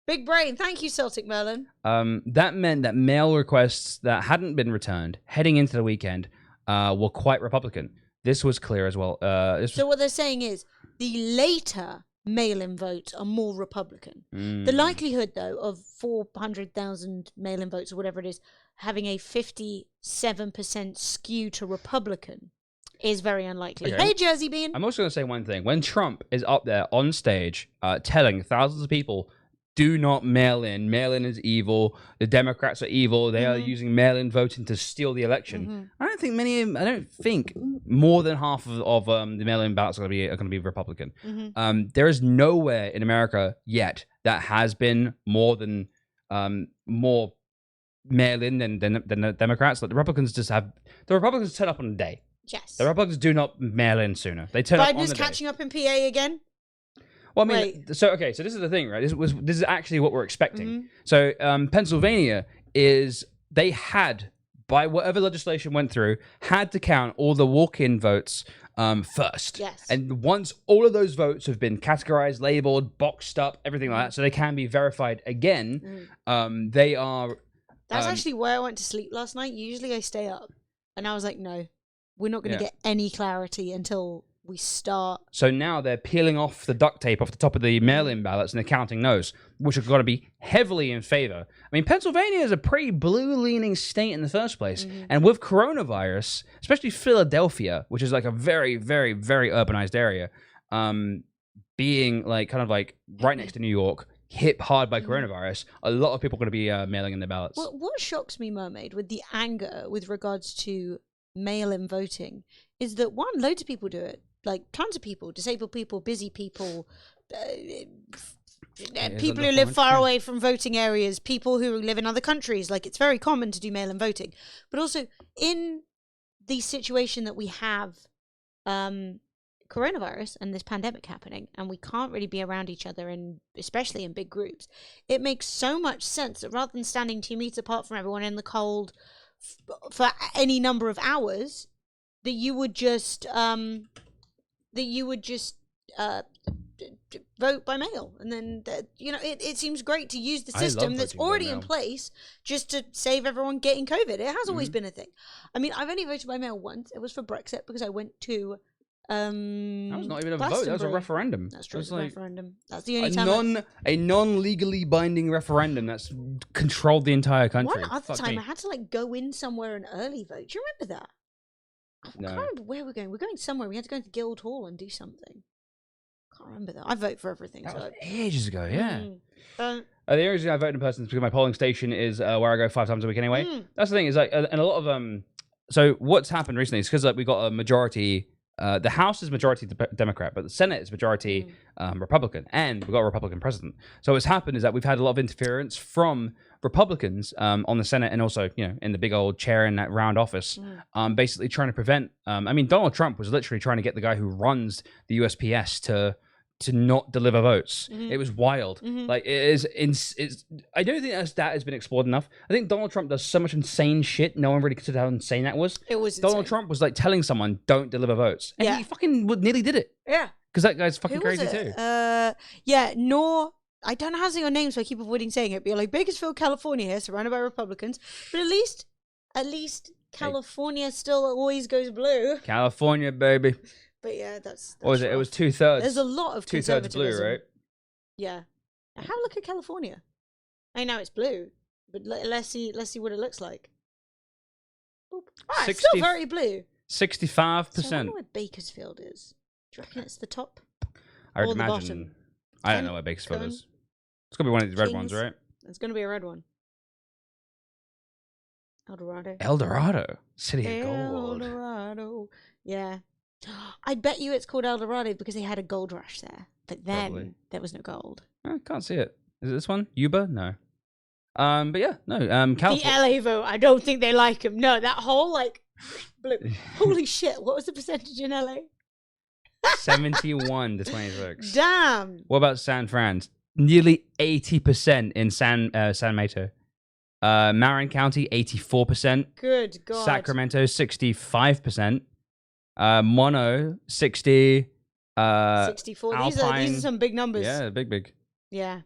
Big brain. Thank you, Celtic Merlin. That meant that mail requests that hadn't been returned heading into the weekend were quite Republican. This was clear as well. So what they're saying is the later mail-in votes are more Republican. The likelihood, though, of 400,000 mail-in votes or whatever it is having a 57% skew to Republican is very unlikely. Okay. Hey, Jersey Bean. I'm also going to say one thing. When Trump is up there on stage telling thousands of people, do not mail in. Mail-in is evil. The Democrats are evil. They are using mail-in voting to steal the election. I don't think more than half of the mail-in ballots are going to be Republican. There is nowhere in America yet that has been more mail-in than the Democrats. Like the Republicans turn up on a day. Yes. The Republicans do not mail in sooner. They turn up on the day. Biden's catching up in PA again. Well, I mean, so this is the thing, right? This is actually what we're expecting. So Pennsylvania they had, by whatever legislation went through, had to count all the walk-in votes first. Yes. And once all of those votes have been categorized, labeled, boxed up, everything like that, so they can be verified again, they are... That's actually where I went to sleep last night. Usually I stay up. And I was like, no, we're not going to get any clarity until we start. So now they're peeling off the duct tape off the top of the mail-in ballots and they're counting those, which have got to be heavily in favor. I mean, Pennsylvania is a pretty blue-leaning state in the first place. And with coronavirus, especially Philadelphia, which is like a very, very, very urbanized area, being like kind of like right next to New York, hit hard by coronavirus, a lot of people are going to be mailing in their ballots. Well, what shocks me, Mermaid, with the anger with regards to mail-in voting is that, one, loads of people do it. Like, tons of people, disabled people, busy people, people who live far away from voting areas, people who live in other countries. Like, it's very common to do mail-in voting. But also, in the situation that we have coronavirus and this pandemic happening, and we can't really be around each other, and especially in big groups, it makes so much sense that rather than standing 2 meters apart from everyone in the cold for any number of hours, that you would just vote by mail. And then, it seems great to use the I love system that's voting by already in mail. place just to save everyone getting COVID. It has always been a thing. I mean, I've only voted by mail once. It was for Brexit because I went to That was not even a vote. That was a Glastonbury. referendum. That's true. It was It was a like referendum. That's the only time. a non-legally binding referendum that's controlled the entire country. One other Fuck time, me. I had to go in somewhere and early vote. Do you remember that? I No. can't remember where we're going. We're going somewhere. We had to go to Guildhall and do something. Can't remember that. I vote for everything. That so was ages ago, yeah. Mm. The only reason I vote in person is because my polling station is where I go 5 times a week anyway. That's the thing is and a lot of So what's happened recently is because we got a majority. The House is majority Democrat, but the Senate is majority Republican, and we've got a Republican president. So what's happened is that we've had a lot of interference from Republicans on the Senate and also, in the big old chair in that round office, basically trying to prevent. I mean, Donald Trump was literally trying to get the guy who runs the USPS to not deliver votes. It was wild. Like it is. I don't think that has been explored enough. I think Donald Trump does so much insane shit. No one really considered how insane that was. It was Donald insane. Trump was like telling someone, "Don't deliver votes," and he fucking nearly did it. Yeah. Because that guy's fucking Who was crazy it? too. I don't know how to say your name, so I keep avoiding saying it. But you're like Bakersfield, California, here, surrounded by Republicans. But at least California still always goes blue. California, baby. But yeah, that's What was it? It rough. was 2/3. There's a lot of 2/3 blue, conservatism. right? Yeah. Have a look at California. I know it's blue, but let's see what it looks like. Boop. Ah, it's still very blue. 65%. So I wonder where Bakersfield is. Do you reckon it's the top? I would or the imagine. bottom? I don't know where Bakersfield is. It's gonna be one of these red ones, Kings? right? It's going to be a red one. El Dorado. El Dorado, City of El Gold. Dorado. Yeah. I bet you it's called El Dorado because they had a gold rush there. But then Probably. there was no gold. I can't see it. Is it this one? Yuba? No. But yeah, no. The California. LA vote, I don't think they like him. No, that whole blue. Holy shit. What was the percentage in LA? 71 to 26. Damn. What about San Fran? Nearly 80% in San Mateo. Marin County, 84%. Good God. Sacramento, 65%. Mono, 60. 64. These are some big numbers. Yeah, big. Yeah.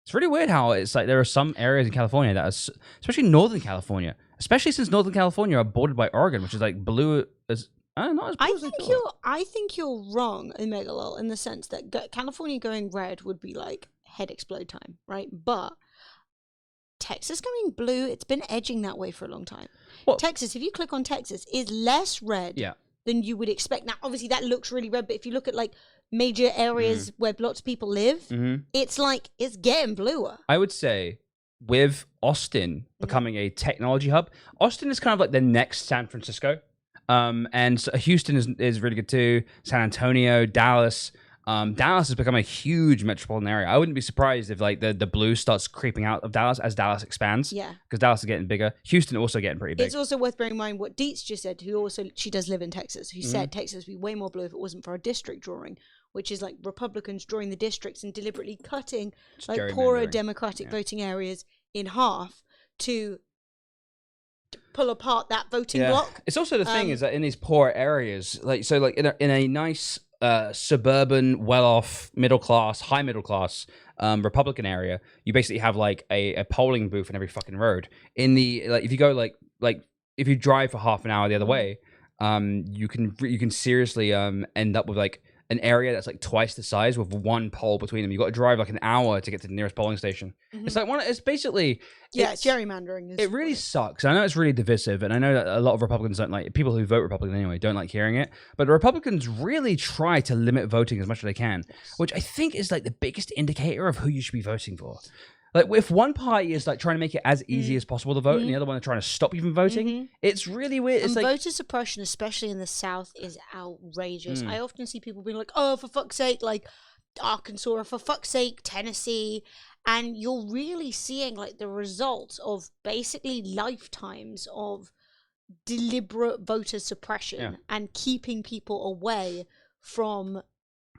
It's really weird how it's like there are some areas in California that are, especially Northern California, especially since Northern California are bordered by Oregon, which is like blue as not as blue as I thought. I think you're wrong, Megalol, in the sense that California going red would be like head explode time, right? But Texas going blue, it's been edging that way for a long time. Well, Texas, if you click on Texas, is less red than you would expect. Now, obviously, that looks really red, but if you look at major areas where lots of people live, it's it's getting bluer. I would say with Austin becoming a technology hub, Austin is kind of like the next San Francisco. And so Houston is really good too. San Antonio, Dallas. Dallas has become a huge metropolitan area. I wouldn't be surprised if the blue starts creeping out of Dallas as Dallas expands. Yeah. Because Dallas is getting bigger. Houston also getting pretty big. It's also worth bearing in mind what Dietz just said, she does live in Texas, who said Texas would be way more blue if it wasn't for a district drawing, which is like Republicans drawing the districts and deliberately cutting poorer Democratic voting areas in half to pull apart that voting block. It's also the thing is that in these poor areas, in a nice suburban, well-off, middle-class, high middle-class Republican area, you basically have a polling booth in every fucking road. In the if you go if you drive for half an hour the other way, you can seriously end up with an area that's twice the size with one pole between them. You got to drive an hour to get to the nearest polling station. It's it's basically it's gerrymandering. It really sucks. I know it's really divisive, and I know that a lot of Republicans don't like people who vote Republican anyway don't like hearing it. But the Republicans really try to limit voting as much as they can, which I think is the biggest indicator of who you should be voting for. If one party is trying to make it as easy as possible to vote, and the other one are trying to stop you from voting, it's really weird. It's voter suppression, especially in the South, is outrageous. I often see people being like, "Oh, for fuck's sake, Arkansas, or for fuck's sake, Tennessee," and you're really seeing the results of basically lifetimes of deliberate voter suppression and keeping people away from,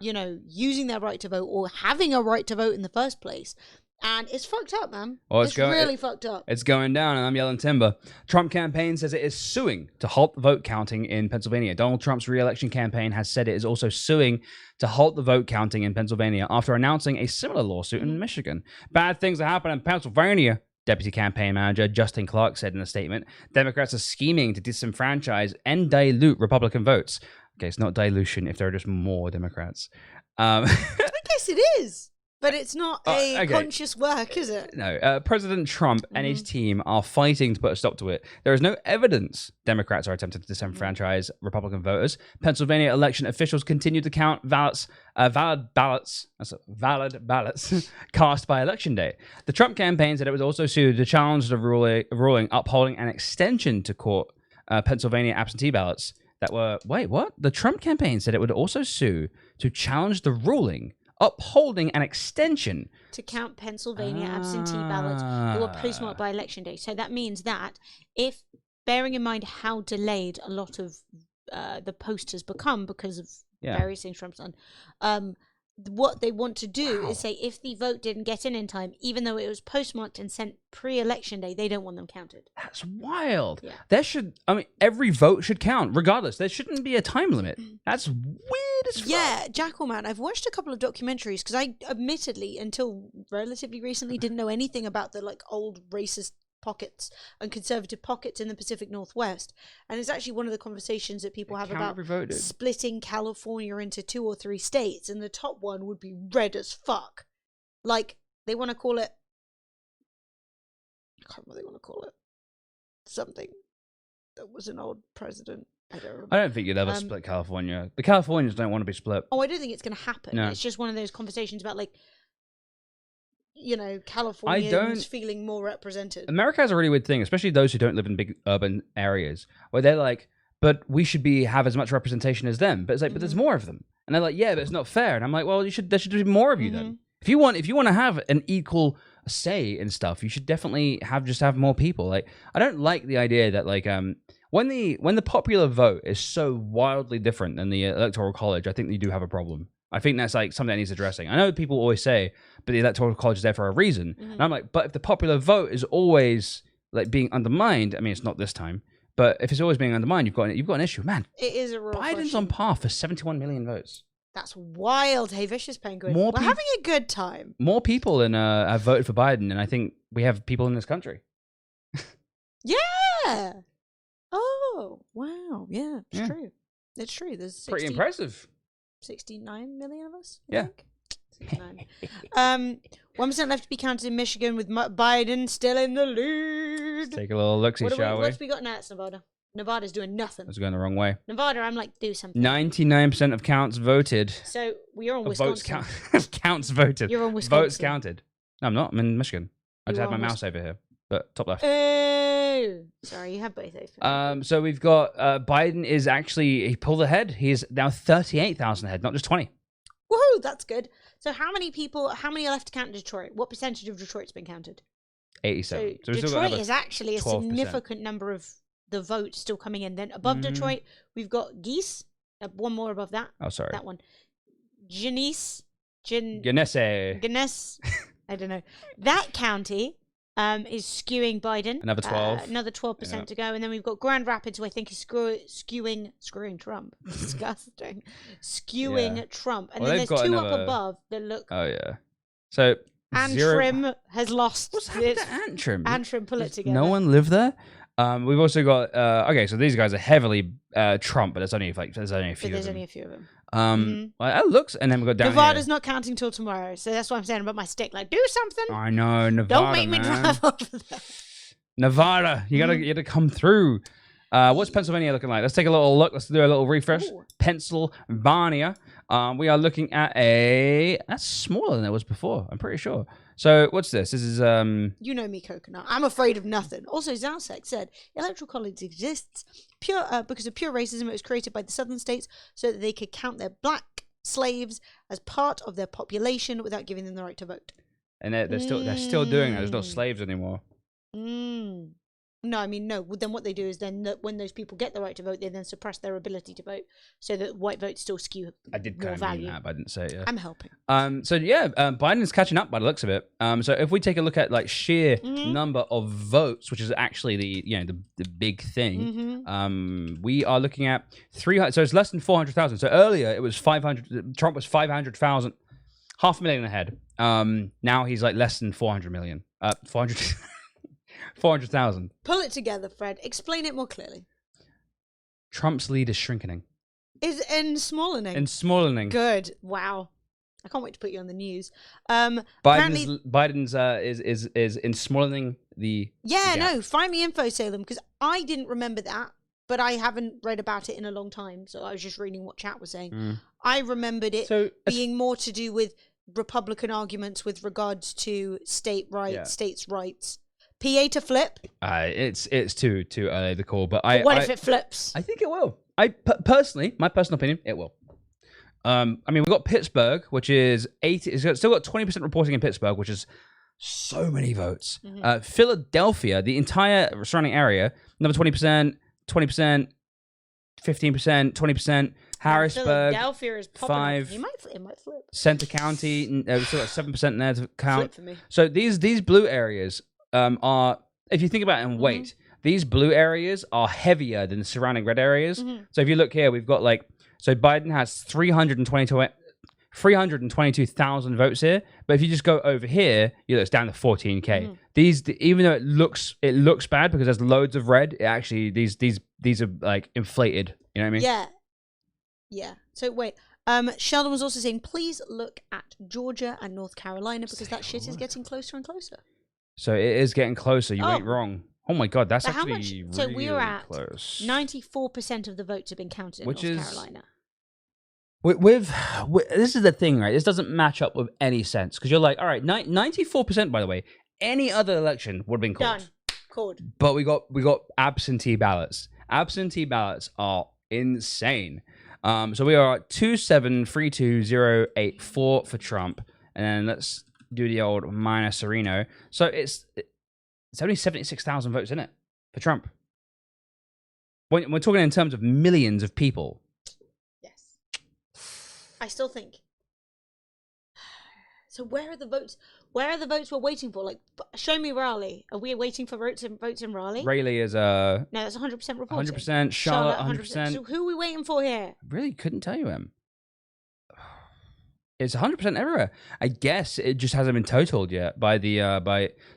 using their right to vote or having a right to vote in the first place. And it's fucked up, man. Well, it's really fucked up. It's going down, and I'm yelling timber. Trump campaign says it is suing to halt the vote counting in Pennsylvania. Donald Trump's re-election campaign has said it is also suing to halt the vote counting in Pennsylvania after announcing a similar lawsuit in Michigan. Bad things are happening in Pennsylvania, Deputy Campaign Manager Justin Clark said in a statement. Democrats are scheming to disenfranchise and dilute Republican votes. Okay, it's not dilution if there are just more Democrats. I guess it is. But it's not a conscious work, is it? No. President Trump and his team are fighting to put a stop to it. There is no evidence Democrats are attempting to disenfranchise Republican voters. Pennsylvania election officials continue to count valid ballots cast by Election Day. The Trump campaign said it was also sued to challenge the ruling upholding an extension to court Pennsylvania absentee ballots that were... Wait, what? The Trump campaign said it would also sue to challenge the ruling upholding an extension to count Pennsylvania absentee ballots that were postmarked by Election Day. So that means that if, bearing in mind how delayed a lot of the post has become because of various things Trump's done, what they want to do is say if the vote didn't get in time, even though it was postmarked and sent pre-Election day, they don't want them counted. That's wild. Yeah. There should, every vote should count, regardless. There shouldn't be a time limit. That's weird as fuck. Yeah, Jackalman, I've watched a couple of documentaries because I admittedly, until relatively recently, didn't know anything about the old racist pockets and conservative pockets in the Pacific Northwest. And it's actually one of the conversations that people have about splitting California into 2 or 3 states, and the top one would be red as fuck. They want to call it, I can't remember what they want to call it, something that was an old president. I don't remember. I don't think you'd ever split California. The Californians don't want to be split. Oh, I don't think it's going to happen. No. It's just one of those conversations about Californians feeling more represented. America has a really weird thing, especially those who don't live in big urban areas, where they're like, but we should have as much representation as them. But it's like, but there's more of them. And they're like, yeah, but it's not fair. And I'm like, well, there should be more of you then. If you want to have an equal say in stuff, you should definitely have more people. I don't like the idea that when the popular vote is so wildly different than the Electoral College, I think you do have a problem. I think that's something that needs addressing. I know people always say, but the Electoral College is there for a reason. And I'm like, but if the popular vote is always being undermined, it's not this time, but if it's always being undermined, you've got an issue, man. It is a real Biden's question. on par for 71 million votes. That's wild. Hey, Vicious Penguin. We're having a good time. More people have voted for Biden, and I think we have people in this country. Yeah. Oh, wow. Yeah, it's true. It's true. There's pretty impressive. 69 million of us. Yeah. 69. 1% left to be counted in Michigan with Biden still in the lead. Take a little look-see, shall we? What's we got now? It's Nevada. Nevada's doing nothing. It's going the wrong way. Nevada, I'm do something. 99% of counts voted. So we're on Wisconsin. Counts voted. You're on Wisconsin. Votes counted. No, I'm not. I'm in Michigan. I just have my mouse over here, but top left. Oh, sorry, you have both open. So we've got Biden is actually, he pulled ahead. He is now 38,000 ahead, not just 20. Woohoo, that's good. So how many are left to count in Detroit? What percentage of Detroit's been counted? 87. So Detroit is actually a 12%. Significant number of the vote still coming in. Then above Detroit, we've got Geese. One more above that. Oh, sorry. That one. Genesee. I don't know. That county is skewing Biden. Another 12. Another 12% to go. And then we've got Grand Rapids, who I think is screwing Trump. Disgusting. Skewing Trump. And then there's 2 up above that look. Oh, yeah. So Antrim has lost. What's happened to Antrim? Antrim, pull it together. No one live there? We've also got okay, so these guys are heavily Trump, but there's only a few of them. There's only a few of them. Well, that looks, and then we got down Nevada's here. Not counting till tomorrow, so that's what I'm saying about my stick. Do something. I know, Nevada. Don't make me drive over there. Nevada, you gotta come through. What's Pennsylvania looking like? Let's take a little look. Let's do a little refresh. Ooh. Pennsylvania. We are looking at that's smaller than it was before. I'm pretty sure. So what's this? This is You know me, Coconut. I'm afraid of nothing. Also, Zalsek said Electoral College exists because of pure racism. It was created by the southern states so that they could count their black slaves as part of their population without giving them the right to vote. And they're still doing that. There's no slaves anymore. No, I mean, no. Well, then what they do is then when those people get the right to vote, they then suppress their ability to vote so that white votes still skew I did more kind of value. mean that, but I didn't say it. Yeah. I'm helping. So yeah, Biden's catching up by the looks of it. So if we take a look at like sheer number of votes, which is actually the big thing, we are looking at 300. So it's less than 400,000. So earlier it was 500. Trump was 500,000, 500,000 ahead. Now he's like less than 400 million. 400,000. Pull it together, Fred. Explain it more clearly. Trump's lead is shrinking. Is smallening. And smallening. Good. Wow. I can't wait to put you on the news. Biden's is in smallening the Yeah, gap. no. Find me info, Salem, because I didn't remember that, but I haven't read about it in a long time. So I was just reading what chat was saying. I remembered it being more to do with Republican arguments with regards to state rights, states' rights. PA to flip? It's too early to call, but what if it flips? I think it will. Personally, my personal opinion, it will. I mean, we've got Pittsburgh, which is 80. It's still got 20% reporting in Pittsburgh, which is so many votes. Philadelphia, the entire surrounding area, another 20%, 20%, 15%, 20%. Harrisburg, Philadelphia is popping 5. It might flip. Center County, we've still got 7% there to count. Flip for me. So these blue areas are, if you think about it in weight, these blue areas are heavier than the surrounding red areas. So if you look here, we've got so Biden has 322,000 votes here, but if you just go over here, it's down to 14K. Even though it looks bad because there's loads of red, these are like inflated. You know what I mean? Yeah. So wait. Sheldon was also saying, please look at Georgia and North Carolina because that shit is getting closer and closer. So it is getting closer. You ain't wrong. Oh my God, that's actually really so we're at close. 94% of the votes have been counted in North Carolina. With this is the thing, right? This doesn't match up with any sense because you're like, all right, 94%. By the way, any other election would have been called. Done. Called. But we got absentee ballots. Absentee ballots are insane. So we are at 2732084 for Trump, and then let's do the old minus Serino. So it's only 76,000 votes in it for Trump. When we're talking in terms of millions of people. Yes. I still think. So where are the votes? Where are the votes we're waiting for? Like, show me Raleigh. Are we waiting for votes in Raleigh? Raleigh is No, that's 100% reporting. 100%. Charlotte 100%. So who are we waiting for here? Really couldn't tell you, Em. It's 100% everywhere. I guess it just hasn't been totaled yet by the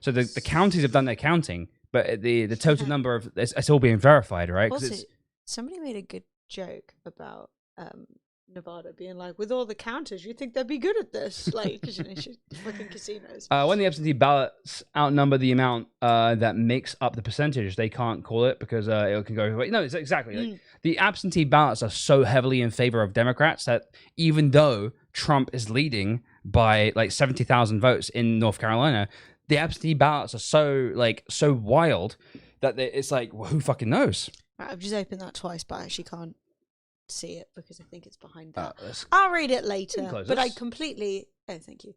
So the counties have done their counting, but the total number of it's all being verified, right? Also, somebody made a good joke about Nevada being like, with all the counters, you think they'd be good at this? Like, because fucking casinos. When the absentee ballots outnumber the amount that makes up the percentage, they can't call it because it can go. No, it's exactly. Like, the absentee ballots are so heavily in favor of Democrats that even though Trump is leading by like 70,000 votes in North Carolina, the absentee ballots are so wild that it's like, well, who fucking knows? Right, I've just opened that twice, but I actually can't see it because I think it's behind that. I'll read it later, but I completely. Oh, thank you.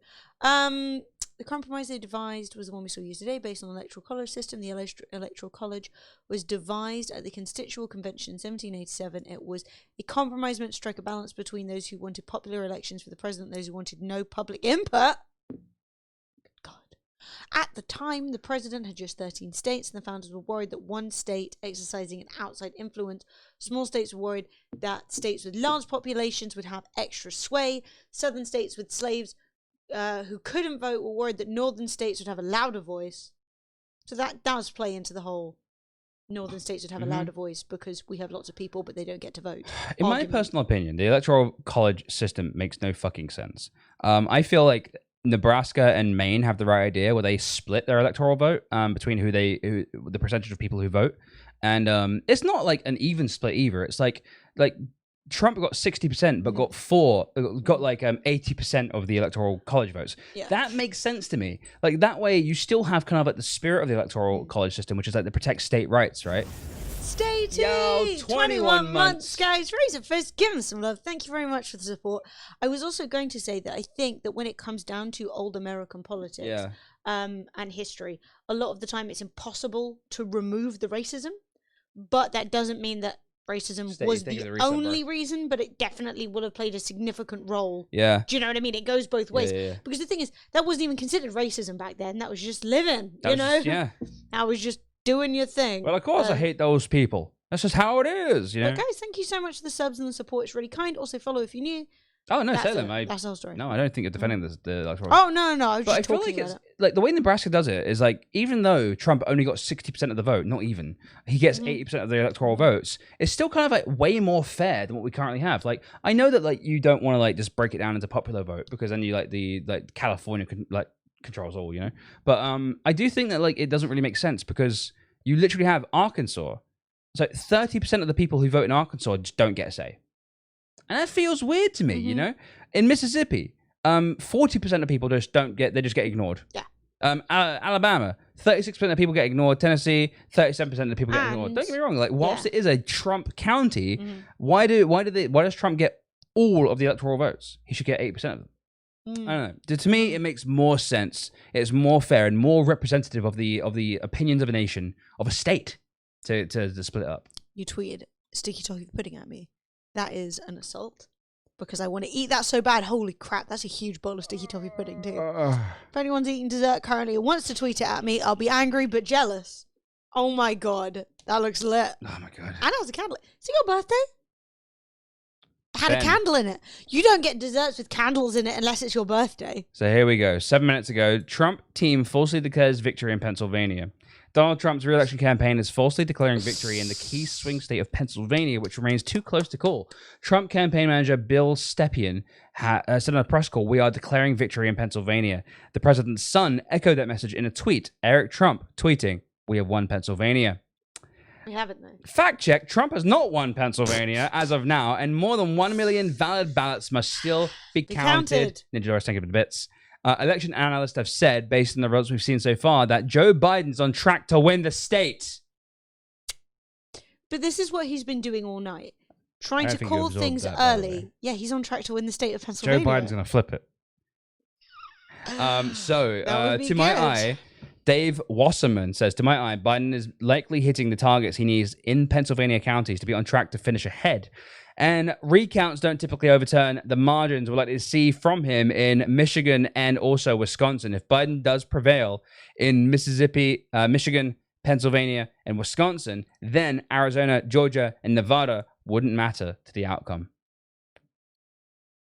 The compromise they devised was the one we saw used today, based on the electoral college system. The electoral college was devised at the Constitutional Convention in 1787. It was a compromise meant to strike a balance between those who wanted popular elections for the president and those who wanted no public input. At the time, the president had just 13 states, and the founders were worried that one state exercising an outside influence. Small states were worried that states with large populations would have extra sway. Southern states with slaves who couldn't vote were worried that northern states would have a louder voice. So that does play into the whole northern states would have a louder voice because we have lots of people, but they don't get to vote. In my personal opinion, the electoral college system makes no fucking sense. I feel like Nebraska and Maine have the right idea where they split their electoral vote between the percentage of people who vote, and it's not like an even split either. It's like Trump got 60%, but got 80% of the electoral college votes. Yeah. That makes sense to me. Like that way, you still have kind of like the spirit of the electoral college system, which is like to protect state rights, right? Statey! Yo, 21 months. Guys, raise it first. Give him some love. Thank you very much for the support. I was also going to say that I think that when it comes down to old American politics and history, a lot of the time it's impossible to remove the racism, but that doesn't mean that racism was the only reason, but it definitely would have played a significant role. Yeah. Do you know what I mean? It goes both ways. Yeah. Because the thing is, that wasn't even considered racism back then. That was just living, you know? That was just doing your thing. Well, of course I hate those people. That's just how it is, you know? But guys, thank you so much for the subs and the support. It's really kind. Also, follow if you're new. Oh, no, say them. That's our story. No, I don't think you're defending the electoral. Oh, no. I was but just I feel talking like about it's like the way Nebraska does it is like, even though Trump only got 60% of the vote, not even, he gets 80% of the electoral votes, it's still kind of like way more fair than what we currently have. Like, I know that like you don't want to like just break it down into popular vote because then you like California controls all, you know? But I do think that like it doesn't really make sense because you literally have Arkansas. So 30% of the people who vote in Arkansas just don't get a say. And that feels weird to me, you know? In Mississippi, 40% of people just get ignored. Yeah. Alabama, 36% of people get ignored. Tennessee, 37% of the people get ignored. Don't get me wrong. Like, whilst it is a Trump county, why does Trump get all of the electoral votes? He should get 80% of them. I don't know. To me, it makes more sense. It's more fair and more representative of the opinions of a nation, of a state, to split it up. You tweeted sticky toffee pudding at me. That is an assault because I want to eat that so bad. Holy crap, that's a huge bowl of sticky toffee pudding too. If anyone's eating dessert currently and wants to tweet it at me, I'll be angry but jealous. Oh my god, that looks lit. Oh my god. And it has a candle. Is it your birthday? It had a candle in it. You don't get desserts with candles in it unless it's your birthday. So here we go. 7 minutes ago, Trump team falsely declares victory in Pennsylvania. Donald Trump's re-election campaign is falsely declaring victory in the key swing state of Pennsylvania, which remains too close to call. Trump campaign manager Bill Stepien said on a press call, "We are declaring victory in Pennsylvania." The president's son echoed that message in a tweet. Eric Trump tweeting, "We have won Pennsylvania." We haven't though. Fact check, Trump has not won Pennsylvania as of now, and more than 1 million valid ballots must still be counted. Ninja Doris, thank you for the bits. Election analysts have said, based on the results we've seen so far, that Joe Biden's on track to win the state. But this is what he's been doing all night. Trying to call things early. Yeah, he's on track to win the state of Pennsylvania. Joe Biden's going to flip it. To my eye, Dave Wasserman says, to my eye, Biden is likely hitting the targets he needs in Pennsylvania counties to be on track to finish ahead. And recounts don't typically overturn the margins we're likely to see from him in Michigan and also Wisconsin. If Biden does prevail in Mississippi, Michigan, Pennsylvania, and Wisconsin, then Arizona, Georgia, and Nevada wouldn't matter to the outcome.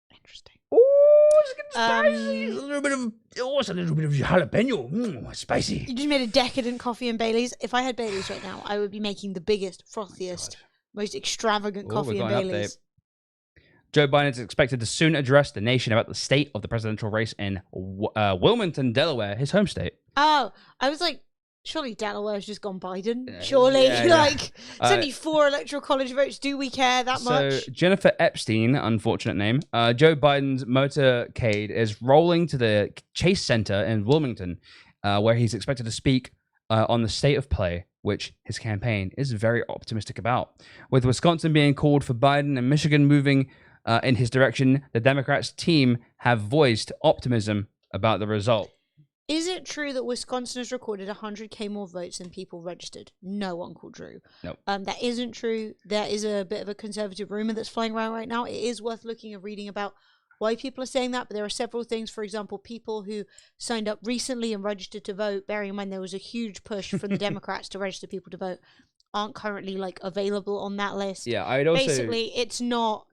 Interesting. Oh, it's getting spicy. A little bit of jalapeno. Spicy. You just made a decadent coffee and Baileys. If I had Baileys right now, I would be making the biggest, frothiest, most extravagant coffee and Baileys. Joe Biden is expected to soon address the nation about the state of the presidential race in Wilmington, Delaware, his home state. Oh, I was like, surely Delaware's just gone Biden. Surely, it's only 4 electoral college votes. Do we care that much? So Jennifer Epstein, unfortunate name, Joe Biden's motorcade is rolling to the Chase Center in Wilmington, where he's expected to speak on the state of play, which his campaign is very optimistic about. With Wisconsin being called for Biden and Michigan moving in his direction, the Democrats' team have voiced optimism about the result. Is it true that Wisconsin has recorded 100K more votes than people registered? No, Uncle Drew. Nope. That isn't true. There is a bit of a conservative rumor that's flying around right now. It is worth looking and reading about why people are saying that, but there are several things. For example, people who signed up recently and registered to vote, bearing in mind there was a huge push from the Democrats to register people to vote, aren't currently available on that list. Yeah, I'd also basically it's not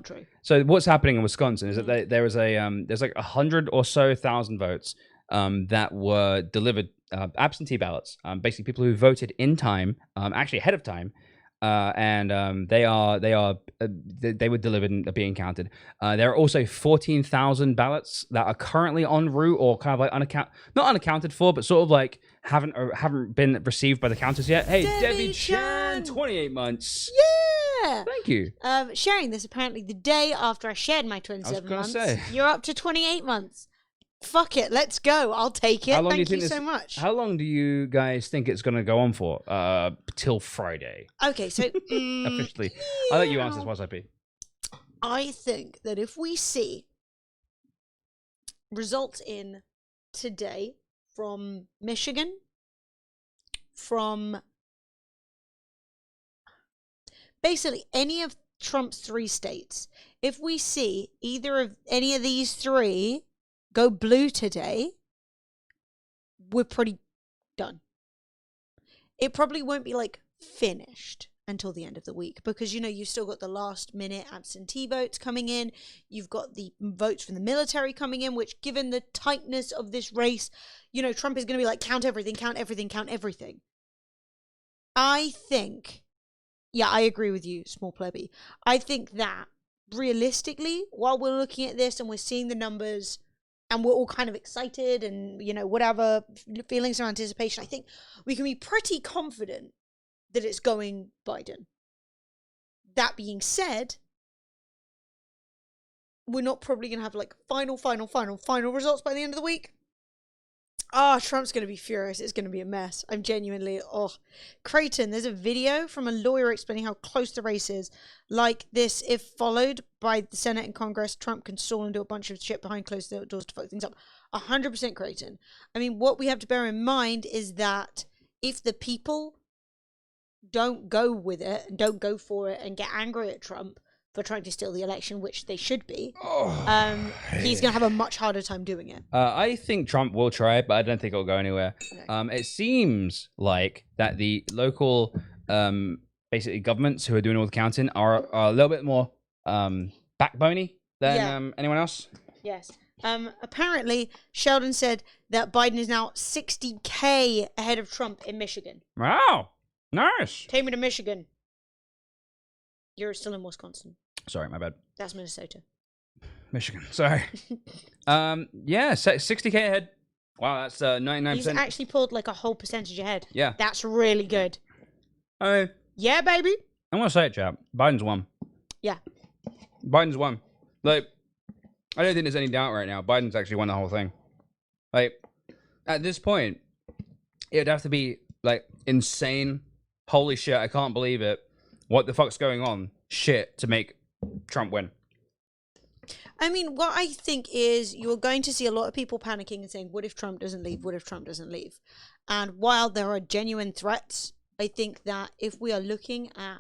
true. So what's happening in Wisconsin is that there was there's like 100 or so thousand votes that were delivered, absentee ballots, basically people who voted in time, actually ahead of time. And they were delivered and are being counted. There are also 14,000 ballots that are currently en route or kind of like not unaccounted for, but sort of like haven't been received by the counters yet. Hey, Debbie Chan, 28 months. Yeah. Thank you. Sharing this apparently the day after I shared my 27 months. You're up to 28 months. fuck it, let's go. I'll take it. Thank you so much. How long do you guys think it's going to go on for? Till Friday. Okay, so Officially. I'll let you answer this, YSIP. I think that if we see results in today from Michigan, from basically any of Trump's 3 states, if we see either of any of these 3 go blue today, we're pretty done. It probably won't be like finished until the end of the week because, you know, you've still got the last minute absentee votes coming in. You've got the votes from the military coming in, which given the tightness of this race, you know, Trump is going to be like, count everything, count everything, count everything. I think, yeah, I agree with you, small plebby. I think that realistically, while we're looking at this and we're seeing the numbers and we're all kind of excited and, you know, whatever feelings of anticipation, I think we can be pretty confident that it's going Biden. That being said, we're not probably going to have like final results by the end of the week. Trump's going to be furious. It's going to be a mess. I'm genuinely, Creighton, there's a video from a lawyer explaining how close the race is. Like this, if followed by the Senate and Congress, Trump can stall and do a bunch of shit behind closed doors to fuck things up. 100% Creighton. I mean, what we have to bear in mind is that if the people don't go with it and don't go for it and get angry at Trump for trying to steal the election, which they should be, he's going to have a much harder time doing it. I think Trump will try it, but I don't think it'll go anywhere. No. It seems like that the local, basically governments who are doing all the counting are a little bit more backboney than anyone else. Yes. Apparently, Sheldon said that Biden is now 60K ahead of Trump in Michigan. Wow. Nice. Take me to Michigan. You're still in Wisconsin. Sorry, my bad. That's Minnesota. Michigan. Sorry. Yeah, 60K ahead. Wow, that's 99%. He's actually pulled like a whole percentage ahead. Yeah. That's really good. I mean, yeah, baby. I'm gonna say it, chap. Biden's won. Yeah. Biden's won. Like, I don't think there's any doubt right now. Biden's actually won the whole thing. Like, at this point, it'd have to be like insane. Holy shit! I can't believe it. What the fuck's going on? Shit to make Trump win. I mean, what I think is you're going to see a lot of people panicking and saying, what if Trump doesn't leave? What if Trump doesn't leave? And while there are genuine threats, I think that if we are looking at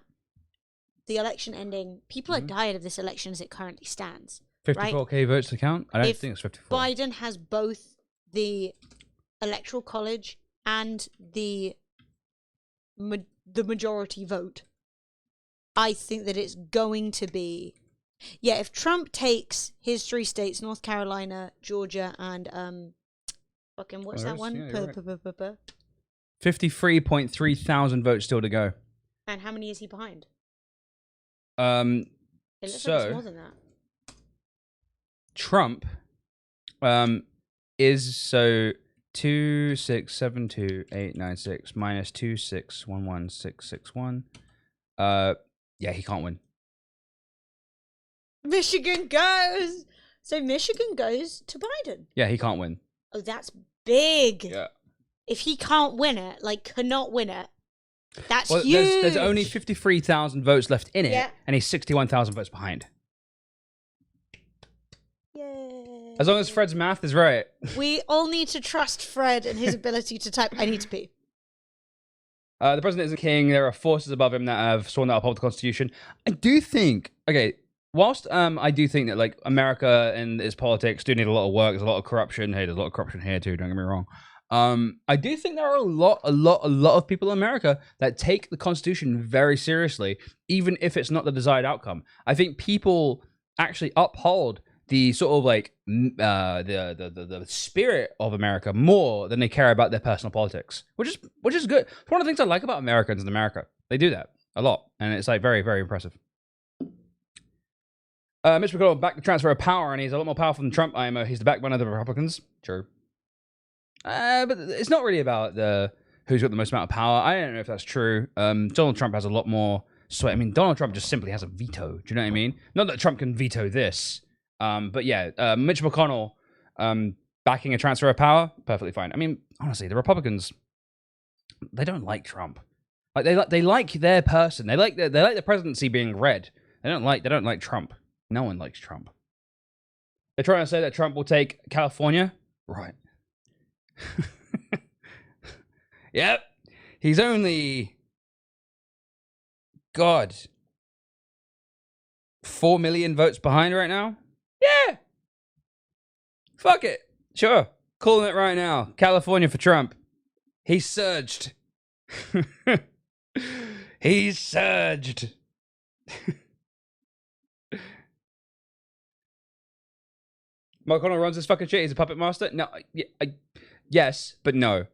the election ending, people are tired of this election as it currently stands. 54K right? votes to count? I don't think it's 54. Biden has both the Electoral College and the majority vote. I think that it's going to be, if Trump takes his 3 states, North Carolina, Georgia, and what's that one? Yeah, right. 53.3 thousand votes still to go. And how many is he behind? It looks like it's more than that. Trump is 2672896 minus 2611661. Yeah, he can't win. Michigan goes. So Michigan goes to Biden. Yeah, he can't win. Oh, that's big. Yeah. If he can't win it, like cannot win it, that's huge. There's only 53,000 votes left in it, and he's 61,000 votes behind. Yay. As long as Fred's math is right. We all need to trust Fred and his ability to type. I need to pee. The president isn't king. There are forces above him that have sworn to uphold the Constitution. I do think, whilst I do think that like America and its politics do need a lot of work, there's a lot of corruption. Hey, there's a lot of corruption here too. Don't get me wrong. I do think there are a lot of people in America that take the Constitution very seriously, even if it's not the desired outcome. I think people actually uphold the sort of like the spirit of America more than they care about their personal politics, which is good. It's one of the things I like about Americans in America. They do that a lot, and it's like very, very impressive. Mitch McConnell backed the transfer of power, and he's a lot more powerful than Trump. He's the backbone of the Republicans. True. But it's not really about who's got the most amount of power. I don't know if that's true. Donald Trump has a lot more sway. I mean, Donald Trump just simply has a veto. Do you know what I mean? Not that Trump can veto this. But yeah, Mitch McConnell backing a transfer of power, perfectly fine. I mean, honestly, the Republicans, they don't like Trump. Like they like their person. They like the presidency being red. They don't like Trump. No one likes Trump. They're trying to say that Trump will take California. Right. Yep. He's only, God, 4 million votes behind right now. Yeah. Fuck it. Sure. Calling it right now. California for Trump. He surged. He's surged. McConnell runs this fucking shit. He's a puppet master. No, yes, but no.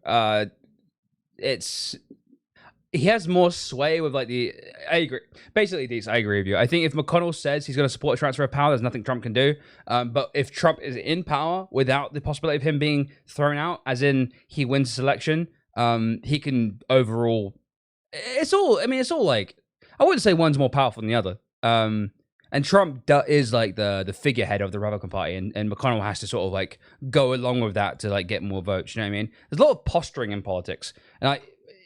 He has more sway with like the. I agree. Basically, Deez, I agree with you. I think if McConnell says he's going to support a transfer of power, there's nothing Trump can do. But if Trump is in power without the possibility of him being thrown out, as in he wins this election, he can overall. It's all. I mean, it's all like. I wouldn't say one's more powerful than the other. And Trump is like the figurehead of the Republican Party, and McConnell has to sort of like go along with that to like get more votes. You know what I mean? There's a lot of posturing in politics, and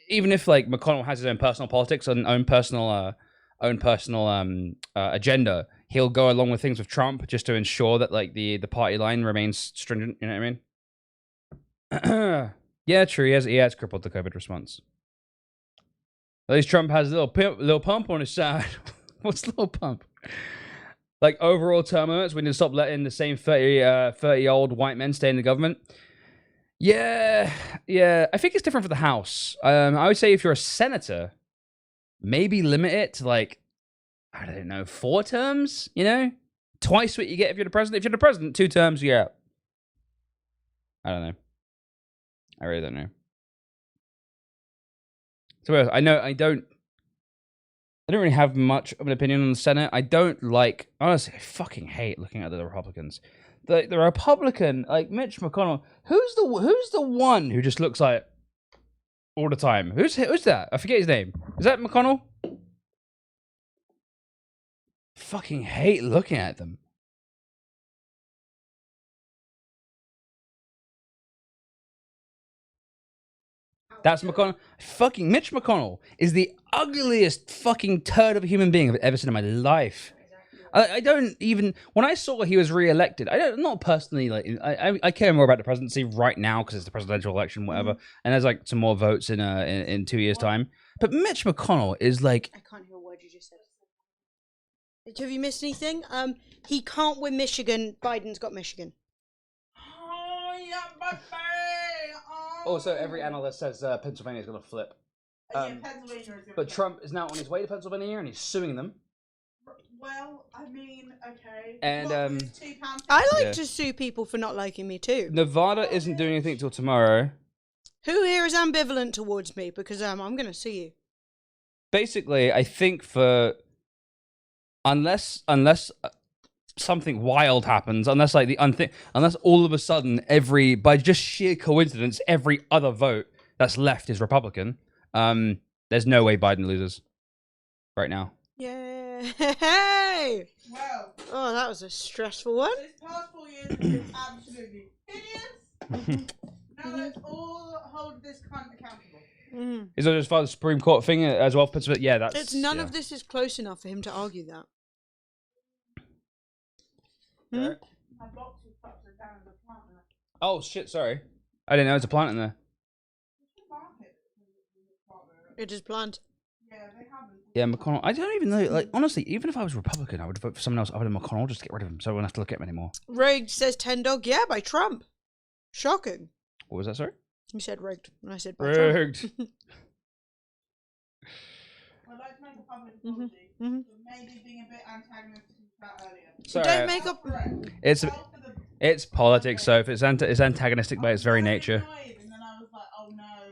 even if like McConnell has his own personal politics and own personal agenda, he'll go along with things with Trump just to ensure that like the party line remains stringent. You know what I mean? Yeah, true. He has crippled the COVID response. At least Trump has a little pump on his side. What's little pump? Like overall term limits, we need to stop letting the same 30-year-old white men stay in the government. Yeah. I think it's different for the House. I would say if you're a senator, maybe limit it to like, I don't know, 4 terms, you know? Twice what you get if you're the president. If you're the president, 2 terms, you're out. I don't know. I really don't know. So I don't really have much of an opinion on the Senate. I don't like, honestly, I fucking hate looking at the Republicans. The Republican, like Mitch McConnell, who's the one who just looks like all the time? Who's that? I forget his name. Is that McConnell? Fucking hate looking at them. That's McConnell. Fucking Mitch McConnell is the ugliest fucking turd of a human being I've ever seen in my life. I don't even, when I saw he was re-elected, not personally, like, I care more about the presidency right now because it's the presidential election, whatever, and there's like some more votes in 2 years' time. But Mitch McConnell is like, I can't hear a word you just said. Have you missed anything? He can't win Michigan. Biden's got Michigan. Oh, yeah, but also every analyst says Pennsylvania's going to flip. yeah, Pennsylvania is going to But Trump is now on his way to Pennsylvania and he's suing them. Well, I mean, okay. And I like to sue people for not liking me too. Nevada isn't doing anything till tomorrow. Who here is ambivalent towards me? Because I'm going to sue you. Basically, I think unless something wild happens, unless all of a sudden by just sheer coincidence every other vote that's left is Republican, there's no way Biden loses right now. Yay! Well, oh, that was a stressful one. This past 4 years has been absolutely hideous. Now let's all hold this cunt accountable. Is it as far as the Supreme Court thing as well? Yeah, that's. It's none of this is close enough for him to argue that. My box was upside down in the plant. Oh shit! Sorry, I didn't know there's a plant in there. It is plant. Yeah, they haven't. Yeah, McConnell. I don't even know. Like, honestly, even if I was Republican, I would vote for someone else other than McConnell just to get rid of him, so I wouldn't have to look at him anymore. Rigged says 10 dog. Yeah, by Trump. Shocking. What was that? Sorry. You said rigged, and I said by rigged. Trump. I'd like to make a public apology for maybe being a bit antagonistic about earlier. Sorry. Don't make up. It's politics, so if it's antagonistic by its very nature. And then I was like, oh no, I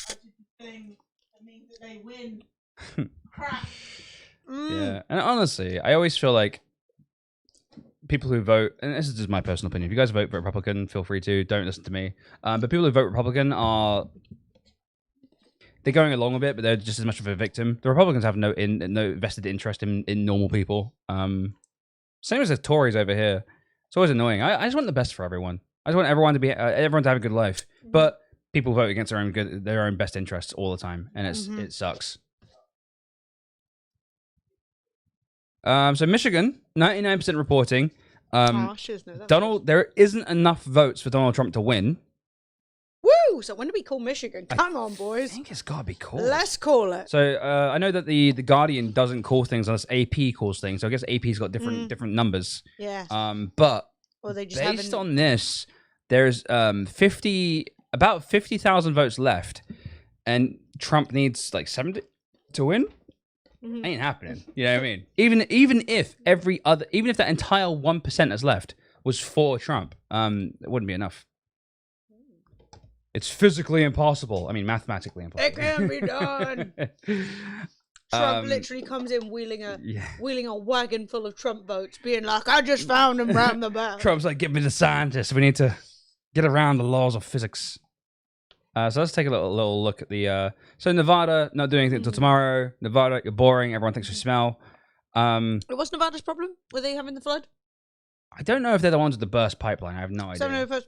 did the thing that means that they win. Crap. Yeah, and honestly, I always feel like people who vote, and this is just my personal opinion, if you guys vote for Republican, feel free to, don't listen to me. But people who vote Republican they're going along with it, but they're just as much of a victim. The Republicans have no vested interest in normal people. Same as the Tories over here. It's always annoying. I just want the best for everyone. I just want everyone to be everyone to have a good life. But people vote against their own best interests all the time, and it sucks. So Michigan, 99% reporting. There isn't enough votes for Donald Trump to win. Woo! So when do we call Michigan? Come on, boys. I think it's got to be called. Let's call it. So I know that the Guardian doesn't call things unless AP calls things. So I guess AP's got different numbers. Yeah. But or they just based on this, there's about 50,000 votes left, and Trump needs like 70 to win. Ain't happening. You know what I mean? Even if that entire 1% that's left was for Trump, it wouldn't be enough. It's physically impossible. I mean, mathematically impossible. It can be done. Trump literally comes in wheeling a wagon full of Trump votes, being like, "I just found him round the back." Trump's like, "Give me the scientists. We need to get around the laws of physics." So let's take a little look at the. So Nevada not doing anything until tomorrow. Nevada, you're boring. Everyone thinks you smell. What's Nevada's problem? Were they having the flood? I don't know if they're the ones with the burst pipeline. I have no idea.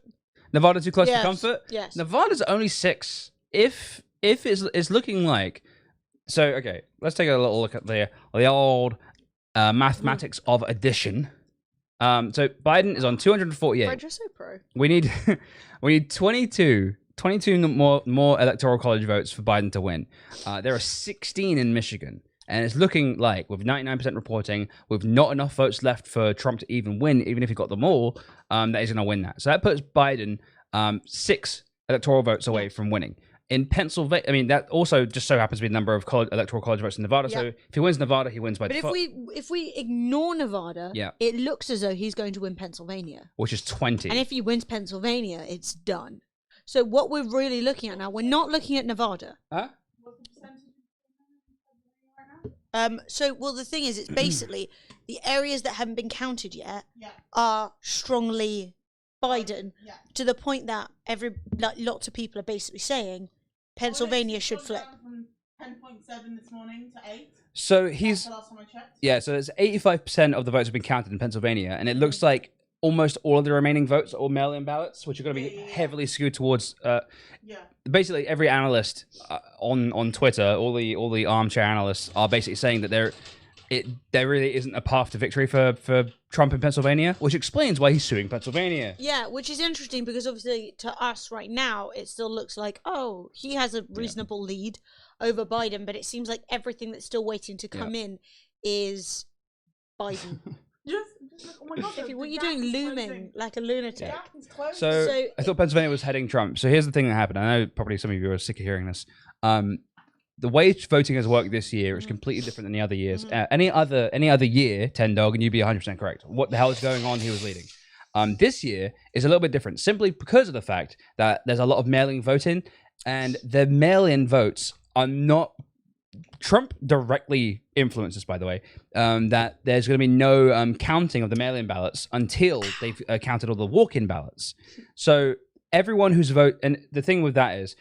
Nevada too close for comfort. Yes. Nevada's only 6. If it's looking like. So okay, let's take a little look at the old mathematics of addition. So Biden is on 248. Fred, you're so pro. We need 22 more electoral college votes for Biden to win. There are 16 in Michigan, and it's looking like with 99% reporting, with not enough votes left for Trump to even win, even if he got them all, that he's going to win that. So that puts Biden 6 electoral votes away from winning. In Pennsylvania, I mean, that also just so happens to be the number of electoral college votes in Nevada. Yep. So if he wins Nevada, he wins by default. But if we ignore Nevada, it looks as though he's going to win Pennsylvania, which is 20. And if he wins Pennsylvania, it's done. So what we're really looking at now, we're not looking at Nevada. Huh? So the thing is, it's basically the areas that haven't been counted yet are strongly Biden, to the point that lots of people are basically saying Pennsylvania should flip. From 10.7 this morning to 8. So he's the last time I checked. Yeah, so it's 85% of the votes have been counted in Pennsylvania, and it looks like almost all of the remaining votes are all mail-in ballots, which are going to be heavily skewed towards. Basically, every analyst on Twitter, all the armchair analysts are basically saying that there really isn't a path to victory for Trump in Pennsylvania, which explains why he's suing Pennsylvania. Yeah, which is interesting because obviously to us right now, it still looks like, oh, he has a reasonable lead over Biden, but it seems like everything that's still waiting to come in is Biden. Oh my God, Sophie, what are you doing looming like a lunatic? So I thought Pennsylvania was heading Trump. So here's the thing that happened. I know probably some of you are sick of hearing this. The way voting has worked this year is completely different than the other years. Any other year, 10 Dog, and you'd be 100% correct. What the hell is going on? He was leading. This year is a little bit different, simply because of the fact that there's a lot of mail-in voting, and the mail-in votes are not. Trump directly influences, by the way, that there's going to be no counting of the mail-in ballots until they've counted all the walk-in ballots. So everyone who's and the thing with that is,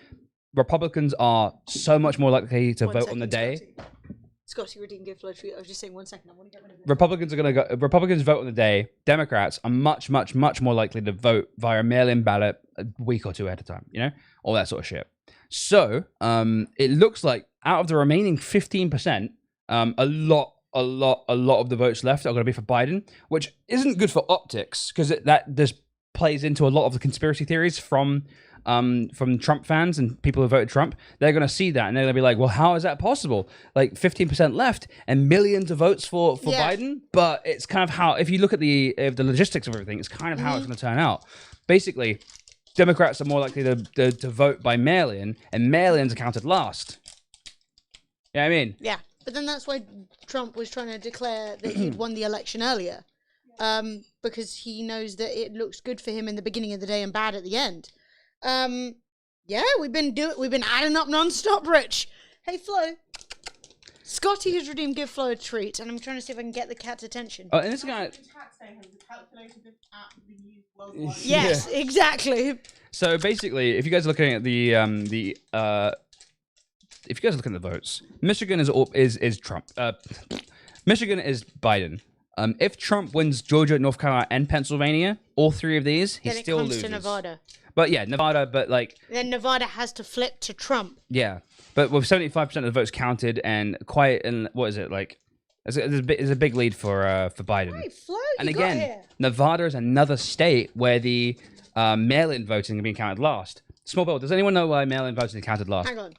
Republicans are so much more likely to vote on the day. Scotty, redeem gift flow treat. I was just saying 1 second. I want to get rid of it. Republicans vote on the day. Democrats are much, much, much more likely to vote via mail-in ballot a week or two ahead of time. You know, all that sort of shit. So it looks like out of the remaining 15%, a lot of the votes left are going to be for Biden, which isn't good for optics because that just plays into a lot of the conspiracy theories from Trump fans and people who voted Trump. They're going to see that and they're going to be like, well, how is that possible? Like 15% left and millions of votes for Biden. But it's kind of how, if you look at the logistics of everything, it's kind of how it's going to turn out. Basically, Democrats are more likely to vote by mail-in, and mail-ins are counted last. You know what I mean? Yeah, but then that's why Trump was trying to declare that he'd won the election earlier, because he knows that it looks good for him in the beginning of the day and bad at the end. Yeah, we've been adding up non-stop, Rich. Hey, Flo. Scotty has redeemed Give Flo a treat, and I'm trying to see if I can get the cat's attention. Oh, and this guy. Yes, exactly. So basically, if you guys are looking at if you guys are looking at the votes, Michigan is Trump. Michigan is Biden. If Trump wins Georgia, North Carolina, and Pennsylvania, all three of these, he Then it still comes loses. to Nevada. But yeah, Nevada, but like... Then Nevada has to flip to Trump. Yeah, but with 75% of the votes counted and what is it, like... There's a big lead for Biden. Hey, Flo, And you got again, here. Nevada is another state where the mail-in voting is being counted last. Small bill, does anyone know why mail-in voting is counted last? Hang on.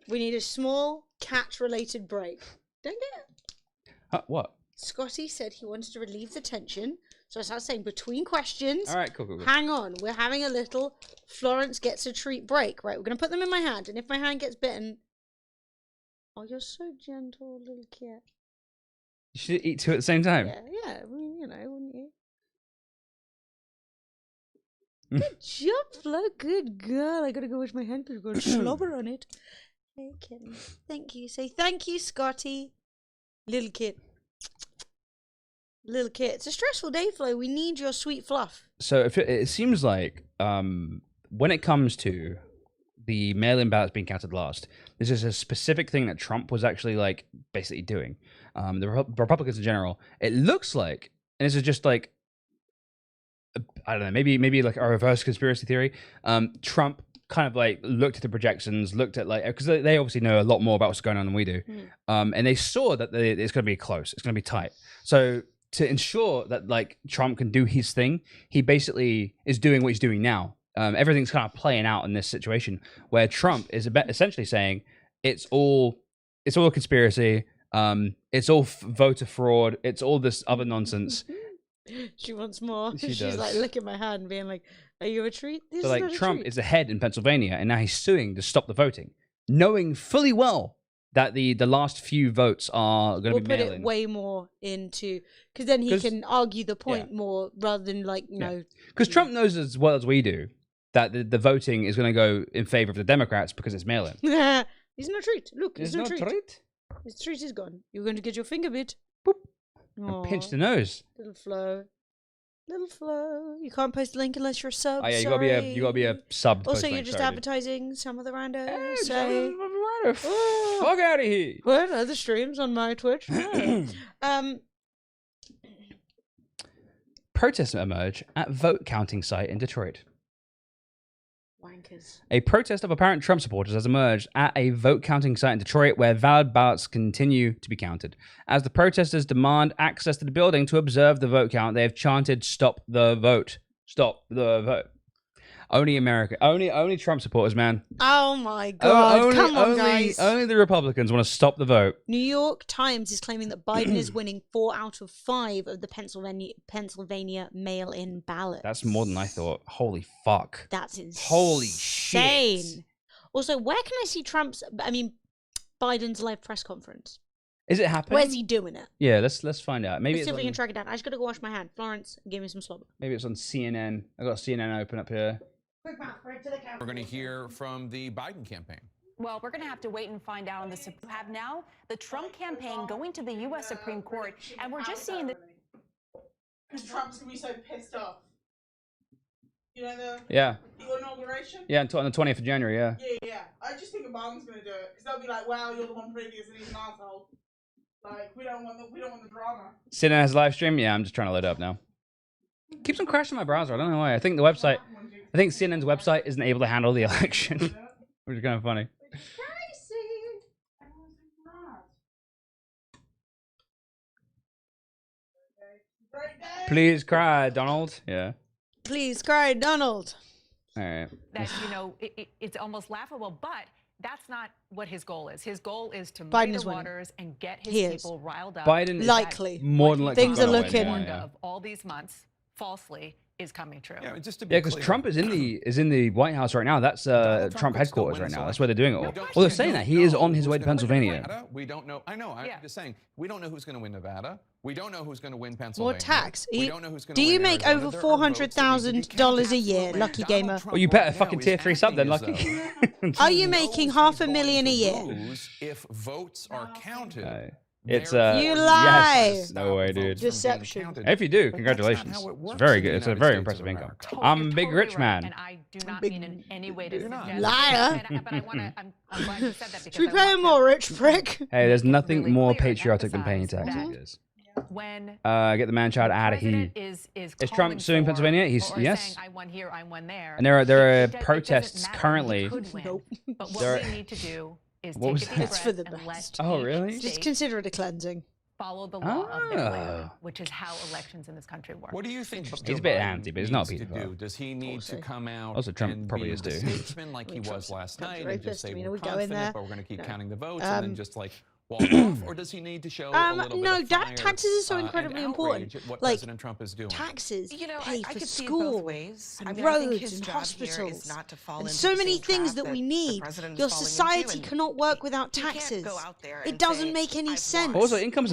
We need a small cat-related break. Dang it. What? Scotty said he wanted to relieve the tension. So I started saying between questions. All right, cool. Hang on. We're having a little Florence gets a treat break. Right, we're going to put them in my hand. And if my hand gets bitten... Oh, you're so gentle, little cat. You should eat two at the same time. Yeah. I mean, you know, wouldn't you? Good job, Flo. Good girl. I got to go wash my hand because we've got slobber on it. Hey, kitten. Thank you. Say thank you, Scotty. Little kid. Little kid. It's a stressful day, Flo. We need your sweet fluff. So it seems like when it comes to the mail-in ballots being counted last, this is a specific thing that Trump was actually like basically doing. The Republicans in general, it looks like, and this is just like, I don't know, maybe like a reverse conspiracy theory. Trump kind of like looked at the projections, looked at like, because they obviously know a lot more about what's going on than we do, and they saw that it's going to be close, it's going to be tight. So to ensure that like Trump can do his thing, he basically is doing what he's doing now. Everything's kind of playing out in this situation where Trump is essentially saying it's all a conspiracy. It's all voter fraud. It's all this other nonsense. She wants more. She She's does. like licking my hand and being like, are you a treat? This So is like not a Trump treat. is ahead in Pennsylvania, and now he's suing to stop the voting, knowing fully well that the last few votes are going to We'll be put mail-in. it way more into, because then he can argue the point more rather than like, no. Because Trump knows as well as we do that the voting is going to go in favor of the Democrats because it's mail-in. He's no treat. Look, he's It's no no treat. treat. His treat is gone. You're going to get your finger bit. And pinch the nose. Little Flo. Little Flo. You can't post a link unless you're a sub. Oh yeah, you sorry. gotta be a sub. to Also, post you're links, just sorry, dude. advertising some of the randos. Hey, Say, Fuck out of here. what other streams on my Twitch? Protests emerge at vote counting site in Detroit. Wankers. A protest of apparent Trump supporters has emerged at a vote counting site in Detroit where valid ballots continue to be counted. As the protesters demand access to the building to observe the vote count, they have chanted, "Stop the vote. Stop the vote." Only Trump supporters, man. Oh my god. Come on, guys. Only the Republicans want to stop the vote. New York Times is claiming that Biden is winning 4 out of 5 of the Pennsylvania mail-in ballots. That's more than I thought. Holy fuck. That's insane. Holy shit. Also, where can I see Biden's live press conference? Is it happening? Where's he doing it? Yeah, let's find out. Maybe Let's see it's if we can on, track it down. I just gotta go wash my hand. Florence, give me some slobber. maybe it's on CNN. I got CNN open up here. Quick math, right to the camera. We're going to hear from the Biden campaign. Well, we're going to have to wait and find out on this. We have now the Trump campaign going to the U.S. Supreme Court, and we're just seeing the. Because Trump's gonna be so pissed off. You know the inauguration? Yeah, until on the 20th of January, yeah. Yeah. I just think Obama's gonna do it because they'll be like, "Wow, you're the one previous and he's an asshole." Like we don't want the drama. CNN has a live stream? Yeah, I'm just trying to load up now. Keeps on crashing my browser. I don't know why. I think CNN's website isn't able to handle the election, which is kind of funny. Please cry, Donald. Yeah. Please cry, Donald. All right. That, it's almost laughable, but that's not what his goal is. His goal is to Biden muddy is the winning. waters and get his He is. people riled up. Biden is Likely. more than likely Things are gonna win, looking. yeah. Of all these months, falsely, is coming true. Yeah, just to be Yeah, because Trump is in the White House right now. That's Trump headquarters right now. That's where they're doing it all. Well, they're saying that he is on his way to Pennsylvania. We don't know. I know. I'm just saying. We don't know who's going to win Nevada. We don't know who's going to win Pennsylvania. More tax. We don't know who's going Do to win you make Arizona. over There are votes that need to be $400,000 a year, lucky gamer? Well, you better fucking tier 3 sub then, lucky. Are you making $500,000 a year? lose if votes are counted. It's You lie. Yes. No way, dude. Deception. If you do, congratulations. It's very good. It's a very impressive income. I'm a big rich man. And I do not mean in any way to suggest. Liar. But I want to. I'm glad you said that because Should we pay him more, rich prick? Hey, there's nothing more patriotic than paying taxes. when Get the man-child out of here. is Trump suing Pennsylvania? He's yes. saying, I won here, I won there. And there are It protests doesn't matter. currently. He could win. But what There- we need to do is What was take a that? deep It's for breath the and best. let Oh, each really? Just state consider it a cleansing. follow the law of their land, Ah. which is how elections in this country work. What do you think He's Joe a bit Biden anti, but he's not a needs to pedophile. do? Does he need to come out Also, Trump and probably be is the too. statesman like he was last Trump's night and just rapist. say I mean, we're are we going confident, there? but we're going to keep No. counting the votes and then just like walk off? Or does he need to show a little No, bit of fire, taxes are so and incredibly outrage important. at what Like, President Trump is doing? taxes You know, pay I for could see it both school ways. and I mean, I think roads his and job here hospitals is not to fall and into so the many same things trap that we the need. president is Your falling into, society and cannot work without he can't taxes. go out there It and doesn't say, make any "I've sense. won." Also, income's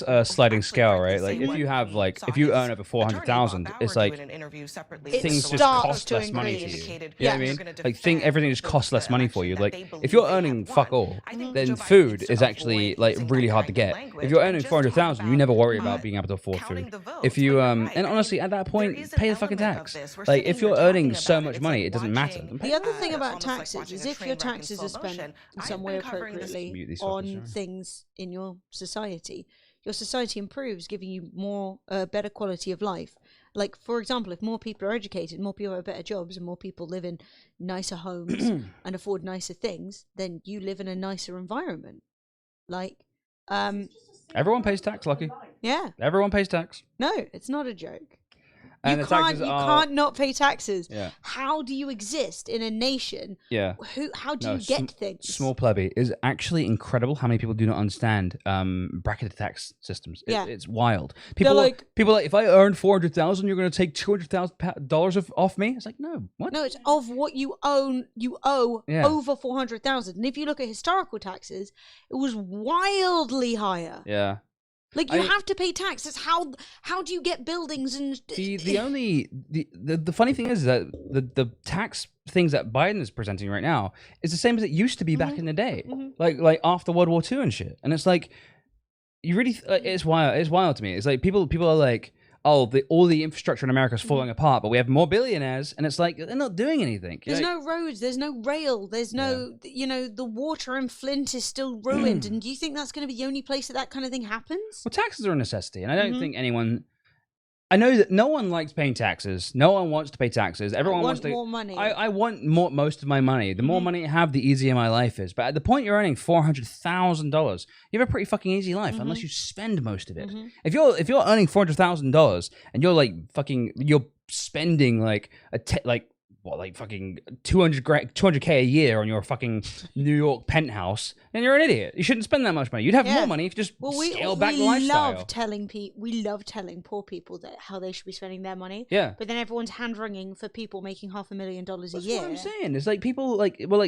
a sliding scale, right? Like if you have if you earn over 400,000, it's like things just cost less money to you. You know what I mean? Like everything just costs less money for you. Like if you're earning fuck all, then food is actually like really hard to get. If you're earning 400,000, you never worry about being able to afford food. If you and honestly, at that point, pay the fucking tax. Like if you're earning so much money, it doesn't matter. The other thing about taxes is if your taxes are spent in some way appropriately on things in your society improves, giving you more better quality of life. Like, for example, if more people are educated, more people have better jobs, and more people live in nicer homes and afford nicer things, then you live in a nicer environment. Like, everyone pays tax, Lucky. Yeah. Everyone pays tax. No, it's not a joke. And You the taxes can't not pay taxes. Yeah. How do you exist in a nation? Yeah. How do you get things? Small plebby is actually incredible. How many people do not understand bracketed tax systems? Yeah. It's wild. People like if I earn 400,000, you're going to take $200,000 off me. It's like no, what? No, it's of what you own. You owe Yeah. over 400,000. And if you look at historical taxes, it was wildly higher. Yeah. Like you have to pay tax. It's how do you get buildings and the funny thing is that the tax things that Biden is presenting right now is the same as it used to be back in the day, like after World War II and shit. And it's like you really it's wild. It's wild to me. It's like people are like, oh, all the infrastructure in America is falling apart, but we have more billionaires, and it's like they're not doing anything. There's no roads, there's no rail, there's no, the water in Flint is still ruined. And do you think that's going to be the only place that kind of thing happens? Well, taxes are a necessity, and I don't think anyone. I know that no one likes paying taxes. No one wants to pay taxes. Everyone wants to more money. I want most of my money. The more money I have, the easier my life is. But at the point you're earning $400,000, you have a pretty fucking easy life unless you spend most of it. If you're earning $400,000 and you're like you're spending like fucking 200K a year on your fucking New York penthouse, then you're an idiot. You shouldn't spend that much money. You'd have more money if you just scale back the lifestyle. We love telling poor people that how they should be spending their money. Yeah. But then everyone's hand wringing for people making $500,000 a That's year. what I'm saying. It's like people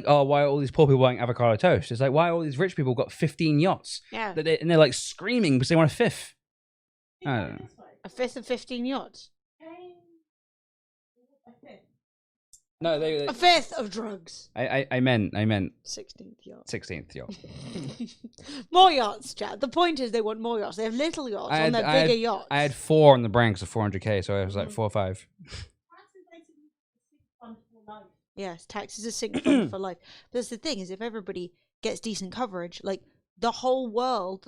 oh, why are all these poor people buying avocado toast? It's like, why are all these rich people got 15 yachts? Yeah. And they're like screaming because they want a fifth. I don't know. A fifth of 15 yachts. No, a fifth of drugs. I meant 16th yacht. 16th yacht. More yachts, Chad. The point is they want more yachts. They have little yachts on their bigger yachts. I had 4 on the Branks of 400K, so I was like 4 or 5. Yes, taxes are sinking fund for life. But that's the thing is if everybody gets decent coverage, like the whole world,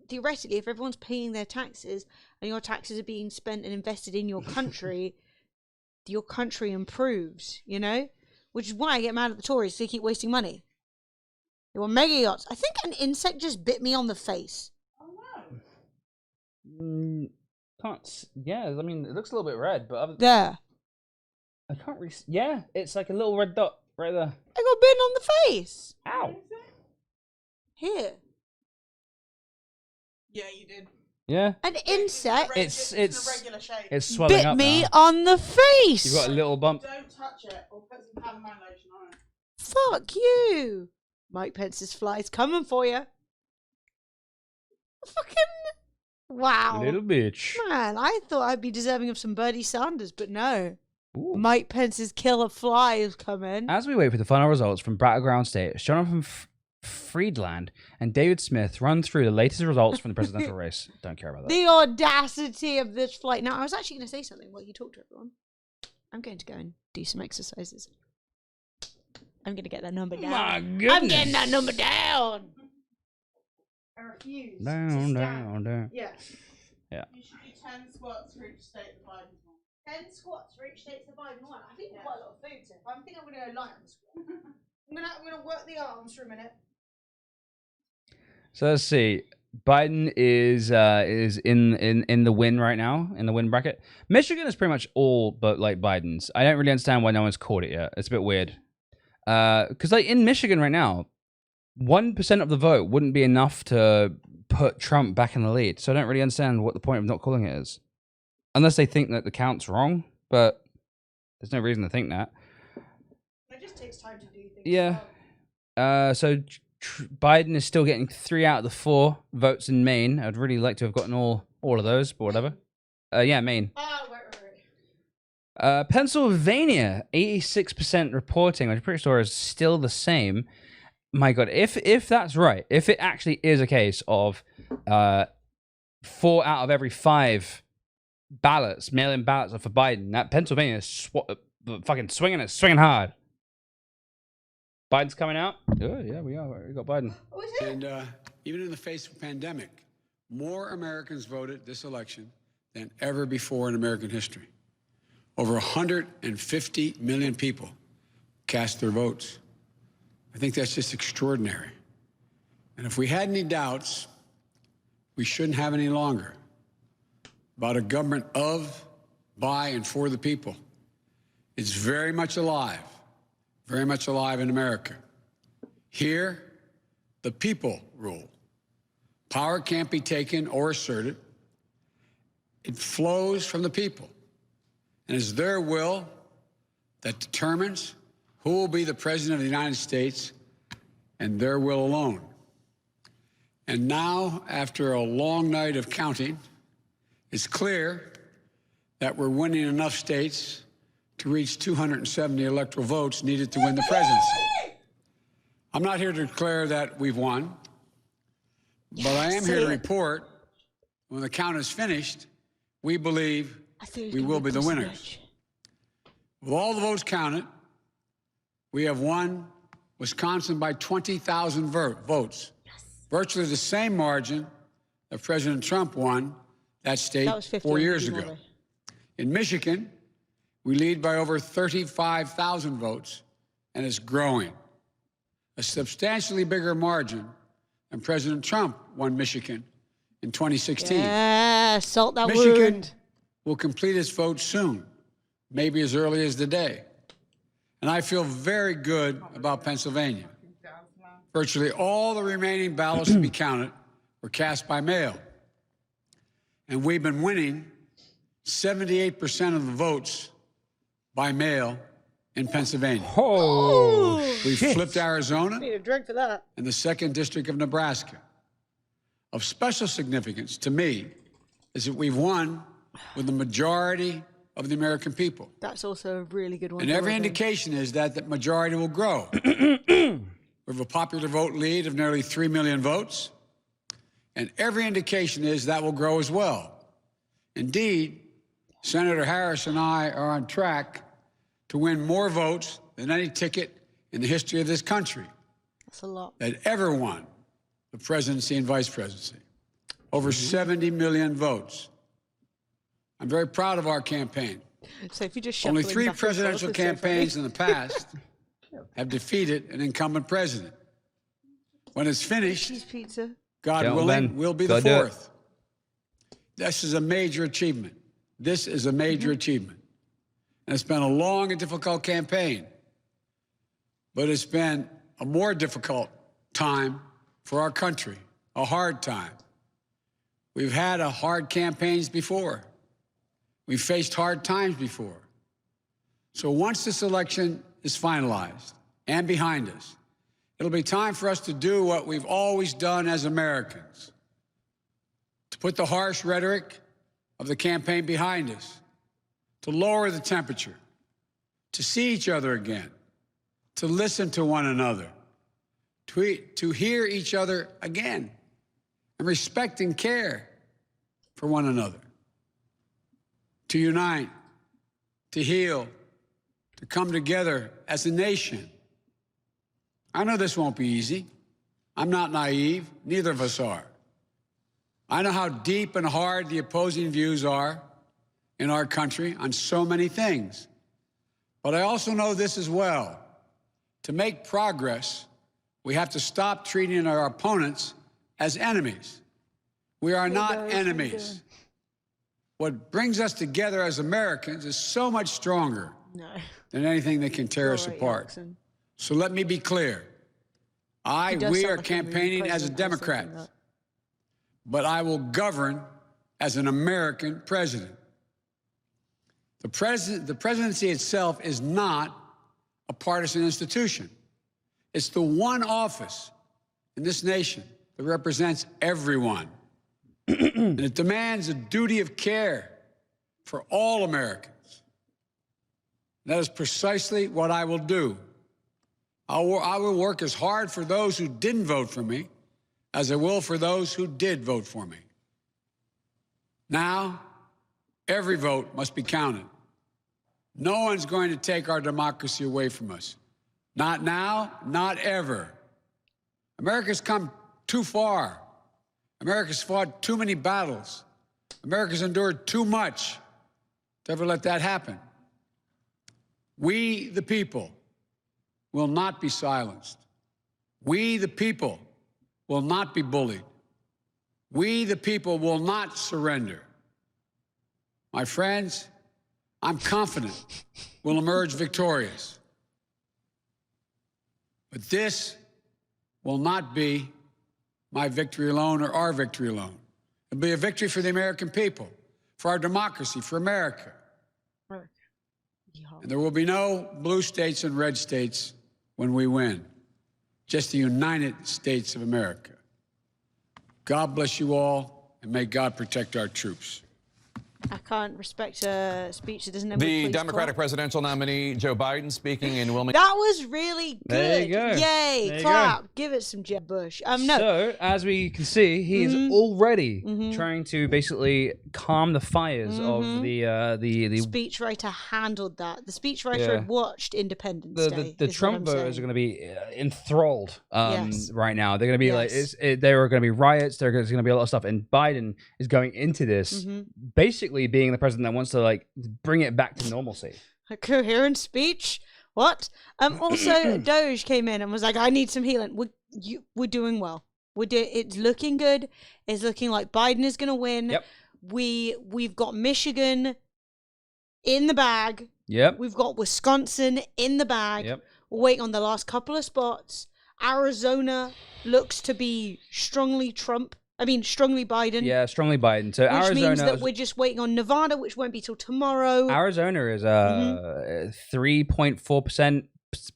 theoretically, if everyone's paying their taxes and your taxes are being spent and invested in your country, your country improves, Which is why I get mad at the Tories. They keep wasting money. They want mega yachts. I think an insect just bit me on the face. Can't. Yeah, I mean, it looks a little bit red, but there. I can't. Yeah, it's like a little red dot right there. I got bitten on the face. Ow. Here. Yeah, you did. Yeah. An insect. It's regular shape. It's swelling bit up me now. on the face. You've got a little bump. Don't touch it or put some calamine lotion on it. Fuck you. Mike Pence's fly's coming for you. Fucking wow. Little bitch. Man, I thought I'd be deserving of some Bernie Sanders, but no. Ooh. Mike Pence's killer fly is coming. As we wait for the final results from Battleground States, Jonathan Friedland and David Smith run through the latest results from the presidential race. Don't care about that. The audacity of this flight. Now, I was actually going to say something while you talk to everyone. I'm going to go and do some exercises. I'm going to get that number down. My goodness. I'm getting that number down. I refuse. Down. Yeah. Yeah. You should do 10 squats for each state that Biden's won. 10 squats for each state that Biden won. I think quite a lot of food, so I think I'm going to go light on the squat. I'm gonna work the arms for a minute. So let's see. Biden is in the win right now, in the win bracket. Michigan is pretty much all but like Biden's. I don't really understand why no one's caught it yet. It's a bit weird. Because like in Michigan right now, 1% of the vote wouldn't be enough to put Trump back in the lead. So I don't really understand what the point of not calling it is. Unless they think that the count's wrong, but there's no reason to think that. It just takes time to do things. Yeah. So Biden is still getting 3 out of the 4 votes in Maine. I'd really like to have gotten all of those, but whatever. Yeah, Maine. Right. Pennsylvania, 86% reporting, which I'm pretty sure is still the same. My God, if that's right, if it actually is a case of 4 out of every 5 ballots, mail-in ballots are for Biden, that Pennsylvania is fucking swinging hard. Biden's coming out? Oh, yeah, we got Biden. And even in the face of a pandemic, more Americans voted this election than ever before in American history. Over 150 million people cast their votes. I think that's just extraordinary. And if we had any doubts, we shouldn't have any longer about a government of, by, and for the people. It's very much alive in America. Here, the people rule. Power can't be taken or asserted. It flows from the people. And it's their will that determines who will be the president of the United States, and their will alone. And now, after a long night of counting, it's clear that we're winning enough states to reach 270 electoral votes needed to win the presidency. I'm not here to declare that we've won, but I am here to report when the count is finished, we believe we will be the winners. With all the votes counted, we have won Wisconsin by 20,000 votes, virtually the same margin that President Trump won that state 4 years ago. In Michigan, we lead by over 35,000 votes, and it's growing. A substantially bigger margin than President Trump won Michigan in 2016. Yeah, salt that Michigan wound. will complete its vote soon, maybe as early as today. And I feel very good about Pennsylvania. Virtually all the remaining ballots to be counted were cast by mail. And we've been winning 78% of the votes by mail in Pennsylvania. Oh, we flipped Arizona Need a drink for that. and the 2nd District of Nebraska. Of special significance to me is that we've won with the majority of the American people. That's also a really good one. And for every Oregon. indication is that the majority will grow. We have a popular vote lead of nearly 3 million votes, and every indication is that will grow as well. Indeed, Senator Harris and I are on track to win more votes than any ticket in the history of this country That's a lot. that ever won the presidency and vice presidency. Over 70 million votes. I'm very proud of our campaign. So if you just Only shuffle 3 back and forth, presidential it's so funny. campaigns in the past have defeated an incumbent president. When it's finished, Cheese pizza. God Gentlemen, willing, we'll be go the do it. 4th. This is a major achievement. This is a major achievement. And it's been a long and difficult campaign. But it's been a more difficult time for our country, a hard time. We've had hard campaigns before. We've faced hard times before. So once this election is finalized and behind us, it'll be time for us to do what we've always done as Americans, to put the harsh rhetoric of the campaign behind us, to lower the temperature, to see each other again, to listen to one another, to hear each other again, and respect and care for one another, to unite, to heal, to come together as a nation. I know this won't be easy. I'm not naive. Neither of us are. I know how deep and hard the opposing views are in our country on so many things. But I also know this as well. To make progress, we have to stop treating our opponents as enemies. We are not enemies. What brings us together as Americans is so much stronger than anything that can tear us apart. So let me be clear. We are campaigning as a Democrat, but I will govern as an American president. The presidency itself is not a partisan institution. It's the one office in this nation that represents everyone. And it demands a duty of care for all Americans. That is precisely what I will do. I will work as hard for those who didn't vote for me as I will for those who did vote for me. Now, every vote must be counted. No one's going to take our democracy away from us. Not now, not ever. America's come too far. America's fought too many battles. America's endured too much to ever let that happen. We, the people, will not be silenced. We, the people, will not be bullied. We, the people, will not surrender. My friends, I'm confident we'll emerge victorious. But this will not be my victory alone or our victory alone. It'll be a victory for the American people, for our democracy, for America. And there will be no blue states and red states when we win, just the United States of America. God bless you all, and may God protect our troops. I can't respect a speech that doesn't have The Democratic presidential nominee, Joe Biden, speaking in Wilmington. That was really good. There you go. Yay, There you clap. go. Give it some Jeb Bush. No. So, as we can see, he is already trying to basically calm the fires of the speechwriter handled that. The speechwriter had watched Independence Day. The Trump voters are going to be enthralled Yes. right now. They're going to be like, there are going to be riots. There's going to be a lot of stuff, and Biden is going into this basically being the president that wants to like bring it back to normalcy. A coherent speech. What? Also, Doge came in and was like, "I need some healing." We're doing well. It's looking good. It's looking like Biden is going to win. Yep. We've got Michigan in the bag. Yep. We've got Wisconsin in the bag. Yep. We're waiting on the last couple of spots. Arizona looks to be strongly Biden. Yeah, strongly Biden. So which Arizona means that we're just waiting on Nevada, which won't be till tomorrow. Arizona is 3.4%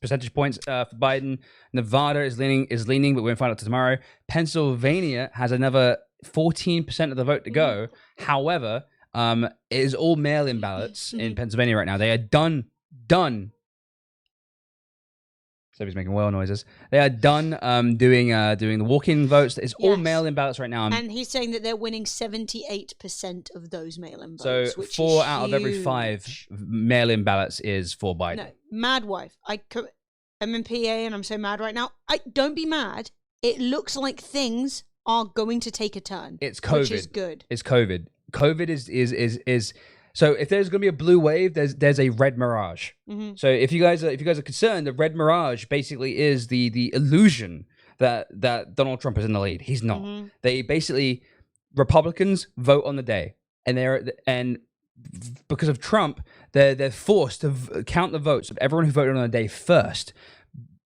percentage points for Biden. Nevada is leaning, but we're gonna find out tomorrow. Pennsylvania has another 14% of the vote to go. However, it is all mail-in ballots in Pennsylvania right now. They are done. So he's making whale noises. They are done doing the walk-in votes. It's all mail-in ballots right now. And he's saying that they're winning 78% of those mail-in So votes. Which 4 is out of every 5 mail-in ballots is for Biden. No, mad wife. I'm in PA and I'm so mad right now. Don't be mad. It looks like things are going to take a turn. It's COVID. Which is good. It's COVID. COVID is so if there's going to be a blue wave, there's a red mirage. So if you guys are concerned, the red mirage basically is the illusion that Donald Trump is in the lead. He's not. They basically Republicans vote on the day, and because of Trump, they're forced to count the votes of everyone who voted on the day first.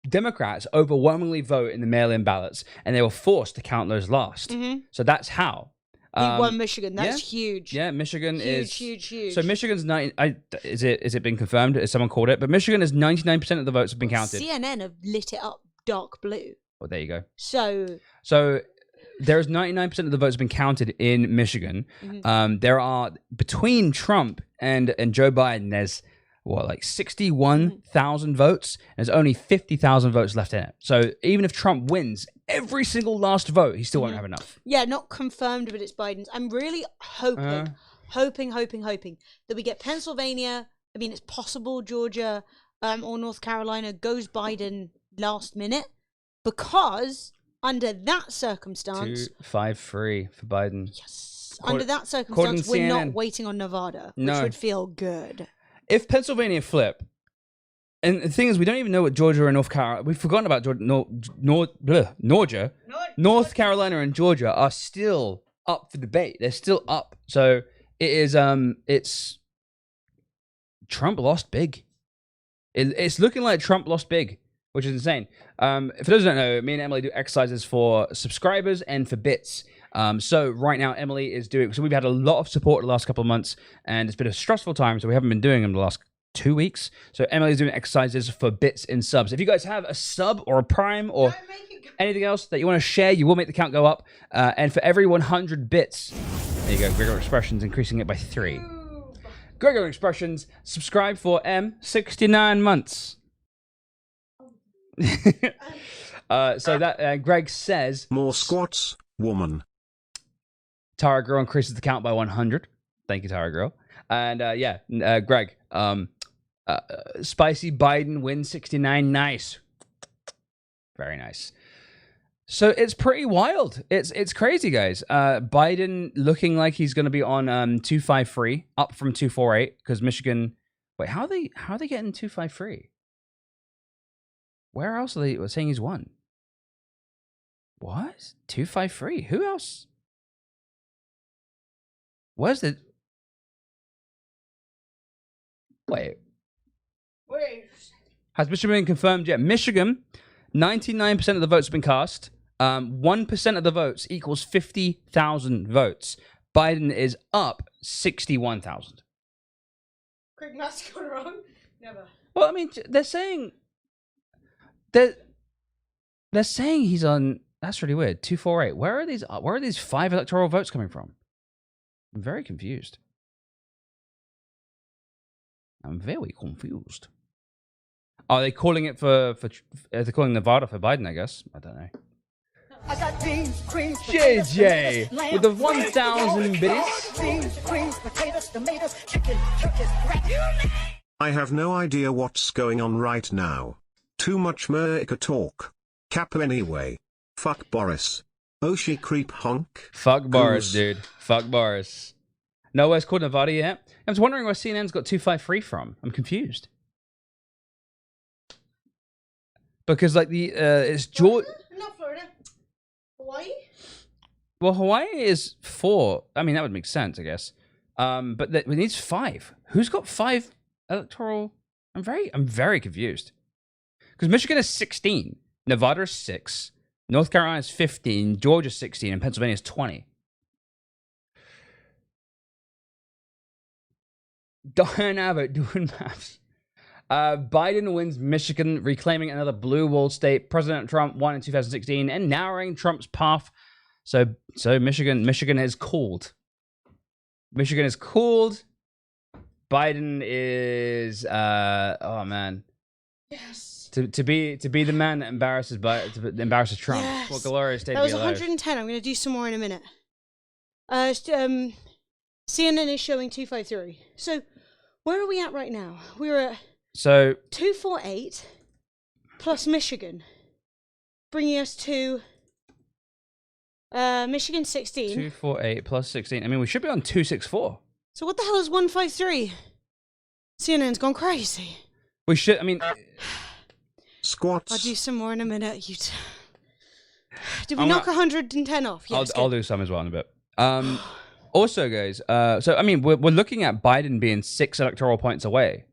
Democrats overwhelmingly vote in the mail-in ballots, and they were forced to count those last. So that's how. He won Michigan. That's huge. Yeah, Michigan is huge. So Michigan's is it been confirmed? Has someone called it? But Michigan is 99% of the votes have been counted. CNN have lit it up dark blue. Well, there you go. So there's 99% of the votes have been counted in Michigan. There are between Trump and Joe Biden. There's 61,000 votes. There's only 50,000 votes left in it. So even if Trump wins every single last vote, he still won't have enough. Yeah, not confirmed, but it's Biden's. I'm really hoping that we get Pennsylvania. I mean, it's possible Georgia or North Carolina goes Biden last minute, because under that circumstance, 253 for Biden. Yes. Under that circumstance, we're CNN. not waiting on Nevada, which No. would feel good. If Pennsylvania flip, and the thing is, we don't even know what Georgia and North Carolina. We've forgotten about Georgia, North Carolina and Georgia are still up for debate. They're still up. So it is. It's Trump lost big. It's looking like Trump lost big, which is insane. For those who don't know, me and Emily do exercises for subscribers and for bits. So right now, Emily is doing. So we've had a lot of support the last couple of months, and it's been a stressful time. So we haven't been doing them the last 2 weeks. So Emily's doing exercises for bits and subs. If you guys have a sub or a prime or anything else that you want to share, you will make the count go up. And for every 100 bits, there you go. Gregor Expressions increasing it by 3. Gregor Expressions, subscribe for 69 months. So that Greg says more squats, woman. Tara Girl increases the count by 100. Thank you, Tara Girl. And Greg, Spicy Biden wins 69. Nice, very nice. So it's pretty wild. It's crazy, guys. Biden looking like he's going to be on 253, up from 248, because Michigan. Wait, how are they getting 253? Where else are they saying he's won? What? 253? Who else? Where's the? Wait. Has Michigan been confirmed yet? Michigan, 99% of the votes have been cast. 1% of the votes equals 50,000 votes. Biden is up 61,000. Quick math got it wrong. Never. Well, I mean, they're saying they're saying he's on. That's really weird. 248. Where are these 5 electoral votes coming from? I'm very confused. I'm very confused. Are they calling it for they're calling Nevada for Biden, I guess? I don't know. I got beans, cream, JJ with the 1,000 biddies. beans, cream, potatoes, tomatoes, chicken, turkeys, rat. I have no idea what's going on right now. Too much America talk. Cap anyway. Fuck Boris. Oshi creep honk. Fuck Boris, dude. Fuck Boris. Nowhere's called Nevada yet. I was wondering where CNN's got 253 from. I'm confused. Because like it's Georgia. Not Florida. Hawaii? Well, Hawaii is 4. I mean, that would make sense, I guess. But it needs 5. Who's got 5 electoral? I'm very confused. Because Michigan is 16, Nevada is 6, North Carolina is 15, Georgia is 16, and Pennsylvania is 20. Diane Abbott doing maths. Biden wins Michigan, reclaiming another blue wall state. President Trump won in 2016 and narrowing Trump's path. So Michigan is cooled. Michigan is cooled. Biden is oh man. Yes. To be the man that embarrasses Trump. Yes. What glorious day That to was be alive. 110. I'm going to do some more in a minute. CNN is showing 253. So where are we at right now? We're at So 248 plus Michigan, bringing us to Michigan 16. 248 plus 16. I mean, we should be on 264. So what the hell is 153? CNN's gone crazy. We should. I mean, squats. I'll do some more in a minute. Did we knock 110 off? Yes, I'll do some as well in a bit. Also, guys, so I mean, we're looking at Biden being 6 electoral points away.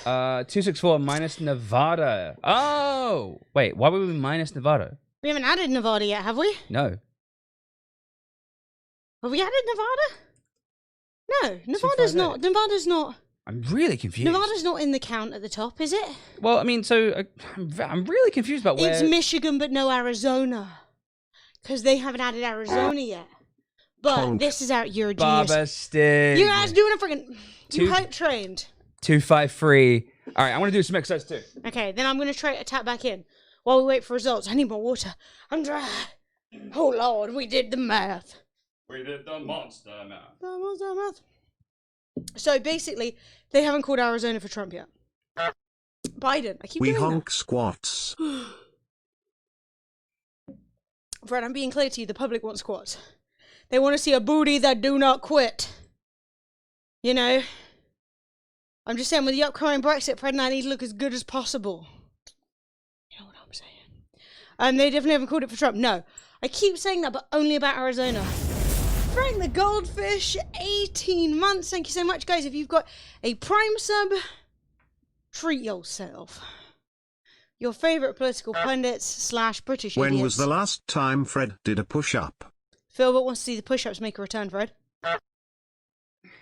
264 minus Nevada. Oh, wait, why would we minus Nevada? We haven't added Nevada yet, have we? No. Have we added Nevada? No, Nevada's not. I'm really confused. Nevada's not in the count at the top, is it? Well, I mean, so I'm really confused about where. It's Michigan, but no Arizona, because they haven't added Arizona yet. But this is out. You're a genius. Baba Stig. You guys doing a freaking. You Two- hype trained. 253. All right, I want to do some exercise too. Okay, then I'm gonna try to tap back in while we wait for results. I need more water. I'm dry. Oh Lord, we did the math. We did the monster math. The monster math. So basically, they haven't called Arizona for Trump yet. Biden, I keep We doing honk squats. Fred, I'm being clear to you. The public wants squats. They want to see a booty that do not quit. You know? I'm just saying, with the upcoming Brexit, Fred and I need to look as good as possible. You know what I'm saying? And they definitely haven't called it for Trump. No. I keep saying that, but only about Arizona. Frank the Goldfish, 18 months. Thank you so much, guys. If you've got a Prime sub, treat yourself. Your favourite political pundits / British When idiots. was the last time Fred did a push-up? Philbert wants to see the push-ups make a return, Fred.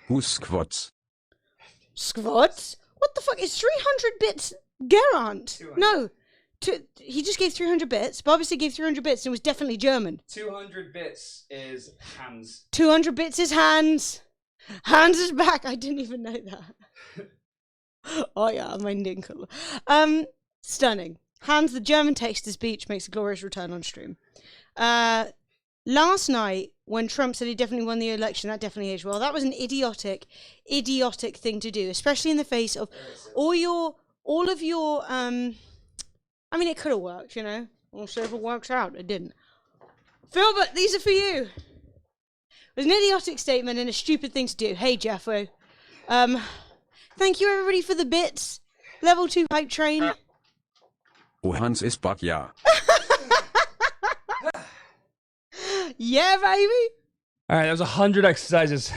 Who's squats? Squats? What the fuck? Is 300 bits Gerant? No. He just gave 300 bits. But obviously gave 300 bits and it was definitely German. 200 bits is hands. 200 bits is hands. Hands is back. I didn't even know that. Oh yeah, my dinkle. Stunning. Hans, the German text speech, makes a glorious return on stream. Last night, when Trump said he definitely won the election, that definitely aged well. That was an idiotic thing to do, especially in the face of all of your, I mean, it could have worked, you know. We'll see if it works out. It didn't. Philbert, these are for you. It was an idiotic statement and a stupid thing to do. Hey, Jeffo. Thank you, everybody, for the bits. Level 2 hype train. Oh, Hans is back, yeah. Yeah, baby. All right, that was 100 exercises.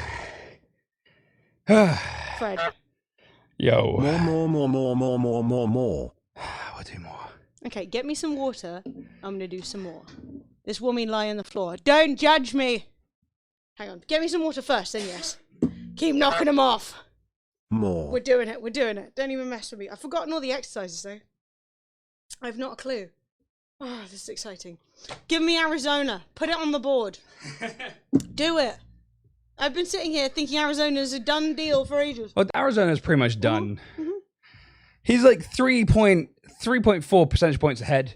Fred. Yo. More. We'll do more. Okay, get me some water. I'm going to do some more. This woman lying on the floor. Don't judge me. Hang on. Get me some water first, then yes. Keep knocking them off. More. We're doing it. Don't even mess with me. I've forgotten all the exercises, though. I've not a clue. Oh, this is exciting. Give me Arizona. Put it on the board. Do it. I've been sitting here thinking Arizona's a done deal for ages. Well, Arizona's pretty much done. Mm-hmm. He's like 3.4 percentage points ahead.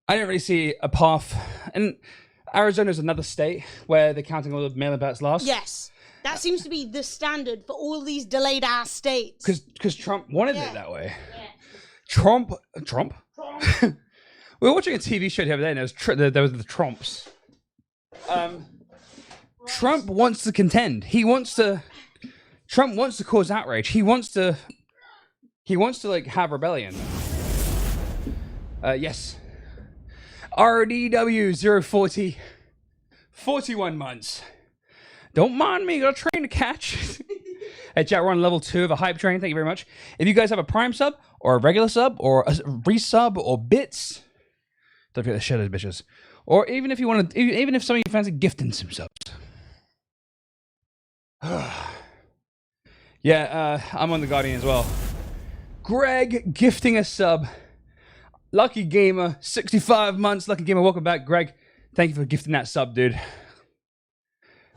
I don't really see a path. And Arizona's another state where they're counting all the mail-in ballots last. Yes. That seems to be the standard for all these delayed-ass states. Because Trump wanted it that way. Yeah. Trump? We were watching a TV show the other day, and there was the Trumps. Trump wants to contend. Trump wants to cause outrage. He wants to like have rebellion. Yes. RDW 040, 41 months. Don't mind me, got a train to catch. Hey, chat, we're on level 2 of a hype train. Thank you very much. If you guys have a Prime sub, or a regular sub, or a resub, or bits, don't forget to share those bitches. Or even if you want to, even if some of you fancy gifting some subs. Yeah, I'm on The Guardian as well. Greg gifting a sub. Lucky Gamer, 65 months. Lucky Gamer, welcome back. Greg, thank you for gifting that sub, dude.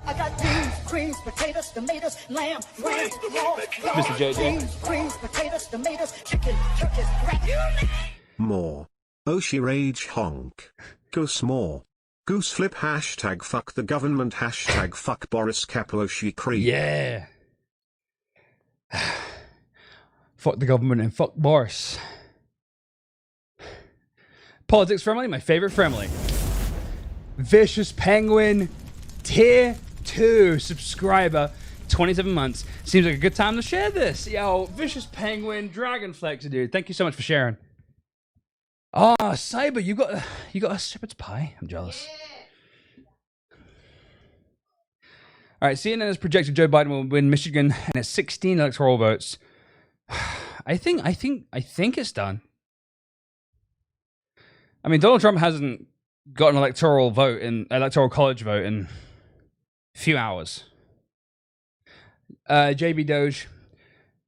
I got beans, creams, potatoes, tomatoes, lamb, ram, Mr. JJ. beans, creams, potatoes, tomatoes, chicken, turkeys, rat. More. Oshi rage honk. Goose more. Goose flip hashtag fuck the government hashtag fuck Boris Kaposhi Creep. Yeah. Fuck the government and fuck Boris. Politics Friendly, my favorite Friendly. Vicious Penguin, tier 2 subscriber, 27 months. Seems like a good time to share this. Yo, Vicious Penguin, Dragonflex, dude. Thank you so much for sharing. Ah, oh, Cyber, you got a shepherd's pie. I'm jealous. All right, CNN has projected Joe Biden will win Michigan and has 16 electoral votes. I think it's done. I mean, Donald Trump hasn't got an electoral college vote in a few hours. JB Doge,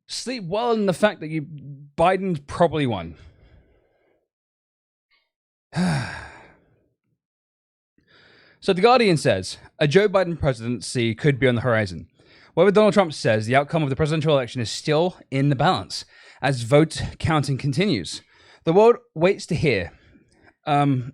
sleep well in the fact that Biden's probably won. So The Guardian says, a Joe Biden presidency could be on the horizon. Whatever Donald Trump says, the outcome of the presidential election is still in the balance as vote counting continues. The world waits to hear. In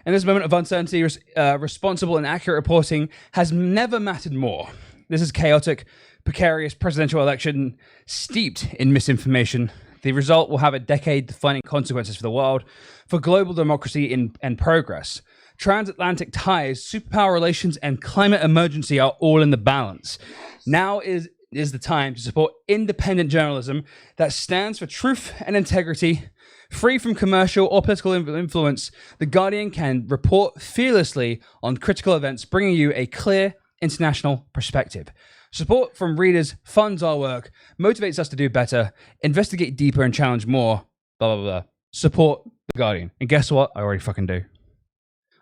this moment of uncertainty, responsible and accurate reporting has never mattered more. This is chaotic, precarious presidential election steeped in misinformation. The result will have a decade-defining consequences for the world, for global democracy and progress. transatlantic ties, superpower relations, and climate emergency are all in the balance. Now is the time to support independent journalism that stands for truth and integrity. Free from commercial or political influence, The Guardian can report fearlessly on critical events, bringing you a clear international perspective. Support from readers funds our work, motivates us to do better, investigate deeper, and challenge more. Blah, blah, blah. Support The Guardian. And guess what? I already fucking do.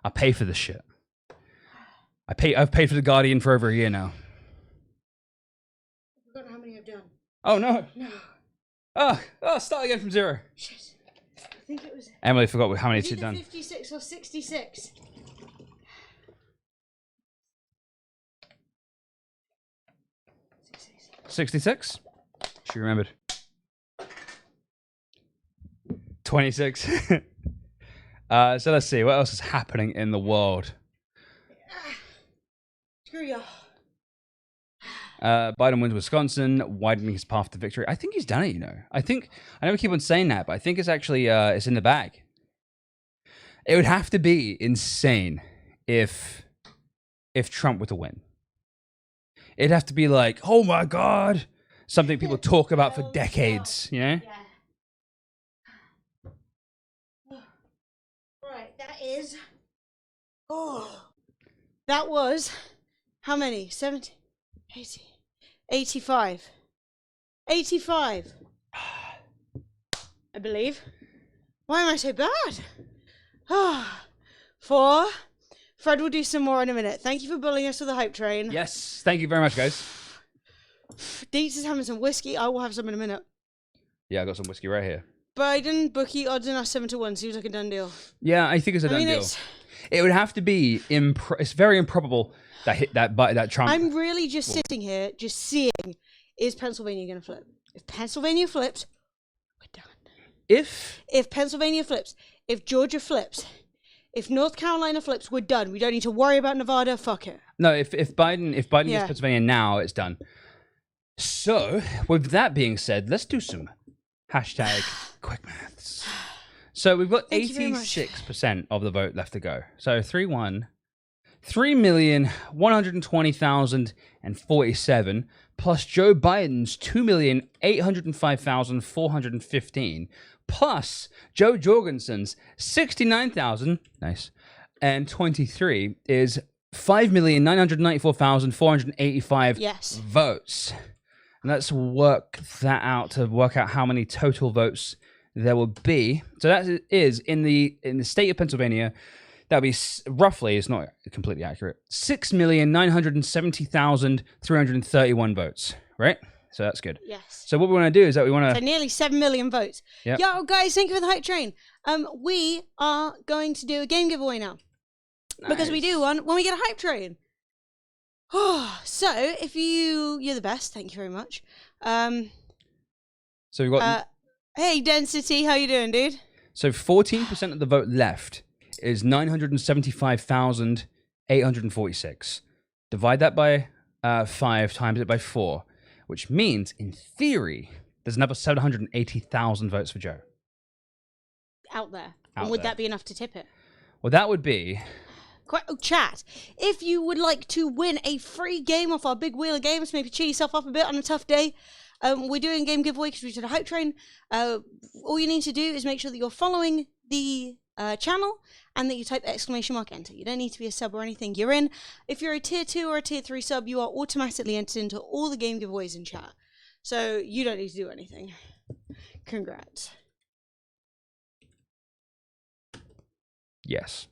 I pay for this shit. I've paid for The Guardian for over a year now. I forgot how many I've done. Oh, no. No. Oh, start again from 0. Shit. I think it was... Emily forgot how many she'd done. 56 or 66. 66? She remembered. 26. So let's see. What else is happening in the world? Screw you. Biden wins Wisconsin, widening his path to victory. I think he's done it, you know. I know we keep on saying that, but I think it's actually it's in the bag. It would have to be insane if Trump were to win. It'd have to be like, oh my God, something people talk about for decades, you know? Yeah. Right, that is... Oh. That was... How many? 70? 80? 85. 85. I believe. Why am I so bad? 4. Fred will do some more in a minute. Thank you for bullying us to the hype train. Yes, thank you very much, guys. Deets is having some whiskey. I will have some in a minute. Yeah, I got some whiskey right here. Biden, bookie, odds enough 7-1. Seems like a done deal. Yeah, I think it's a done deal. It would have to be it's very improbable that Trump. I'm really just sitting here, just seeing, is Pennsylvania going to flip? If Pennsylvania flips, we're done. If Pennsylvania flips, if Georgia flips, if North Carolina flips, we're done. We don't need to worry about Nevada. Fuck it. No, if Biden gets Pennsylvania now, it's done. So, with that being said, let's do some hashtag quick maths. So we've got 86% of the vote left to go. So 3-1, 3,120,047 plus Joe Biden's 2,805,415 plus Joe Jorgensen's 69,000, nice, and 23 is 5,994,485 votes. And let's work that out to work out how many total votes there will be. So that is in the state of Pennsylvania. That would be roughly, it's not completely accurate, 6,970,331 votes, right? So that's good. Yes. So what we want to do is that we want to... So nearly 7 million votes. Yep. Yo, guys, thank you for the hype train. We are going to do a game giveaway now. Nice. Because we do one when we get a hype train. So if you're the best, thank you very much. So we've got... hey, Density, how you doing, dude? So 14% of the vote left is 975,846. Divide that by 5, times it by 4, which means, in theory, there's another 780,000 votes for Joe. Out there. And would that be enough to tip it? Well, that would be... Chat, if you would like to win a free game off our big wheel of games, maybe cheer yourself up a bit on a tough day, we're doing a game giveaway because we did a hype train. All you need to do is make sure that you're following the channel and that you type !enter. You don't need to be a sub or anything. You're in. If you're a tier 2 or a tier 3 sub, you are automatically entered into all the game giveaways in chat. So you don't need to do anything. Congrats. Yes.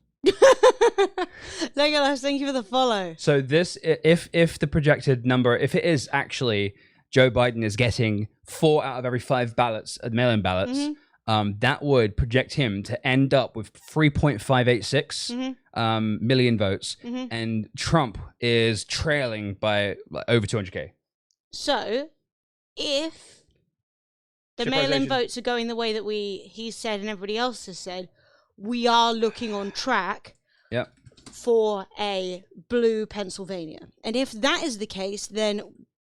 Legolas, thank you for the follow. So this, if the projected number, if it is actually Joe Biden is getting 4 out of every 5 ballots, mail-in ballots, that would project him to end up with 3.586 million votes, and Trump is trailing by over 200K. So, if the mail-in votes are going the way that he said and everybody else has said, we are looking on track for a blue Pennsylvania. And if that is the case, then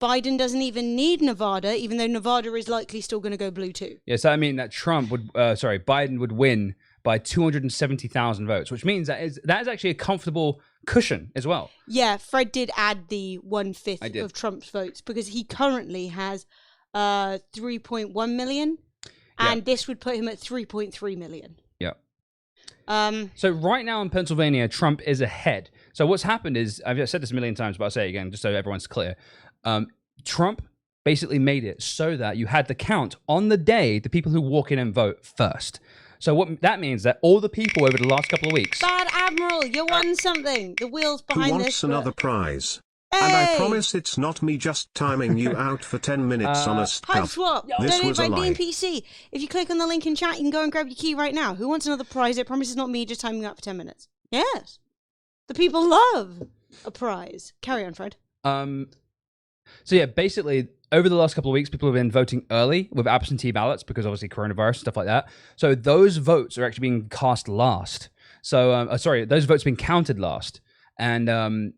Biden doesn't even need Nevada, even though Nevada is likely still going to go blue too. Yes, I mean that Biden would win by by 270,000 votes, which means that is actually a comfortable cushion as well. Yeah, Fred did add the 1/5 of Trump's votes because he currently has 3.1 million, and this would put him at 3.3 million. Yeah. So right now in Pennsylvania, Trump is ahead. So what's happened is, I've said this a million times, but I'll say it again just so everyone's clear. Trump basically made it so that you had the count on the day, the people who walk in and vote first. So what that means that all the people over the last couple of weeks... Bad Admiral, you won something. The wheels behind Who wants this. another prize? Hey! And I promise it's not me just timing you out for 10 minutes on a Hype stuff. swap. This Donate was by a lie. DMPC. If you click on the link in chat, you can go and grab your key right now. Who wants another prize? I promise it's not me just timing you out for 10 minutes. Yes. The people love a prize. Carry on, Fred. So yeah, basically, over the last couple of weeks, people have been voting early with absentee ballots because obviously coronavirus, stuff like that. So those votes are actually being cast last. So, those votes being counted last. And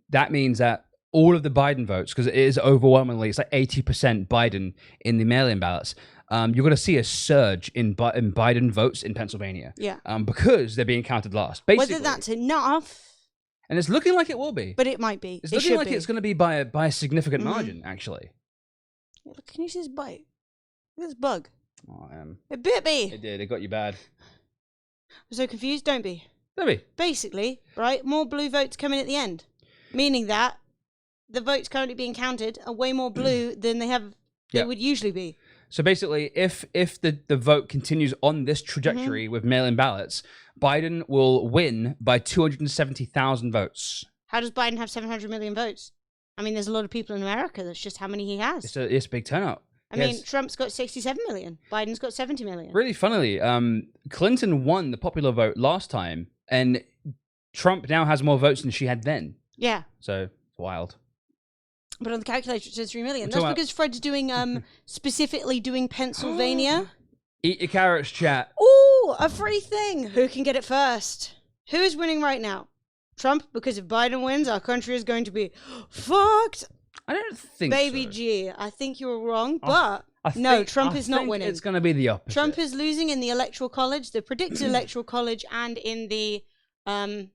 that means that all of the Biden votes, because it is overwhelmingly, it's like 80% Biden in the mail-in ballots, you're going to see a surge in Biden votes in Pennsylvania. Yeah. Because they're being counted last. Basically. Whether that's enough... And it's looking like it will be. But it might be. It's looking like it's going to be by a significant margin, actually. Look, can you see this bite? Look at this bug. Oh, It bit me. It did. It got you bad. I'm so confused. Don't be. Don't be. Basically, right, more blue votes coming at the end. Meaning that the votes currently being counted are way more blue than they would usually be. So basically, if the vote continues on this trajectory with mail-in ballots, Biden will win by 270,000 votes. How does Biden have 700 million votes? I mean, there's a lot of people in America. That's just how many he has. It's a big turnout. I mean, Trump's got 67 million. Biden's got 70 million. Really funnily, Clinton won the popular vote last time, and Trump now has more votes than she had then. Yeah. So, it's wild. But on the calculator, it says 3 million. That's because Fred's doing, specifically doing Pennsylvania. Eat your carrots, chat. Ooh, a free thing. Who can get it first? Who is winning right now? Trump, because if Biden wins, our country is going to be fucked. I don't think Baby so. G, I think you were wrong, but Trump is not winning. It's going to be the opposite. Trump is losing in the Electoral College, the predicted Electoral College, and in the the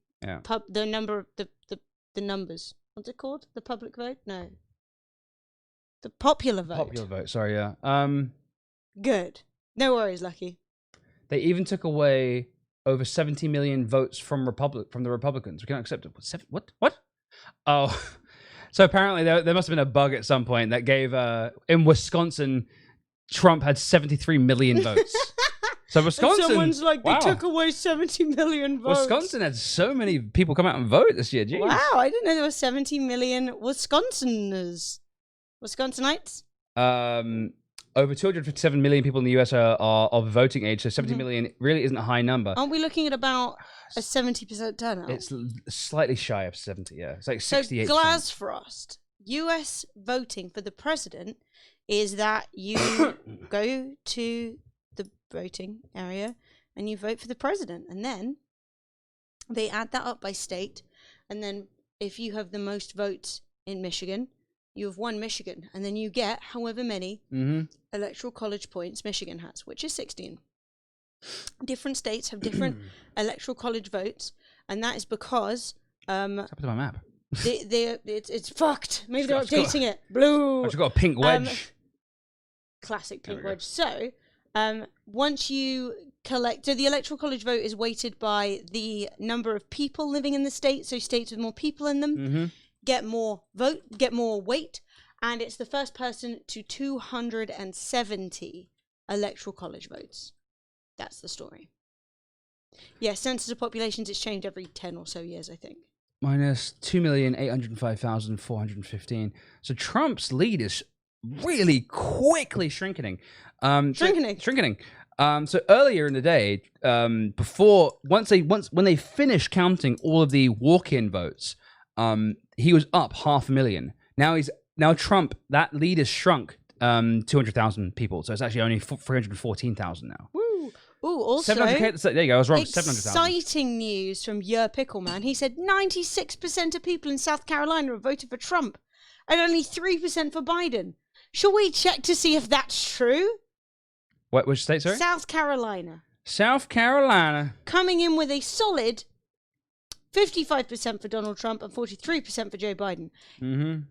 numbers. What's it called? The public vote? No. The popular vote. Popular vote, sorry, yeah. Good. No worries, Lucky. They even took away over 70 million votes from the Republicans. We can't accept it. What? Oh, so apparently there must have been a bug at some point that gave in Wisconsin, Trump had 73 million votes. So Wisconsin, and someone's like, they wow. took away 70 million votes. Wisconsin had so many people come out and vote this year. Jeez. Wow, I didn't know there were 70 million Wisconsinites. Over 257 million people in the US are of voting age, so 70 million really isn't a high number. Aren't we looking at about a 70% turnout? It's slightly shy of 70, yeah. It's like 68%. So Glasfrost, US voting for the president is that you go to the voting area and you vote for the president, and then they add that up by state, and then if you have the most votes in Michigan, you have won Michigan, and then you get however many electoral college points Michigan has, which is 16. Different states have different electoral college votes, and that is because What's happened to my map? it's fucked. Maybe they're updating it. Blue. I've just got a pink wedge. Classic pink wedge. So, once you collect, so the electoral college vote is weighted by the number of people living in the state. So states with more people in them get more weight, and it's the first person to 270 electoral college votes. That's the story. Yeah, census of populations, it's changed every 10 or so years, I think. Minus 2,805,415. So Trump's lead is really quickly shrinking. Shrinking. So earlier in the day, when they finished counting all of the walk-in votes, he was up 500,000. Now Trump, that lead has shrunk 200,000 people, so it's actually only 314,000 now. Woo! Ooh, also, 700K, there you go, I was wrong, 700,000. Exciting news from Yer Pickleman. He said 96% of people in South Carolina have voted for Trump, and only 3% for Biden. Shall we check to see if that's true? Which state, sorry? South Carolina. South Carolina. Coming in with a solid 55% for Donald Trump and 43% for Joe Biden. Mm-hmm.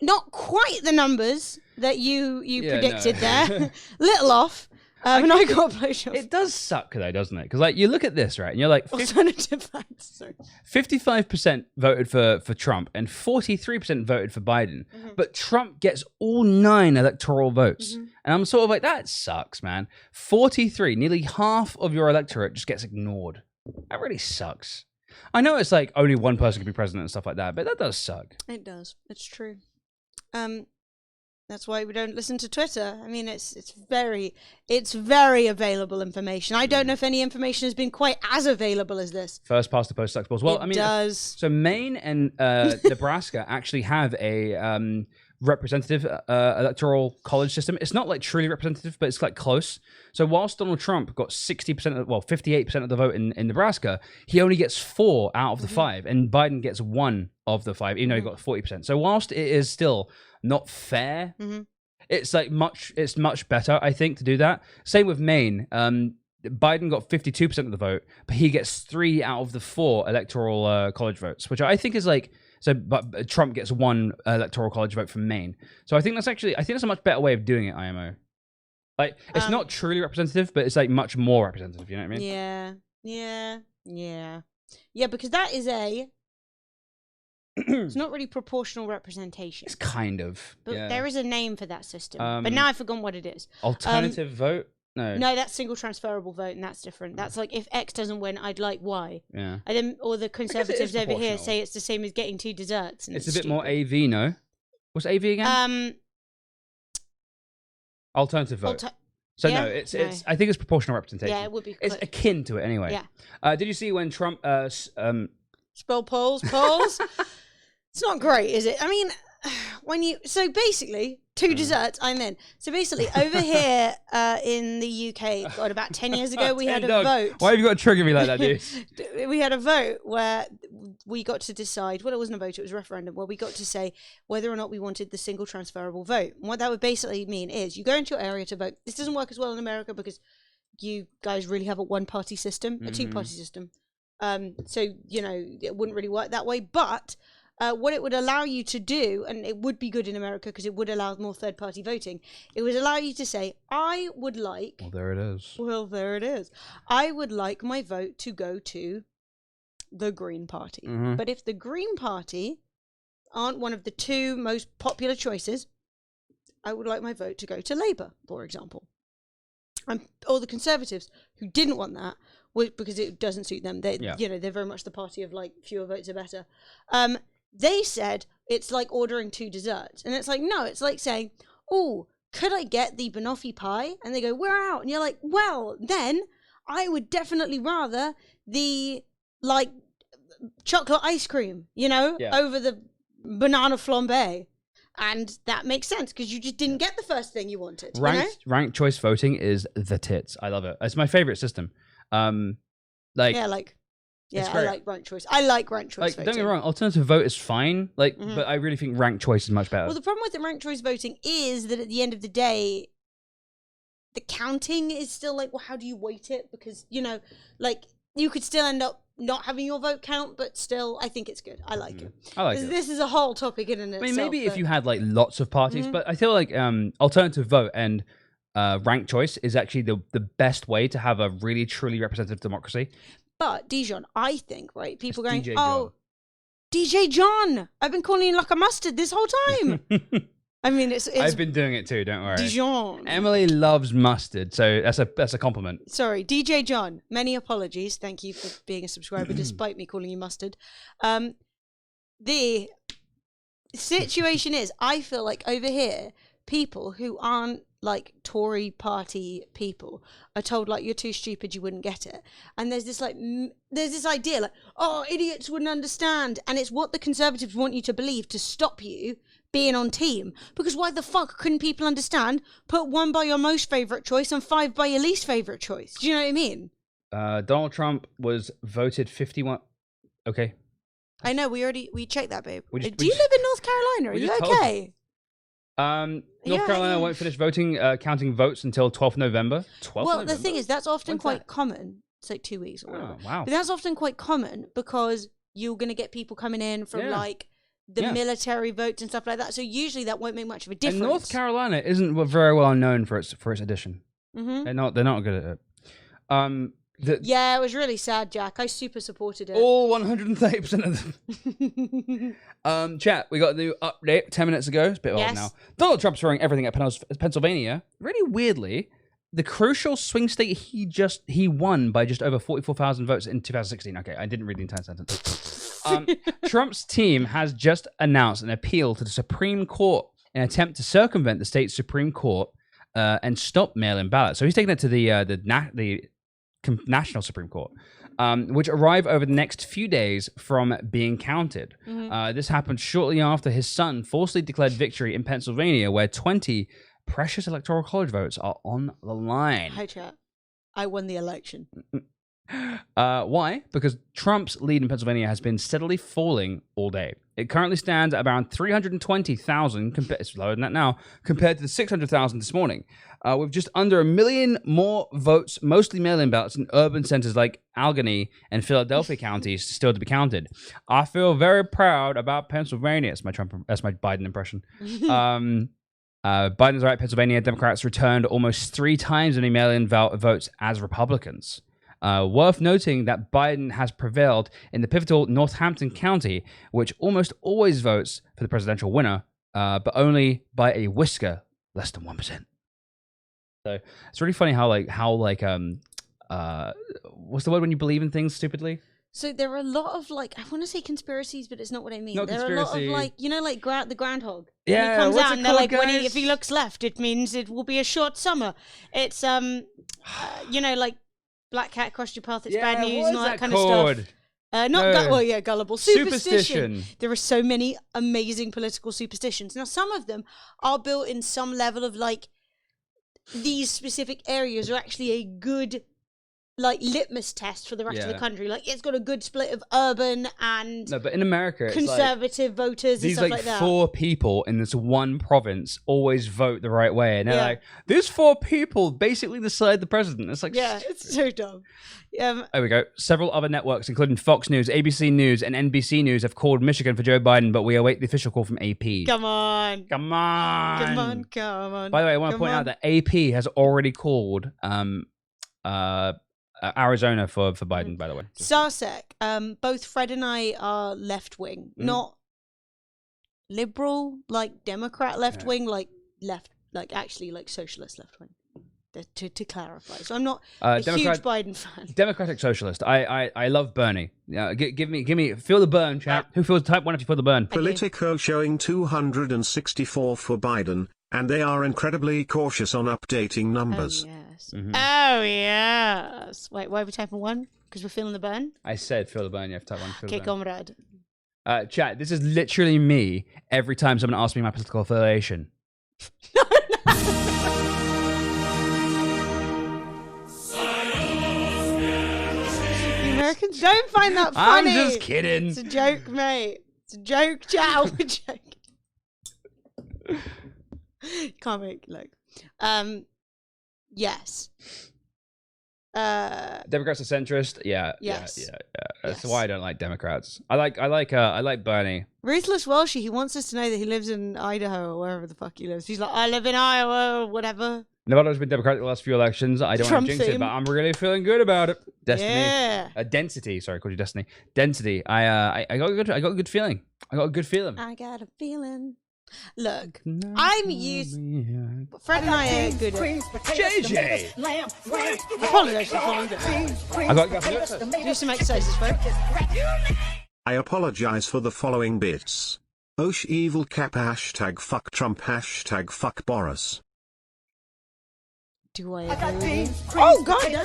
Not quite the numbers that you predicted no. there. Little off. And I got blowjobs. It does suck though, doesn't it? Because like you look at this, right, and you're like, alternative facts. 55% voted for Trump and 43% voted for Biden, but Trump gets all 9 electoral votes, and I'm sort of like, that sucks, man. 43, nearly half of your electorate just gets ignored. That really sucks. I know it's like only one person can be president and stuff like that, but that does suck. It does. It's true. That's why we don't listen to Twitter. I mean, it's very available information. I don't know if any information has been quite as available as this. First past the post sucks balls. Well, It I mean, does. So Maine and Nebraska actually have a representative electoral college system. It's not like truly representative, but it's like close. So whilst Donald Trump got 58% of the vote in Nebraska, he only gets 4 out of the 5, and Biden gets 1 of the 5, even though he got 40%. So whilst it is still not fair, it's like much better, I think, to do that. Same with Maine. Biden got 52% of the vote, but he gets 3 out of the 4 electoral college votes, which I think is like, so, but Trump gets 1 electoral college vote from Maine. So I think that's a much better way of doing it, IMO. Like, it's not truly representative, but it's like much more representative, you know what I mean? Yeah, because that is it's not really proportional representation. It's kind of. But yeah. there is a name for that system. But now I've forgotten what it is. Alternative vote? No. No, that's single transferable vote, and that's different. That's like, if X doesn't win, I'd like Y. Yeah. And then, or the conservatives over here say it's the same as getting 2 desserts. And it's a bit more AV, no? What's AV again? Alternative vote. So yeah? no, it's I think it's proportional representation. Yeah, it would be. It's akin to it anyway. Yeah. Did you see when Trump spell polls? It's not great, is it? I mean, so basically 2 desserts, I'm in. So basically, over here in the UK, God, about 10 years ago, we had a vote. Why have you got to trigger me like that, dude? We had a vote where we got to decide, well, it wasn't a vote, it was a referendum, where we got to say whether or not we wanted the single transferable vote. And what that would basically mean is you go into your area to vote. This doesn't work as well in America because you guys really have a 1-party system, a 2-party system. So, you know, it wouldn't really work that way. But what it would allow you to do, and it would be good in America because it would allow more third-party voting, it would allow you to say, I would like... Well, there it is. Well, there it is. I would like my vote to go to the Green Party. But if the Green Party aren't one of the 2 most popular choices, I would like my vote to go to Labour, for example. Or the Conservatives, who didn't want that, because it doesn't suit them. You know, they're very much the party of like fewer votes are better. They said it's like ordering 2 desserts, and it's like, no, it's like saying, oh, could I get the banoffee pie? And they go, we're out, and you're like, well, then I would definitely rather the like chocolate ice cream, you know, over the banana flambe. And that makes sense because you just didn't get the first thing you wanted. Ranked choice voting is the tits. I love it. It's my favorite system. I like ranked choice. I like ranked choice voting. Don't get me wrong, alternative vote is fine. But I really think ranked choice is much better. Well, the problem with the ranked choice voting is that at the end of the day, the counting is still like, well, how do you weight it? Because, you know, like you could still end up not having your vote count, but still, I think it's good. I like it. I like it. This is a whole topic in itself. I mean, maybe if you had like lots of parties, but I feel like alternative vote and ranked choice is actually the best way to have a really truly representative democracy. But Dijon, I think, right? People It's going, DJ oh, DJ John. I've been calling you like a mustard this whole time. I mean, it's I've been doing it too. Don't worry. Dijon. Emily loves mustard, so that's a compliment. Sorry, DJ John. Many apologies. Thank you for being a subscriber, despite me calling you mustard. The situation is, I feel like over here, people who aren't like Tory party people are told like, you're too stupid, you wouldn't get it. And there's this idea like, oh, idiots wouldn't understand. And it's what the Conservatives want you to believe to stop you being on team. Because why the fuck couldn't people understand? Put 1 by your most favourite choice and 5 by your least favourite choice. Do you know what I mean? Donald Trump was voted 51. Okay. I know, we checked that, babe. Do you live in North Carolina? Are you okay? North Carolina won't finish counting votes until 12th November. 12th Well, November? the thing is, that's often When's quite that? common. It's like 2 weeks or whatever. Oh, wow. But that's often quite common because you're going to get people coming in from Yeah. like the Yeah. military votes and stuff like that. So usually that won't make much of a difference. And North Carolina isn't very well known for its edition. Mhm. They're not good at it. Yeah, it was really sad, Jack. I super supported it. All 130% of them. Chat, we got a new update 10 minutes ago. It's a bit old Yes. now. Donald Trump's throwing everything at Pennsylvania. Really weirdly, the crucial swing state he won by just over 44,000 votes in 2016. Okay, I didn't read the entire sentence. Trump's team has just announced an appeal to the Supreme Court in an attempt to circumvent the state's Supreme Court and stop mail-in ballots. So he's taking it to the National Supreme Court, which arrive over the next few days from being counted. This happened shortly after his son falsely declared victory in Pennsylvania, where 20 precious electoral college votes are on the line. Hi, chat. I won the election. Why? Because Trump's lead in Pennsylvania has been steadily falling all day. It currently stands at around 320,000, it's lower than that now, compared to the 600,000 this morning. With just under 1 million more votes, mostly mail-in ballots in urban centers like Allegheny and Philadelphia counties still to be counted. I feel very proud about Pennsylvania. That's my Biden impression. Biden's right. Pennsylvania Democrats returned almost 3 times as many mail-in votes as Republicans. Worth noting that Biden has prevailed in the pivotal Northampton County, which almost always votes for the presidential winner, but only by a whisker less than 1%. So it's really funny how what's the word when you believe in things stupidly? So there are a lot of I want to say conspiracies, but it's not what I mean. Not there are a lot of conspiracy. the groundhog. Yeah, And he comes what's out it and they're called, like, guys? if he looks left, it means it will be a short summer. It's black cat crossed your path. It's bad news and all that kind of stuff. Gullible. Superstition. There are so many amazing political superstitions. Now, some of them are built in some level of these specific areas are actually a good litmus test for the rest of the country. It's got a good split of urban and No, but in America, conservative voters and these stuff like that. 4 people in this one province always vote the right way, and they're like, these 4 people basically decide the president. It's it's so dumb. There we go. Several other networks, including Fox News, ABC News, and NBC News, have called Michigan for Joe Biden, but we await the official call from AP. Come on. By Come on. the way, I want to point out that AP has already called Arizona for Biden, by the way. Sarsek, both Fred and I are left wing, not liberal, Democrat left wing, actually socialist left wing. To clarify, so I'm not a huge Biden fan. Democratic socialist. I love Bernie. Give me feel the burn, chat. Who feels type 1 if you feel the burn? Politico showing 264 for Biden, and they are incredibly cautious on updating numbers. Oh yes. Wait, why are we typing 1? Because we're feeling the burn. I said feel the burn. You have to type 1. Okay, comrade. Chat. This is literally me every time someone asks me my political affiliation. Americans don't find that funny. I'm just kidding. It's a joke, mate. It's a joke, Chow. Can't make yes. Democrats are centrist. Yeah. That's why I don't like Democrats. I like Bernie. Ruthless Welshie, he wants us to know that he lives in Idaho or wherever the fuck he lives. He's like, I live in Iowa or whatever. Nevada's been Democratic the last few elections. I don't want to jinx it, but I'm really feeling good about it. Destiny. Yeah. Density. Sorry, I called you Destiny. Density. I got a good feeling. I got a feeling. Look, I'm used. Fred and I are good at JJ. Apologize for falling down. I got Do some exercises, Fred. I apologize for the following bits. Osh evil cap # fuck Trump # fuck Boris. Do I agree with you? Oh, God, thank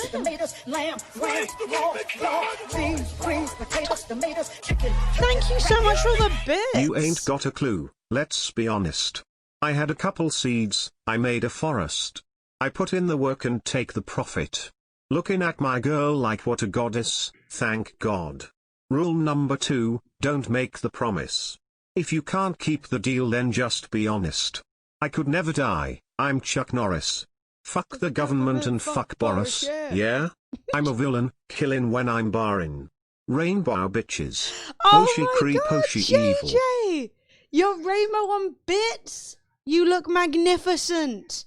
you so much for the bits. You ain't got a clue, let's be honest. I had a couple seeds, I made a forest. I put in the work and take the profit. Looking at my girl like what a goddess, thank God. Rule number 2, don't make the promise. If you can't keep the deal then just be honest. I could never die. I'm Chuck Norris. Fuck the government and fuck Boris. Yeah? I'm a villain, killing when I'm barring. Rainbow bitches. Oh Oshi my creep, God, Oshi evil. JJ! You're rainbow on bits. You look magnificent.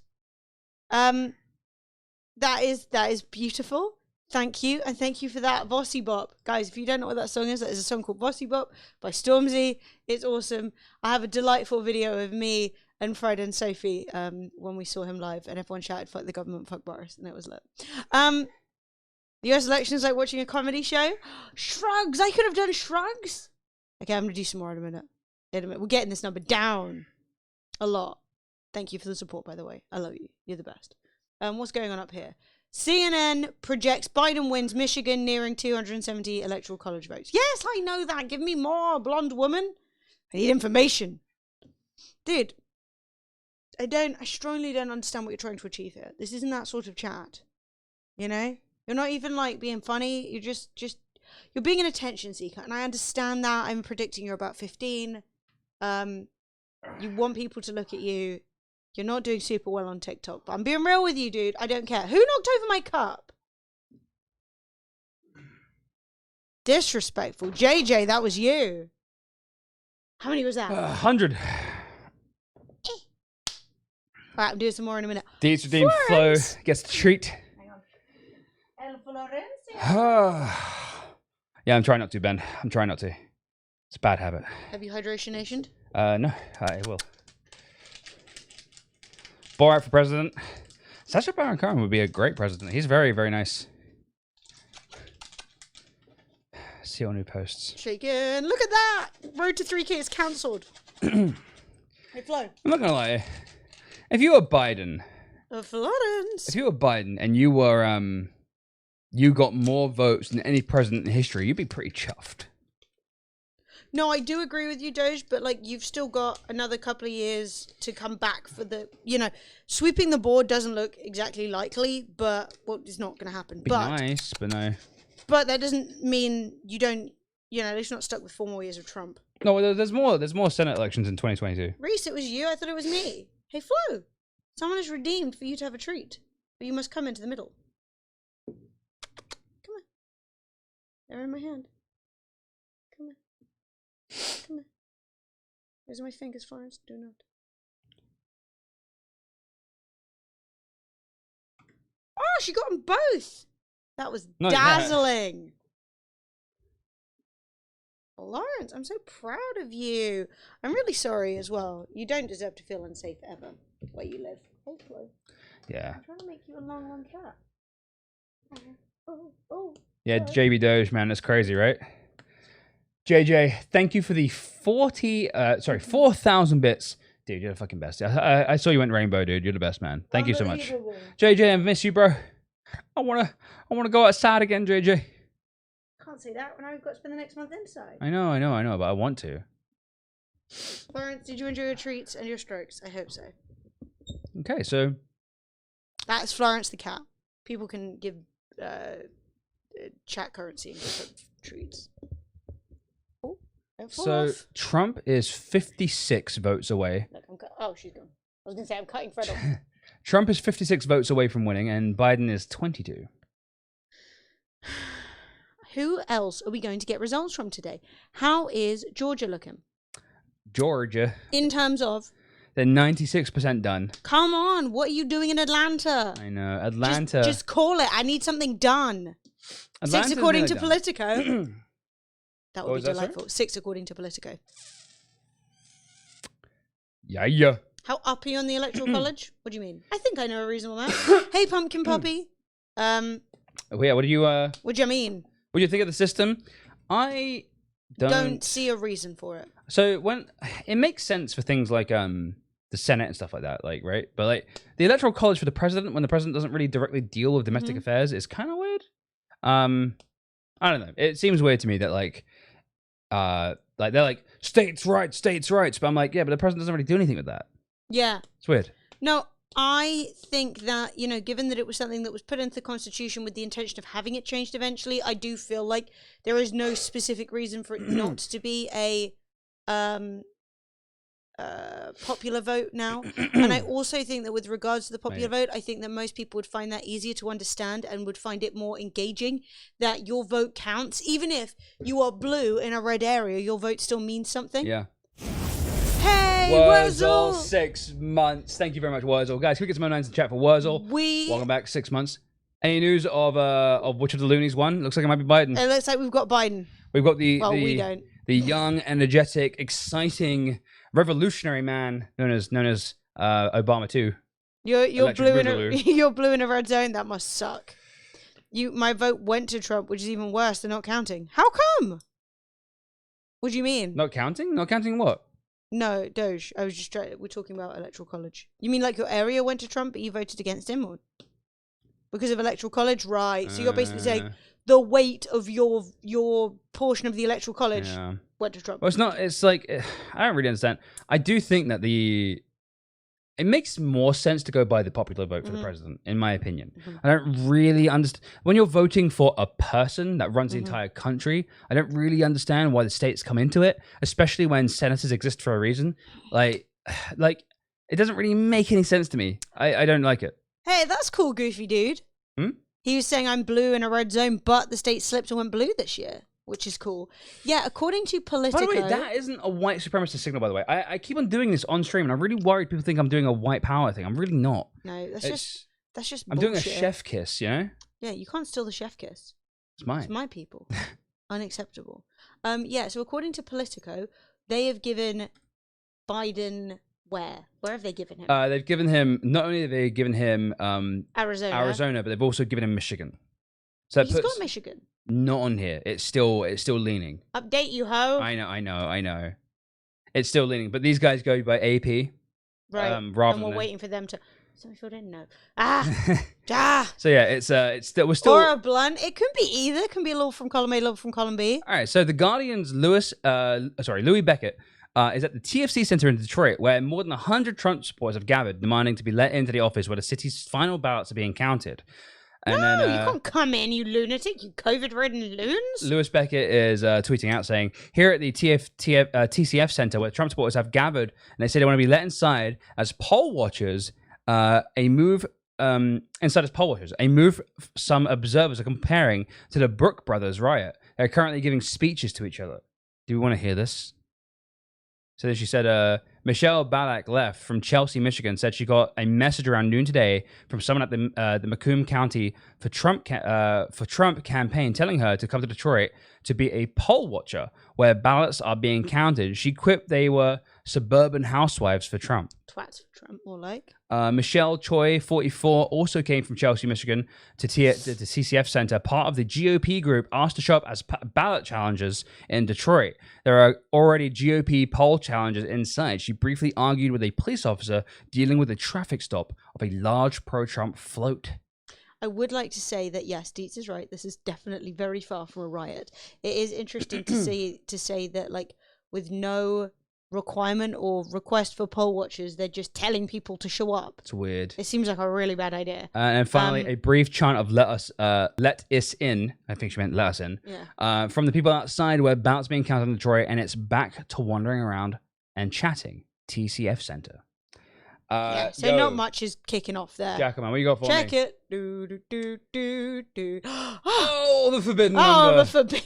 That is beautiful. Thank you, and thank you for that, Vossi Bop. Guys, if you don't know what that song is, that is a song called Vossi Bop by Stormzy. It's awesome. I have a delightful video of me and Fred and Sophie when we saw him live, and everyone shouted, "Fuck the government, fuck Boris," and it was lit. The US election is like watching a comedy show. Shrugs! I could have done Shrugs! Okay, I'm going to do some more in a minute. We're getting this number down a lot. Thank you for the support, by the way. I love you. You're the best. What's going on up here? CNN projects Biden wins Michigan, nearing 270 electoral college votes. Yes, I know that. Give me more, blonde woman. I need information. Dude, I strongly don't understand what you're trying to achieve here. This isn't that sort of chat. You know? You're not even like being funny. You're just you're being an attention seeker. And I understand that. I'm predicting you're about 15. You want people to look at you. You're not doing super well on TikTok. But I'm being real with you, dude. I don't care. Who knocked over my cup? Disrespectful. JJ, that was you. How many was that? 100. Alright, I'm doing some more in a minute. Deeds Redeemed Flow gets the treat. El Florencia. Yeah, I'm trying not to, Ben. I'm trying not to. It's a bad habit. Have you hydration nationed? No, I will. Borat for president. Sacha Baron Cohen would be a great president. He's very, very nice. See all new posts. Shaken. Look at that. Road to 3K is cancelled. Hey, Flo. I'm not gonna lie. If you were Biden, Florence. if you were Biden and you were you got more votes than any president in history, you'd be pretty chuffed. No, I do agree with you, Doge, but like you've still got another couple of years to come back for the, you know, sweeping the board doesn't look exactly likely, but well, it's not going to happen. Be nice, but no. But that doesn't mean you don't, you know, you're not stuck with 4 more years of Trump. No, there's more Senate elections in 2022. Reese, it was you. I thought it was me. Hey, Flo, someone has redeemed for you to have a treat, but you must come into the middle. Come on. They're in my hand. Come on. Come on. Where's my fingers, Florence? Do not. Oh, she got them both. That was dazzling. Lawrence, I'm so proud of you. I'm really sorry as well. You don't deserve to feel unsafe ever where you live. Hey, Flo. Yeah. I'm trying to make you a long cat. Yeah, JB Doge, man, that's crazy, right? JJ, thank you for the 4,000 bits. Dude, you're the fucking best. I saw you went rainbow, dude. You're the best, man. Thank you so much. JJ, I miss you, bro. I wanna go outside again, JJ. Can't say that when I've got to spend the next month inside. I know, but I want to. Florence, did you enjoy your treats and your strokes? I hope so. Okay, so that's Florence the cat. People can give chat currency and give her treats. So Trump is 56 votes away. Oh, she's gone. I was gonna say I'm cutting Fred off. Trump is 56 votes away from winning, and Biden is 22. Who else are we going to get results from today? How is Georgia looking? Georgia. In terms of? They're 96% done. Come on, what are you doing in Atlanta? I know, Atlanta. Just call it. I need something done. Atlanta's 6 according to done. Politico. That would be that, delightful. 6 according to Politico. Yeah. How up are you on the Electoral College? What do you mean? I think I know a reasonable amount. Hey, Pumpkin Puppy. Yeah, what do you What do you mean? What do you think of the system? I don't see a reason for it. So when it makes sense for things like the Senate and stuff like that, like, right? But like the Electoral College for the president, when the president doesn't really directly deal with domestic affairs, is kind of weird. I don't know. It seems weird to me that like they're like states' rights, but I'm like, yeah, but the president doesn't really do anything with that. Yeah. It's weird. No, I think that, you know, given that it was something that was put into the Constitution with the intention of having it changed eventually, I do feel like there is no specific reason for it not to be a popular vote now. And I also think that with regards to the popular vote, I think that most people would find that easier to understand and would find it more engaging, that your vote counts. Even if you are blue in a red area, your vote still means something. Yeah. Hey, Wurzel, Wurzel! 6 months. Thank you very much, Wurzel. Guys, can we get some 09s in chat for Wurzel? Welcome back, 6 months. Any news of which of the loonies won? Looks like it might be Biden. It looks like we've got Biden. We've got the we don't. The young, energetic, exciting, revolutionary man known as Obama too. You're blue in a red zone. That must suck. My vote went to Trump, which is even worse than not counting. How come? What do you mean? Not counting? Not counting what? No, Doge. I was just we're talking about electoral college. You mean like your area went to Trump, but you voted against him, or because of electoral college, right? So you're basically saying the weight of your portion of the electoral college went to Trump. Well, it's not. It's like I don't really understand. I do think that it makes more sense to go by the popular vote for the president, in my opinion. I don't really understand when you're voting for a person that runs the entire country. I don't really understand why the states come into it, especially when senators exist for a reason. Like it doesn't really make any sense to me. I don't like it. Hey, that's cool, goofy dude. He was saying I'm blue in a red zone, but the state slipped and went blue this year, which is cool. Yeah, according to Politico... By the way, that isn't a white supremacist signal, by the way. I keep on doing this on stream, and I'm really worried people think I'm doing a white power thing. I'm really not. No, that's just I'm bullshit. doing a chef kiss, you know? Yeah, you can't steal the chef kiss. It's mine. It's my people. Unacceptable. Yeah, so according to Politico, they have given Biden... Where have they given him? They've given him, not only have they given him Arizona, but they've also given him Michigan. So he's got Michigan. Not on here. It's still leaning. Update you, ho. I know. It's still leaning, but these guys go by AP. Right. And we're waiting for them to. So if you didn't know. So yeah, it's we're still. Or a blunt. It could be either. It can be a little from column A, a little from column B. All right. So the Guardian's Louis Beckett. Is at the TFC Center in Detroit, where more than 100 Trump supporters have gathered, demanding to be let into the office where the city's final ballots are being counted. And no, you can't come in, you lunatic, you COVID-ridden loons. Louis Beckett is tweeting out saying, here at the TCF Center, where Trump supporters have gathered, and they say they want to be let inside as poll watchers, a move some observers are comparing to the Brooks Brothers riot. They're currently giving speeches to each other. Do we want to hear this? So then she said, Michelle Ballack left from Chelsea, Michigan, said she got a message around noon today from someone at the Macomb County for Trump campaign telling her to come to Detroit to be a poll watcher where ballots are being counted. She quipped they were suburban housewives for Trump. Twats for Trump, more like. Michelle Choi, 44, also came from Chelsea, Michigan, to the CCF Center. Part of the GOP group asked to show up as ballot challengers in Detroit. There are already GOP poll challengers inside. She briefly argued with a police officer dealing with a traffic stop of a large pro-Trump float. I would like to say that yes, Dietz is right. This is definitely very far from a riot. It is interesting to say that, like, with no requirement or request for poll watchers, they're just telling people to show up. It's weird. It seems like a really bad idea. And finally, a brief chant of let us in. I think she meant let us in. Yeah. From the people outside where ballots being counted in Detroit, and it's back to wandering around and chatting. TCF Center. So not much is kicking off there. Jackaman, what you got for Check me? it. Do, do, do, do. Oh, the forbidden number. Oh, the forbidden.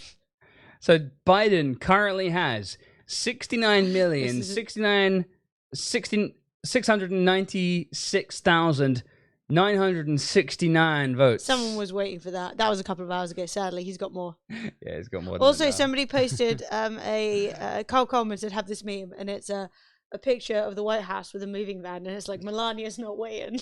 So Biden currently has 696,969 votes. Someone was waiting for that. That was a couple of hours ago. Sadly, he's got more. Yeah, he's got more. Also, somebody posted Carl Coleman said have this meme, and it's a picture of the White House with a moving van, and it's like Melania's not waiting.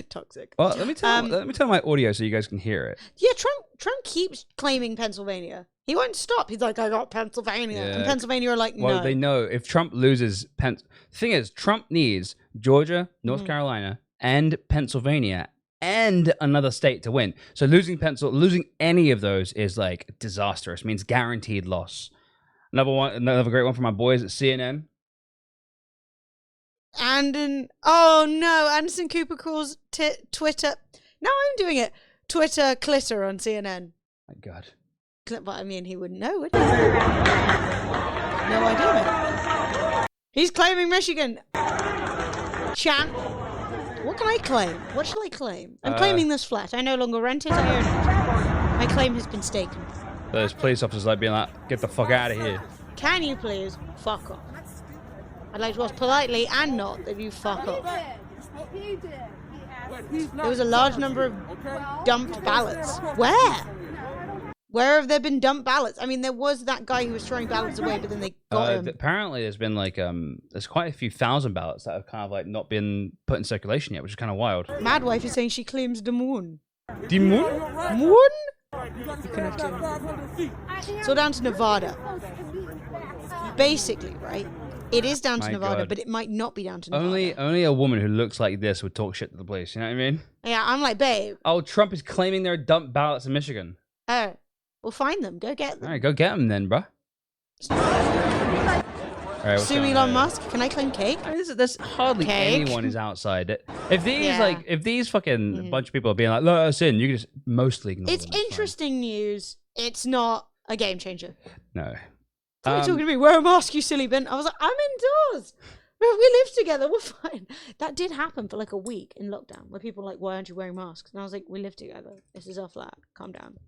Toxic. Well, let me tell my audio so you guys can hear it. Yeah, Trump keeps claiming Pennsylvania. He won't stop. He's like, I got Pennsylvania. Yeah. And Pennsylvania are like, no. Well, they know if Trump loses the thing is, Trump needs Georgia, North Carolina, and Pennsylvania, and another state to win. So losing any of those is like disastrous. It means guaranteed loss. Another great one from my boys at CNN. Anderson Cooper calls Twitter. Now I'm doing it. Twitter clitter on CNN. My God. But I mean, he wouldn't know, would he? No idea, mate. He's claiming Michigan. Chan. What can I claim? What shall I claim? I'm claiming this flat. I no longer rent it. I own it. My claim has been staken. Those police officers like being like, get the fuck out of here. Can you please fuck off? I'd like to ask politely and not that you fuck off. There was a large number of dumped ballots. Where? Where have there been dumped ballots? I mean, there was that guy who was throwing ballots away, but then they got him. Apparently, there's been like there's quite a few thousand ballots that have kind of like not been put in circulation yet, which is kind of wild. Madwife is saying she claims the moon. The moon? Moon? You can have claimed. It's all down to Nevada. Basically, right? It is down to Nevada, but it might not be down to Nevada. Only a woman who looks like this would talk shit to the police. You know what I mean? Yeah, I'm like, babe. Oh, Trump is claiming there are dumped ballots in Michigan. Oh, well, find them. Go get them. All right, go get them then, bruh. Right, Sue Elon Musk. Can I claim cake? I mean, there's hardly anyone is outside. If these fucking bunch of people are being like, let us in, you can just mostly ignore It's them. interesting news. It's not a game changer. No. Somebody talking to me, wear a mask, you silly bin. I was like, I'm indoors. We live together. We're fine. That did happen for like a week in lockdown, where people were like, why aren't you wearing masks? And I was like, we live together. This is our flat. Calm down.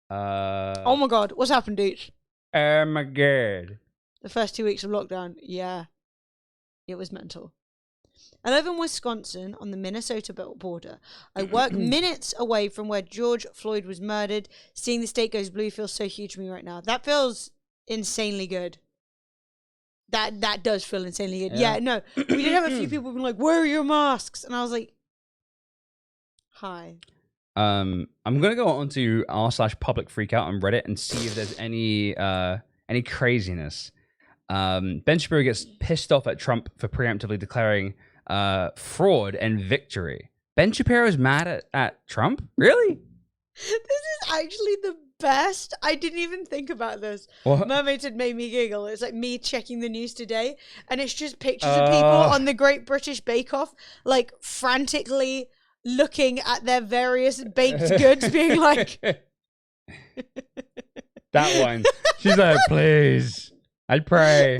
Oh my God, what's happened, dudes? Oh my God. The first 2 weeks of lockdown, yeah, it was mental. I live in Wisconsin on the Minnesota border. I work minutes away from where George Floyd was murdered. Seeing the state goes blue feels so huge to me right now. That feels insanely good. That does feel insanely good. Yeah, no, we did have a few people being like, where are your masks? And I was like, hi. I'm gonna go on to r/public freakout on Reddit and see if there's any craziness. Ben Shapiro gets pissed off at Trump for preemptively declaring fraud and victory. Ben Shapiro is mad at Trump? Really? This is actually the best. I didn't even think about this. What? Mermaids had made me giggle. It's like me checking the news today, and it's just pictures of people on the Great British Bake Off, like frantically looking at their various baked goods, being like... That one. She's like, please. I'd pray.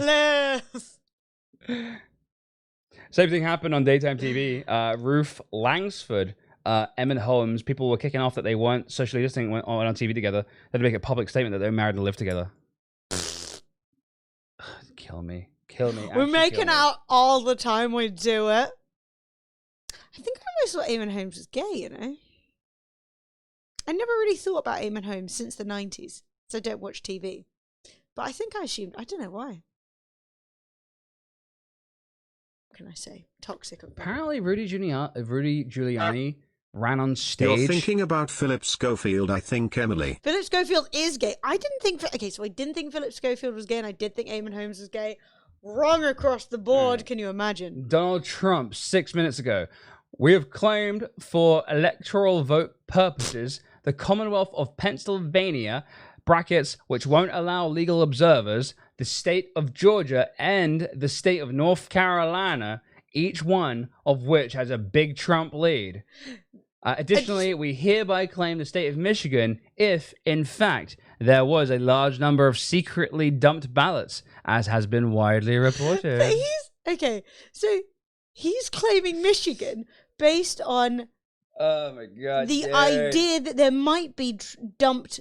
Same thing happened on daytime TV. Ruth Langsford, Emmett Holmes, people were kicking off that they weren't socially distancing when on TV together. They had to make a public statement that they were married and live together. Kill me. Kill me. We're making out all the time we do it. I think I always thought Eamon Holmes was gay, you know? I never really thought about Eamon Holmes since the 90s, so I don't watch TV. But I think I assumed, I don't know why. What can I say? Toxic. Apparently, Rudy Giuliani ran on stage. You're thinking about Philip Schofield, I think, Emily. Philip Schofield is gay. I didn't think... Okay, so I didn't think Philip Schofield was gay, and I did think Eamon Holmes was gay. Wrong across the board, can you imagine? Donald Trump, 6 minutes ago. We have claimed for electoral vote purposes the Commonwealth of Pennsylvania, brackets, which won't allow legal observers, the state of Georgia, and the state of North Carolina, each one of which has a big Trump lead. Additionally, we hereby claim the state of Michigan if, in fact, there was a large number of secretly dumped ballots, as has been widely reported. But he's claiming Michigan based on the idea that there might be dumped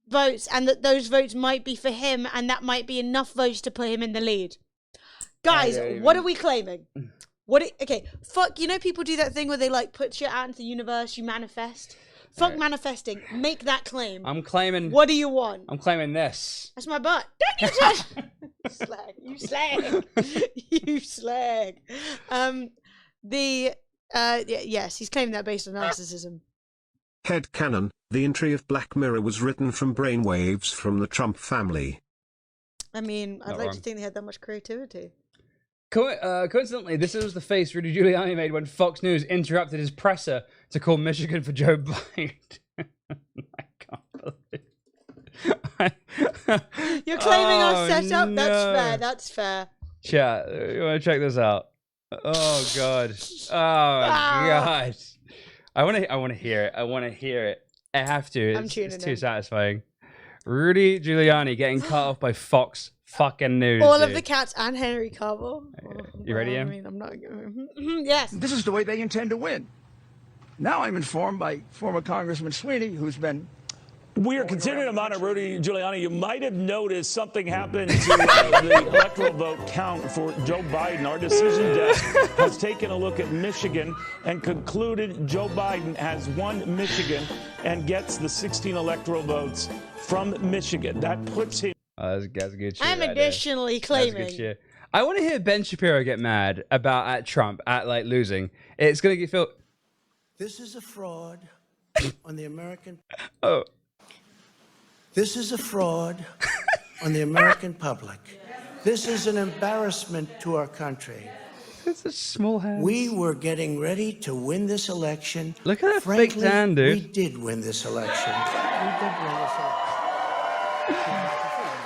votes and that those votes might be for him and that might be enough votes to put him in the lead. Guys, what are we claiming? Fuck, you know people do that thing where they like put shit out into the universe, you manifest? Fuck manifesting. Make that claim. I'm claiming... What do you want? I'm claiming this. That's my butt. Don't you touch... Slag. You slag. You slag. Yes, he's claiming that based on narcissism. Headcanon, the entry of Black Mirror was written from brainwaves from the Trump family. I mean, I'd like to think they had that much creativity. Coincidentally, this was the face Rudy Giuliani made when Fox News interrupted his presser to call Michigan for Joe Biden. I can't believe. You're claiming our setup? No. That's fair. That's fair. Chat, you want to check this out? Oh God! Oh God! I want to hear it. I want to hear it. I have to. I'm tuning It's too in. satisfying. Rudy Giuliani getting cut off by Fox fucking News. All of dude. the cats and Henry Cavill. You ready, I Em? mean, I'm not. Yes. This is the way they intend to win. Now I'm informed by former Congressman Sweeney, who's been. We are continuing to monitor Rudy Giuliani. You might have noticed something happened to the electoral vote count for Joe Biden. Our decision desk has taken a look at Michigan and concluded Joe Biden has won Michigan and gets the 16 electoral votes from Michigan. That puts him. That's good shit. I'm right additionally there. That's good claiming. shit. I want to hear Ben Shapiro get mad about at Trump at like losing. It's gonna get feel. This is a fraud on the American. Oh. This is a fraud on the American public. This is an embarrassment to our country. It's a small hand. We were getting ready to win this election. Look at that Frankly, fake tan, dude. We did win this election. We did win this election.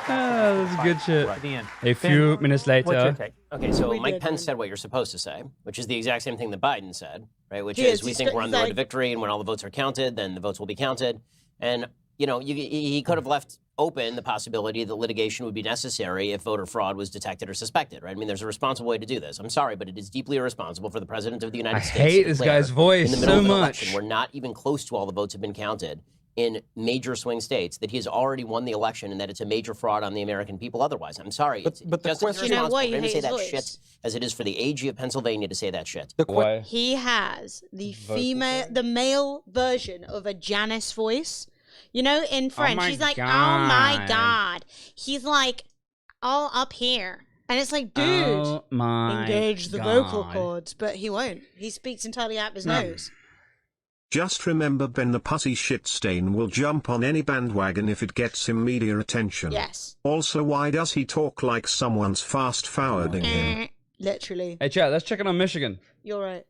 That's good shit. At the end. A few minutes What's your later. take? Okay, so We Mike did Pence win. said what you're supposed to say, which is the exact same thing that Biden said, right? Which He is is. we He's think got- we're on he's the road like- to victory, and when all the votes are counted, then the votes will be counted. And you know, he could have left open the possibility that litigation would be necessary if voter fraud was detected or suspected, right? I mean, there's a responsible way to do this. I'm sorry, but it is deeply irresponsible for the president of the United I States hate to this declare guy's voice in the middle so of an much. election where not even close to all the votes have been counted in major swing states that he has already won the election and that it's a major fraud on the American people otherwise. I'm sorry. It's but the just as question- You know irresponsible why for you him to hate say his that voice? shit as it is for the AG of Pennsylvania to say that shit. Why? He has the Vocal the male version of a Janice voice. You know, in French, my she's like, "Oh my God. God." He's like, all up here, and it's like, dude, Oh my engage the vocal God. cords, but he won't. He speaks entirely out of his No. nose. Just remember Ben the pussy shit stain will jump on any bandwagon if it gets him media attention. Yes. Also, why does he talk like someone's fast-forwarding him? Literally. Hey, chat. Let's check in on Michigan. You're right.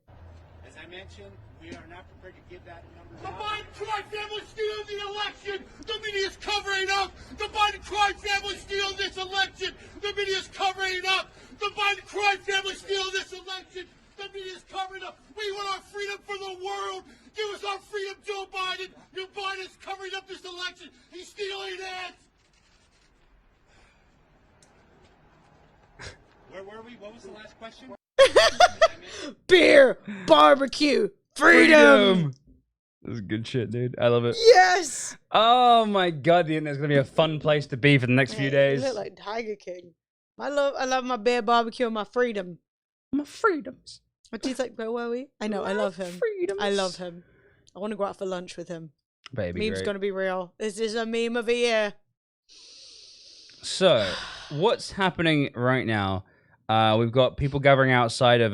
As I mentioned, we are not prepared to give that number. The Biden crime family steals the election. The media is covering up. The Biden crime family steals this election. The media is covering it up. The Biden crime family steals this election. The media is covering up. We want our freedom for the world. Give us our freedom, Joe Biden. Joe Biden is covering up this election. He's stealing it. Where were we? What was the last question? Beer, barbecue, freedom. This is good shit, dude. I love it. Yes. Oh my God, the internet's gonna be a fun place to be for the next few You days. look like Tiger King. I love my beer, barbecue, and my freedom. My freedoms. What do you think? Where were we? I know. I love him. Freedoms. I love him. I want to go out for lunch with him. Baby, Meme's great. gonna be real. This is a meme of the year. So, what's happening right now? We've got people gathering outside of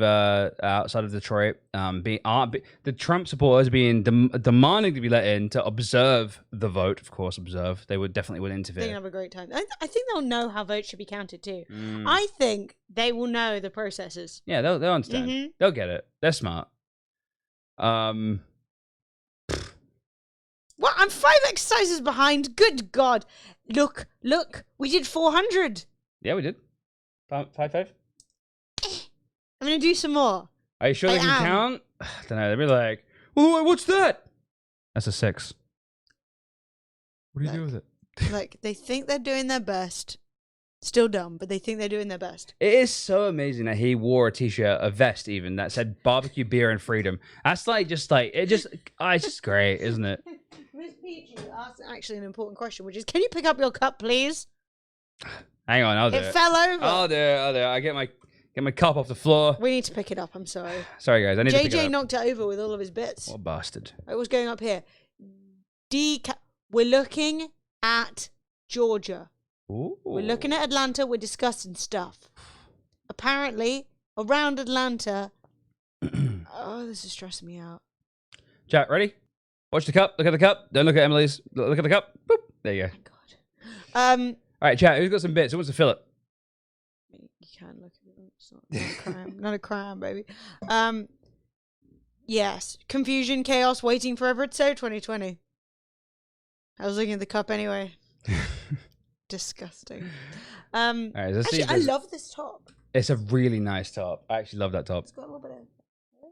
Detroit. The Trump supporters being demanding to be let in to observe the vote. Of course, observe. They definitely would They're interfere. gonna have a great time. I think they'll know how votes should be counted too. Mm. I think they will know the processes. Yeah, they'll understand. Mhm. They'll get it. They're smart. What? I'm 5 exercises behind. Good God! Look! We did 400. Yeah, we did. 5-5. I'm gonna do some more. Are you sure they I can am. count? I don't know. They'll be like, "Oh, what's that?" That's a 6. What do you do with it? Like they think they're doing their best. Still dumb, but they think they're doing their best. It is so amazing that he wore a t-shirt, a vest even, that said barbecue, beer, and freedom. That's it's just great, isn't it? Miss Peachy asked actually an important question, which is, can you pick up your cup, please? Hang on, I'll do It it. fell over. I'll do it. I get my cup off the floor. We need to pick it up. I'm sorry. Sorry, guys. I need to pick it JJ up. knocked it over with all of his bits. What a bastard. It was going up here. We're looking at Georgia. Ooh. We're looking at Atlanta. We're discussing stuff. Apparently, around Atlanta. Oh, this is stressing me out. Chat, ready? Watch the cup. Look at the cup. Don't look at Emily's. Look at the cup. Boop. There you go. All right, chat. Who's got some bits? Who wants to fill it? You can look at it. It's not a crime. Not a crime, baby. Yes. Confusion, chaos, waiting forever. It's so 2020. I was looking at the cup anyway. Disgusting. All right, let's see Actually, if I there's- love this top. It's a really nice top. I actually love that top. It's got a little bit of.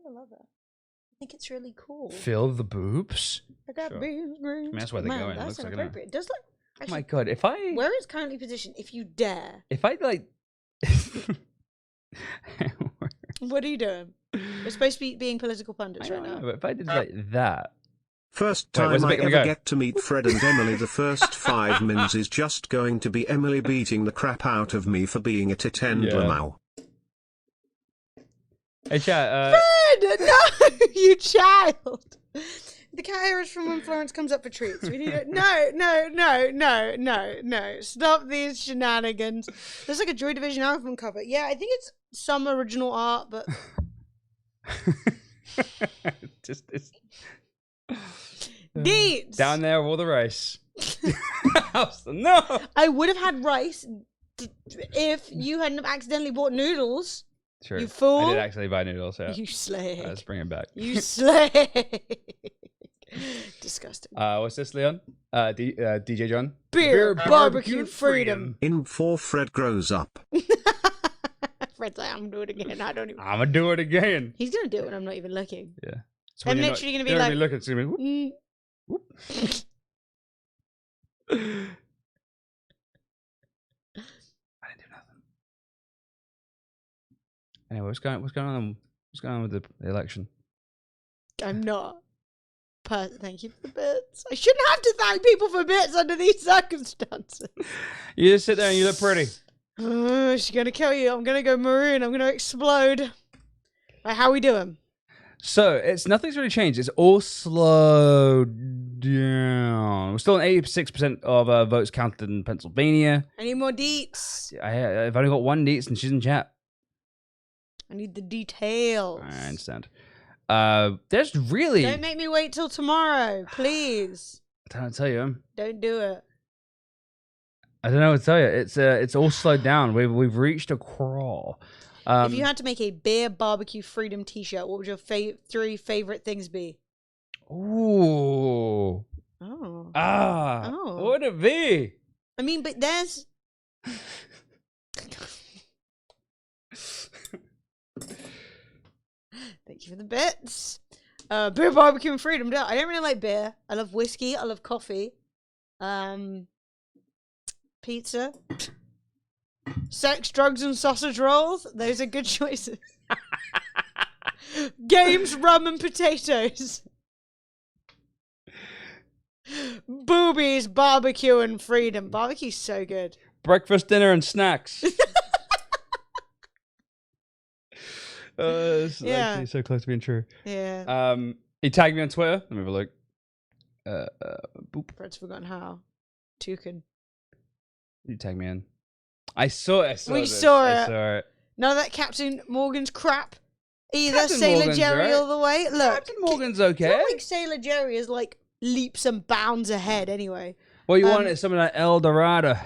I love that. I think it's really cool. Fill the boobs. I got beans, greens. that's where they're Man, going. It That's looks like inappropriate. It does look. Oh my god! If I Where it's currently positioned, if you dare. If I like. What are you doing? We're supposed to be being political pundits right now. But if I did like that. First Wait, time where's the I bit gonna ever go? get to meet Fred and Emily, the first 5 mins is just going to be Emily beating the crap out of me for being a titendra now. Hey, chat. Fred! No, you child! The cat hair is from when Florence comes up for treats. We need it. No. Stop these shenanigans. There's like a Joy Division album cover. Yeah, I think it's some original art, but Just it's Deeds! down there with all the rice. No, I would have had rice if you hadn't have accidentally bought noodles. True. You fool! I did actually buy noodles. Yeah. You slag. Let's bring it back. You slag. Disgusting. What's this, Leon? DJ John. Beer barbecue freedom. In before Fred grows up. Fred's like, I'm gonna do it again. I don't even. I'm gonna do it again. He's gonna do it when I'm not even looking. Yeah. So I'm when you're literally gonna not- be you're like, looking, it's gonna be, whoop. I didn't do nothing. Anyway, what's going on? What's going on with the election? I'm not. Thank you for the bits. I shouldn't have to thank people for bits under these circumstances. You just sit there and you look pretty. Oh, she's gonna kill you. I'm gonna go maroon. I'm gonna explode. Right, how we doing? So nothing's really changed. It's all slowed down. We're still at 86% of votes counted in Pennsylvania. I need more deets. I've only got one deets and she's in chat. I need the details. I understand. There's really. Don't make me wait till tomorrow, please. I don't tell you. Don't do it. I don't know what to tell you. It's all slowed down. We've reached a crawl. If you had to make a beer barbecue freedom T-shirt, what would your 3 favorite things be? Ooh. Oh. What would it be? I mean, but there's. Thank you for the bits. Beer barbecue and freedom. No, I don't really like beer. I love whiskey. I love coffee. Pizza. Sex, drugs, and sausage rolls. Those are good choices. Games, rum, and potatoes. Boobies, barbecue, and freedom. Barbecue's so good. Breakfast, dinner, and snacks. It's actually so close to being true. Yeah. He tagged me on Twitter. Let me have a look. Boop. Fred's forgotten how. Toucan. You tagged me in. I saw it. We saw I saw it. None of that Captain Morgan's crap. Either Captain Sailor Morgan's Jerry right. all the way. Look, Captain Morgan's okay. It's not like Sailor Jerry is like leaps and bounds ahead anyway. What you want is something like El Dorado.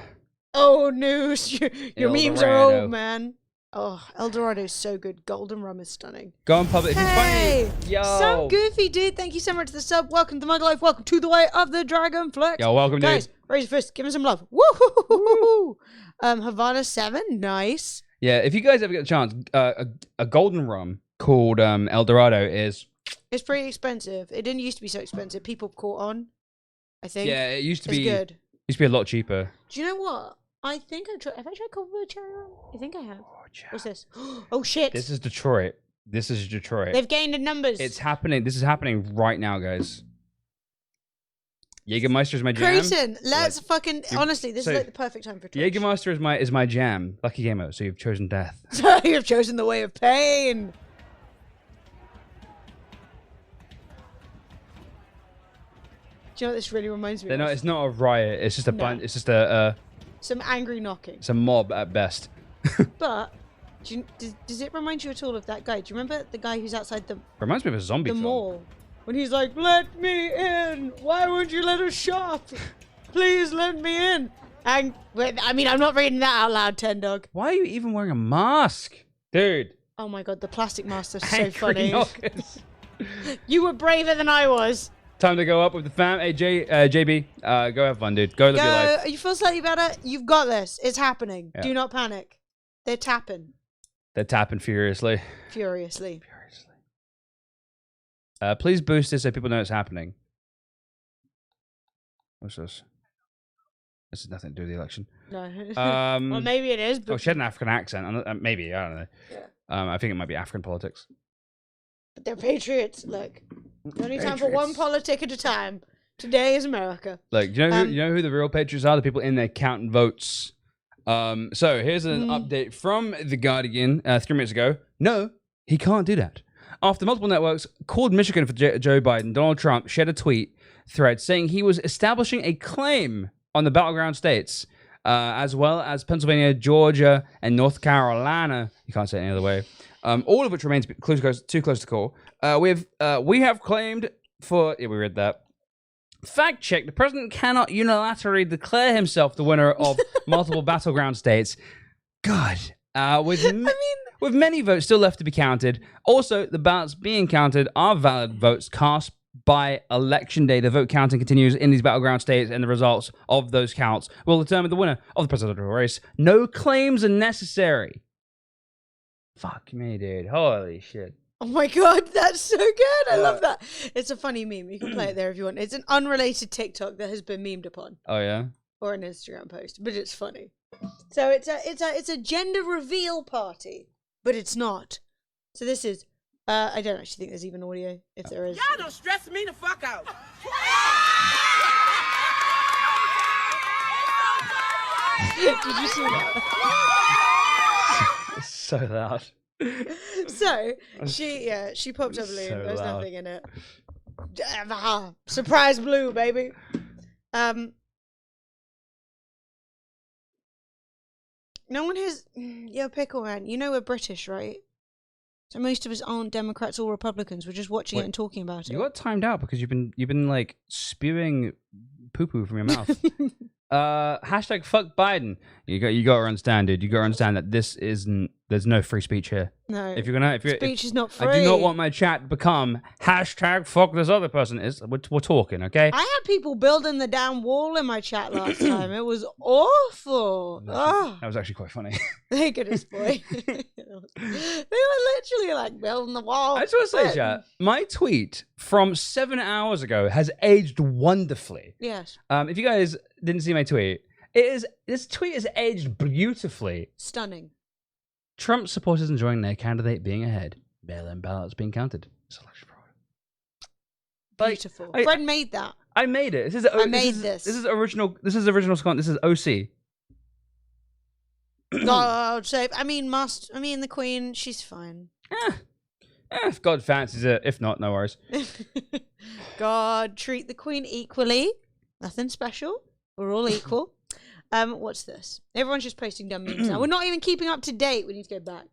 Oh, news. Your El memes are Dorado. old, man. Oh, El Dorado is so good. Golden rum is stunning. Go on public. Hey, If you find it, some yo. goofy dude. Thank you so much for the sub. Welcome to Mug Life. Welcome to the way of the Dragon Flex. Yo, welcome, guys. dude. Raise your fist. Give him some love. Woo! Havana 7. Nice. Yeah, if you guys ever get a chance, a golden rum called El Dorado is. It's pretty expensive. It didn't used to be so expensive. People caught on, I think. Yeah, it used to It's be. good. Used to be a lot cheaper. Do you know what? I think I tried. Have I tried coffee with cherry rum? I think I have. What's this? Oh shit! This is Detroit. This is Detroit. They've gained in numbers. It's happening. This is happening right now, guys. Jägermeister is my jam. Creighton, let's fucking honestly. This so is like the perfect time for Twitch. Jägermeister is my jam. Lucky gamer. So you've chosen death. You have chosen the way of pain. Do you know what this really reminds me of? No, it's not a riot. It's just a bunch. It's just a Some angry knocking. it's a mob at best. But does it remind you at all of that guy? Do you remember the guy who's outside the Reminds me of a zombie film. mall? When he's like, "Let me in! Why won't you let us shop? Please let me in!" And I mean, I'm not reading that out loud, Ten Dog. Why are you even wearing a mask, dude? Oh my god, the plastic master's so Angry funny. knockers. You were braver than I was. Time to go up with the fam. Hey, JB, go have fun, dude. Go live your life. You feel slightly better? You've got this. It's happening. Yeah. Do not panic. They're tapping They're tapping furiously. furiously. Please boost this so people know it's happening. What's this? This has nothing to do with the election. No. Well, maybe it is. But... Oh, she had an African accent. Maybe, I don't know. Yeah. I think it might be African politics. But they're patriots. Look, only time for one politic at a time. Today is America. Like, you know who the real patriots are? The people in there counting votes. So here's an update from The Guardian 3 minutes ago. No, he can't do that. After multiple networks called Michigan for Joe Biden, Donald Trump shared a tweet thread saying he was establishing a claim on the battleground states, as well as Pennsylvania, Georgia, and North Carolina. You can't say it any other way. All of which remains too close to call. We have claimed for... Yeah, we read that. Fact check, the president cannot unilaterally declare himself the winner of multiple battleground states. God. With many votes still left to be counted. Also, the ballots being counted are valid votes cast by election day. The vote counting continues in these battleground states, and the results of those counts will determine the winner of the presidential race. No claims are necessary. Fuck me, dude. Holy shit. Oh my god, that's so good. I love that. It's a funny meme. You can play it there if you want. It's an unrelated TikTok that has been memed upon. Oh yeah? Or an Instagram post, but it's funny. So it's a gender reveal party, but it's not. So this is I don't actually think there's even audio, if there is. Y'all don't stress me the fuck out. Did you see that? It's so loud. So she popped up a balloon. So There's loud. nothing in it. Surprise blue, baby. No one has. Yo, Pickle Man, you know we're British, right? So most of us aren't Democrats or Republicans. We're just watching it and talking about it. You got timed out because you've been like spewing poo-poo from your mouth. Hashtag fuck Biden. You got to understand, dude. You got to understand that this isn't. There's no free speech here. No. Speech is not free. I do not want my chat to become hashtag fuck this other person. We're talking, okay? I had people building the damn wall in my chat last time. It was awful. That was actually quite funny. Thank goodness, boy. They were literally like building the wall. I just want to say, chat, my tweet from 7 hours ago has aged wonderfully. Yes. If you guys didn't see my tweet, this tweet is aged beautifully. Stunning. Trump supporters enjoying their candidate being ahead. Mail-in ballots being counted. Selection fraud. Beautiful. Fred made that. I made it. This is original. This is original content. This is OC. God save. The Queen. She's fine. If God fancies it. If not, no worries. God, treat the Queen equally. Nothing special. We're all equal. What's this? Everyone's just posting dumb memes now. We're not even keeping up to date. We need to go back.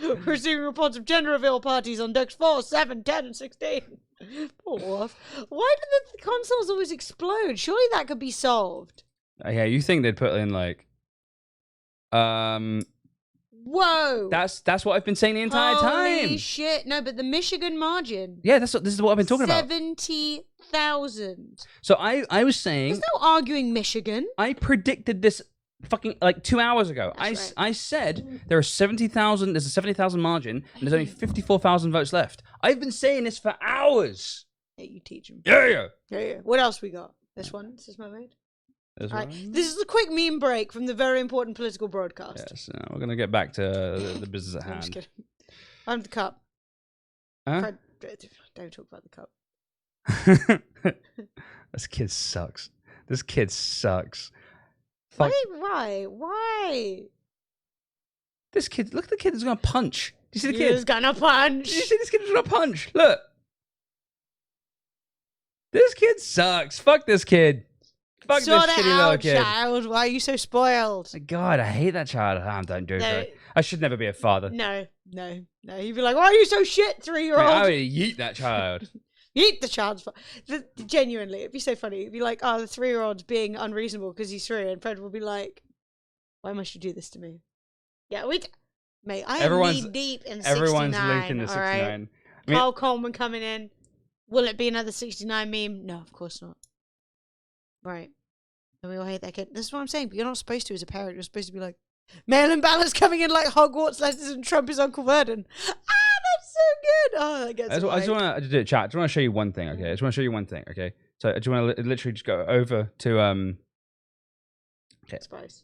We're receiving reports of gender reveal parties on decks 4, 7, 10, and 16. Poor Wolf. Why do the consoles always explode? Surely that could be solved. Yeah, you think they'd put in like, Whoa! That's what I've been saying the entire time. Holy shit! No, but the Michigan margin. Yeah, this is what I've been talking about. 70,000. So I was saying. There's no arguing Michigan. I predicted this fucking like 2 hours ago. I said there are 70,000. There's a 70,000 margin, and there's only 54,000 votes left. I've been saying this for hours. Yeah, you teach him. Yeah. What else we got? This one. This is my mate. This right. This is a quick meme break from the very important political broadcast. Yes, we're going to get back to the business at hand. I'm just kidding. I'm the cup. Huh? Don't talk about the cup. This kid sucks. Fuck. Why? This kid, look at the kid who's going to punch. Do you see the kid? He's going to punch. Do you see this kid who's going to punch? Look. This kid sucks. Fuck this kid. Fuck this shitty little kid. Child. Why are you so spoiled? God, I hate that child. Don't do it. I should never be a father. No. You'd be like, why are you so shit, 3-year-old? I would yeet that child. Yeet the child's genuinely, it'd be so funny. It'd be like, the 3-year-old's being unreasonable because he's 3, and Fred will be like, why must you do this to me? Yeah, mate, I am knee deep in 69. Everyone's linking the 69. Right? Carl Coleman coming in. Will it be another 69 meme? No, of course not. Right. And we all hate that kid. This is what I'm saying. But you're not supposed to as a parent. You're supposed to be like, Mail-in ballots coming in like Hogwarts letters and Trump is Uncle Vernon. Ah, that's so good. Oh, that gets I just want to do it, chat. I just want to show you one thing, okay? I just want to show you one thing, okay? So I just want to literally just go over to okay.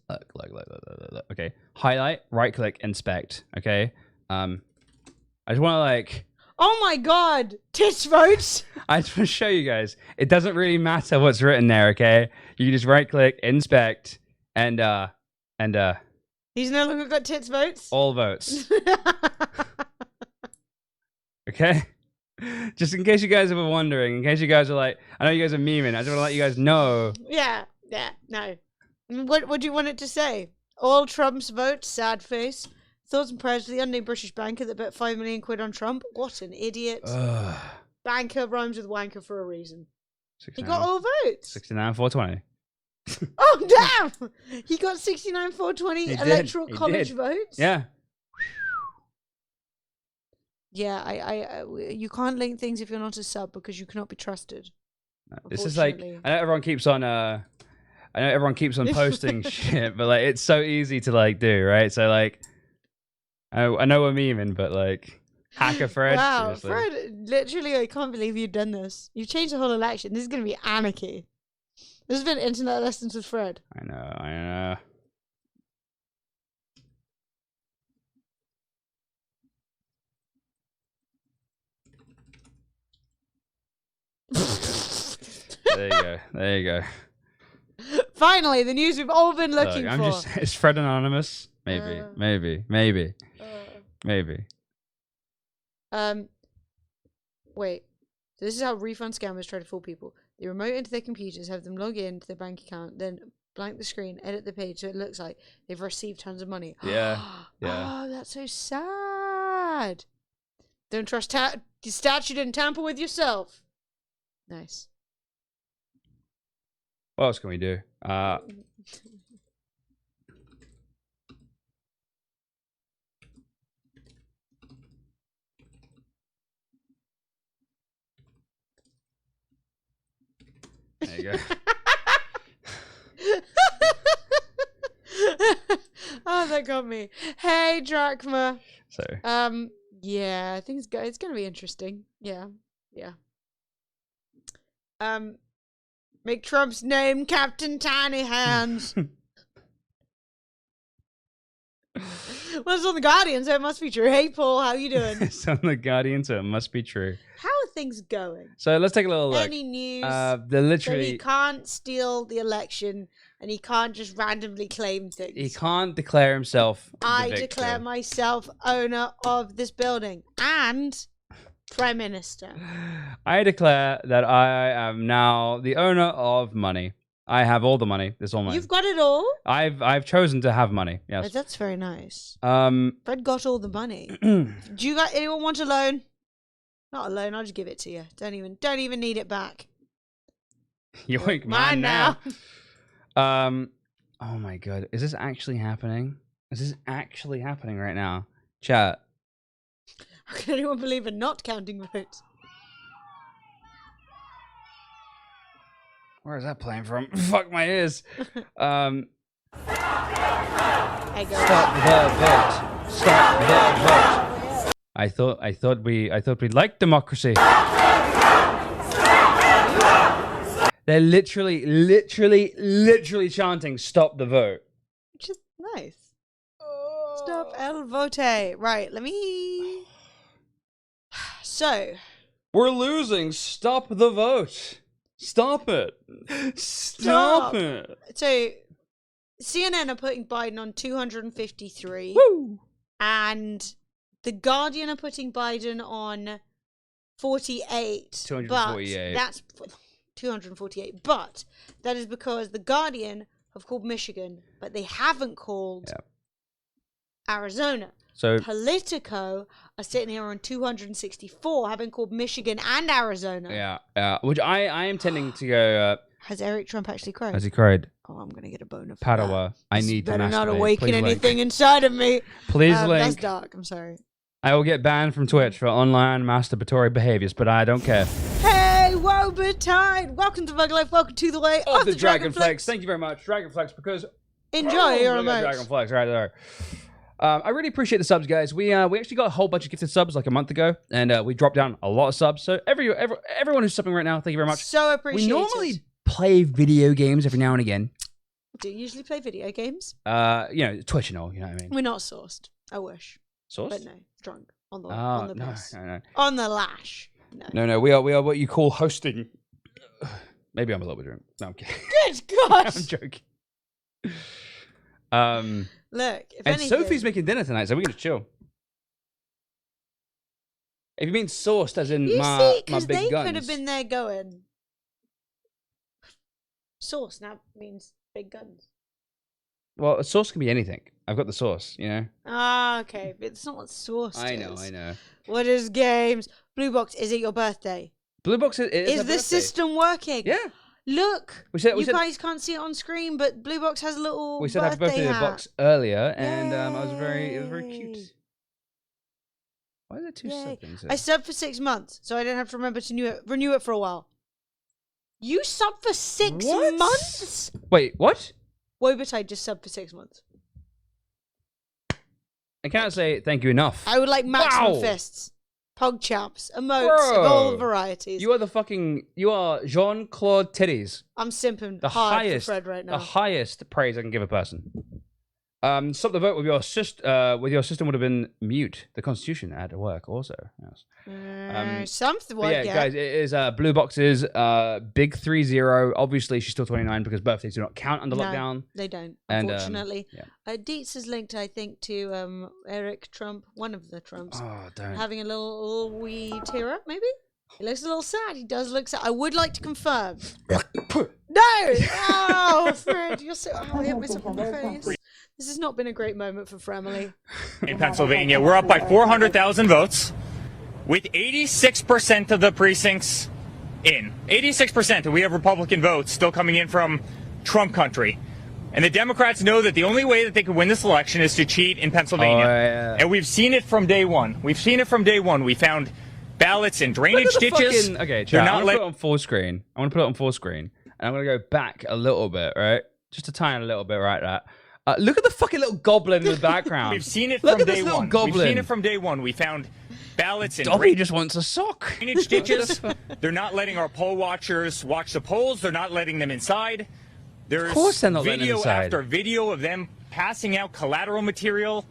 Look. Okay. Highlight, right click, inspect. Okay. I just want to like. Oh my God! Tits votes. I just want to show you guys. It doesn't really matter what's written there. Okay. You can just right click, inspect, and He's no longer got tits votes. All votes. Okay. Just in case you guys were wondering, in case you guys are like, I know you guys are memeing. I just want to let you guys know. Yeah. No. What do you want it to say? All Trump's votes. Sad face. Thoughts and prayers for the unnamed British banker that bet 5 million quid on Trump. What an idiot. Banker rhymes with wanker for a reason. He got all votes. 69,420. Oh, damn. He got 69,420 electoral college votes. Yeah. Yeah, I you can't link things if you're not a sub because you cannot be trusted. This is like, I know everyone keeps on posting shit, but like it's so easy to like do, right? So like I know we're memeing, but like hacker Fred. Wow, seriously. Fred, literally, I can't believe you've done this. You've changed the whole election. This is gonna be anarchy. This has been internet lessons with Fred. I know. There you go. Finally, the news we've all been looking for. Is Fred anonymous? Maybe. Wait. So this is how refund scammers try to fool people. They remote into their computers, have them log in to their bank account, then blank the screen, edit the page so it looks like they've received tons of money. Yeah. Oh, that's so sad. Don't trust the statute and tamper with yourself. Nice. What else can we do? There you go. Oh, that got me. Hey, Drachma. So. Yeah, I think it's gonna be interesting. Yeah. Make Trump's name Captain Tiny Hands. Well, it's on The Guardian, so it must be true. Hey, Paul, how you doing? It's on The Guardian, so it must be true. How are things going? So let's take a little look. Any news? They're literally. So he can't steal the election, and he can't just randomly claim things. He can't declare himself. I declare myself owner of this building and Prime Minister. I declare that I am now the owner of money. I have all the money. It's all mine. You've got it all? I've chosen to have money. Yes. Oh, that's very nice. Fred got all the money. Do you got anyone want a loan? Not a loan. I'll just give it to you. Don't even need it back. Yoink, mine now. Oh my god, is this actually happening? Is this actually happening right now? Chat. How can anyone believe in not counting votes? Where is that playing from? Fuck my ears. Stop the vote. Stop the vote. I thought we liked democracy. They're literally chanting "Stop the vote." Which is nice. Stop el vote. Right, let me. So. We're losing. Stop the vote. Stop it. Stop it. So, CNN are putting Biden on 253. Woo! And The Guardian are putting Biden on 48. 248. But that's 248. But that is because The Guardian have called Michigan, but they haven't called Arizona. So Politico are sitting here on 264, having called Michigan and Arizona. Yeah. Which I am tending to go. Has Eric Trump actually cried? Has he cried? Oh, I'm gonna get a boner. Padua. I need to better not masturbate. awaken Please anything link. inside of me. Please That's link. dark. I'm sorry. I will get banned from Twitch for online masturbatory behaviors, but I don't care. Hey, Wobertide! Welcome to Vug Life. Welcome to the way of the Dragonflex. Thank you very much, Dragonflex, because Enjoy your Look at emotes. Dragon Flex right there. I really appreciate the subs, guys. We actually got a whole bunch of gifted subs like a month ago, and we dropped down a lot of subs. So everyone who's subbing right now, thank you very much. So appreciated. We normally play video games every now and again. Do you usually play video games? Twitch and all. You know what I mean? We're not sourced. I wish. Sourced? But no, drunk on the No. bus. On the lash. No. We are what you call hosting. Maybe I'm a little bit drunk. No, I'm kidding. Good gosh. I'm joking. Look, if and anything, Sophie's making dinner tonight, so we're gonna chill. If you mean sourced, as in my because big they guns, could have been there going. Sauce now means big guns. well, a sauce can be anything. I've got the sauce, you know. Ah, okay, but it's not what sauce is. I know. What is games? Blue Box, is it your birthday? Blue Box is Is her the birthday. system working? Yeah. Look, We said- you guys can't see it on screen, but Blue Box has a little We said happy birthday to the hat. box earlier, and it was very cute. Why are there two Yay. sub things? I subbed for 6 months, so I didn't have to remember to renew it for a while. You subbed for 6 months? Wait, what? Wobetide just subbed for 6 months. I can't say thank you enough. I would like maximum Wow. fists, pog chaps, emotes of all varieties. You are Jean-Claude Titties. I'm simping The hard highest, for Fred right now. the highest praise I can give a person. Stop the vote with your system would have been mute. The Constitution at work also. Yes. Something. But yeah, guys, it is Blue Box's big 3-0. Obviously, she's still 29 because birthdays do not count under lockdown. They don't, And, unfortunately. yeah. Dietz is linked, I think, to Eric Trump, one of the Trumps. Oh, don't. Having a little wee tear up, maybe? He looks a little sad. He does look sad. I would like to confirm. No! Oh, Fred, you're so... Oh, I hit myself in the face. This has not been a great moment for Fremily. In Pennsylvania, we're up by 400,000 votes, with 86% of the precincts in. 86%, and we have Republican votes still coming in from Trump country. And the Democrats know that the only way that they could win this election is to cheat in Pennsylvania. Oh, yeah. And we've seen it from day one. We found ballots in drainage ditches. Okay, They're chat, not I'm going to put it on full screen. I want to put it on full screen. And I'm going to go back a little bit, right? Just a tiny little bit, right? That. Look at the fucking little goblin in the background. We've seen it Look from at this day little one. goblin. We've seen it from day one. We found ballots in Dobby just wants a sock. drainage ditches. They're not letting our poll watchers watch the polls. They're not letting them inside. There's Of course they're not letting them video inside. after video of them passing out collateral material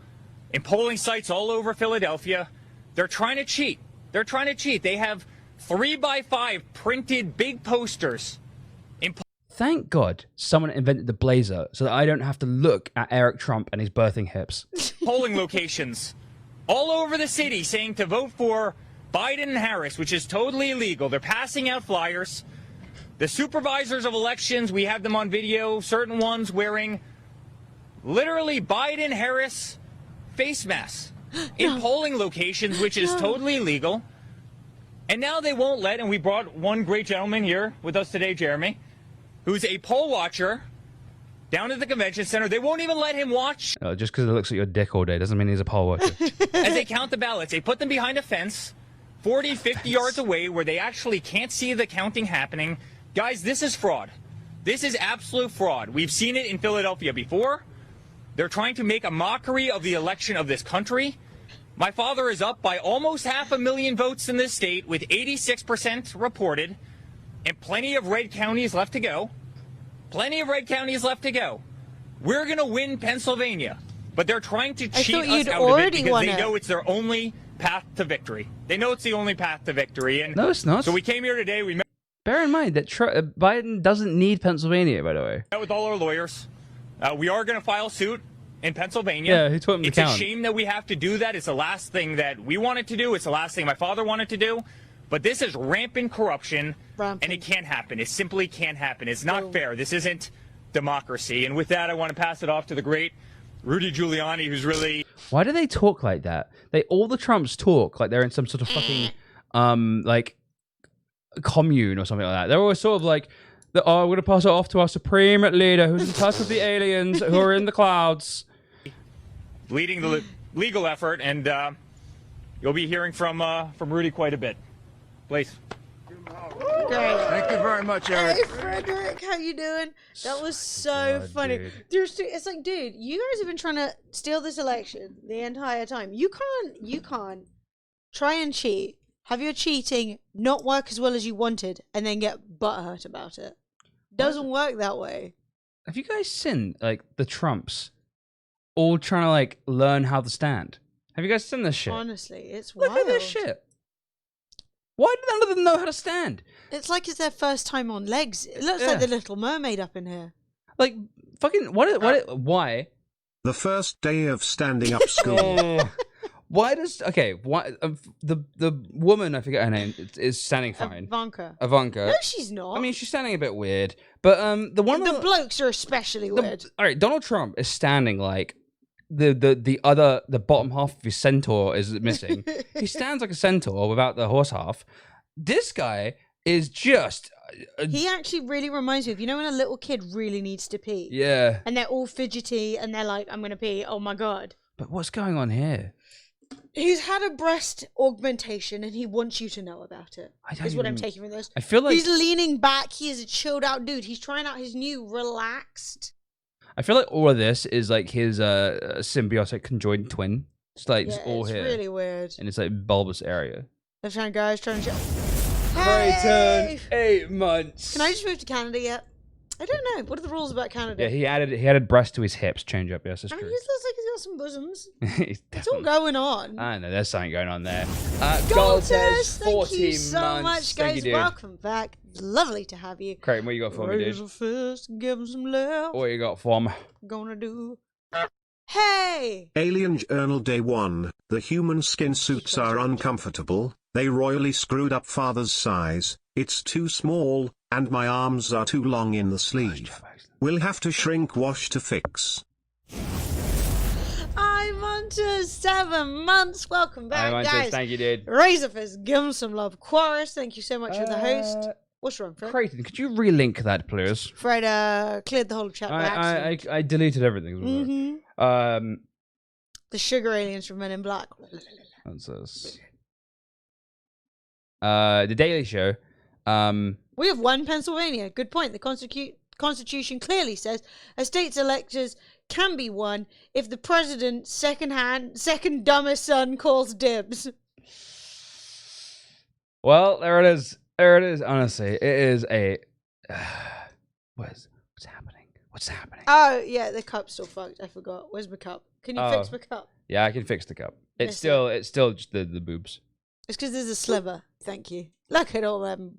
in polling sites all over Philadelphia. They're trying to cheat. They have 3x5 printed big posters. Thank God someone invented the blazer so that I don't have to look at Eric Trump and his birthing hips. Polling locations all over the city saying to vote for Biden and Harris, which is totally illegal. They're passing out flyers. The supervisors of elections, we have them on video, certain ones wearing literally Biden Harris face masks in polling locations, which is totally illegal. And now they won't let, and we brought one great gentleman here with us today, Jeremy, who's a poll watcher down at the convention center. They won't even let him watch. Just because it looks at your dick all day doesn't mean he's a poll watcher. As they count the ballots, they put them behind a fence 40, 50 yards away where they actually can't see the counting happening. Guys, this is fraud. This is absolute fraud. We've seen it in Philadelphia before. They're trying to make a mockery of the election of this country. My father is up by almost 500,000 votes in this state with 86% reported and plenty of red counties left to go. We're going to win Pennsylvania, but they're trying to cheat us out of it because they know it's their only path to victory. And No, it's not. So we came here today. We met Bear in mind that Biden doesn't need Pennsylvania, by the way. with all our lawyers. We are going to file suit in Pennsylvania. Yeah, who told him to It's count? a shame that we have to do that. It's the last thing that we wanted to do. It's the last thing my father wanted to do. But this is rampant corruption, and it can't happen. It simply can't happen. It's not fair. This isn't democracy. And with that, I want to pass it off to the great Rudy Giuliani, who's really... Why do they talk like that? All the Trumps talk like they're in some sort of fucking, like, commune or something like that. They're always sort of like, we're going to pass it off to our supreme leader who's in touch with the aliens who are in the clouds. leading the legal effort, and you'll be hearing from Rudy quite a bit. Please. Great. Thank you very much, Eric. Hey, Frederick, how you doing? That was so funny. dude. It's like, dude, you guys have been trying to steal this election the entire time. You can't try and cheat, have your cheating not work as well as you wanted, and then get butthurt about it. Doesn't work that way. Have you guys seen like the Trumps all trying to like learn how to stand? Have you guys seen this shit? Honestly, it's Look wild. at this shit. Why do none of them know how to stand? It's like it's their first time on legs. It looks like the Little Mermaid up in here. Like fucking why? The first day of standing up school. Why does the woman, I forget her name, is standing fine. Ivanka. Ivanka. No, she's not. I mean, she's standing a bit weird, but the blokes are especially weird. All right, Donald Trump is standing like the bottom half of his centaur is missing. He stands like a centaur without the horse half. This guy is just. He actually really reminds me of, you know, when a little kid really needs to pee. Yeah. And they're all fidgety and they're like, I'm gonna pee. Oh my god. But what's going on here? He's had a breast augmentation and he wants you to know about it. Is what I'm taking from this. I feel like he's leaning back. He is a chilled out dude. He's trying out his new all relaxed. of this is like his symbiotic conjoined twin. It's like it's all it's here. really weird. And it's like bulbous area. Left hand guys trying to. Creighton, 8 months. Can I just move to Canada yet? I don't know. What are the rules about Canada? Yeah, he added breast to his hips. Change up. Yes, that's I mean, true. he looks like he's got some bosoms. He's It's all going on. I know there's something going on there. Golters, thank 14 you so months. much, Thank guys. you, dude. Welcome back. It's lovely to have you. Creighton, what you got for me, Raise dude? a fist and give him some love. What you got for me? Gonna do. Hey! Alien Journal Day 1. The human skin suits are uncomfortable. They royally screwed up father's size. It's too small, and my arms are too long in the sleeve. We'll have to shrink wash to fix. I'm on to 7 months. Welcome back, guys. Thank you, dude. Raise a fist. Give him some love. Chorus, thank you so much for the host. What's wrong, Fred? Creighton, could you relink that, please? Fred cleared the whole chat by accident. I deleted everything. The sugar aliens from Men in Black. What's this? The Daily Show. We have one Pennsylvania. Good point. The Constitution clearly says a state's electors can be won if the president's second dumbest son calls dibs. Well, there it is. There it is. Honestly, it is a. What's happening? What's happening? Oh yeah, the cup's still fucked. I forgot. Where's my cup? Can you fix my cup? Yeah, I can fix the cup. It's Yes, still just the boobs. It's because there's a sliver. Thank you. Look at all them.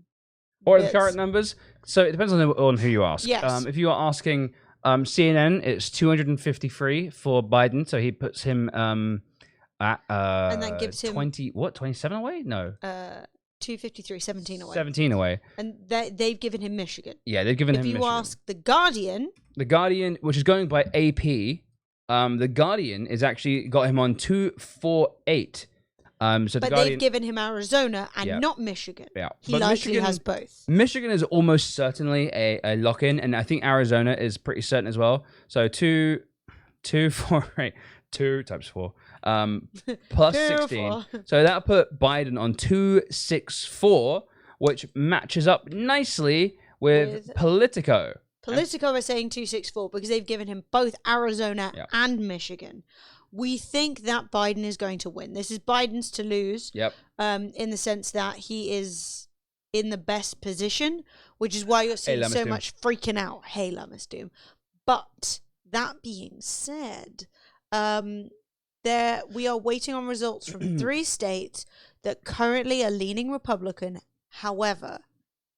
Or the bits. current numbers. So it depends on who you ask. Yes. If you are asking CNN, it's 253 for Biden. So he puts him at And that gives him 27 away? No. 253, 17 away. 17 away. And they've given him Michigan. Yeah, they've given him If you Michigan. ask The Guardian, which is going by AP, The Guardian is actually got him on 248. So the but Guardian, they've given him Arizona and Yeah. not Michigan. Yeah. He But likely Michigan- has both. Michigan is almost certainly a lock-in, and I think Arizona is pretty certain as well. So 2 times 4, plus 2, 16. 4. So that put Biden on 264, which matches up nicely with Politico. Politico are saying 264 because they've given him both Arizona Yeah. and Michigan. We think that Biden is going to win. This is Biden's to lose. Yep. In the sense that he is in the best position, which is why you're seeing Lamus so Doom. much freaking out. Hey, Lamus Doom. But that being said, we are waiting on results from 3 states that currently are leaning Republican. However,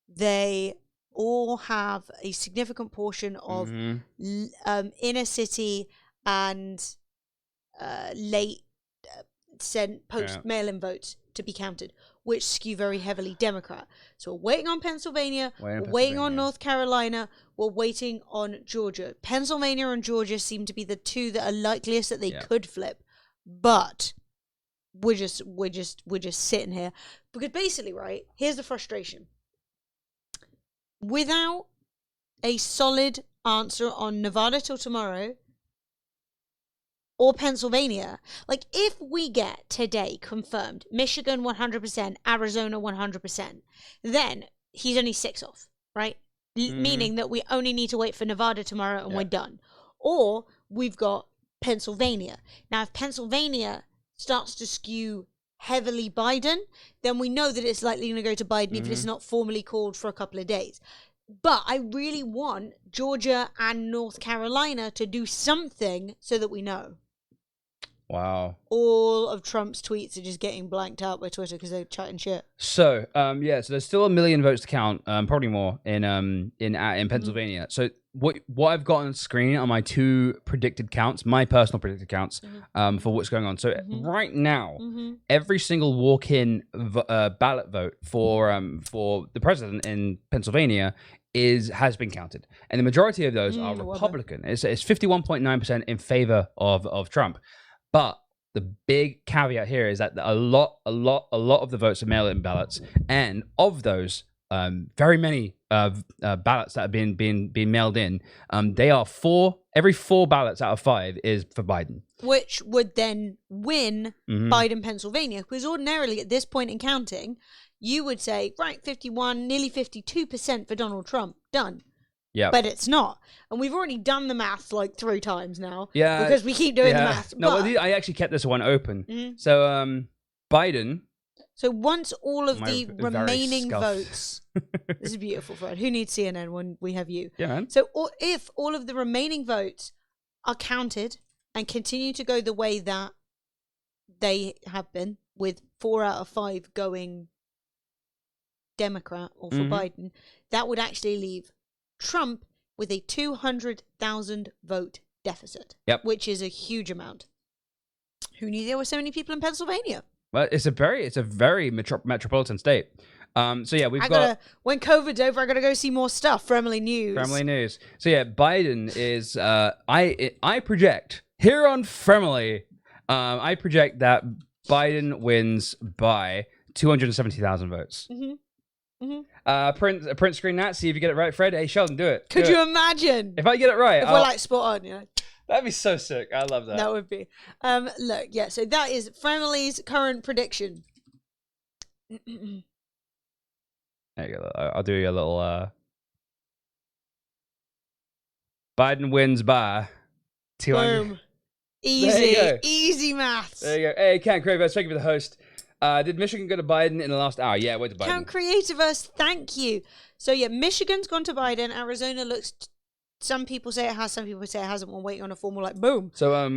they all have a significant portion of inner city and late sent post mail-in votes to be counted, which skew very heavily Democrat. So we're waiting on Pennsylvania, we're waiting on North Carolina, we're waiting on Georgia. Pennsylvania and Georgia seem to be the two that are likeliest that they could flip, but we're just sitting here because basically, right, here's the frustration. Without a solid answer on Nevada till tomorrow, or Pennsylvania. Like, if we get today confirmed Michigan 100%, Arizona 100%, then he's only 6 off, right? Meaning that we only need to wait for Nevada tomorrow and we're done. Or we've got Pennsylvania. Now, if Pennsylvania starts to skew heavily Biden, then we know that it's likely going to go to Biden if it's not formally called for a couple of days. But I really want Georgia and North Carolina to do something so that we know. Wow. All of Trump's tweets are just getting blanked out by Twitter because they're chatting shit. So, so there's still 1 million votes to count, probably more in Pennsylvania. So what I've got on screen are my 2 predicted counts, my personal predicted counts, for what's going on. So right now, every single walk-in ballot vote for the president in Pennsylvania has been counted, and the majority of those are Republican. It's 51.9% in favor of Trump. But the big caveat here is that a lot of the votes are mail-in ballots, and of those, very many ballots that have been mailed in, they are every 4 ballots out of 5 is for Biden, which would then win Biden, Pennsylvania, because ordinarily at this point in counting, you would say, right, 51, nearly 52% for Donald Trump, done. Yeah, but it's not, and we've already done the math like 3 times now. Yeah, because we keep doing the math. No, I actually kept this one open. So Biden. So once all of the remaining votes, this is beautiful, Fred. Who needs CNN when we have you? Yeah, man. So if all of the remaining votes are counted and continue to go the way that they have been, with 4 out of 5 going Democrat or for Biden, that would actually leave Trump with a 200,000 vote deficit, which is a huge amount. Who knew there were so many people in Pennsylvania? Well, it's a very metropolitan state. So yeah, we've got when COVID's over, I gotta go see more stuff. Fremley News. So yeah, Biden is. I project here on Fremley. I project that Biden wins by 270,000 votes. Print screen that, see if you get it right, Fred. Hey, Sheldon, do it. Could you imagine if I get it right? If we're like spot on, you know. That'd be so sick. I love that. That would be. Look, yeah. So that is Fremley's current prediction. There you go. I'll do you a little. Biden wins by 200. Boom. Easy maths. There you go. Hey, Count Creativerse, thank you for the host. Did Michigan go to Biden in the last hour? Yeah, it went to Biden. Count Creativerse, thank you. So yeah, Michigan's gone to Biden. Arizona looks. Some people say it has. Some people say it hasn't. We're waiting on a formal boom. So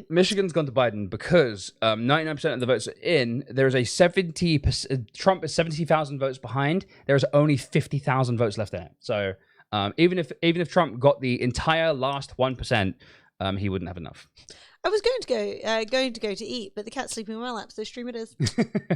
Michigan's gone to Biden because 99% of the votes are in. There is a 70%. Trump is 70,000 votes behind. There is only 50,000 votes left in it. So even if Trump got the entire last 1%, he wouldn't have enough. I was going to go to eat, but the cat's sleeping well. So stream it is.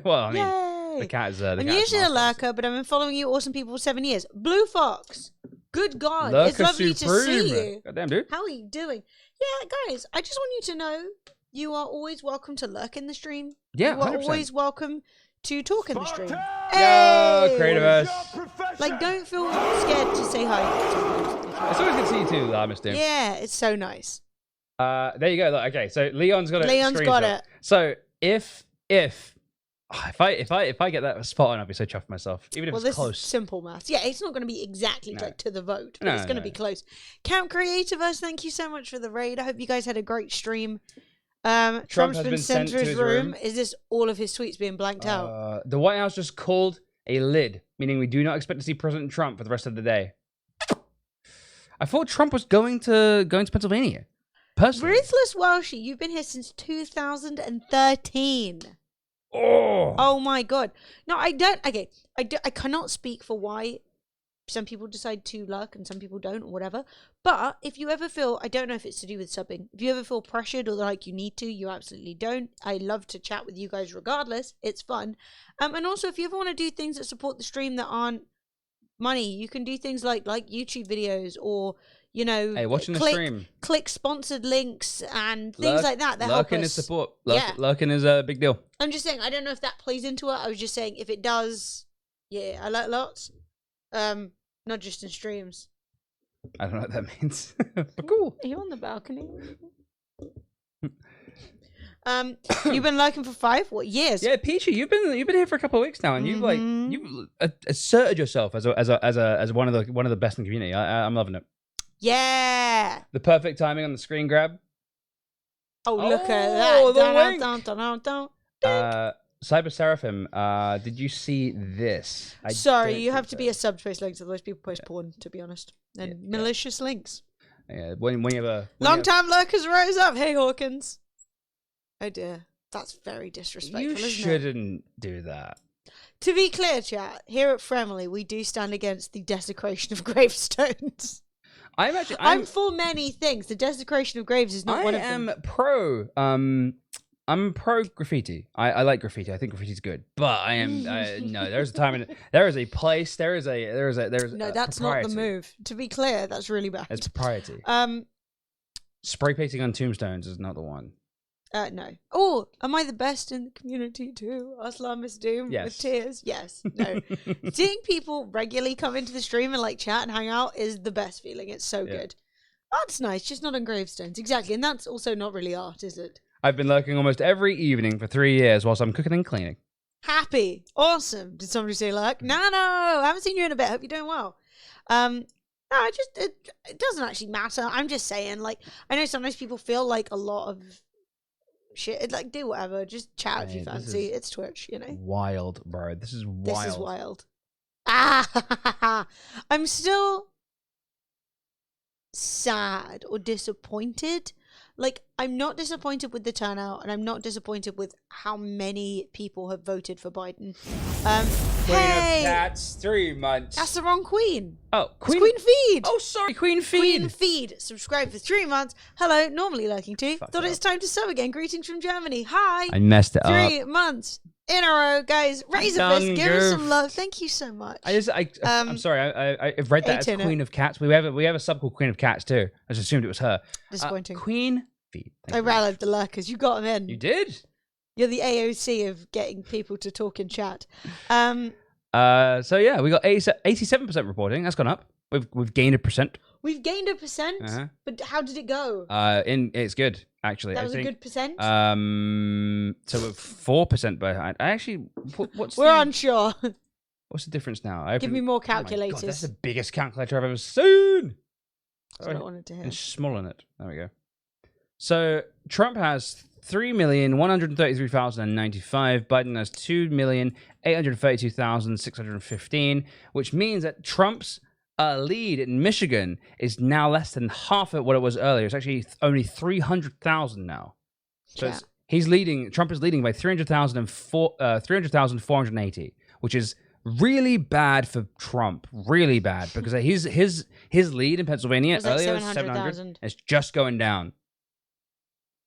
Well, I mean, the cat is. I'm usually a lurker, but I've been following you, awesome people, for 7 years. Blue Fox. Good God, Lurker it's lovely to see you. Goddamn, dude. How are you doing? Yeah, guys, I just want you to know you are always welcome to lurk in the stream. Yeah, you are 100%. always welcome to talk in the stream. Yo, Hey! Creativerse. Like, don't feel scared to say hi. It's always good to see you too, Mr. Yeah, it's so nice. There you go. Look, okay, so Leon's got it. Leon's got it. So if I get that spot on, I'll be so chuffed with myself. Even if it's close. Is simple maths. Yeah, it's not going to be exactly like to the vote, but it's going to be close. Count Creativerse, thank you so much for the raid. I hope you guys had a great stream. Trump's been sent to his room. Is this all of his tweets being blanked out? The White House just called a lid, meaning we do not expect to see President Trump for the rest of the day. I thought Trump was going to Pennsylvania. Personally. Ruthless Welshie, you've been here since 2013. Oh my God. No, I don't. Okay, I cannot speak for why some people decide to lurk and some people don't or whatever. But if you ever feel, I don't know if it's to do with subbing, if you ever feel pressured or like you need to, you absolutely don't. I love to chat with you guys regardless. It's fun. And also, if you ever want to do things that support the stream that aren't money, you can do things like YouTube videos or, you know, hey, watching the stream. Click sponsored links and things like that. That help us. Lurking is support. Lurking is a big deal. I'm just saying, I don't know if that plays into it. I was just saying, if it does, yeah, I like lots. Not just in streams. I don't know what that means. But cool. Are you on the balcony? You've been lurking for 5 years? Yeah, Peachy, you've been here for a couple of weeks now, and you've asserted yourself as one of the best in the community. I'm loving it. Yeah. The perfect timing on the screen grab. Oh, look at that! The wink. Cyber Seraphim, did you see this? Sorry, you have to be a subspace links, otherwise people post porn, to be honest. And malicious links. Yeah, when you have a... Long-time lurkers rose up. Hey, Hawkins. Oh, dear. That's very disrespectful, You isn't it? shouldn't do that. To be clear, chat, here at Fremily, we do stand against the desecration of gravestones. I'm for many things. The desecration of graves is not one of them. I'm pro graffiti. I like graffiti. I think graffiti's good. But I am no. There's a time and there is a place. There's no. That's not the move. To be clear, that's really bad. It's propriety. Spray painting on tombstones is not the one. No. Oh, am I the best in the community too? Aslam Miss Doom with tears. Yes. No. Seeing people regularly come into the stream and like chat and hang out is the best feeling. It's so good. That's nice. Just not on gravestones. Exactly. And that's also not really art, is it? I've been lurking almost every evening for 3 years whilst I'm cooking and cleaning. Happy. Awesome. Did somebody say lurk? No. I haven't seen you in a bit. Hope you're doing well. No, it doesn't actually matter. I'm just saying, like, I know sometimes people feel like a lot of shit. Like, do whatever. Just chat if you fancy. It's Twitch, you know? Wild, bro. This is wild. This is wild. Ah! I'm still sad or disappointed. Like, I'm not disappointed with the turnout, and I'm not disappointed with how many people have voted for Biden. Queen of Cats, 3 months. That's the wrong queen. Oh, Queen Feed. Oh, sorry, Queen Feed. Queen Feed. Subscribe for 3 months. Hello, normally lurking too. Thought it's time to sub again. Greetings from Germany. Hi. I messed it up. 3 months in a row, guys. Raise a fist. Give us some love. Thank you so much. I'm sorry. I've read that as Queen of Cats. We have a sub called Queen of Cats too. I just assumed it was her. Disappointing. Queen Feed. I rallied the lurkers. You got them in. You did. You're the AOC of getting people to talk in chat. So yeah, we got 87% reporting. That's gone up. We've gained 1%. We've gained 1%, but how did it go? It's good actually. That was a good percent. So we're 4% behind. We're unsure. What's the difference now? Give me more calculators. Oh my God, that's the biggest calculator I've ever seen. That's what I wanted to hear. And small on it. There we go. So Trump has 3,133,095. Biden has 2,832,615, which means that Trump's lead in Michigan is now less than half of what it was earlier. It's actually only 300,000 now. So he's leading. Trump is leading by 300,480, which is really bad for Trump. Really bad because his lead in Pennsylvania earlier was 700. It's just going down.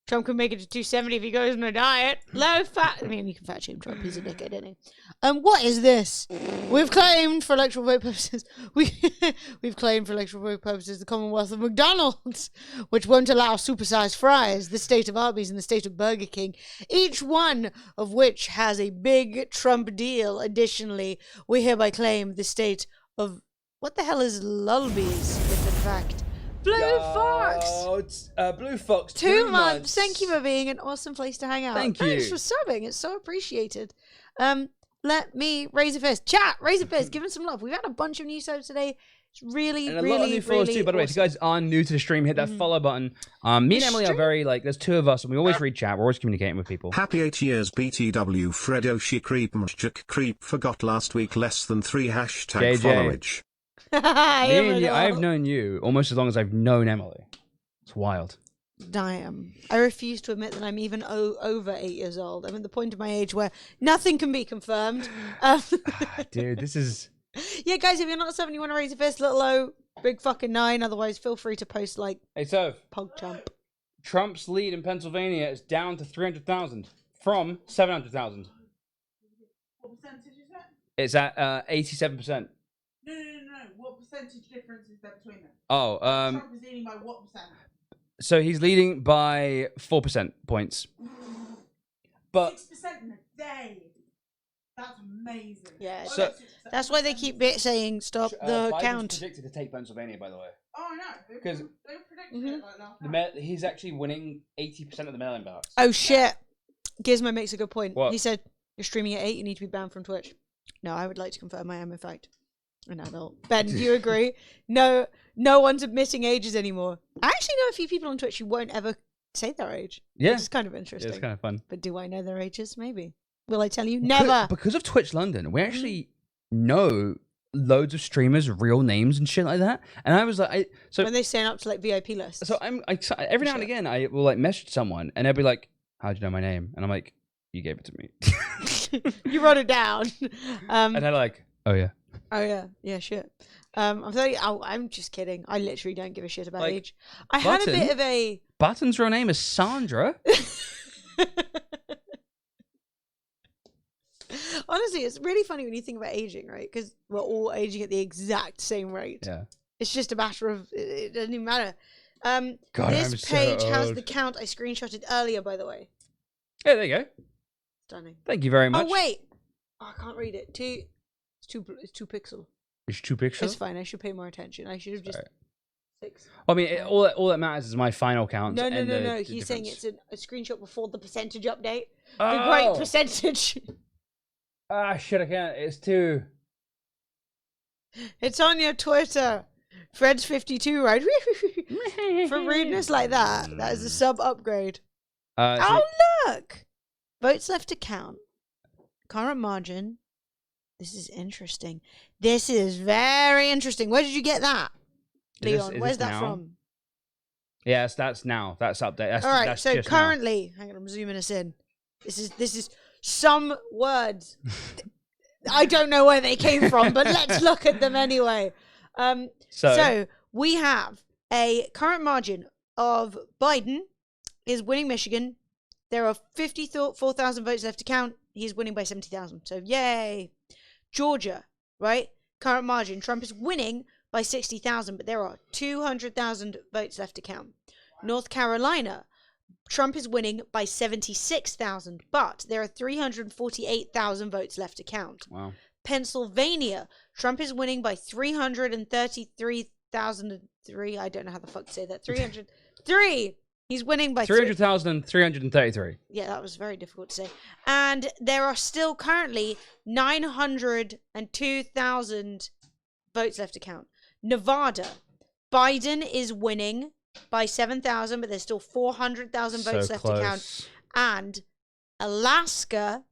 Trump can make it to 270 if he goes on a diet. Low fat. I mean, you can fat shame Trump. He's a dickhead, isn't he? What is this? We've claimed for electoral vote purposes. We've claimed for electoral vote purposes the Commonwealth of McDonald's, which won't allow supersized fries, the state of Arby's, and the state of Burger King, each one of which has a big Trump deal. Additionally, we hereby claim the state of what the hell is Lulby's, if in fact. Blue Fox! Blue Fox, 2 months. Thank you for being an awesome place to hang out. Thanks for subbing. It's so appreciated. Let me raise a fist. Chat, raise a fist. Give him some love. We've had a bunch of new subs today. It's really, and a really, lot of new followers too. By the way, if you guys are new to the stream, hit that follow button. Me and Emily are very there's 2 of us, and we always read chat. We're always communicating with people. Happy 8 years BTW Fredo she creep mchuk creep forgot last week less than 3 hashtag JJ. followage. I've known you almost as long as I've known Emily. It's wild. Damn. I refuse to admit that I'm even over 8 years old. I'm at the point of my age where nothing can be confirmed. Dude, this is... Yeah, guys, if you're not 7, you want to raise a fist, little O, big fucking 9. Otherwise, feel free to post, like, hey, so PogChamp. Trump's lead in Pennsylvania is down to 300,000 from 700,000. What percentage is that? It's at 87%. No. What percentage difference is there between them? Oh, Trump is leading by what percent? So he's leading by 4% points. But 6% in a day. That's amazing. Yeah, so that's why they keep saying stop the Biden's count. predicted to take Pennsylvania, by the way. Oh no, Because they predicted it like that. he's actually winning 80% of the mail-in ballots. Oh shit! Gizmo makes a good point. What? He said, "You're streaming at 8. You need to be banned from Twitch." No, I would like to confirm I am in fact an adult. Ben, do you agree? No one's admitting ages anymore. I actually know a few people on Twitch who won't ever say their age. Yeah. Which is kind of interesting. It's kind of fun. But do I know their ages? Maybe. Will I tell you? Never. Because of Twitch London, we actually know loads of streamers' real names and shit like that. And I was like, when they sign up to like VIP lists. So every now and again I will like message someone and they'll be like, "How'd you know my name?" And I'm like, "You gave it to me." You wrote it down. And they're like, "Oh yeah." Oh yeah, shit. I'm telling you, I'm just kidding. I literally don't give a shit about Like, age. I had a Button? bit of a. Button's real name is Sandra. Honestly, it's really funny when you think about aging, right? Because we're all aging at the exact same rate. Yeah. It's just a matter of it doesn't even matter. God, this I'm so page has old. the count I screenshotted earlier, by the way. Yeah, there you go. Stunning. Thank you very much. Oh wait, I can't read it. It's two pixel. It's 2 pixels. It's fine. I should pay more attention. I should have just 6. Well, I mean, all that matters is my final count. No. and the He's difference. saying it's a screenshot before the percentage update. The Oh. great percentage. Ah, shit! I can't. It's 2. It's on your Twitter. Fred's 52, right? For rudeness like that is a sub upgrade. Oh, look! Votes left to count. Current margin. This is interesting. This is very interesting. Where did you get that, Leon? Where's that from? Yes, that's now. That's update. All right, that's so just now. currently, hang on, I'm zooming us in. This is some words. I don't know where they came from, but let's look at them anyway. So we have a current margin of Biden is winning Michigan. There are 54,000 votes left to count. He's winning by 70,000. So yay. Georgia, right? Current margin. Trump is winning by 60,000, but there are 200,000 votes left to count. North Carolina, Trump is winning by 76,000, but there are 348,000 votes left to count. Wow. Pennsylvania, Trump is winning by 333,003. I don't know how the fuck to say that. 303. He's winning by 300,333. Yeah, that was very difficult to say. And there are still currently 902,000 votes left to count. Nevada, Biden is winning by 7,000, but there's still 400,000 votes left to count. And Alaska,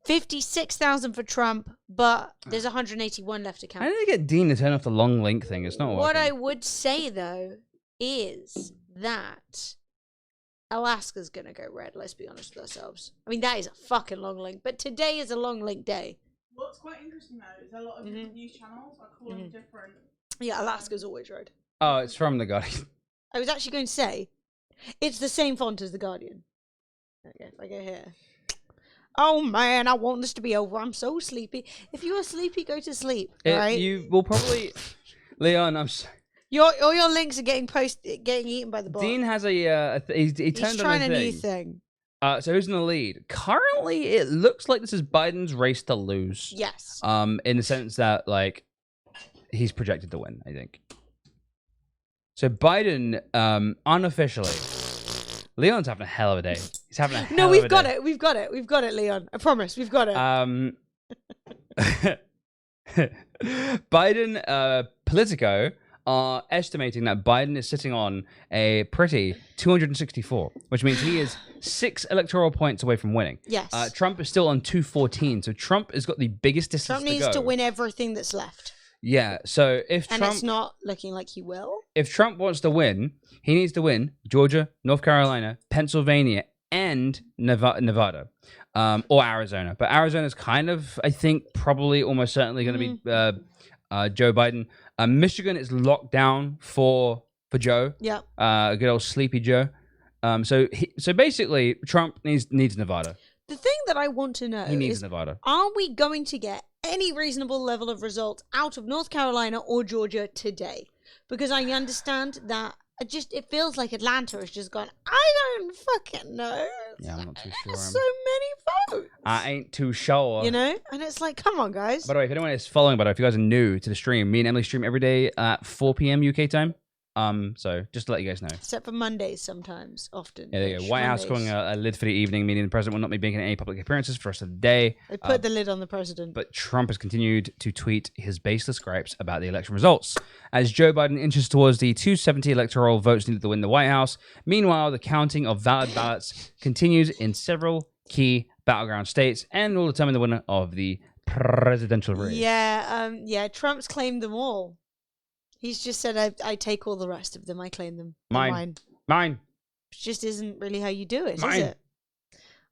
56,000 for Trump, but there's 181 left to count. How did they get Dean to turn off the long link thing? It's not working. What I would say, though, is that Alaska's going to go red, let's be honest with ourselves. I mean, that is a fucking long link, but today is a long link day. What's quite interesting, though, is a lot of different news channels are calling different... Yeah, Alaska's always red. Oh, it's from The Guardian. I was actually going to say, it's the same font as The Guardian. Okay, if I go here. Oh, man, I want this to be over. I'm so sleepy. If you are sleepy, go to sleep, right? You will probably... Leon, I'm sorry. All your links are getting eaten by the bot. Dean has he turned trying on a a new thing. thing. So who's in the lead? Currently, it looks like this is Biden's race to lose. Yes. In the sense that, like, he's projected to win, I think. So Biden, unofficially, Leon's having a hell of a day. He's having a hell of a day. No, we've got it. We've got it. We've got it, Leon. I promise. We've got it. Biden, Politico are estimating that Biden is sitting on a pretty 264, which means he is 6 electoral points away from winning. Yes. Trump is still on 214, so Trump has got the biggest distance Trump needs to win everything that's left. Yeah, so if And Trump... it's not looking like he will. If Trump wants to win, he needs to win Georgia, North Carolina, Pennsylvania, and Nevada, or Arizona. But Arizona's kind of, I think, probably almost certainly going to be Joe Biden. Michigan is locked down for Joe. Yeah. Good old sleepy Joe. So basically, Trump needs Nevada. The thing that I want to know He needs is, Nevada. are we going to get any reasonable level of results out of North Carolina or Georgia today? Because I understand that it feels like Atlanta has just gone, I don't fucking know. Yeah, I'm not too sure. So many votes. I ain't too sure. You know? And it's like, come on, guys. By the way, if anyone is following, if you guys are new to the stream, me and Emily stream every day at 4 p.m. UK time. So just to let you guys know. Except for Mondays sometimes, often. Yeah, there you go. White House calling a lid for the evening, meaning the president will not be making any public appearances for the rest of the day. They put the lid on the president. But Trump has continued to tweet his baseless gripes about the election results. As Joe Biden inches towards the 270 electoral votes needed to win the White House, meanwhile, the counting of valid ballots continues in several key battleground states and will determine the winner of the presidential race. Yeah, Trump's claimed them all. He's just said, I take all the rest of them. I claim them. They're Mine. It just isn't really how you do it, is Mine. it?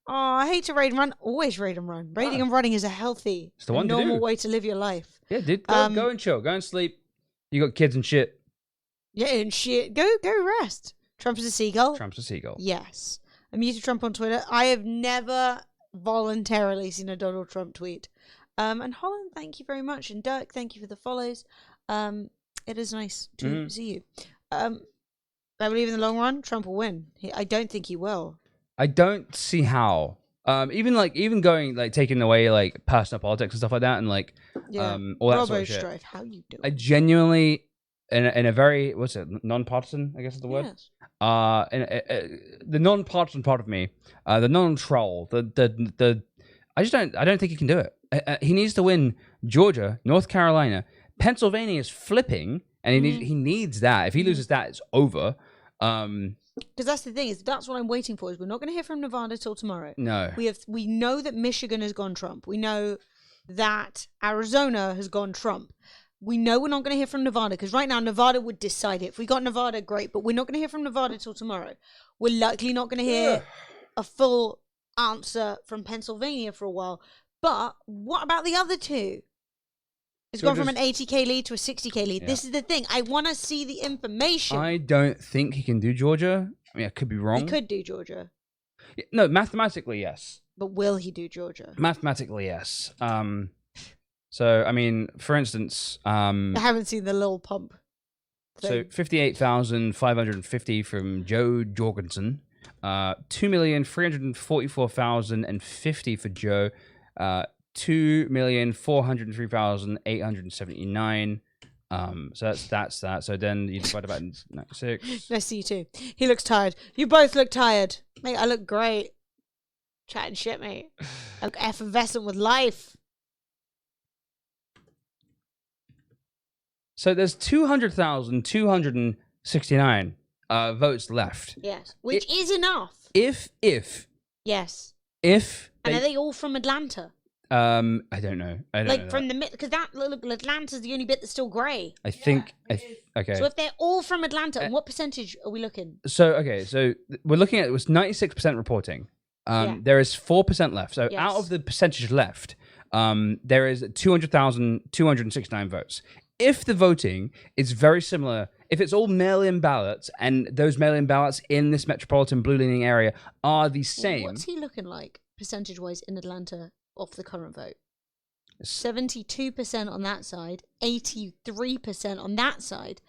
Oh, I hate to raid and run. Always raid and run. Raiding and running is a healthy, It's the one to normal do. way to live your life. Yeah, dude. Go and chill. Go and sleep. You got kids and shit. Yeah, and shit. Go rest. Trump is a seagull. Trump's a seagull. Yes. I muted Trump on Twitter. I have never voluntarily seen a Donald Trump tweet. And Holland, thank you very much. And Dirk, thank you for the follows. It is nice to see you. I believe in the long run, Trump will win. I don't think he will. I don't see how. Even going taking away personal politics and stuff like that, and all that sort of shit. Strife, how you doing? I genuinely, in a very non-partisan, I guess is the word. Yes. The non-partisan part of me, the non-troll, I don't think he can do it. He needs to win Georgia, North Carolina, Pennsylvania is flipping, and he needs that. If he loses that, it's over. Because that's the thing, that's what I'm waiting for. Is we're not going to hear from Nevada till tomorrow. No. We know that Michigan has gone Trump. We know that Arizona has gone Trump. We know we're not going to hear from Nevada because right now Nevada would decide it. If we got Nevada, great, but we're not going to hear from Nevada till tomorrow. We're likely not going to hear a full answer from Pennsylvania for a while. But what about the other two? It's gone from an 80K lead to a 60K lead. Yeah. This is the thing. I want to see the information. I don't think he can do Georgia. I mean, I could be wrong. He could do Georgia. No, mathematically, yes. But will he do Georgia? Mathematically, yes. So, I mean, for instance... I haven't seen the little pump thing. So, 58,550 from Joe Jorgensen. 2,344,050 for Joe. 2,403,879. So that's that. So then you divide by 96. Nice to see you too. He looks tired. You both look tired. Mate, I look great. Chatting shit, mate. I look effervescent with life. So there's 200,269 votes left. Yes. Which is enough. If. Yes. If. And are they all from Atlanta? I don't know. I don't know from the because Atlanta's the only bit that's still grey. I think. Okay. So if they're all from Atlanta, what percentage are we looking? So we're looking at it was 96% reporting. There is 4% left. So out of the percentage left, there is 200,269 votes. If the voting is very similar, if it's all mail-in ballots and those mail-in ballots in this metropolitan blue-leaning area are the same. What's he looking like percentage-wise in Atlanta? Off the current vote, 72% on that side, 83% on that side.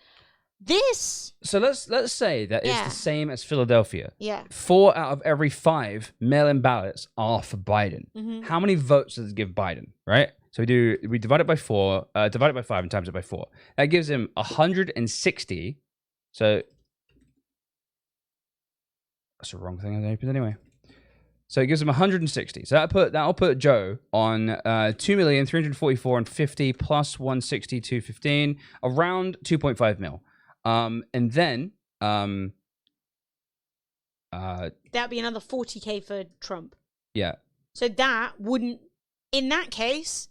So let's say that it's the same as Philadelphia. Yeah. 4 out of every 5 mail-in ballots are for Biden. Mm-hmm. How many votes does it give Biden? Right. So we divide it by 4, divide it by 5, and times it by 4. That gives him 160. So that's the wrong thing I opened anyway. So it gives him 160. So that'll put Joe on 2,344,050 plus 160, 215, around 2.5 mil. And then that'd be another 40K for Trump. Yeah. So that wouldn't. In that case,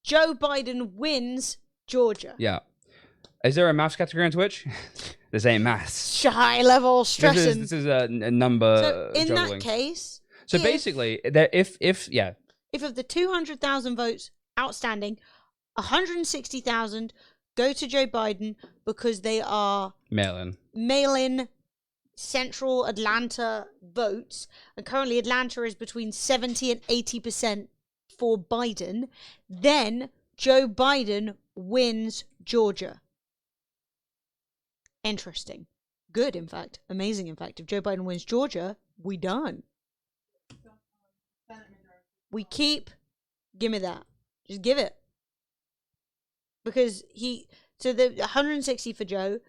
Joe Biden wins Georgia. Yeah. Is there a maths category on Twitch? This ain't maths. High level stressing. This is a number. So in juggling. that case, so basically, if of the 200,000 votes outstanding, 160,000 go to Joe Biden because they are mail-in central Atlanta votes, and currently Atlanta is between 70 and 80% for Biden. Then Joe Biden wins Georgia. Interesting. Good, in fact. Amazing, in fact. If Joe Biden wins Georgia, we done. We keep... Give me that. Just give it. Because so the 160 for Joe,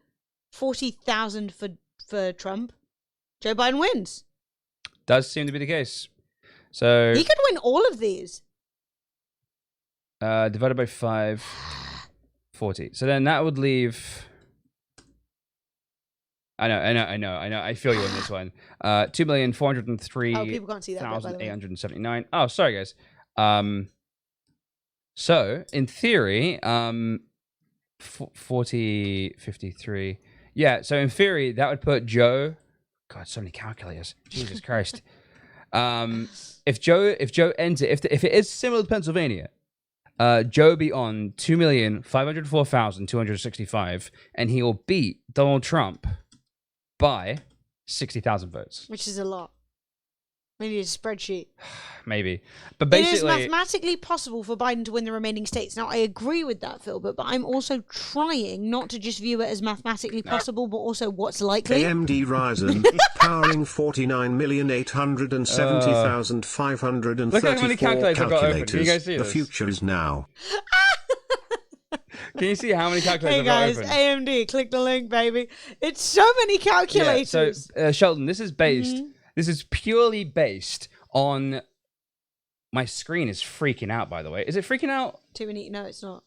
40,000 for Trump, Joe Biden wins. Does seem to be the case. So He could win all of these. Divided by 5, 40. So then that would leave. I know. I feel you on this one. 2,403,879. Oh, people can't see that bit, by the way. Oh, sorry, guys. So in theory, 40, 53. Yeah. So in theory, that would put Joe. God, so many calculators. Jesus Christ. If Joe ends it, if it is similar to Pennsylvania, Joe be on 2,504,265, and he will beat Donald Trump by 60,000 votes. Which is a lot. We need a spreadsheet. Maybe. But basically, it is mathematically possible for Biden to win the remaining states. Now, I agree with that, Philbert, but I'm also trying not to just view it as mathematically possible, but also what's likely. AMD Ryzen, powering 49,870,534 Look how many calculators I've got open. Can you guys see The this? future is now. Can you see how many calculators Hey I've guys, got open? AMD, click the link, baby. It's so many calculators. Yeah, so Sheldon, this is based. This is purely based on. My screen is freaking out. By the way, is it freaking out? Too many? No, it's not.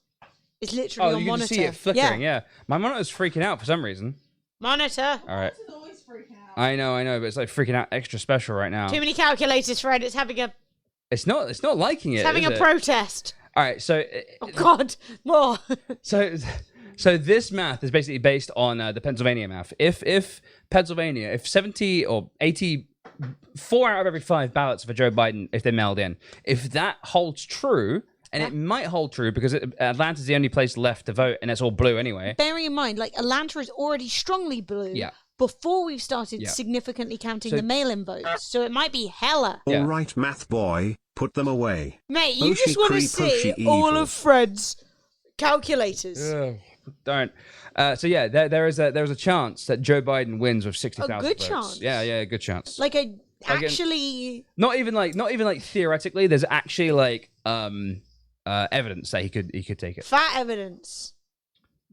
It's literally on you monitor. can see it flickering. Yeah, my monitor's freaking out for some reason. Monitor. All right. I know, but it's like freaking out extra special right now. Too many calculators, Fred. It's having a. It's not liking it. It's having is a it? protest. All right, so. Oh God, more. So this math is basically based on the Pennsylvania math. If Pennsylvania, if 70 or 84 out of every 5 ballots for Joe Biden, if they're mailed in, if that holds true, and it might hold true because Atlanta's the only place left to vote, and it's all blue anyway. Bearing in mind, like Atlanta is already strongly blue. Yeah. Before we've started Yeah. significantly counting the mail-in votes, so it might be hella. All right, math boy, put them away. Mate, you Pushy just want to cree, see pushy all evil. of Fred's calculators. Ugh, don't. So yeah, there is a chance that Joe Biden wins with 60,000 A good votes. chance. Yeah, a good chance. Like actually. Not even like theoretically. There's actually like evidence that he could take it. Fat evidence.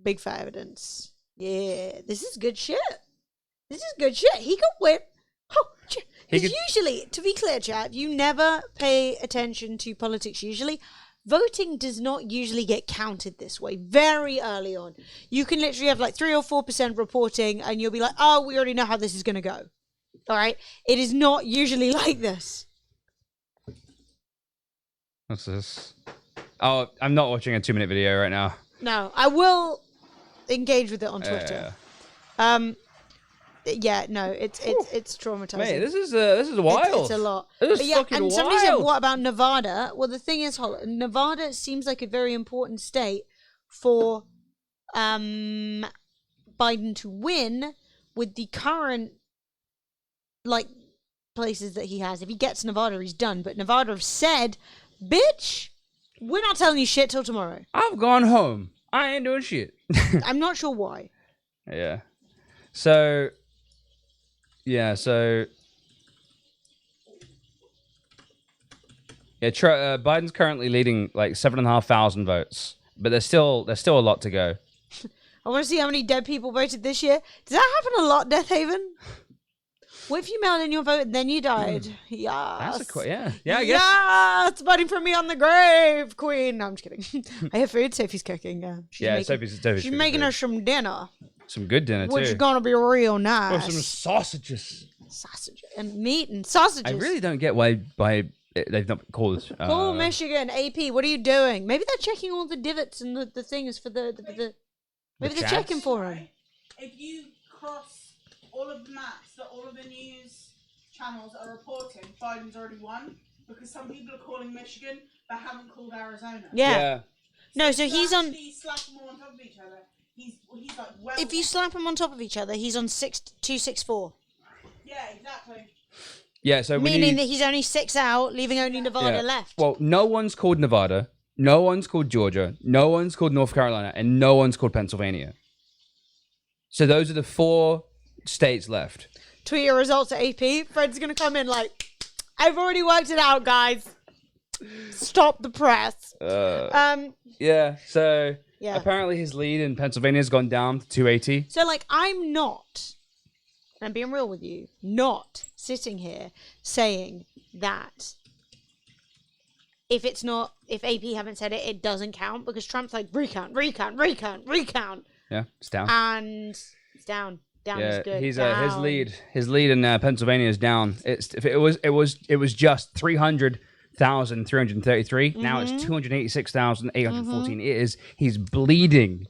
Big fat evidence. Yeah, this is good shit. This is good shit. He could win. Oh, because usually, to be clear, chat, you never pay attention to politics usually. Voting does not usually get counted this way very early on. You can literally have like 3 or 4% reporting and you'll be like, oh, we already know how this is going to go. All right? It is not usually like this. What's this? Oh, I'm not watching a 2-minute video right now. No, I will engage with it on Twitter. Yeah, no, it's traumatizing. Mate, this is wild. It's a lot. This is But yeah, fucking and somebody said, wild. what about Nevada? Well, the thing is, Nevada seems like a very important state for Biden to win with the current like places that he has. If he gets Nevada, he's done. But Nevada have said, bitch, we're not telling you shit till tomorrow. I've gone home. I ain't doing shit. I'm not sure why. Yeah. So. Yeah. So. Yeah. Biden's currently leading like 7,500 votes, but there's still a lot to go. I want to see how many dead people voted this year. Does that happen a lot, Death Haven? What if you mailed in your vote and then you died? Yes. That's yeah. I guess. Yeah, it's voting for me on the grave, Queen. No, I'm just kidding. I have food. Sophie's cooking. Sophie's She's making us some dinner. Some good dinner Which too. is gonna be real nice. Oh, some sausages. Sausage and meat and sausages. I really don't get why they've not called. Cool, Michigan AP. What are you doing? Maybe they're checking all the divots and the things for the maybe they're checking for him. If you cross all of the maps that all of the news channels are reporting, Biden's already won because some people are calling Michigan but haven't called Arizona. Yeah. No, so he's on. Slap them all on top of each other. He's like well. If you slap them on top of each other, he's on 264. Yeah, exactly. Yeah, so meaning that he's only 6 out, leaving only Nevada left. Well, no one's called Nevada, no one's called Georgia, no one's called North Carolina, and no one's called Pennsylvania. So those are the 4 states left. Tweet your results at AP. Fred's gonna come in like, I've already worked it out, guys. Stop the press. Yeah. So Yeah. Apparently, his lead in Pennsylvania has gone down to 280. So, like, I'm being real with you, not sitting here saying that if AP haven't said it, it doesn't count, because Trump's like, recount. Yeah, it's down. And it's down. Down is good. He's down. his lead in Pennsylvania is down. It was just 300,333. Now it's 286,814. He's bleeding.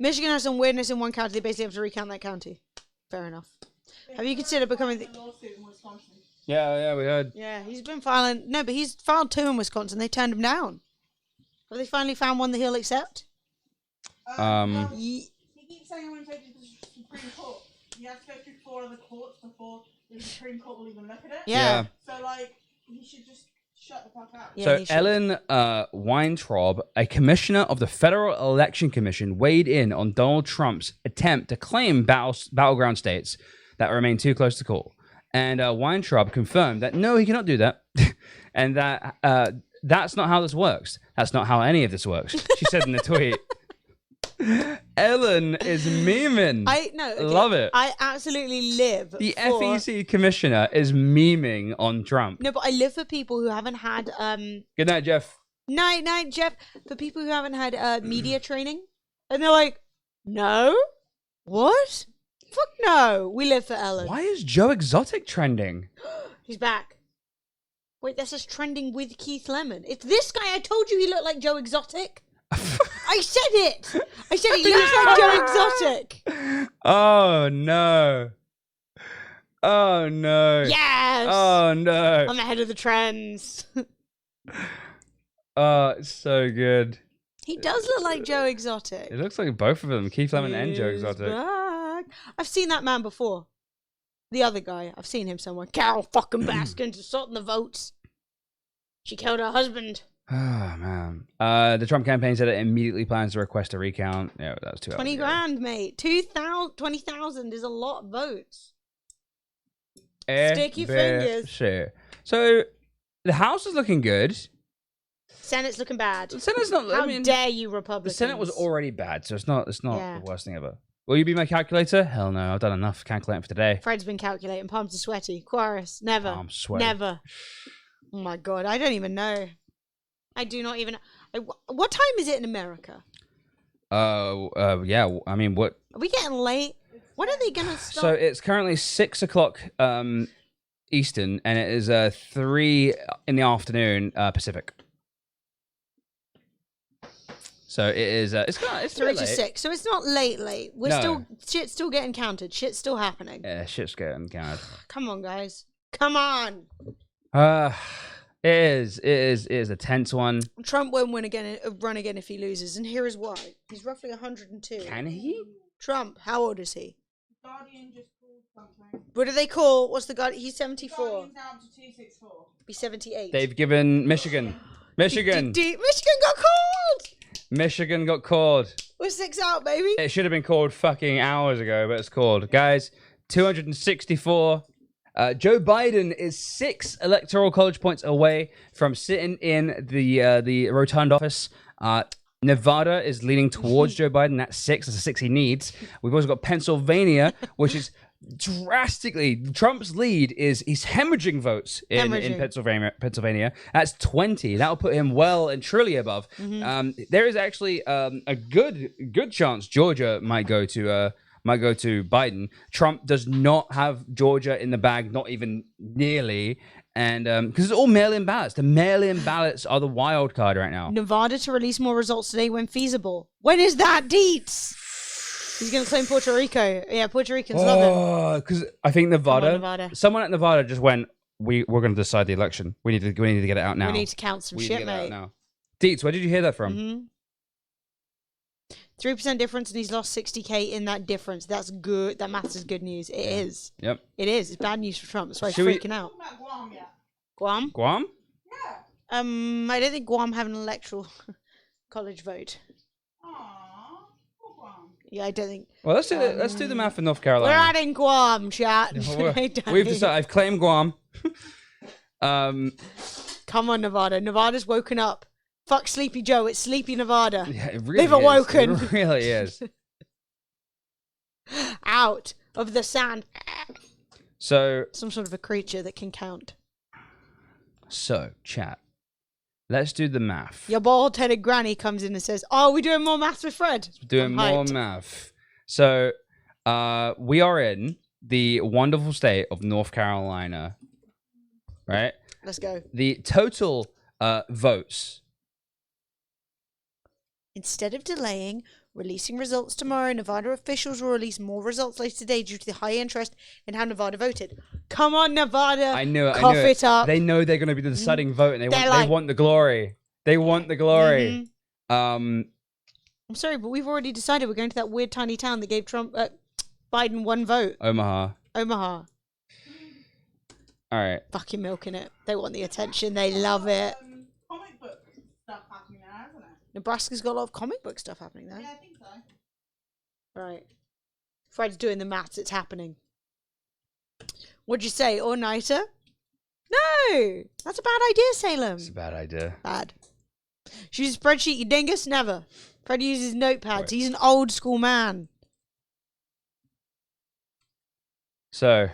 Michigan has some weirdness in one county. They basically have to recount that county. Fair enough. Have you considered becoming the lawsuit in Wisconsin? Yeah, we heard. Yeah, he's been filing. No, but he's filed 2 in Wisconsin. They turned him down. Have they finally found one that he'll accept? He keeps saying when he takes it to the Supreme Court, he has to go through 4 other courts before the Supreme Court will even look at it. Yeah. So, like, he should just shut the fuck up. Yeah, So Ellen Weintraub, a commissioner of the Federal Election Commission, weighed in on Donald Trump's attempt to claim battleground states that remain too close to call. And Weintraub confirmed that no, he cannot do that, and that that's not how this works. That's not how any of this works. She said in the tweet. Ellen is memeing. Love it. I absolutely live. The for... FEC commissioner is memeing on Trump. No, but I live for people who haven't had. Good night, Jeff. Night, Jeff. For people who haven't had media training, and they're like, no, what? Fuck no. We live for Ellen. Why is Joe Exotic trending? He's back. Wait, that's just trending with Keith Lemon. It's this guy. I told you he looked like Joe Exotic. I said it. I said he looks like Joe Exotic. Oh no. Oh no. Yes. Oh no. I'm ahead of the trends. Oh, it's so good. He does look like Joe Exotic. It looks like both of them, Keith Lemon and Joe Exotic. Back. I've seen that man before. The other guy, I've seen him somewhere. Carol fucking Baskins assaulting the votes. She killed her husband. Oh, man. The Trump campaign said it immediately plans to request a recount. Yeah, that was 2 hours 20 ago. grand, mate. 20,000 is a lot of votes. Stick your fingers. Sure. So, the House is looking good. Senate's looking bad. The Senate's not... How dare you, Republicans? The Senate was already bad, so it's not Yeah. the worst thing ever. Will you be my calculator? Hell no, I've done enough calculating for today. Fred's been calculating. Palms are sweaty. Quaris, never. Palms sweaty. Never. Oh my God, I don't even know. I do not even... What time is it in America? Yeah, I mean, what... Are we getting late? When are they going to start? So it's currently 6 o'clock Eastern, and it is 3 in the afternoon Pacific. So it is. It's 3 to 6. So it's not late. We're No. shit's still getting counted. Shit's still happening. Yeah, shit's getting counted. Come on, guys. Come on. It is a tense one. Trump won't run again if he loses, and here is why. He's roughly 102. Can he? Trump, how old is he? Guardian just called something. What do they call? What's the Guardian? He's 74. Guardian's now up to 264. Be 78. They've given Michigan. Michigan got called. Michigan got called. We're 6 out, baby. It should have been called fucking hours ago, but it's called. Guys, 264. Joe Biden is 6 electoral college points away from sitting in the rotund office. Nevada is leaning towards Joe Biden. That's 6. That's a 6 he needs. We've also got Pennsylvania, which is drastically... Trump's lead is... He's hemmorrhaging votes in Pennsylvania. That's 20. That'll put him well and truly above. There is actually a good chance Georgia might go to Biden. Trump does not have Georgia in the bag, not even nearly. And because it's all mail-in ballots. The mail-in ballots are the wild card right now. Nevada to release more results today when feasible. When is that, Deets? He's going to claim Puerto Rico. Yeah, Puerto Ricans love him. Because I think Nevada, Nevada. Someone at Nevada just went, we're going to decide the election. We need to get it out now. We need to count some shit, mate. Deets, where did you hear that from? 3% difference, and he's lost 60K in that difference. That's good. That maths is good news. It is. Yep. It is. It's bad news for Trump. That's why he's Should we- freaking out. Guam yet? Guam? Guam? I don't think Guam have an electoral college vote. Yeah, I don't think. Well, let's do the math for North We're Carolina. adding Guam, chat. We've decided. I've claimed Guam. Come on, Nevada. Nevada's woken up. Fuck Sleepy Joe. It's Sleepy Nevada. Yeah, it really They've awoken. It really is. Out of the sand. So some sort of a creature that can count. So, chat. Let's do the math. Your bald-headed granny comes in and says, "Oh, we're doing more maths with Fred." We're doing more math. So, we are in the wonderful state of North Carolina, right? Let's go. The total votes. Instead of delaying releasing results tomorrow, Nevada officials will release more results later today due to the high interest in how Nevada voted. Come on, Nevada. I knew it. Cough it up. They know they're going to be the deciding vote, and they They're want the glory. They want the glory. I'm sorry, but we've already decided we're going to that weird tiny town that gave Biden one vote. Omaha. Omaha. All right. Fucking milking it. They want the attention. They love it. Comic book stuff happening there, hasn't it? Nebraska's got a lot of comic book stuff happening there. Yeah, I think so. Right. Fred's doing the maths. It's happening. What'd you say? All-nighter? No! That's a bad idea, Salem. It's a bad idea. Bad. Use a spreadsheet, you dingus? Never. Fred uses notepads. Right. He's an old school man. So...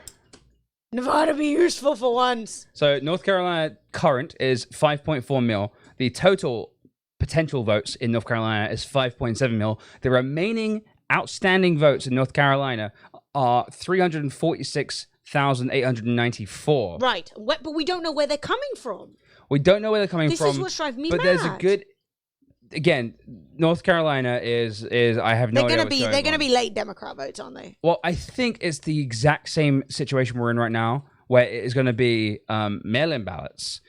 Nevada be useful for once. So North Carolina current is 5.4 mil. The total potential votes in North Carolina is 5.7 mil. The remaining outstanding votes in North Carolina are 346,894. Right, but we don't know where they're coming from. We don't know where they're coming from. This is what's driving me mad. But there's a good... Again, North Carolina is I have no idea what's going on. They're going to be late Democrat votes, aren't they? Well, I think it's the exact same situation we're in right now, where it is going to be mail-in ballots.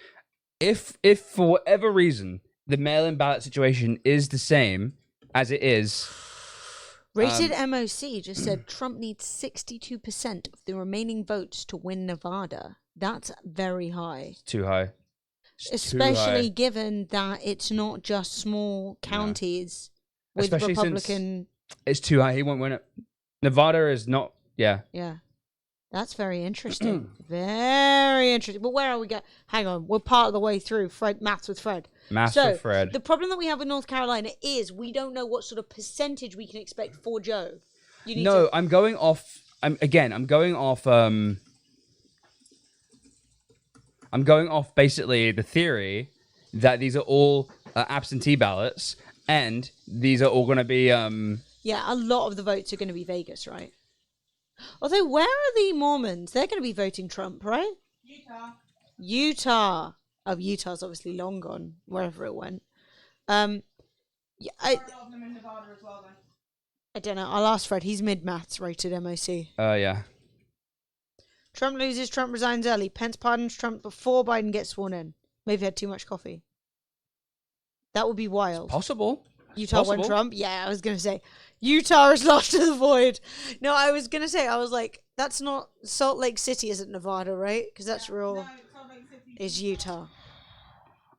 If for whatever reason the mail-in ballot situation is the same as it is, Rated MOC just said Trump needs 62% of the remaining votes to win Nevada. That's very high. It's too high. Especially given that it's not just small counties with especially Republican. It's too high. He won't win it. Nevada is not. Yeah. Yeah. That's very interesting. Very interesting. But where are we going? Hang on. We're part of the way through. Maths with Fred. With Fred. The problem that we have with North Carolina is we don't know what sort of percentage we can expect for Joe. I'm going off. I'm going off. I'm going off basically the theory that these are all absentee ballots, and these are all going to be. Yeah, a lot of the votes are going to be Vegas, right? Although, where are the Mormons? They're going to be voting Trump, right? Utah. Oh, Utah's obviously long gone, wherever it went. Yeah, I don't know. I'll ask Fred. He's mid-maths rated MOC. Yeah. Trump loses, Trump resigns early. Pence pardons Trump before Biden gets sworn in. Maybe had too much coffee. That would be wild. It's possible. Utah won Trump? Yeah, I was going to say. Utah is lost to the void. No, I was going to say, I was like, that's not Salt Lake City, isn't Nevada, right? Because that's real. No, Salt Lake City is Utah.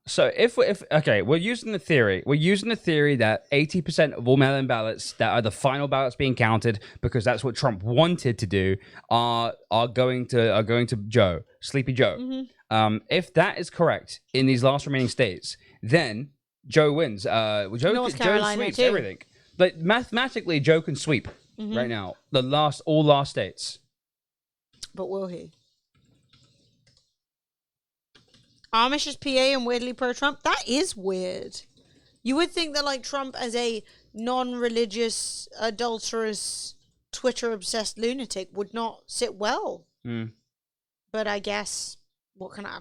So we're using the theory. We're using the theory that 80% of all mail-in ballots that are the final ballots being counted, because that's what Trump wanted to do, are going to Joe, Sleepy Joe. Mm-hmm. If that is correct in these last remaining states, then Joe wins. Joe sweeps too. Everything. But mathematically, Joe can sweep right now all last states. But will he? Amish is PA and weirdly pro-Trump? That is weird. You would think that, like, Trump as a non-religious, adulterous, Twitter-obsessed lunatic would not sit well. But I guess, what can I...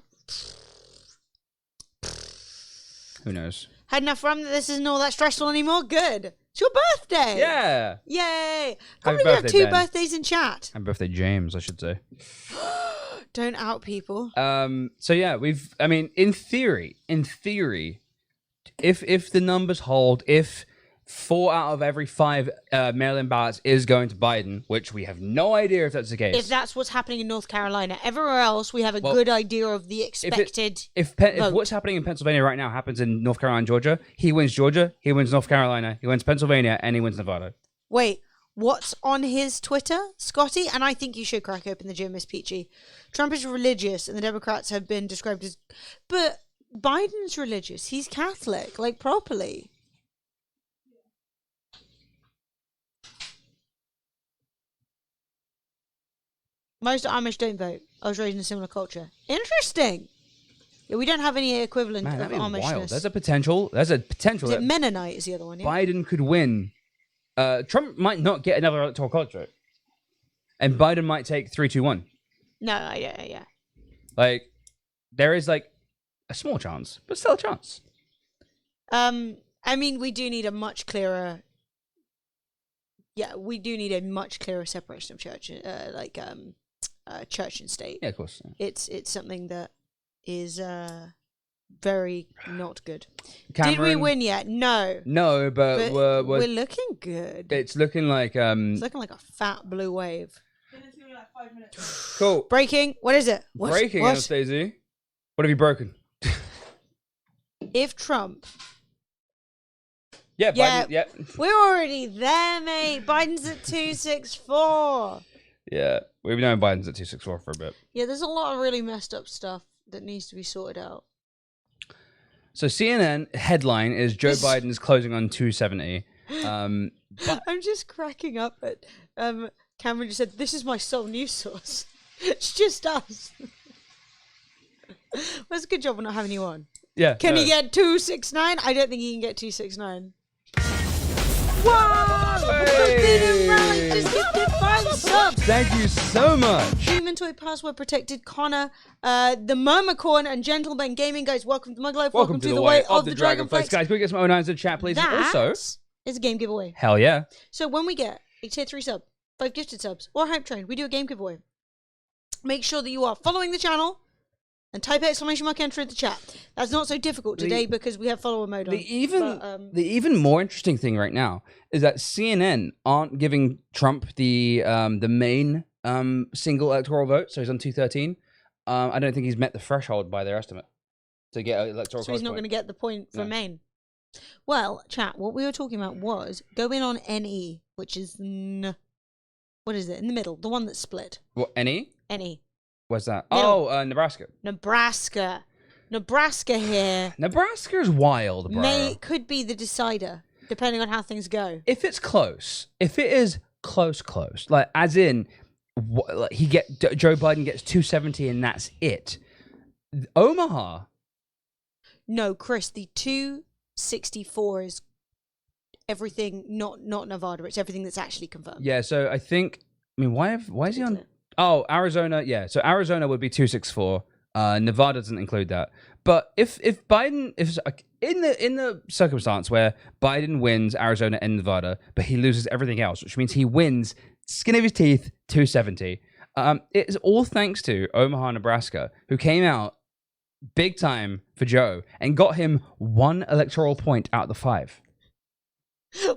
Who knows? Had enough rum that this isn't all that stressful anymore? Good. It's your birthday! Yeah! Yay! Happy we have birthday, two Ben. birthdays in chat. Happy birthday, James, I should say. Don't out people. So yeah, in theory, if the numbers hold, if 4 out of every 5 mail-in ballots is going to Biden, which we have no idea if that's the case. If that's what's happening in North Carolina, everywhere else we have a good idea of the expected. If what's happening in Pennsylvania right now happens in North Carolina and Georgia, he wins Georgia, he wins North Carolina, he wins Pennsylvania, and he wins Nevada. Wait. What's on his Twitter, Scotty? And I think you should crack open the gym, Miss Peachy. Trump is religious, and the Democrats have been described as... But Biden's religious. He's Catholic, like properly. Most Amish don't vote. I was raised in a similar culture. Interesting. Yeah, we don't have any equivalent Man, of that'd be wild. Amishness. There's a potential. Is it Mennonite is the other one, yeah? Biden could win. Trump might not get another electoral college vote. And Biden might take 3-2-1. No, yeah. Like, there is like a small chance, but still a chance. I mean, we do need a much clearer. Yeah, we do need a much clearer separation of church, church and state. Yeah, of course. Yeah. It's something that is very not good. Cameron, did we win yet? No. No, but we're looking good. It's looking like It's looking like a fat blue wave. It's gonna be like 5 minutes. Cool. Breaking. What is it? Breaking, Anastasia. What have you broken? If Trump. Yeah, Biden, yeah. We're already there, mate. Biden's at 264. Yeah, we've known Biden's at 264 for a bit. Yeah, there's a lot of really messed up stuff that needs to be sorted out. So CNN headline is Joe Biden's closing on 270. I'm just cracking up at Cameron just said, "This is my sole news source." It's just us. Well, it's a good job we're not having you on. Yeah. Can he get 269? I don't think he can get 269. Whoa! Hey! Just gifted 5 subs. Thank you so much. Human Toy Password Protected Connor, the Mermacorn, and Gentleman Gaming. Guys, welcome to Mug Life. Welcome to the way of the Dragonflex. Guys, can we get some 09s in chat, please? That And also, is a game giveaway. hell yeah. So when we get a tier 3 sub, 5 gifted subs, or Hype Train, we do a game giveaway. Make sure that you are following the channel and type exclamation mark enter into chat. That's not so difficult today because we have follower mode on. The even more interesting thing right now is that CNN aren't giving Trump the main single electoral vote, so he's on 213. I don't think he's met the threshold by their estimate to get an electoral. So he's not going to get the point for Maine. Well, chat. What we were talking about was go in on NE, which is what is it in the middle, the one that's split. What NE? NE. What's that? Middle. Oh, Nebraska. Nebraska here. Nebraska's wild, bro. Could be the decider, depending on how things go. If it's close, if it is close, like as in, Joe Biden gets 270 and that's it. Omaha. No, Chris, the 264 is everything, not Nevada. It's everything that's actually confirmed. Yeah, so I think. I mean, why is he on? Oh, Arizona. Yeah, so Arizona would be 264. Nevada doesn't include that. But if Biden, if in the circumstance where Biden wins Arizona and Nevada, but he loses everything else, which means he wins skin of his teeth 270. It is all thanks to Omaha, Nebraska, who came out big time for Joe and got him 1 electoral point out of the 5.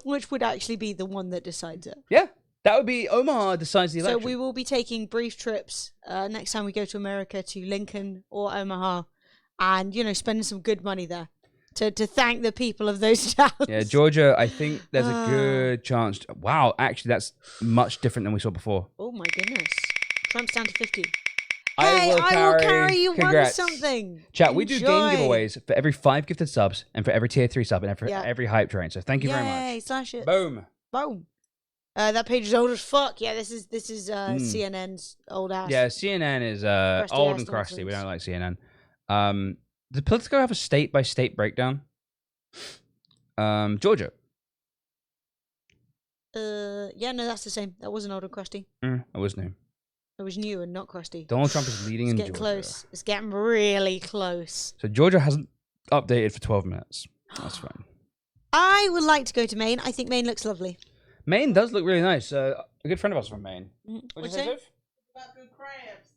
Which would actually be the one that decides it. Yeah. That would be Omaha decides the election. So we will be taking brief trips next time we go to America to Lincoln or Omaha and, spending some good money there to thank the people of those towns. Yeah, Georgia, I think there's a good chance. Wow, actually, that's much different than we saw before. Oh, my goodness. Trump's down to 50. I will carry you. Congrats. Won something. Chat, we do game giveaways for every 5 gifted subs and for every tier 3 sub and for every hype train. So thank you very much. Slash it. Boom. That page is old as fuck. Yeah, this is CNN's old ass. Yeah, CNN is old and crusty. We don't like CNN. Does Politico have a state by state breakdown? Georgia. Yeah, no, that's the same. That wasn't old and crusty. It was new. It was new and not crusty. Donald Trump is leading in Georgia. It's getting close. It's getting really close. So Georgia hasn't updated for 12 minutes. That's fine. I would like to go to Maine. I think Maine looks lovely. Maine does look really nice. A good friend of ours from Maine. What'd you say? About good crabs.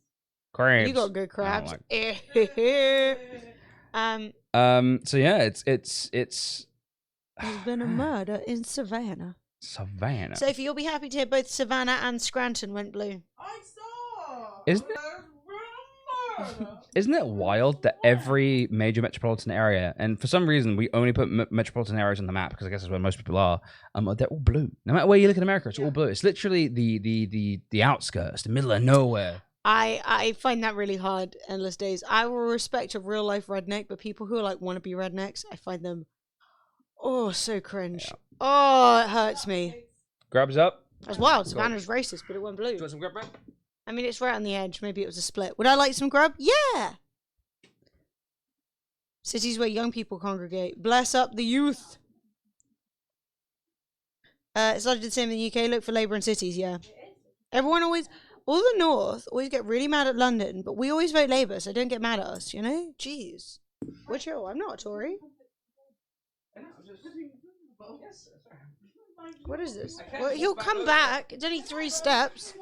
Crabs. You got good crabs. So yeah, it's. There's been a murder in Savannah. Savannah. Sophie, you'll be happy to hear both Savannah and Scranton went blue. I saw. Isn't it wild that every major metropolitan area, and for some reason we only put metropolitan areas on the map because I guess that's where most people are, they're all blue. No matter where you look in America, it's all blue. It's literally the outskirts, the middle of nowhere. I find that really hard, endless days. I will respect a real life redneck, but people who are like want to be rednecks, I find them so cringe. Yeah. Oh, it hurts me. Grabs up. That's wild. Savannah's racist, but it went blue. Do you want some grub, bro? I mean, it's right on the edge. Maybe it was a split. Would I like some grub? Yeah. Cities where young people congregate. Bless up the youth. It's largely the same in the UK. Look for Labour in cities, yeah. Everyone always, all the North always get really mad at London, but we always vote Labour, so don't get mad at us, you know? Jeez. We're chill. I'm not a Tory. What is this? Well, he'll come back. It's only 3 steps.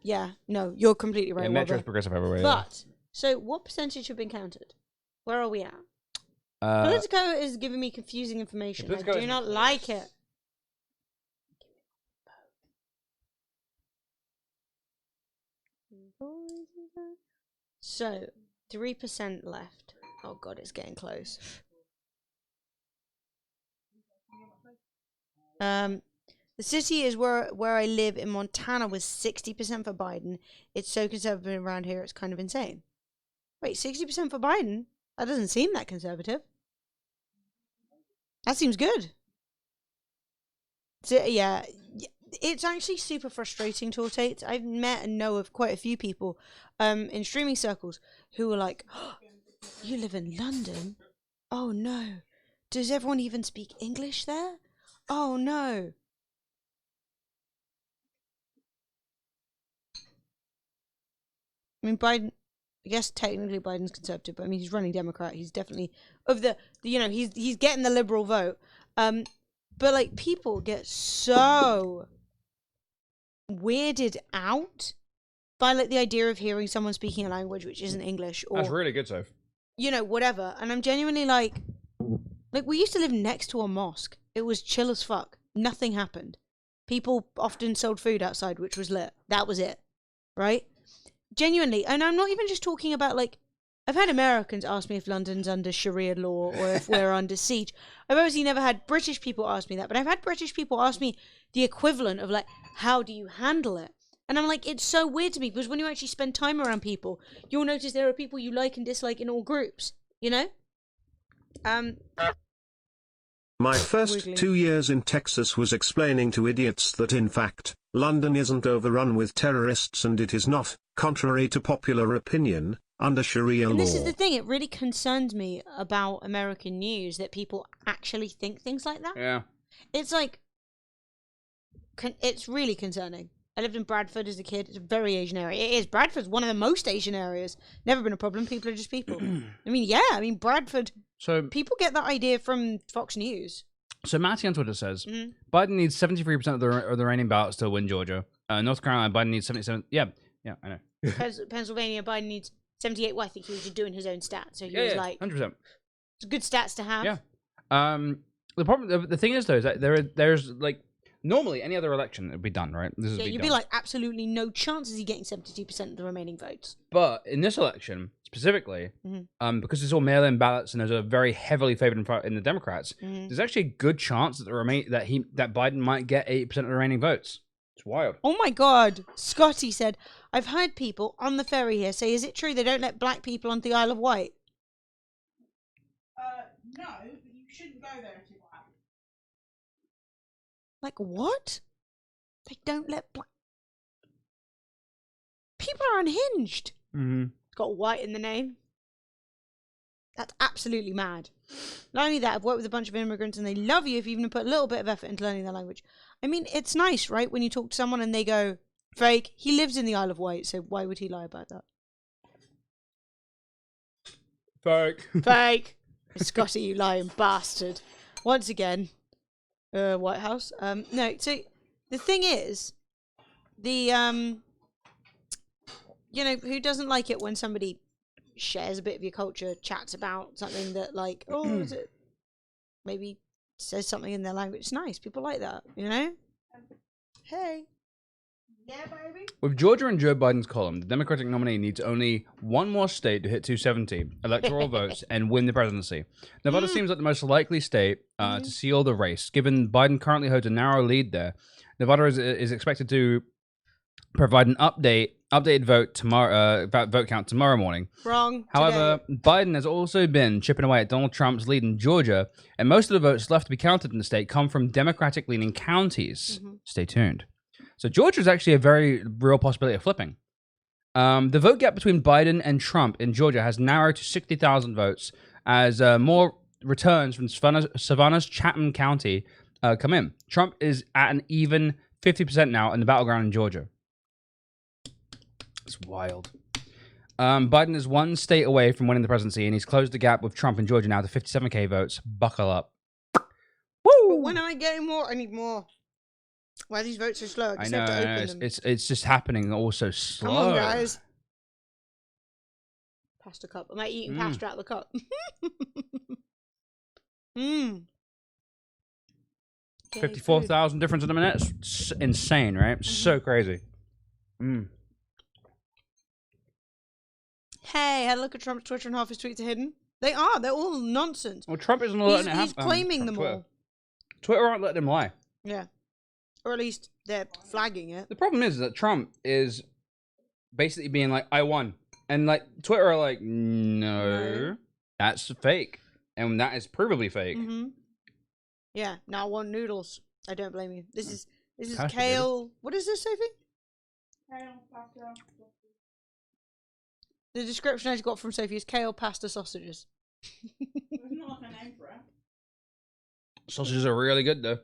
Yeah, no, you're completely right. Yeah, Metro's progressive everywhere. But, so what percentage have been counted? Where are we at? Politico is giving me confusing information. I do not like it. So, 3% left. Oh god, it's getting close. The city is where I live in Montana was 60% for Biden. It's so conservative around here, it's kind of insane. Wait, 60% for Biden? That doesn't seem that conservative. That seems good. So, yeah, it's actually super frustrating to rotate. I've met and know of quite a few people in streaming circles who are like, oh, you live in London? Oh no. Does everyone even speak English there? Oh no. I mean, Biden, I guess technically Biden's conservative, but I mean, he's running Democrat. He's definitely of the you know, he's getting the liberal vote. But like, people get so weirded out by like the idea of hearing someone speaking a language which isn't English, or that's really good, Soph. You know, whatever. And I'm genuinely like we used to live next to a mosque. It was chill as fuck. Nothing happened. People often sold food outside, which was lit. That was it, right? Genuinely, and I'm not even just talking about like, I've had Americans ask me if London's under Sharia law or if we're under siege. I've obviously never had British people ask me that, but I've had British people ask me the equivalent of like, how do you handle it? And I'm like, it's so weird to me, because when you actually spend time around people, you'll notice there are people you like and dislike in all groups, you know? My first 2 years in Texas was explaining to idiots that in fact, London isn't overrun with terrorists, and it is not, contrary to popular opinion, under Sharia law. And this is the thing, it really concerns me about American news that people actually think things like that. Yeah. It's like, it's really concerning. I lived in Bradford as a kid. It's a very Asian area. It is. Bradford's one of the most Asian areas. Never been a problem. People are just people. I mean, yeah. I mean, Bradford. So people get that idea from Fox News. So Matty on Twitter says Biden needs 73% of the remaining ballots to win Georgia. North Carolina, Biden needs 77. Yeah, I know. Pennsylvania, Biden needs 78. Well, I think he was just doing his own stats. So he was like 100%. It's good stats to have. Yeah. The problem, the thing is though, is that there's like. Normally, any other election it would be done, right? This you'd be like, absolutely no chance is he getting 72% of the remaining votes. But in this election, specifically, because it's all mail-in ballots and there's a very heavily favored in the Democrats, there's actually a good chance that that Biden might get 80% of the remaining votes. It's wild. Oh my God. Scotty said, I've heard people on the ferry here say, is it true they don't let black people onto the Isle of Wight? No, but you shouldn't go there if you're black. Like, what? They don't let black... People are unhinged. It's got white in the name. That's absolutely mad. Not only that, I've worked with a bunch of immigrants and they love you if you even put a little bit of effort into learning their language. I mean, it's nice, right? When you talk to someone and they go, fake, he lives in the Isle of Wight, so why would he lie about that? Fake. Fake. Scotty, you lying bastard. Once again... White House. No, so the thing is, you know, who doesn't like it when somebody shares a bit of your culture, chats about something that like, oh, is it? Maybe says something in their language. It's nice. People like that, you know? Hey. Yeah, baby. With Georgia and Joe Biden's column, the Democratic nominee needs only one more state to hit 270 electoral votes and win the presidency. Nevada seems like the most likely state to seal the race, given Biden currently holds a narrow lead there. Nevada is expected to provide an updated vote tomorrow, vote count tomorrow morning. Wrong. However, Biden has also been chipping away at Donald Trump's lead in Georgia, and most of the votes left to be counted in the state come from Democratic-leaning counties. Stay tuned. So Georgia is actually a very real possibility of flipping. The vote gap between Biden and Trump in Georgia has narrowed to 60,000 votes as more returns from Savannah's Chatham County come in. Trump is at an even 50% now in the battleground in Georgia. It's wild. Biden is one state away from winning the presidency, and he's closed the gap with Trump in Georgia now to 57K votes. Buckle up. Woo! But when am I getting more? I need more. Why are these votes so slow? I know. It's just happening all so slow. Come on, guys. Pasta cup. Am I eating pasta out of the cup? Mmm. 54,000 difference in a minute. It's insane, right? So crazy. Hey, had a look at Trump's Twitter and half his tweets are hidden. They are. They're all nonsense. Well, Trump isn't letting it happen. He's claiming them all. Twitter aren't letting him lie. Yeah. Or at least they're flagging it. The problem is that Trump is basically being like, I won. And like Twitter are like, no, that's fake. And that is provably fake. Yeah, now I want noodles. I don't blame you. This is Pasta kale. noodles. What is this, Sophie? Kale, pasta. The description I just got from Sophie is kale, pasta, sausages. There's not like a name for it. Sausages are really good though.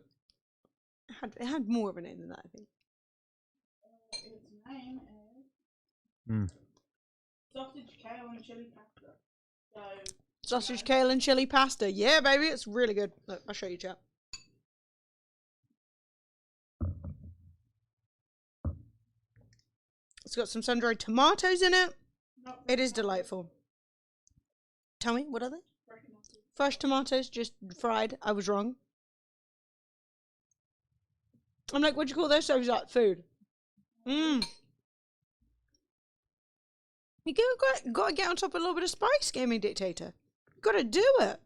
It had more of a name than that, I think. Its name is sausage, kale, and chili pasta. So Sausage, kale, and chili pasta. Yeah, baby, it's really good. Look, I'll show you, chat. It's got some sun-dried tomatoes in it. It is delightful. Tell me, what are they? Fresh tomatoes, just fried. I was wrong. I'm like, what do you call those? So it's like food. You gotta get on top of a little bit of spice, gaming dictator. You gotta do it.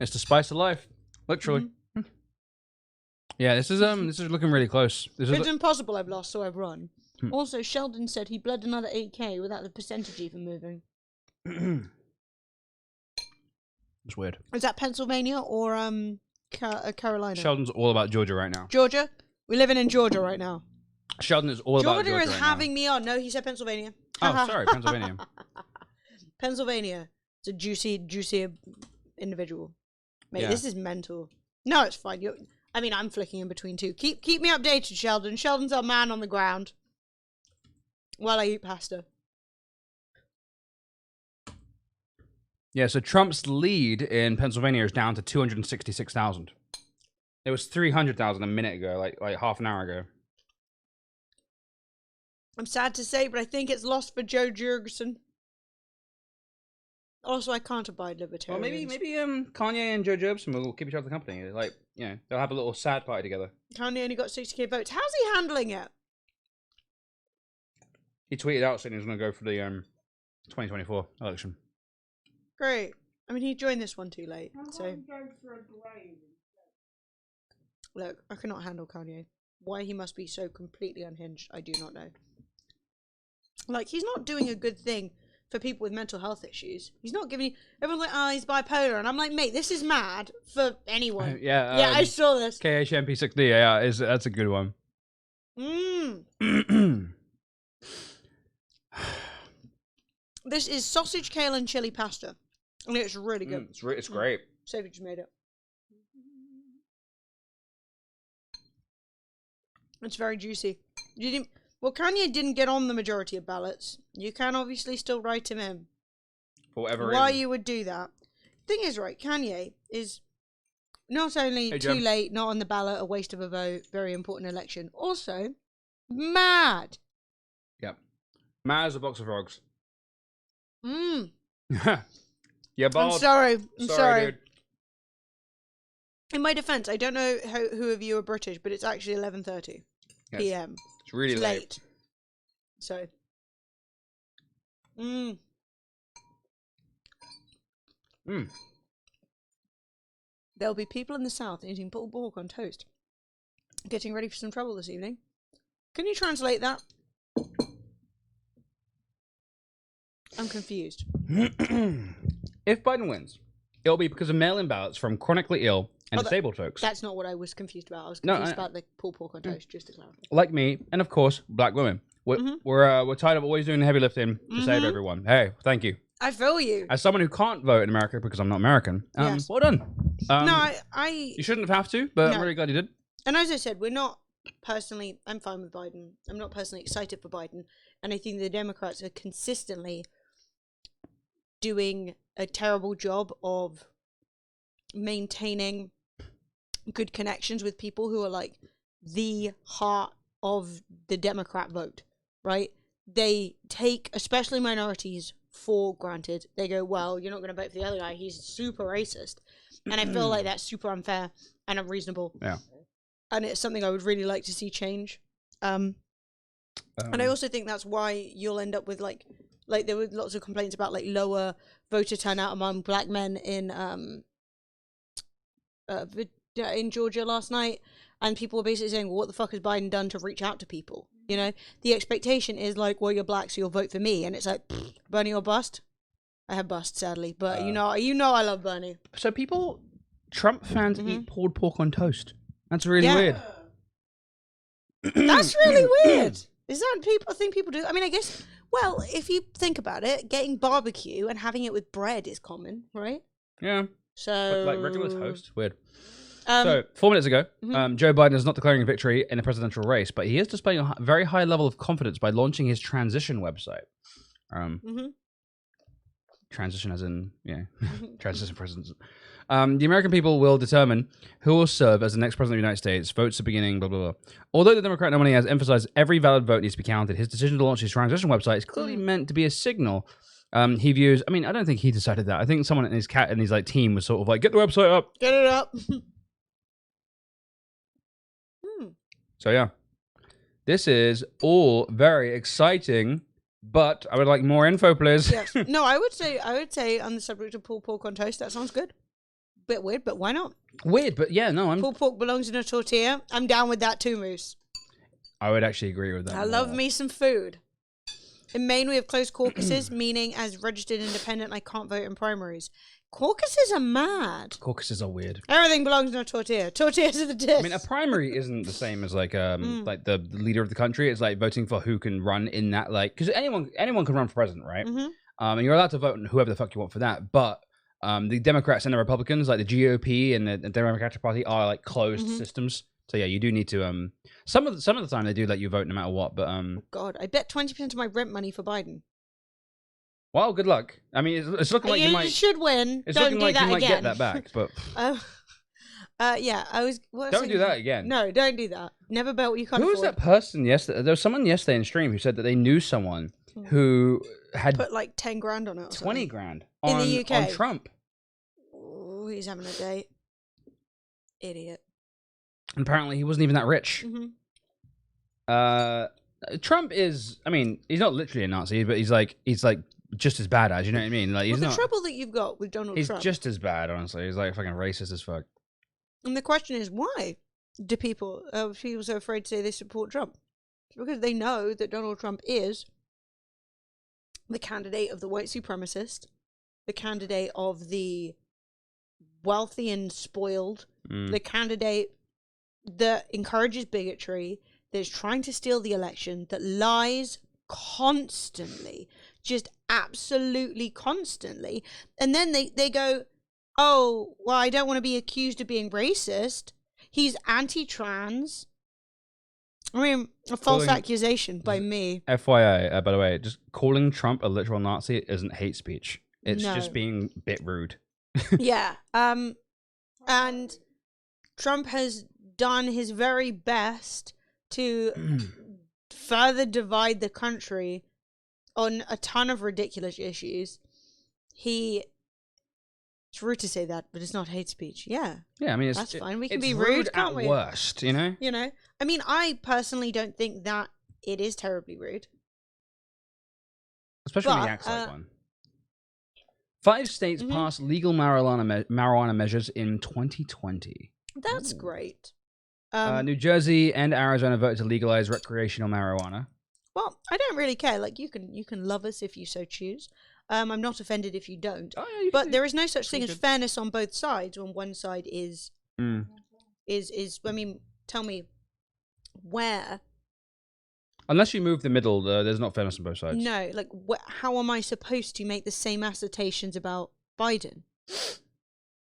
It's the spice of life, literally. Yeah, this is looking really close. It's impossible. I've lost, so I've run. Also, Sheldon said he bled another 8K without the percentage even moving. It's weird. Is that Pennsylvania or Carolina? Sheldon's all about Georgia right now. Georgia? We're living in Georgia right now. Sheldon is all about Georgia Georgia is right having me on. No, he said Pennsylvania. Oh, sorry, Pennsylvania. Pennsylvania. It's a juicier individual. Mate, Yeah. this is mental. No, it's fine. I'm flicking in between two. Keep me updated, Sheldon. Sheldon's our man on the ground. While I eat pasta. Yeah, so Trump's lead in Pennsylvania is down to 266,000. It was 300,000 a minute ago, like half an hour ago. I'm sad to say, but I think it's lost for Joe Jurgensen. Also, I can't abide Well, libertarians. maybe Kanye and Joe Jobson will keep each other company. Like, they'll have a little sad party together. Kanye only got 60k votes. How's he handling it? He tweeted out saying he was going to go for the 2024 election. Great. I mean, he joined this one too late, so... Look, I cannot handle Kanye. Why he must be so completely unhinged, I do not know. Like, he's not doing a good thing for people with mental health issues. He's not giving you... Everyone's like, he's bipolar. And I'm like, mate, this is mad for anyone. Yeah, I saw this. KHMP6D, yeah, that's a good one. This is sausage, kale, and chili pasta. And it's really good. It's great. Sophie just made it. It's very juicy. Kanye didn't get on the majority of ballots. You can obviously still write him in. For whatever Why reason. you would do that. Thing is, right, Kanye is not only Hey, too Jem. late, not on the ballot, a waste of a vote, very important election, also mad. Yep. Mad as a box of frogs. Yeah, I'm bald. sorry. I'm sorry. Dude. In my defense, I don't know who of you are British, but it's actually 11:30 Yes. p.m. It's really It's late. So. There'll be people in the South eating pulled pork on toast. Getting ready for some trouble this evening. Can you translate that? I'm confused. If Biden wins, it'll be because of mail-in ballots from chronically ill and disabled folks. That's not what I was confused about. I was confused about the pulled pork on toast, just to clarify. Like me, and of course, black women. We're tired of always doing the heavy lifting to save everyone. Hey, thank you. I feel you. As someone who can't vote in America because I'm not American, Yes. well done. No, You shouldn't have to, but I'm really glad you did. And as I said, we're not personally, I'm fine with Biden. I'm not personally excited for Biden. And I think the Democrats are consistently doing a terrible job of maintaining good connections with people who are like the heart of the Democrat vote, right? They take, especially minorities, for granted. They go, well, you're not going to vote for the other guy. He's super racist. And I feel like that's super unfair and unreasonable. Yeah. And it's something I would really like to see change. And I also think that's why you'll end up with like there were lots of complaints about like lower voter turnout among black men in Georgia last night, and people were basically saying, well, what the fuck has Biden done to reach out to people? You know, the expectation is like, well, you're black, so you'll vote for me, and it's like, Bernie or bust. I have bust, sadly, but you know I love Bernie. So Trump fans eat pulled pork on toast. That's really weird. That's really weird. Is that a thing people do? I mean, I guess, well, if you think about it, getting barbecue and having it with bread is common, right? Yeah. So, But, like regular toast? Weird. So, 4 minutes ago, Joe Biden is not declaring a victory in the presidential race, but he is displaying a very high level of confidence by launching his transition website. Transition as in, transition presidents. The American people will determine who will serve as the next president of the United States. Votes are beginning, blah, blah, blah. Although the Democrat nominee has emphasized every valid vote needs to be counted, his decision to launch his transition website is clearly meant to be a signal. He views, I mean, I don't think he decided that. I think someone in his like team was sort of like, get the website up. Get it up. So yeah, this is all very exciting, but I would like more info, please. Yes. No, I would say on the subject of pulled pork on toast, that sounds good. Bit weird, but why not? Weird, but yeah, no, pulled pork belongs in a tortilla. I'm down with that too, Moose. I would actually agree with that. I love me some food. In Maine, we have closed caucuses, meaning as registered independent, I can't vote in primaries. Caucuses are mad. Caucuses are weird. Everything belongs in a tortilla. Tortillas are the dish. I mean, a primary isn't the same as like the leader of the country. It's like voting for who can run in that, like, because anyone can run for president, right? And you're allowed to vote on whoever the fuck you want for that. But the Democrats and the Republicans, like the GOP and the Democratic Party, are like closed systems. So yeah, you do need to some of the time they do let you vote no matter what. But God, I bet 20% of my rent money for Biden. Well, good luck. I mean, it's looking like you might should win. It's don't looking do like that you might again. get that back, but yeah, I was. Don't do that again. No, don't do that. Never bet what you can't Who was afford. that person yesterday? There was someone yesterday in stream who said that they knew someone who had put like 10 grand on it. Or 20 grand in the UK on Trump. Oh, he's having a date. Idiot. And apparently, he wasn't even that rich. Trump is. I mean, he's not literally a Nazi, but he's like just as bad as, you know what I mean? Like, he's the not. trouble that you've got with Donald He's Trump. just as bad, honestly. He's like fucking racist as fuck. And the question is, why do people so afraid to say they support Trump? It's because they know that Donald Trump is the candidate of the white supremacist, the candidate of the wealthy and spoiled, the candidate that encourages bigotry, that is trying to steal the election, that lies constantly, just absolutely constantly. And then they go, oh, well, I don't want to be accused of being racist. He's anti-trans. I mean, a false accusation by me. FYI, by the way, just calling Trump a literal Nazi isn't hate speech. It's just being a bit rude. Yeah. And Trump has done his very best to further divide the country on a ton of ridiculous issues. It's rude to say that, but it's not hate speech. Yeah. Yeah, I mean, that's fine. We can it's be rude, can't at we? worst, you know? You know? I mean, I personally don't think that it is terribly rude. Especially when he acts like one. 5 states passed legal marijuana measures in 2020. That's great. New Jersey and Arizona voted to legalize recreational marijuana. Well, I don't really care. Like, you can love us if you so choose. I'm not offended if you don't. Oh, yeah, but there is no such thing as fairness on both sides. When one side is. I mean, tell me where. Unless you move the middle, there's not fairness on both sides. No, like, how am I supposed to make the same assertions about Biden?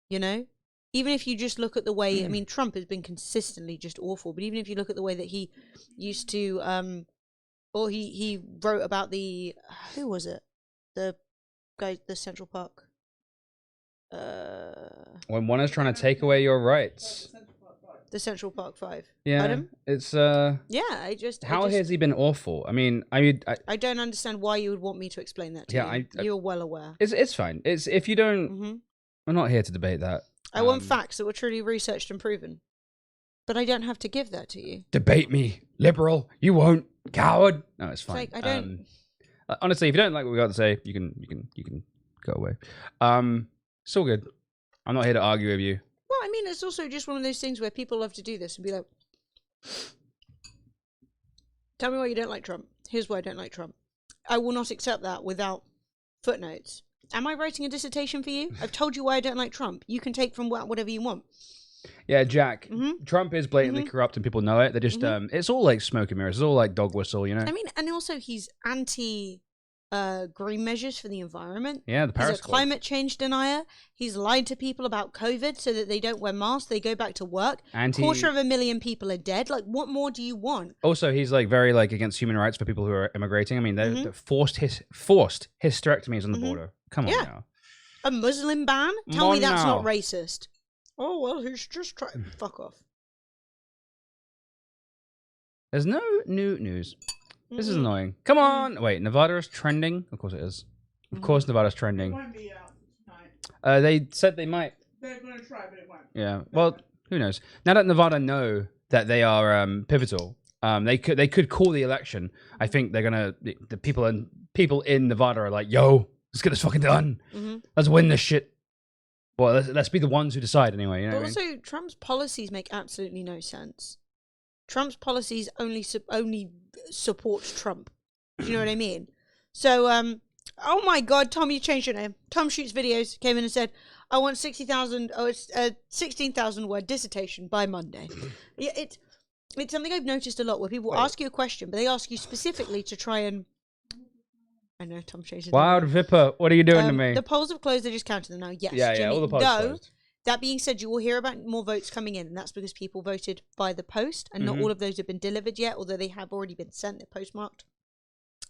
You know? Even if you just look at the way, I mean, Trump has been consistently just awful, but even if you look at the way that he used to, or he wrote about who was it? The guy, the Central Park. When one is trying to take away your rights. The Central Park 5. Yeah, Pardon? it's Yeah, How has he been awful? I mean, I don't understand why you would want me to explain that to you. You're well aware. It's fine. It's if you don't. We're not here to debate that. I want facts that were truly researched and proven, but I don't have to give that to you. Debate me, liberal. You won't, coward. No, it's fine. Like, I don't. Honestly, if you don't like what we got to say, you can go away. It's all good. I'm not here to argue with you. Well, I mean, it's also just one of those things where people love to do this and be like, tell me why you don't like Trump. Here's why I don't like Trump. I will not accept that without footnotes. Am I writing a dissertation for you? I've told you why I don't like Trump. You can take from whatever you want. Yeah, Jack. Trump is blatantly corrupt and people know it. They're just, it's all like smoke and mirrors. It's all like dog whistle, you know? I mean, and also he's anti green measures for the environment. Yeah, the Paris He's a climate change denier. He's lied to people about COVID so that they don't wear masks. They go back to work. 250,000 people are dead. Like, what more do you want? Also, he's like very like against human rights for people who are immigrating. I mean, they're forced hysterectomies on the border. Come on now. A Muslim ban? Tell me that's not racist. Oh, well, he's just trying. Fuck off. There's no new news. This is annoying. Come on. Wait, Nevada is trending? Of course it is. Of course Nevada's trending. It won't be out tonight. They said they might. They're going to try, but it won't. Yeah. Well, who knows? Now that Nevada know that they are pivotal, they could call the election. I think they're gonna. The people in Nevada are like, yo, let's get this fucking done. Let's win this shit. Well, let's be the ones who decide anyway. You know but also, Trump's policies make absolutely no sense. Trump's policies only support Trump. Do you know what I mean? So, oh my God, Tom, you changed your name. Tom Shoots Videos came in and said, I want 16,000 word dissertation by Monday. Yeah, it's something I've noticed a lot where people ask you a question, but they ask you specifically to try and. I know Tom changed his name. Wild Vipper, what are you doing to me? The polls have closed. They just counted them now. Yes, yeah, Jimmy. all the polls closed. That being said, you will hear about more votes coming in, and that's because people voted by the post, and not all of those have been delivered yet, although they have already been sent. They're postmarked.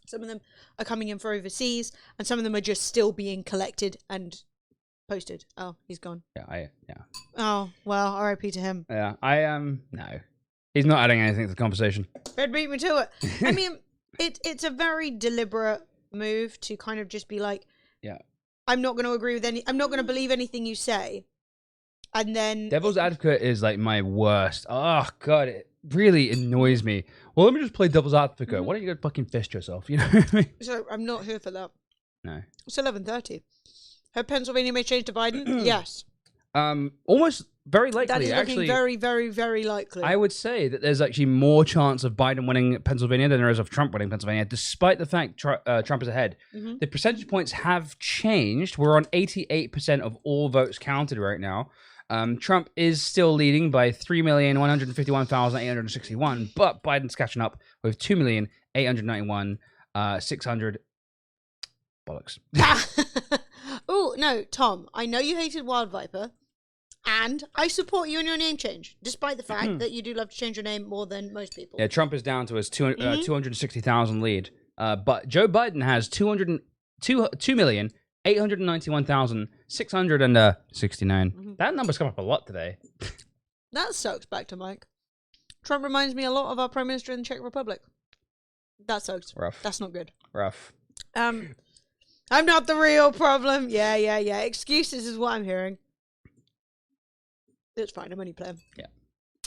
Some of them are coming in for overseas, and some of them are just still being collected and posted. Oh, he's gone. Yeah. Oh, well, RIP to him. Yeah, no. He's not adding anything to the conversation. Fred beat me to it. I mean, it's a very deliberate move to kind of just be like, yeah, I'm not going to agree with I'm not going to believe anything you say. And then Devil's Advocate is like my worst. Oh God, it really annoys me. Well, let me just play Devil's Advocate. Why don't you go fucking fist yourself? You know what I mean? So I'm not here for that. No. It's 11:30. Have Pennsylvania made change to Biden? Yes. Almost very likely. That is looking actually, very, very, very likely. I would say that there's actually more chance of Biden winning Pennsylvania than there is of Trump winning Pennsylvania, despite the fact Trump is ahead. The percentage points have changed. We're on 88% of all votes counted right now. Trump is still leading by 3,151,861, but Biden's catching up with 2,891,600. Bollocks. Oh, no, Tom, I know you hated Wild Viper, and I support you in your name change, despite the fact that you do love to change your name more than most people. Yeah, Trump is down to his 260,000 lead, but Joe Biden has 2,891,669. That number's come up a lot today. That sucks, back to Mike. Trump reminds me a lot of our Prime Minister in the Czech Republic. That sucks. Rough. That's not good. Rough. I'm not the real problem. Yeah. Excuses is what I'm hearing. It's fine. I'm only playing. Yeah.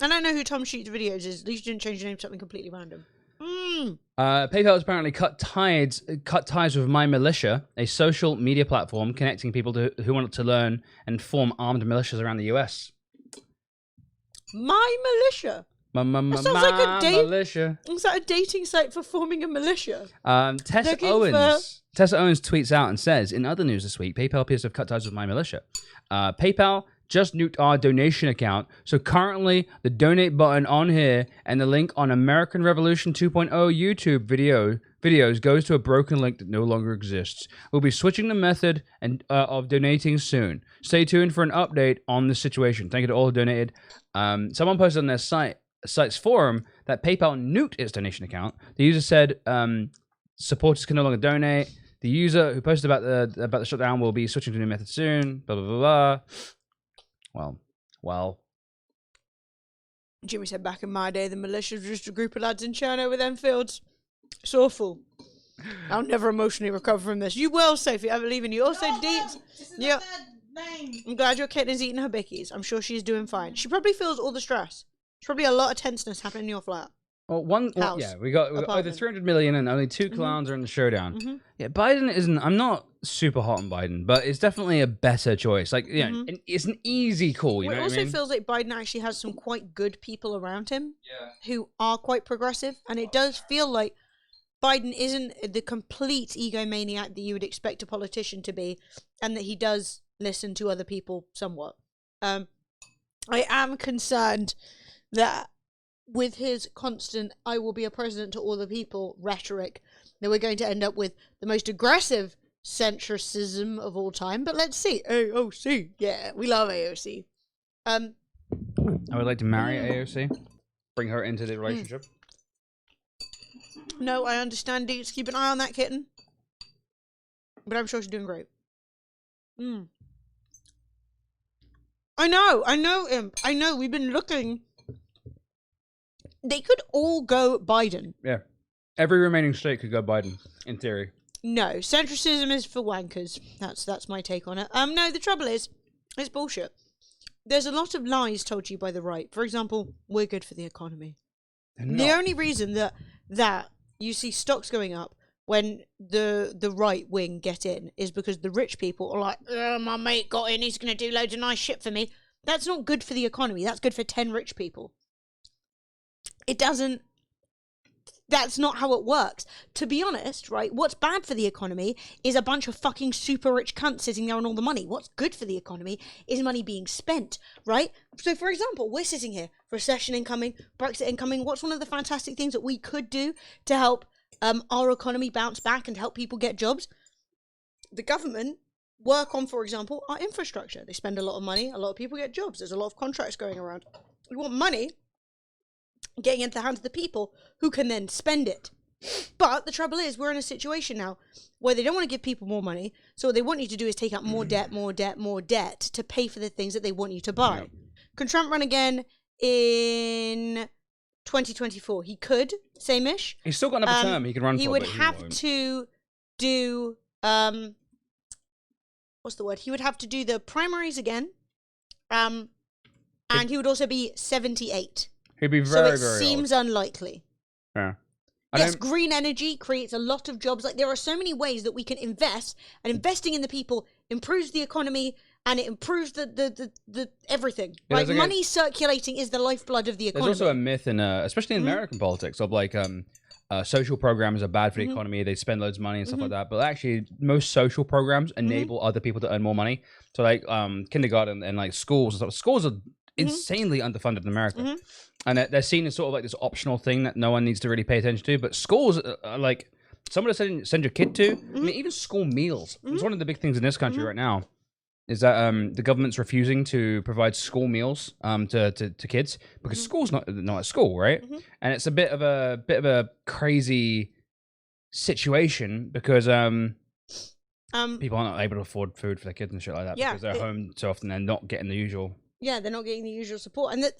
And I know who Tom Shoots Videos is. At least you didn't change your name to something completely random. PayPal has apparently cut ties with My Militia, a social media platform connecting people who want to learn and form armed militias around the US. My Militia? That sounds like a militia. Is that a dating site for forming a militia? Tessa Looking Owens. Tessa Owens tweets out and says, in other news this week, PayPal appears to have cut ties with my militia. PayPal just nuked our donation account, so currently the donate button on here and the link on American Revolution 2.0 YouTube videos goes to a broken link that no longer exists. We'll be switching the method of donating soon. Stay tuned for an update on the situation. Thank you to all who donated. Someone posted on their site's forum that PayPal nuked its donation account. The user said supporters can no longer donate. The user who posted about the shutdown will be switching to a new method soon. Blah blah blah blah. Well. Jimmy said back in my day, the militia was just a group of lads in China with Enfields. It's awful. I'll never emotionally recover from this. You will, Sophie. I believe in you. Also, Deets. Yeah. I'm glad your kitten is eating her bickies. I'm sure she's doing fine. She probably feels all the stress. There's probably a lot of tenseness happening in your flat. Well, we got over 300 million and only 2 clowns are in the showdown. Yeah, Biden isn't. I'm not super hot on Biden, but it's definitely a better choice. Like, you know, it's an easy call. You know it what also I mean? feels like Biden actually has some quite good people around him who are quite progressive, and it does feel like Biden isn't the complete egomaniac that you would expect a politician to be, and that he does listen to other people somewhat. I am concerned that with his constant "I will be a president to all the people" rhetoric, that we're going to end up with the most aggressive centricism of all time. But let's see. AOC. Yeah, we love AOC. I would like to marry AOC. Bring her into the relationship. No, I understand, Deets. Keep an eye on that kitten. But I'm sure she's doing great. I know, Imp. I know, we've been looking. They could all go Biden. Yeah. Every remaining state could go Biden, in theory. No, centricism is for wankers. That's my take on it. No, the trouble is, it's bullshit. There's a lot of lies told to you by the right. For example, we're good for the economy. The only reason that you see stocks going up when the right wing get in is because the rich people are like, my mate got in, he's going to do loads of nice shit for me. That's not good for the economy. That's good for 10 rich people. It doesn't. That's not how it works. To be honest, right, what's bad for the economy is a bunch of fucking super rich cunts sitting there on all the money. What's good for the economy is money being spent, right? So, for example, we're sitting here, recession incoming, Brexit incoming. What's one of the fantastic things that we could do to help our economy bounce back and help people get jobs? The government work on, for example, our infrastructure. They spend a lot of money. A lot of people get jobs. There's a lot of contracts going around. We want money getting into the hands of the people who can then spend it. But the trouble is, we're in a situation now where they don't want to give people more money, so what they want you to do is take out more debt to pay for the things that they want you to buy. Yep. Can Trump run again in 2024? He could, same-ish. He's still got another term he can run for. He would have to do, what's the word? He would have to do the primaries again, and he would also be 78. He'd be very, so it seems unlikely. Yeah. Yes, green energy creates a lot of jobs. Like, there are so many ways that we can invest, and investing in the people improves the economy and it improves the everything. Yeah, right? Money circulating is the lifeblood of the economy. There's also a myth in, especially in American politics, of like social programs are bad for the economy. They spend loads of money and stuff like that. But actually, most social programs enable other people to earn more money. So like kindergarten and like schools and stuff. Schools are insanely underfunded in America. And they're seen as sort of like this optional thing that no one needs to really pay attention to. But schools are like someone to send your kid to. I mean, even school meals. It's one of the big things in this country right now. Is that the government's refusing to provide school meals to kids because school's not at school, right? And it's a bit of a crazy situation because people are not able to afford food for their kids and shit like that because they're home so often they're not getting the usual. Yeah, they're not getting the usual support, and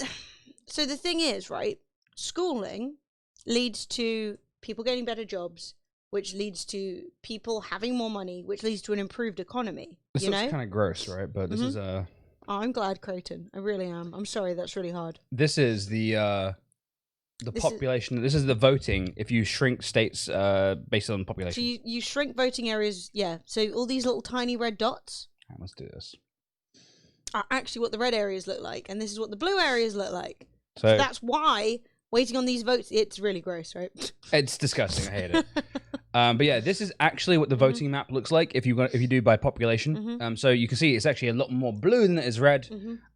so the thing is, right? Schooling leads to people getting better jobs, which leads to people having more money, which leads to an improved economy. This looks kind of gross, right? But this is Oh, I'm glad, Creighton. I really am. I'm sorry, that's really hard. This is the population. This is the voting. If you shrink states based on population, so you shrink voting areas. Yeah. So all these little tiny red dots. Let's do this. Are actually what the red areas look like, and this is what the blue areas look like. So that's why waiting on these votes, it's really gross, right? It's disgusting. I hate it. But yeah, this is actually what the voting map looks like if you do by population. So you can see it's actually a lot more blue than it is red.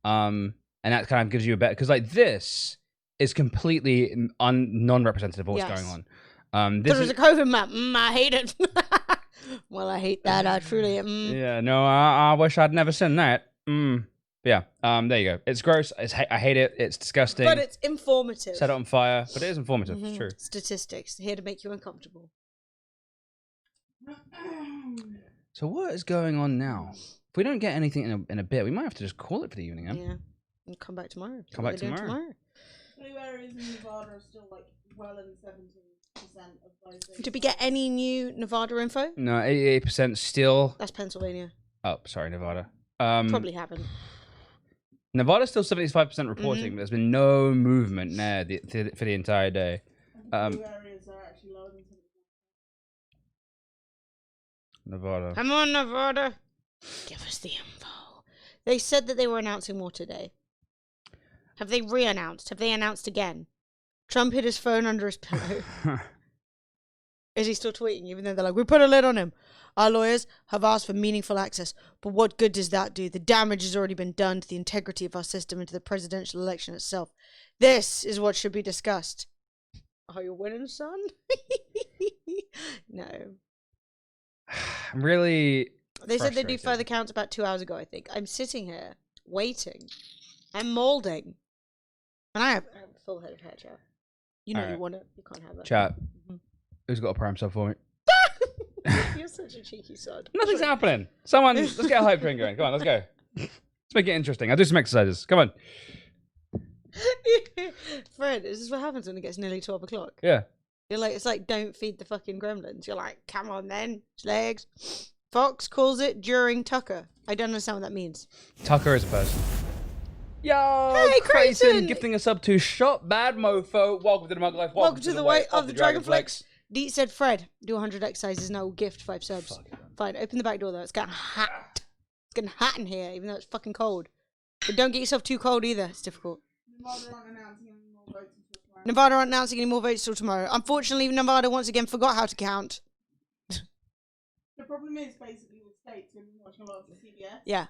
And that kind of gives you a better, because like this is completely non-representative of what's going on. This is a COVID map. I hate it. Well, I hate that. I truly. Yeah, no, I wish I'd never seen that. Yeah, there you go. It's gross. I hate it. It's disgusting. But it's informative. Set it on fire. But it is informative. It's true. Statistics here to make you uncomfortable. So what is going on now? If we don't get anything in a bit, we might have to just call it for the evening. Yeah, and come back tomorrow. Come back tomorrow. Blue areas in Nevada are still like well in 70% of voting. Did we get any new Nevada info? No, 88% still. That's Pennsylvania. Oh, sorry, Nevada. Probably haven't. Nevada's still 75% reporting, but there's been no movement there for the entire day. Blue areas are actually lower than 70%. Nevada. Come on, Nevada. Give us the info. They said that they were announcing more today. Have they re-announced? Have they announced again? Trump hid his phone under his pillow. Is he still tweeting, even though they're like, we put a lid on him? Our lawyers have asked for meaningful access, but what good does that do? The damage has already been done to the integrity of our system and to the presidential election itself. This is what should be discussed. Are you winning, son? No. I'm really... They said they'd do further counts about 2 hours ago, I think. I'm sitting here, waiting. I'm molding. And I have a full head of hair, chat. You know you want it. You can't have that. Chat. Who's got a prime sub for me? You're such a cheeky sod. Nothing's happening. Someone, let's get a hype train going. Come on, let's go. Let's make it interesting. I'll do some exercises. Come on. Fred, this is what happens when it gets nearly 12 o'clock. Yeah. You're like, it's like, don't feed the fucking gremlins. You're like, come on then, legs. Fox calls it during Tucker. I don't understand what that means. Tucker is a person. Yo, hey, Creighton! Gifting us up to Shot Bad Mofo. Welcome to the Mug Life. Welcome to the way of the Dragonflex. Deet said, Fred, do 100 exercises and I will gift 5 subs. Fine, open the back door though. It's getting hot. It's getting hot in here, even though it's fucking cold. But don't get yourself too cold either. It's difficult. Nevada aren't announcing any more votes till tomorrow. Unfortunately, Nevada once again forgot how to count. The problem is basically with states, and watching a lot of the CBS. Yeah.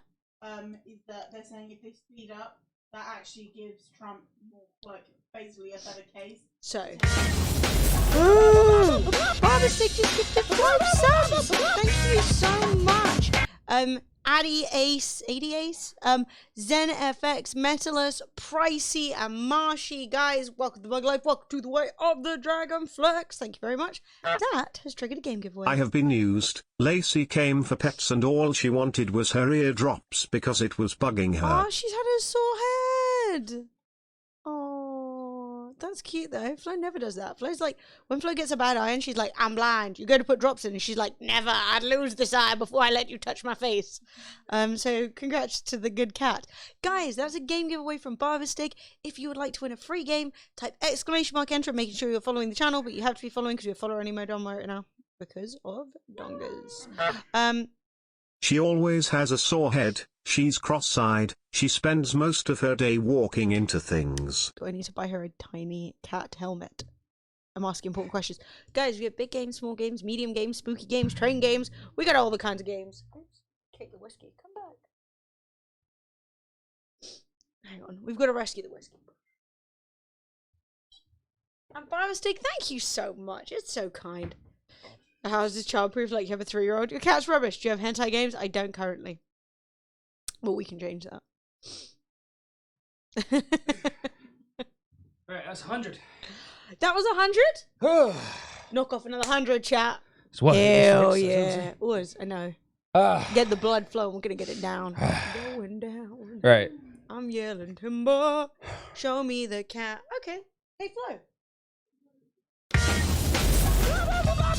Is that they're saying if they speed up, that actually gives Trump more, like, basically a better case. So. Ooh! Barbara Stick just gifted 5 subs! Thank you so much. Addy Ace, Zen FX, Metalus, Pricey, and Marshy. Guys, welcome to Mug Life. Welcome to the way of the Dragonflex. Thank you very much. That has triggered a game giveaway. I have been used. Lacey came for pets and all she wanted was her eardrops because it was bugging her. Oh, she's had a sore head. Oh, that's cute though. Flo never does that. Flo's like, when Flo gets a bad eye and she's like, I'm blind. You go to put drops in and she's like, never. I'd lose this eye before I let you touch my face. So congrats to the good cat. Guys, that's a game giveaway from Barber Stick. If you would like to win a free game, type !enter, making sure you're following the channel, but you have to be following because you're follower only mode on right now because of dongers. She always has a sore head, she's cross-eyed, she spends most of her day walking into things. Do I need to buy her a tiny cat helmet? I'm asking important questions. Guys, we have big games, small games, medium games, spooky games, train games. We got all the kinds of games. Oops, take the whiskey. Come back. Hang on, we've got to rescue the whiskey. And Barber Stick, thank you so much. It's so kind. How is this childproof? Like you have a 3-year-old? Your cat's rubbish. Do you have hentai games? I don't currently. Well, we can change that. Right, that's 100. That was 100? Knock off another 100, chat. It's what? Hell yeah. It was, I know. Get the blood flowing. We're going to get it down. Going down. Right. I'm yelling timber. Show me the cat. Okay. Hey, Flo.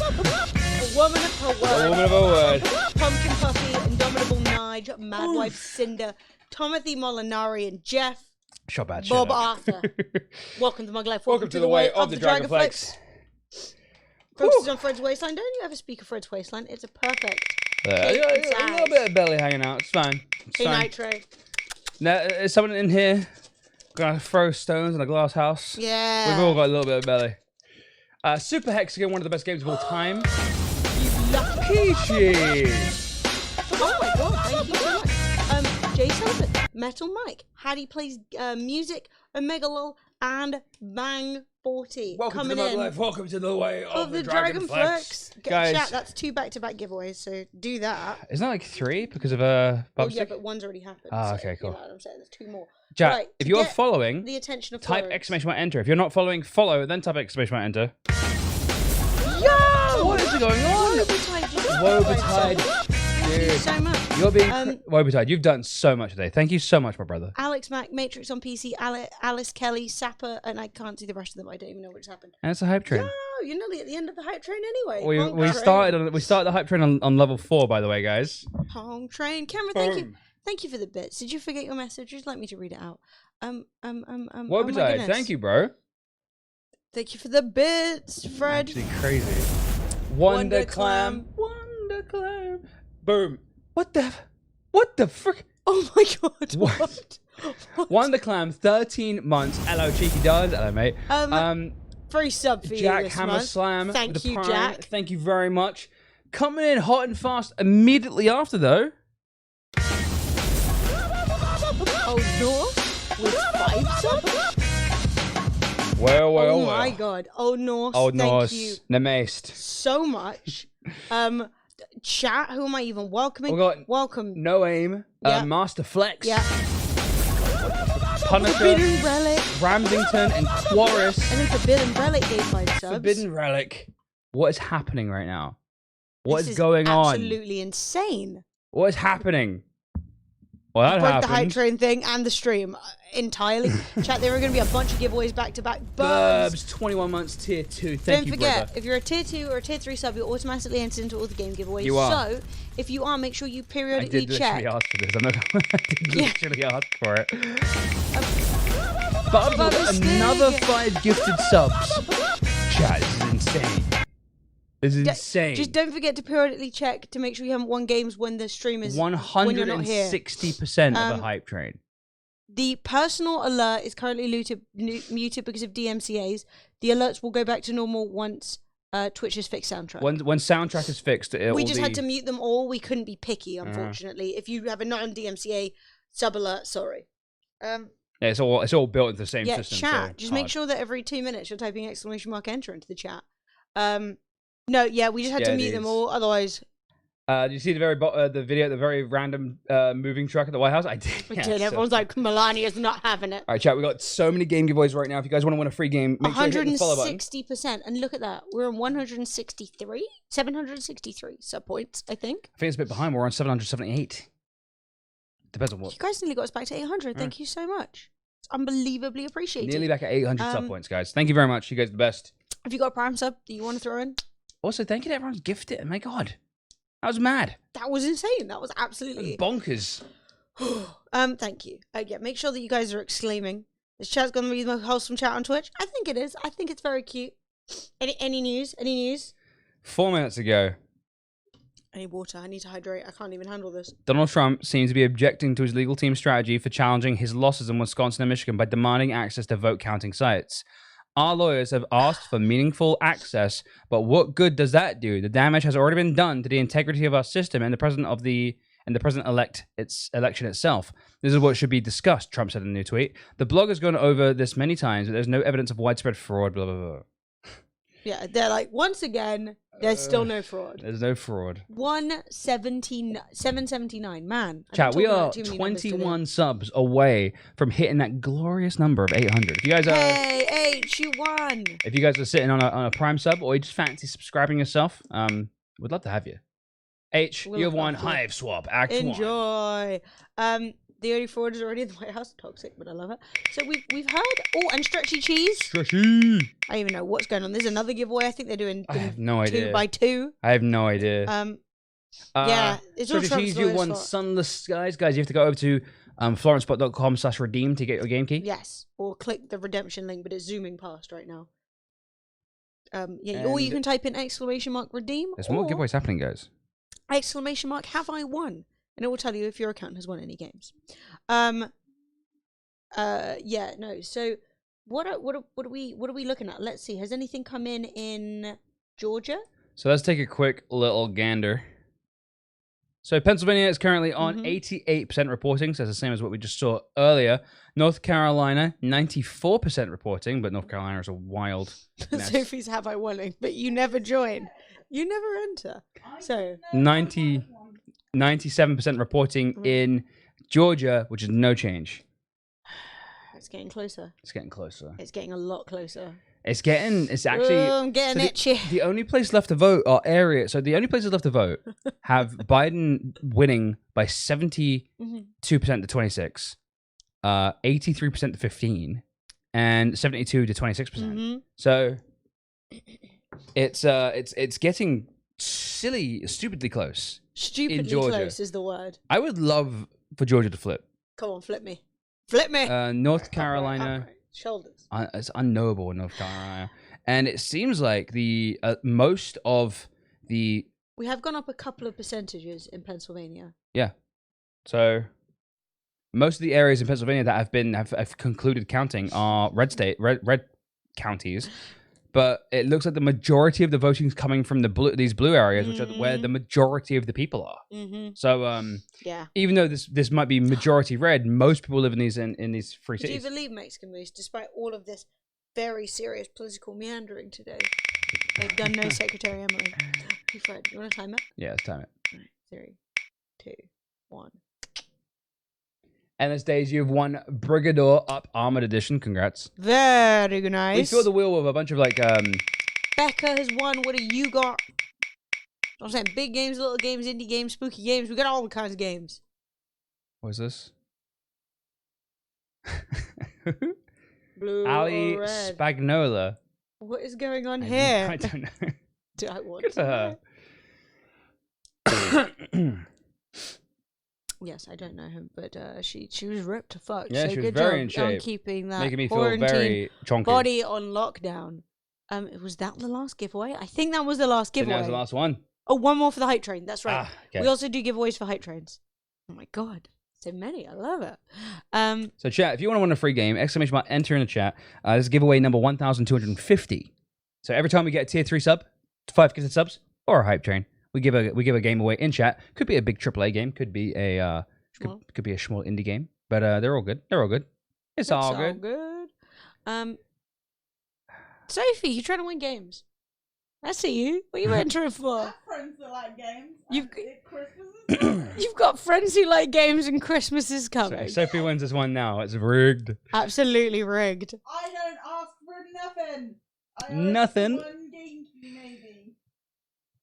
A woman of her word. A woman of her word. Pumpkin Puffy, Indomitable Nige, Mad Wife Cinder, Timothy Molinari, and Jeff. Shot bad shit Bob up. Arthur. Welcome to Mug Life. Welcome to the way of the Dragonflex. Focuses on Fred's waistline. Don't you ever speak of Fred's waistline? It's a perfect. Yeah, a little bit of belly hanging out. It's fine. It's hey, fine. Nitro. Now, is someone in here Gonna throw stones in a glass house. Yeah. We've all got a little bit of belly. Super Hexagon, one of the best games of all time. Lucky Peaches. Oh my god, thank you so much. Jay Sullivan, Metal Mike, Hattie plays music, Omega Lol, and Bang 40. Welcome coming to the in life. Welcome to the way of the Dragon Flex. Guys, Chat, that's 2 back-to-back giveaways, so do that. isn't that like 3 because of Oh Bubstick? yeah, but one's already happened. Ah, so, okay, cool. You know what I'm saying? There's 2 more. Jack, Right, if to you're get following, the attention of type Florence. exclamation mark enter. If you're not following, follow, then type exclamation mark enter. Yo! What is going on? Wobetide, Thank you so much. You're being Wobetide. You've done so much today. Thank you so much, my brother. Alex Mack, Matrix on PC, Alice Kelly, Sapper, and I can't see the rest of them. I don't even know what's happened. And it's a hype train. Oh, you're nearly at the end of the hype train anyway. We Honk train. started the hype train on level 4, by the way, guys. Hong train. Cameron, thank you. Thank you for the bits. Did you forget your message? Would you like me to read it out? Oh my Wobetide, goodness. thank you, bro. Thank you for the bits, Fred. Actually crazy. Wonder Clam. Wonder Clam. Boom. What the frick? Oh my god. What? Wonder Clam, 13 months. Hello, cheeky darlings. Hello, mate. Free sub for Jack you this Hammer month. Slam. Thank with the you, Prime. Jack. Thank you very much. Coming in hot and fast immediately after, though. Oh no, with 5 subs. Well. Oh my god. Oh no. Old Thank Norse. you Namaste. so much. Chat. Who am I even welcoming? We got Welcome. No Aim. Yeah. Master Flex. Yeah. Punisher. Forbidden Relic. Ramsington and Quaris. And then Forbidden Relic gave 5 subs. Forbidden Relic. What is happening right now? What This is going on? Absolutely insane. What is happening? Well, that Broke the hype happened. train thing and the stream entirely. Chat, there are going to be a bunch of giveaways back to back. Burbs, 21 months, tier 2. Thank Don't you, forget, brother. if you're a tier 2 or a tier 3 sub, you're automatically entered into all the game giveaways. You are. So, if you are, make sure you I periodically did check. literally ask for this. I'm not I did Yeah. literally ask for it. Bubs Bubba with Stig. another 5 gifted subs. Chat, this is insane. This is insane. Just don't forget to periodically check to make sure you haven't won games when the stream is when you're not here. 160% of the hype train. The personal alert is currently muted because of DMCAs. The alerts will go back to normal once Twitch has fixed soundtrack. When soundtrack is fixed, it We will just be... had to mute them all. We couldn't be picky, unfortunately. If you have a non-DMCA sub alert, sorry. Yeah, it's all built into the same Yeah, system. chat. so Just make hard. sure that every 2 minutes you're typing exclamation mark enter into the chat. No, yeah, we just had to Yeah, it mute them is. all. Otherwise, Did you see the video, the very random moving truck at the White House? I did. we Yeah, did. so- Everyone's like, Melania's not having it. All right, chat. We got so many game giveaways right now. If you guys want to win a free game, make sure you hit the follow button. 160%. And look at that. We're on 763 sub points, I think. I think it's a bit behind. We're on 778. Depends on what. You guys nearly got us back to 800. Thank you so much. It's unbelievably appreciated. Nearly back at 800 sub points, guys. Thank you very much. You guys are the best. Have you got a Prime sub that you want to throw in? Also, thank you to everyone's gifted. My God, that was mad. That was insane. That was absolutely Bonkers. Thank you. Yeah, make sure that you guys are exclaiming. This chat's gonna be the most wholesome chat on Twitch. I think it is. I think it's very cute. Any news? Any news? 4 minutes ago, I need water. I need to hydrate. I can't even handle this. Donald Trump seems to be objecting to his legal team's strategy for challenging his losses in Wisconsin and Michigan by demanding access to vote counting sites. Our lawyers have asked for meaningful access, but what good does that do? The damage has already been done to the integrity of our system and the president-elect election itself. This is what should be discussed, Trump said in a new tweet. The blog has gone over this many times, but there's no evidence of widespread fraud, blah, blah, blah. Yeah, they're like, once again, there's still no fraud. There's no fraud. 779. Man. I've Chat, been we talking are about too many numbers today. 21 subs away from hitting that glorious number of 800. If you guys are... Hey, H, you won. If you guys are sitting on a Prime sub or you just fancy subscribing yourself, we'd love to have you. H, We'll you have look won after you. Hive Swap Act 1. Enjoy. The only fraud is already in the White House. Toxic, but I love it. So we've heard. Oh, and Stretchy Cheese. Stretchy. I don't even know what's going on. There's another giveaway. I think they're doing I have no idea. 2 by 2. I have no idea. Yeah, it's all Stretchy Trump's Cheese, you lawyers' won fault. Sunless Skies. Guys, you have to go over to florencebot.com/redeem to get your game key. Yes, or click the redemption link, but it's zooming past right now. Yeah, or And- you can type in exclamation mark redeem. There's more or giveaways happening, guys. exclamation mark have I won, and it will tell you if your account has won any games. Yeah, no. So what are we looking at? Let's see. Has anything come in Georgia? So let's take a quick little gander. So Pennsylvania is currently on 88% reporting, so that's the same as what we just saw earlier. North Carolina, 94% reporting, but North Carolina is a wild mess. Sophie's have I won, but you never join. You never enter. So 97% reporting in Georgia, which is no change. It's getting closer. It's getting closer. It's getting a lot closer. It's actually. I'm getting itchy. The only place left to vote are areas. So the only places left to vote have Biden winning by 72% to 26, 83% to 15, and 72 to 26%. So it's getting stupidly close. Stupidly in Georgia. close is the word. I would love for Georgia to flip. Come on, flip me. Flip me. North Carolina. Upright. Shoulders. It's unknowable in North Carolina, and it seems like the most of the We have gone up a couple of percentages in Pennsylvania. yeah. So most of the areas in Pennsylvania that have concluded counting are red counties, but it looks like the majority of the voting is coming from these blue areas, which are where the majority of the people are. So yeah, even though this might be majority red, most people live in these free Do you cities. believe Mexican moves, despite all of this very serious political meandering today? They've done no Secretary Emily. Hey Fred, you want to time it? Yeah, let's time it. Right, 3, 2, 1. And this days you've won Brigador Up Armored Edition. Congrats. Very nice. We fill the wheel with a bunch of Becca has won. What do you got? I'm saying big games, little games, indie games, spooky games. We got all kinds of games. What is this? Blue Ali or red? Spagnola. What is going on here? I don't know. Do I want Good for her. Yes, I don't know him, but she was ripped to fuck. Yeah, so she was good very job in shape. on keeping that Making me feel quarantine very chonky. body on lockdown. Was that the last giveaway? I think that was the last I think giveaway. that was the last one. Oh, one more for the hype train. That's right. Ah, okay. We also do giveaways for hype trains. Oh my god, so many. I love it. So chat, if you want to win a free game, exclamation mark, enter in the chat. This is giveaway number 1,250. So every time we get a tier 3 sub, 5 gifted subs, or a hype train, we give a game away in chat. Could be a big AAA game, could be a could be a small indie game, but they're all good. They're all good. It's all good. Sophie, you're trying to win games. I see you. What are you entering for? Friends that like games. You've got friends who like games, and Christmas is coming. Sophie wins this one now. It's rigged. Absolutely rigged. I don't ask for nothing. Nothing. One game, maybe.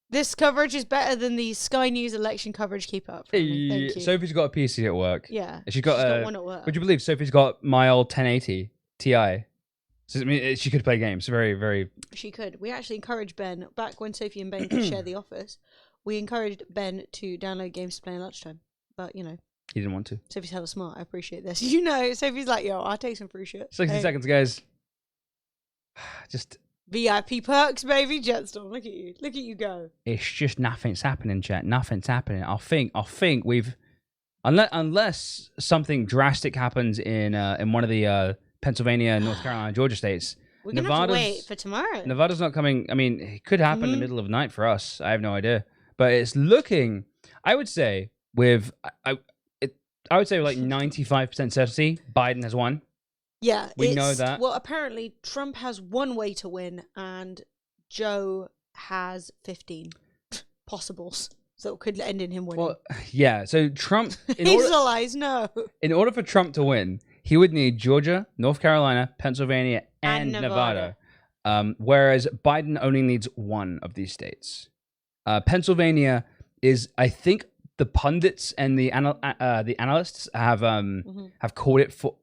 This coverage is better than the Sky News election coverage. Keep up. For me. Thank you. Sophie's got a PC at work. Yeah, She's got one at work. Would you believe Sophie's got my old 1080 Ti? So I mean, she could play games. Very, very. She could. We actually encouraged Ben back when Sophie and Ben could share the office. We encouraged Ben to download games to play at lunchtime, but you know, He didn't want to. Sophie's hella smart. I appreciate this. You know, Sophie's like, yo, I'll take some free shit. 60 seconds, guys. Just. VIP perks, baby. Jetstorm. Look at you. Look at you go. It's just nothing's happening, chat. Nothing's happening. I think we've, unless something drastic happens in one of the Pennsylvania, North Carolina, Georgia states. We're gonna have to wait for tomorrow. Nevada's not coming. I mean, it could happen in the middle of the night for us. I have no idea, but it's looking. I would say with I would say like 95% certainty, Biden has won. Yeah, we know that. Well, apparently Trump has one way to win, and Joe has 15 possibles, so it could end in him winning. Well, yeah. So Trump, no. In order for Trump to win, he would need Georgia, North Carolina, Pennsylvania, and Nevada. Whereas Biden only needs one of these states. Pennsylvania is, I think, the pundits and the analysts have called it for.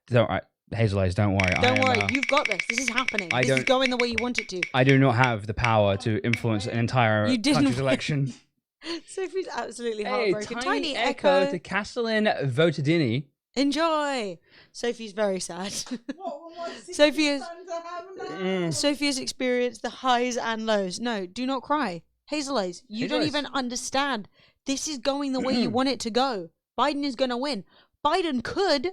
Don't worry, Hazel Eyes, don't worry. Don't worry, you've got this. This is happening. This is going the way you want it to. I do not have the power to influence an entire country's election. Sophie's absolutely heartbroken. Tiny echo to Castellan Votadini. Enjoy. Sophie's very sad. Sophie has experienced the highs and lows. No, do not cry. Hazel Eyes, you don't even understand. This is going the way you want it to go. Biden is going to win. Biden could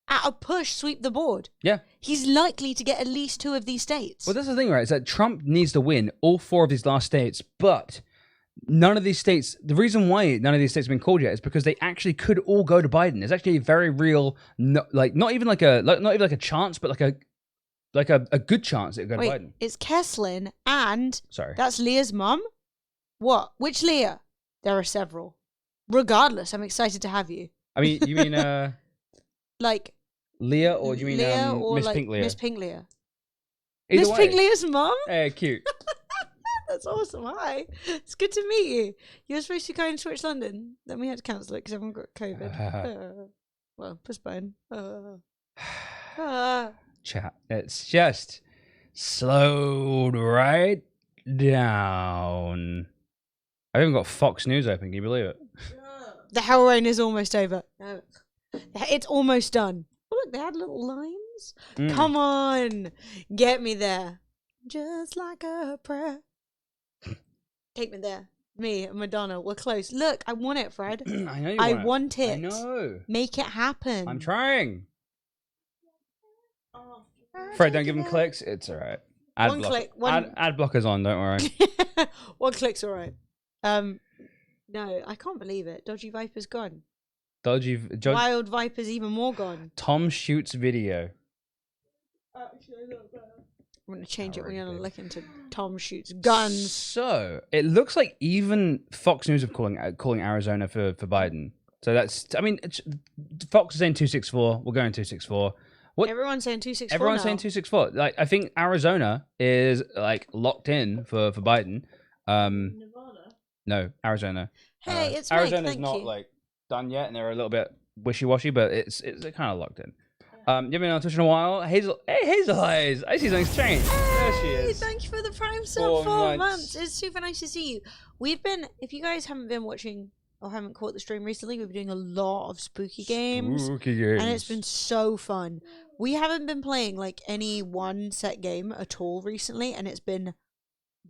at a push sweep the board. Yeah. He's likely to get at least 2 of these states. Well, that's the thing, right? Is that Trump needs to win all 4 of these last states, but none of these states, the reason why none of these states have been called yet is because they actually could all go to Biden. There's actually a very real, not even like a chance, but like a good chance it would go to Biden. It's Keslin and Sorry. That's Leah's mum. What? Which Leah? There are several. Regardless, I'm excited to have you. I mean, you mean like Leah, or do you mean Leah or Miss like Pink Leah? Miss Pink Leah. Either Miss way. Pink Leah's mum? Hey, cute. That's awesome. Hi. It's good to meet you. You were supposed to go and switch London. Then we had to cancel it because everyone got COVID. Well, postpone. Chat. It's just slowed right down. I've even got Fox News open. Can you believe it? The hell rain is almost over. No. It's almost done. Oh, look, they had little lines. Come on. Get me there. Just like a prayer. Take me there. Me and Madonna. We're close. Look, I want it, Fred. I know you I want it. want it. I know. Make it happen. I'm trying. Fred, don't give him clicks. It's all right. One click. Ad blockers on. Don't worry. One click's all right. No, I can't believe it. Dodgy Viper's gone. Wild Viper's even more gone. Tom shoots video. I'm going to change it when you're look into Tom shoots guns. So it looks like even Fox News are calling Arizona for Biden. So that's, I mean, Fox is saying 264. We're going 264. Everyone's saying 264. Everyone's now. saying 264. Like, I think Arizona is like locked in for Biden. Nevada? No, Arizona. Hey, it's Mike, Arizona's thank not you. like done yet, and they're a little bit wishy-washy, but it's kind of locked in. You haven't been on Twitch in a while. Hazel Eyes. I see something strange. There she Hey, is. thank you for the Prime sub. 4 4 months. months. It's super nice to see you. We've been, if you guys haven't been watching or haven't caught the stream recently, we've been doing a lot of spooky games. Spooky games. And it's been so fun. We haven't been playing like any one set game at all recently, and it's been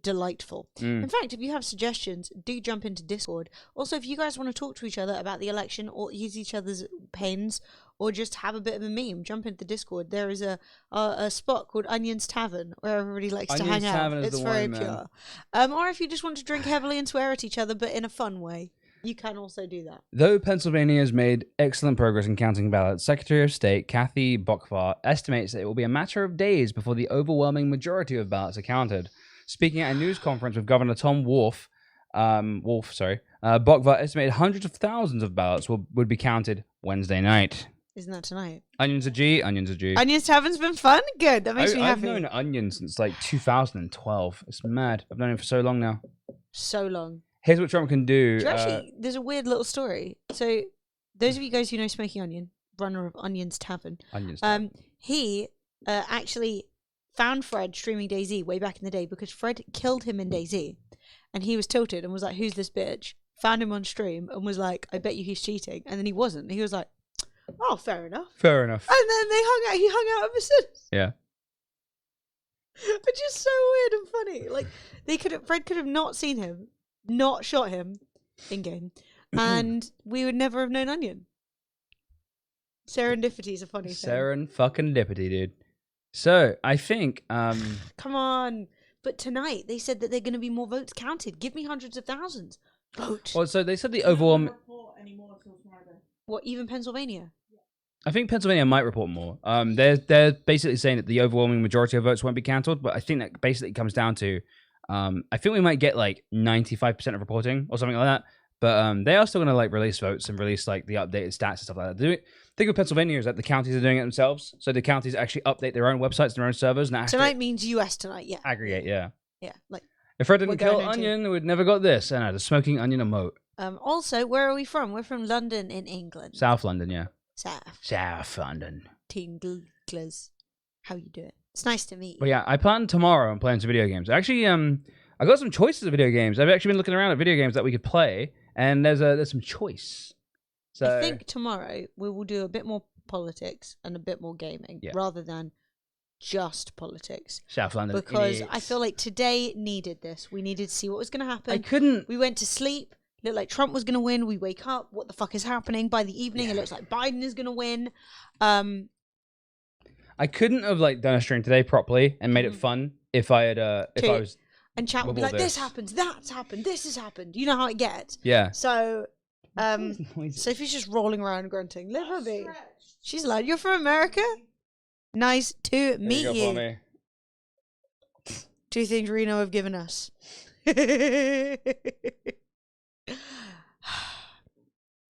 delightful. In fact, if you have suggestions, do jump into Discord. Also, if you guys want to talk to each other about the election or ease each other's pains or just have a bit of a meme, jump into the Discord. There is a spot called Onions Tavern where everybody likes to hang out. It's very pure. Or if you just want to drink heavily and swear at each other but in a fun way, you can also do that. Though Pennsylvania has made excellent progress in counting ballots, Secretary of State Kathy Bokvar estimates that it will be a matter of days before the overwhelming majority of ballots are counted. Speaking at a news conference with Governor Tom Wolf, Bokvar estimated hundreds of thousands of ballots would be counted Wednesday night. Isn't that tonight? Onions are G. Onions Tavern's been fun? Good. That makes me I've happy. known Onion since like 2012. It's mad. I've known him for so long now. So long. Here's what Trump can do. There's a weird little story. So, those of you guys who know Smoking Onion, runner of Onions Tavern, he actually found Fred streaming DayZ way back in the day because Fred killed him in DayZ, and he was tilted and was like, "Who's this bitch?" Found him on stream and was like, "I bet you he's cheating," and then he wasn't. He was like, "Oh, fair enough." Fair enough. And then they hung out. He hung out ever since. Yeah. Which is so weird and funny. Like Fred could have not seen him, not shot him in game, and we would never have known Onion. Serendipity is a funny thing. Seren-fucking-dipity, dude. So, I think... Come on. But tonight, they said that they're going to be more votes counted. Give me hundreds of thousands. Vote. Well, so they said the overwhelming... What, even Pennsylvania? I think Pennsylvania might report more. They're basically saying that the overwhelming majority of votes won't be counted, but I think that basically comes down to... I think we might get like 95% of reporting or something like that. But they are still going to like release votes and release like the updated stats and stuff like that. The thing with Pennsylvania is that the counties are doing it themselves. So the counties actually update their own websites and their own servers. And tonight means US tonight, yeah. Aggregate, yeah. Yeah, like... If Fred didn't kill Onion, we'd never got this. I know, the Smoking Onion emote. Also, where are we from? We're from London in England. South London, yeah. South London. Tinglers. How you doing? It's nice to meet you. But yeah, I plan tomorrow on playing some video games. Actually, I got some choices of video games. I've actually been looking around at video games that we could play, and there's some choice. So I think tomorrow we will do a bit more politics and a bit more gaming rather than just politics. South London. Because I feel like today needed this. We needed to see what was going to happen. I couldn't. We went to sleep, looked like Trump was going to win. We wake up, what the fuck is happening? By the evening, it looks like Biden is going to win. I couldn't have like done a stream today properly and made it fun if I had if I was. And chat would be like, this happens, that's happened, this has happened. You know how it gets. Yeah. So, Sophie's just rolling around grunting. Let her be. She's like, you're from America? Nice to meet you. 2 things Reno have given us. May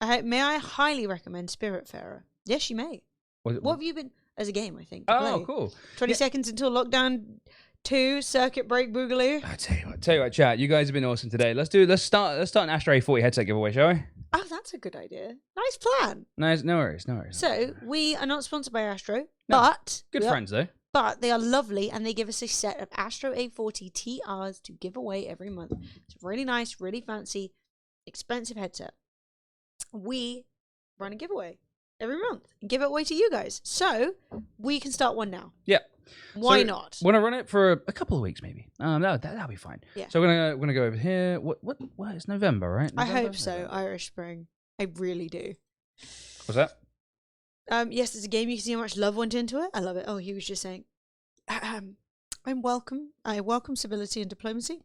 I highly recommend Spiritfarer? Yes, you may. What have you been as a game? I think. Oh, cool. 20 seconds until lockdown 2 circuit break boogaloo. I tell you what, chat. You guys have been awesome today. Let's start an Astro A40 headset giveaway, shall we? Oh, that's a good idea. Nice plan. Nice, no worries. So we are not sponsored by Astro, No. but Good friends though. But they are lovely, and they give us a set of Astro A40 TRs to give away every month. It's a really nice, really fancy, expensive headset. We run a giveaway every month and give it away to you guys. So we can start one now. Yeah. Why not? Want to run it for a couple of weeks, maybe. That'll be fine. Yeah. So we're gonna go over here. What? It's November, right? I November? hope so. Irish Spring. I really do. What's that? Yes, it's a game. You can see how much love went into it. I love it. Oh, he was just saying, I welcome civility and diplomacy.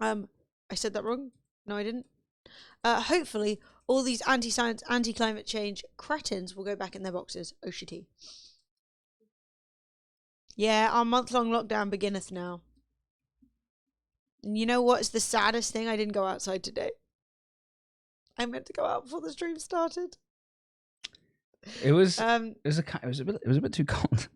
I said that wrong. No, I didn't. Hopefully, all these anti-science, anti-climate change cretins will go back in their boxes. Oshiti. Yeah, our month-long lockdown beginneth now. And you know what's the saddest thing? I didn't go outside today. I meant to go out before the stream started. It was a bit too cold.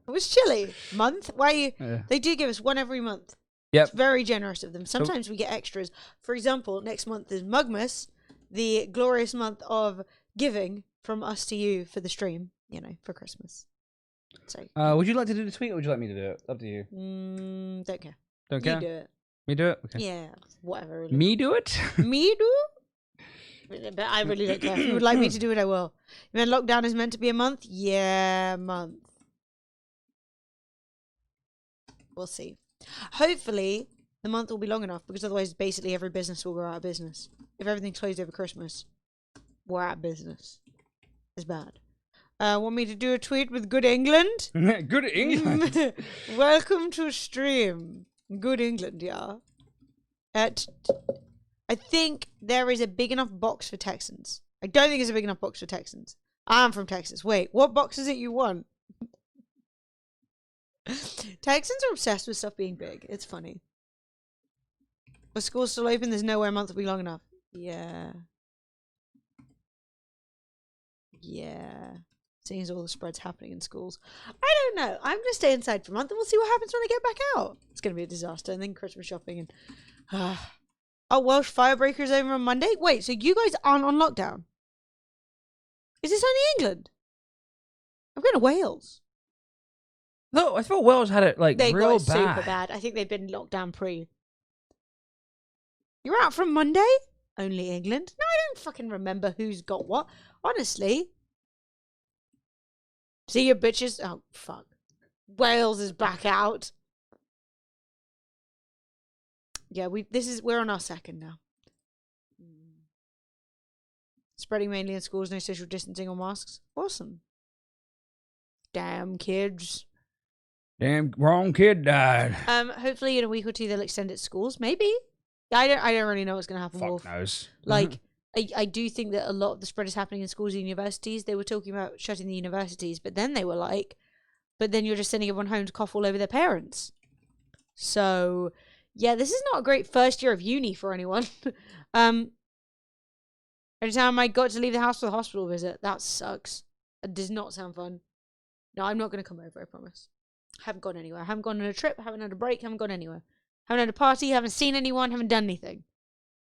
It was chilly. Month? Why you? Yeah. They do give us one every month. Yep. It's very generous of them. Sometimes we get extras. For example, next month is Mugmas, the glorious month of giving from us to you for the stream, for Christmas. So. Would you like to do the tweet or would you like me to do it? Up to you. Don't care. Don't care? You do it. Me do it? Okay. Yeah, whatever. Really. Me do it? Me do? But I really don't care. If you would like me to do it, I will. You mean lockdown is meant to be a month? Yeah, month. We'll see. Hopefully, the month will be long enough because otherwise, basically, every business will go out of business. If everything's closed over Christmas, we're out of business. It's bad. Want me to do a tweet with Good England? Good England? Welcome to stream. Good England, yeah. I think there is a big enough box for Texans. I don't think it's a big enough box for Texans. I'm from Texas. Wait, what box is it you want? Texans are obsessed with stuff being big. It's funny. Are schools still open? There's nowhere a month will be long enough. Yeah. Yeah. Seeing as all the spreads happening in schools. I don't know. I'm going to stay inside for a month and we'll see what happens when I get back out. It's going to be a disaster. And then Christmas shopping and... Oh, Welsh firebreakers over on Monday? Wait, so you guys aren't on lockdown? Is this only England? I'm going to Wales. No, I thought Wales had it They real got it bad. super bad. I think they've been locked down pre. You're out from Monday? Only England? No, I don't fucking remember who's got what. Honestly. See your bitches? Oh, fuck. Wales is back out. Yeah, we're on our second now. Spreading mainly in schools, no social distancing or masks. Awesome. Damn kids. Damn wrong kid died. Hopefully in a week or two they'll extend it to schools. Maybe. I don't really know what's gonna happen. Fuck knows. Like I do think that a lot of the spread is happening in schools and universities. They were talking about shutting the universities, but then they were like, but then you're just sending everyone home to cough all over their parents. So yeah, this is not a great first year of uni for anyone. Every time I got to leave the house for the hospital visit, that sucks. It does not sound fun. No, I'm not going to come over, I promise. I haven't gone anywhere. I haven't gone on a trip, haven't had a break, haven't gone anywhere. Haven't had a party, haven't seen anyone, haven't done anything.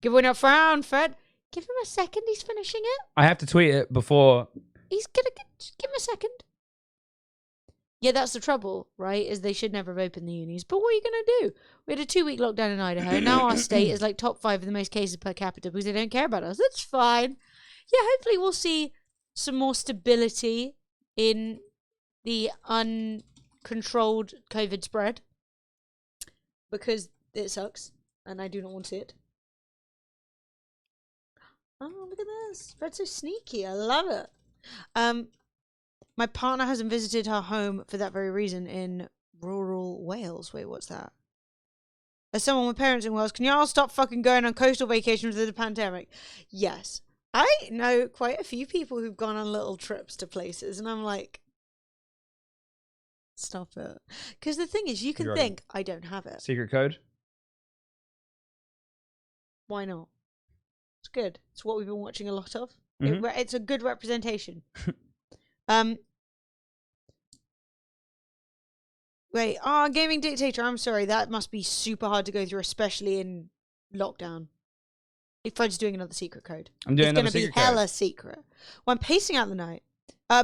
Give away that frown, Fred. Give him a second, he's finishing it. I have to tweet it before. He's gonna just give him a second. Yeah, that's the trouble, right? Is they should never have opened the unis. But what are you going to do? We had a 2-week lockdown in Idaho. Now our state is like top 5 of the most cases per capita because they don't care about us. That's fine. Yeah, hopefully we'll see some more stability in the uncontrolled COVID spread. Because it sucks. And I do not want it. Oh, look at this. Fred's so sneaky. I love it. My partner hasn't visited her home for that very reason in rural Wales. Wait, what's that? As someone with parents in Wales, can y'all stop fucking going on coastal vacations with the pandemic? Yes. I know quite a few people who've gone on little trips to places, and I'm like, stop it. Because the thing is, you can think, I don't have it. Secret code? Why not? It's good. It's what we've been watching a lot of. Mhm. It's a good representation. Wait, Gaming Dictator, I'm sorry. That must be super hard to go through, especially in lockdown. If I'm just doing another secret code. I'm doing another It's going to secret be code. hella secret. Well, I'm pacing out the night.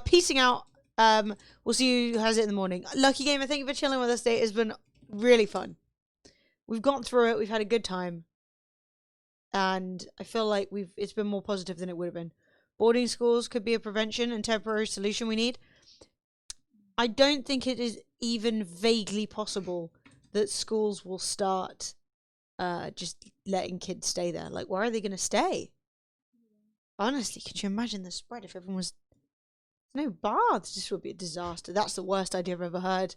Peacing out. We'll see who has it in the morning. Lucky Gamer, thank you for chilling with us today. It's been really fun. We've gotten through it. We've had a good time. And I feel like it's been more positive than it would have been. Boarding schools could be a prevention and temporary solution we need. I don't think it is even vaguely possible that schools will start just letting kids stay there. Like, where are they going to stay? Honestly, could you imagine the spread if everyone was... No baths. This would be a disaster. That's the worst idea I've ever heard.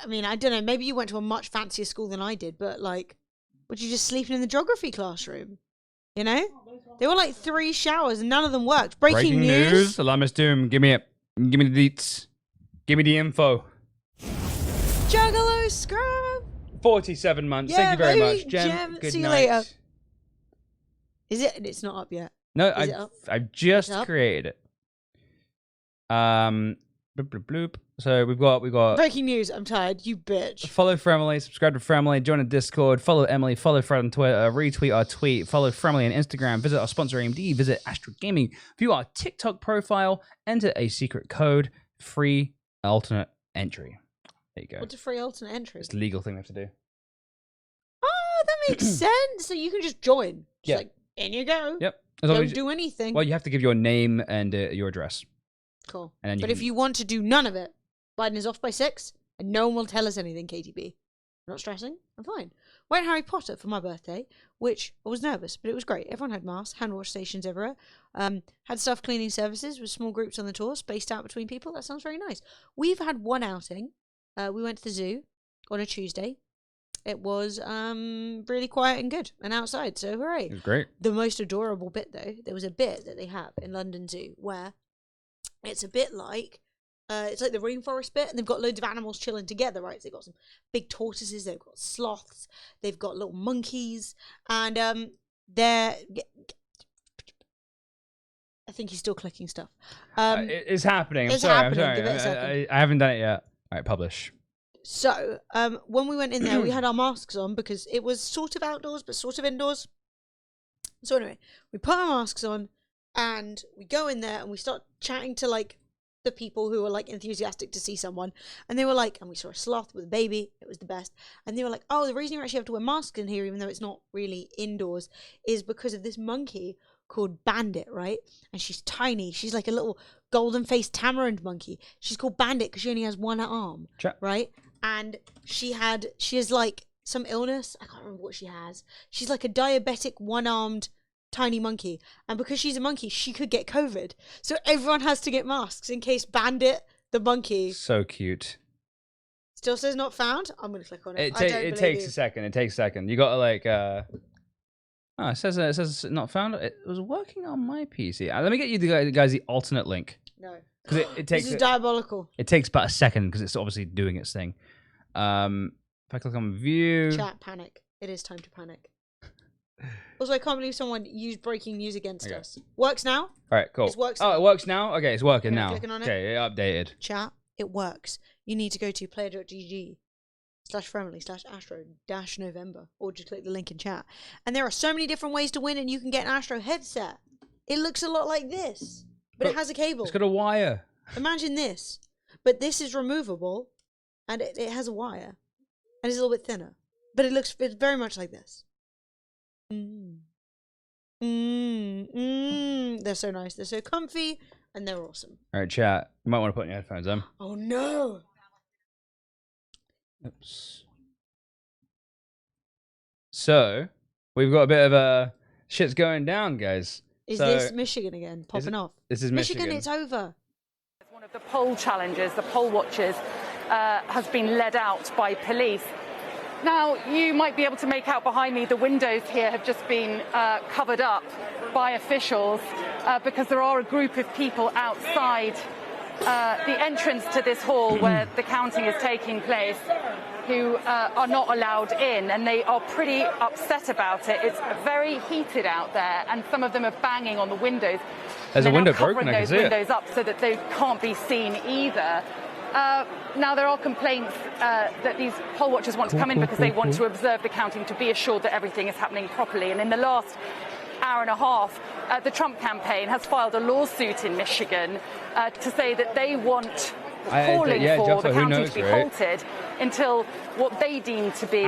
I mean, I don't know. Maybe you went to a much fancier school than I did, but, like, would you just sleeping in the geography classroom? You know? There were, like, 3 showers and none of them worked. Breaking news. Alamis Doom, give me it. Give me the deets. Give me the info. Juggalo Scrub. 47 months. Yeah, Thank you very baby. much, Gem. Gem, Good see you night. later. Is it? It's not up yet. No, Is it up? I've just It's up? created it. Bloop, bloop, bloop. So we've got Breaking news. I'm tired. You bitch. follow Fremily, subscribe to Fremily, join the Discord, follow Emily, follow Fred on Twitter, retweet our tweet, follow Fremily on Instagram, visit our sponsor AMD, visit Astro Gaming, view our TikTok profile, enter a secret code, free alternate entry. There you go. What's a free alternate entry? It's a legal thing we have to do. Oh, that makes sense. So you can just join. Just Yeah. like, in you go. Yep. As long Don't as you- do anything. Well, you have to give your name and your address. Cool. And then But if you want to do none of it, Biden is off by 6, and no one will tell us anything, KTB. I'm not stressing. I'm fine. Went Harry Potter for my birthday, which I was nervous, but it was great. Everyone had masks, hand wash stations everywhere. Had staff cleaning services with small groups on the tour, spaced out between people. That sounds very nice. We've had one outing. We went to the zoo on a Tuesday. It was really quiet and good and outside, so hooray. It was great. The most adorable bit, though, there was a bit that they have in London Zoo where it's a bit like, it's like the rainforest bit, and they've got loads of animals chilling together, right? So they've got some big tortoises, they've got sloths, they've got little monkeys, and they're... I think he's still clicking stuff. It's happening. I'm it's sorry. happening. I'm Give it a sorry. second. I haven't done it yet. All right, publish. So, when we went in there, we had our masks on because it was sort of outdoors, but sort of indoors. So anyway, we put our masks on, and we go in there, and we start chatting to, like, the people who were, like, enthusiastic to see someone. And they were like, and we saw a sloth with a baby. It was the best. And they were like, oh, the reason you actually have to wear masks in here, even though it's not really indoors, is because of this monkey called Bandit, right? And she's tiny. She's like a little golden-faced tamarind monkey. She's called Bandit because she only has one arm, right? And she has like some illness. I can't remember what she has. She's like a diabetic one-armed tiny monkey. And because she's a monkey, she could get COVID. So everyone has to get masks in case Bandit, the monkey, So cute. still says not found. I'm going to click on it. It takes a second. It takes a second. You got to like. Oh, it says not found. It was working on my PC. Let me get you the guys the alternate link. No. Because it takes. This is diabolical. It takes about a second because it's obviously doing its thing. If I click on view. Chat, panic. It is time to panic. Also, I can't believe someone used breaking news against us. Works now? All right, cool. It works Oh, now. it works now? Okay, it's working Can I now. click on it? Okay, it updated. Chat, it works. You need to go to player.gg/friendly/astro-november or just click the link in chat. And there are so many different ways to win, and you can get an Astro headset. It looks a lot like this, but it has a cable. It's got a wire. Imagine this, but this is removable, and it has a wire, and it's a little bit thinner, but it's very much like this. They're so nice. They're so comfy, and they're awesome. All right, chat. You might want to put in your headphones on. Oh no! Oops. So, we've got a bit of a shit's going down, guys. Is So, this Michigan again popping off? This is Michigan. It's over. One of the poll challengers, the poll watchers, has been led out by police. Now, you might be able to make out behind me the windows here have just been covered up by officials because there are a group of people outside the entrance to this hall where the counting is taking place who are not allowed in, and they are pretty upset about it. It's very heated out there, and some of them are banging on the windows. There's a window broken, covering I can those see it. windows up so that they can't be seen either. Now, there are complaints that these poll watchers want to come in because they want to observe the counting to be assured that everything is happening properly. And in the last hour and a half, the Trump campaign has filed a lawsuit in Michigan to say that they want calling for the counting to be halted until what they deem to be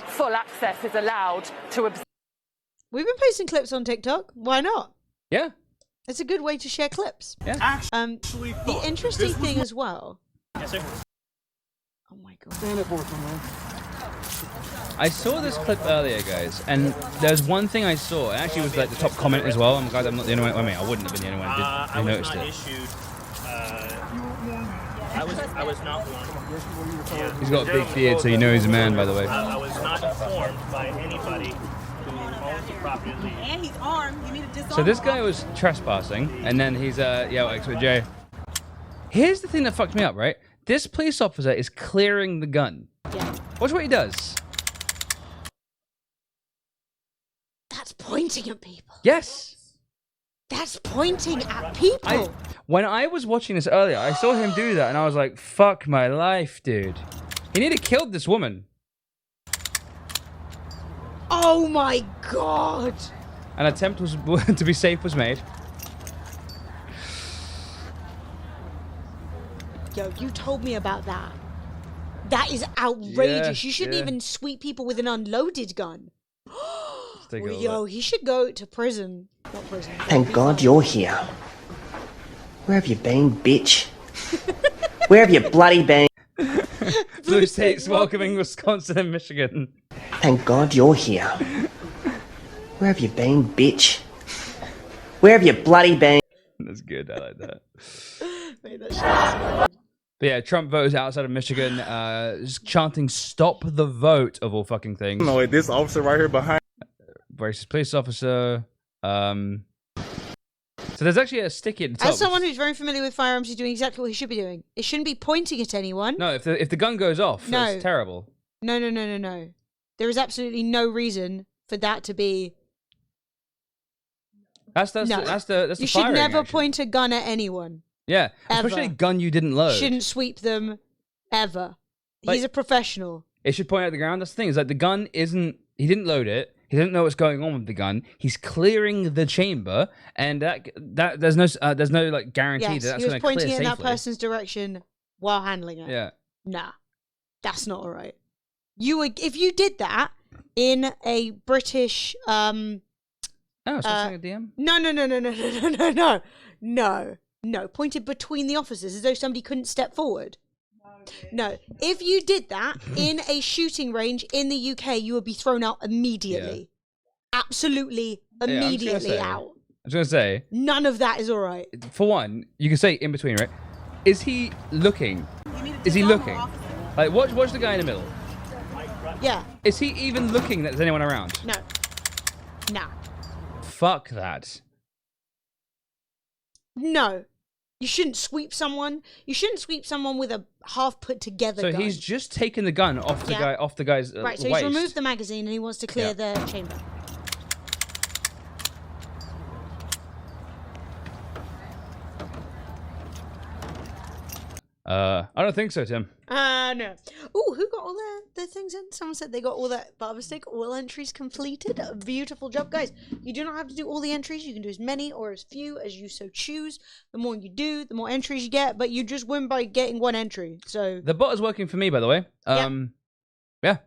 full access is allowed to observe. We've been posting clips on TikTok. Why not? Yeah. It's a good way to share clips. Yeah. The interesting thing as well. Yes, sir. Oh my god. I saw this clip earlier, guys, and there's one thing I saw. It actually was like the top comment as well. I'm glad I'm not the only one. I mean, I wouldn't have been the only one who noticed it. I was not warned. He's got a big beard, so you know he's a man, by the way. I was not informed by anybody who owns the property. And he's armed. You need to disarm So this him. guy was trespassing, and then he's X with J. Here's the thing that fucked me up, right? This police officer is clearing the gun. Yeah. Watch what he does. That's pointing at people. Yes. That's pointing at people. When I was watching this earlier, I saw him do that, and I was like, fuck my life, dude. He nearly killed this woman. Oh my god. An attempt was to be safe was made. Yo, you told me about that. That is outrageous. Yeah, You shouldn't yeah. even sweep people with an unloaded gun. Take a Well, look. yo, he should go to prison. Not prison. Thank God you're here. Where have you been, bitch? Where have you bloody been? Blue states welcoming Wisconsin and Michigan. Thank God you're here. Where have you been, bitch? Where have you bloody been? That's good. I like that. Mate, that shit is funny. But yeah, Trump voters outside of Michigan just chanting "Stop the vote" of all fucking things. No, this officer right here behind. Racist police officer. So there's actually a sticky at the top. As someone who's very familiar with firearms, he's doing exactly what he should be doing. It shouldn't be pointing at anyone. No, if the gun goes off, No. it's terrible. No. There is absolutely no reason for that to be. That's No. the You should firing never action. point a gun at anyone. Yeah, Ever. especially a gun you didn't load. Shouldn't sweep them ever. Like- He's a professional. It should point at the ground. That's the thing. Is like the gun isn't. He didn't load it. He doesn't know what's going on with the gun. He's clearing the chamber, and that there's no like guarantee Yes, that that's he was going to clear pointing in that safely. person's direction while handling it. Yeah. Nah, that's not alright. You would if you did that in a British Oh, so a DM. No. Pointed between the officers as though somebody couldn't step forward. No. If you did that in a shooting range in the UK, you would be thrown out immediately. Absolutely Yeah, I was gonna immediately say- out. I was going to say, None of that is alright. for one, you can say in between, right? Is he looking? Is he looking? Like, watch the guy in the middle. Yeah. Is he even looking that there's anyone around? No. Nah. Fuck that. No. You shouldn't sweep someone. You shouldn't sweep someone with a half put together So gun. he's just taken the gun off the Yeah. guy's Right, so waist. he's removed the magazine and he wants to clear the chamber. I don't think so, Tim. No. Oh, who got all their things in? Someone said they got all that barber stick, all entries completed. A beautiful job, guys. You do not have to do all the entries. You can do as many or as few as you so choose. The more you do, the more entries you get, but you just win by getting one entry. So The bot is working for me, by the way. Yeah.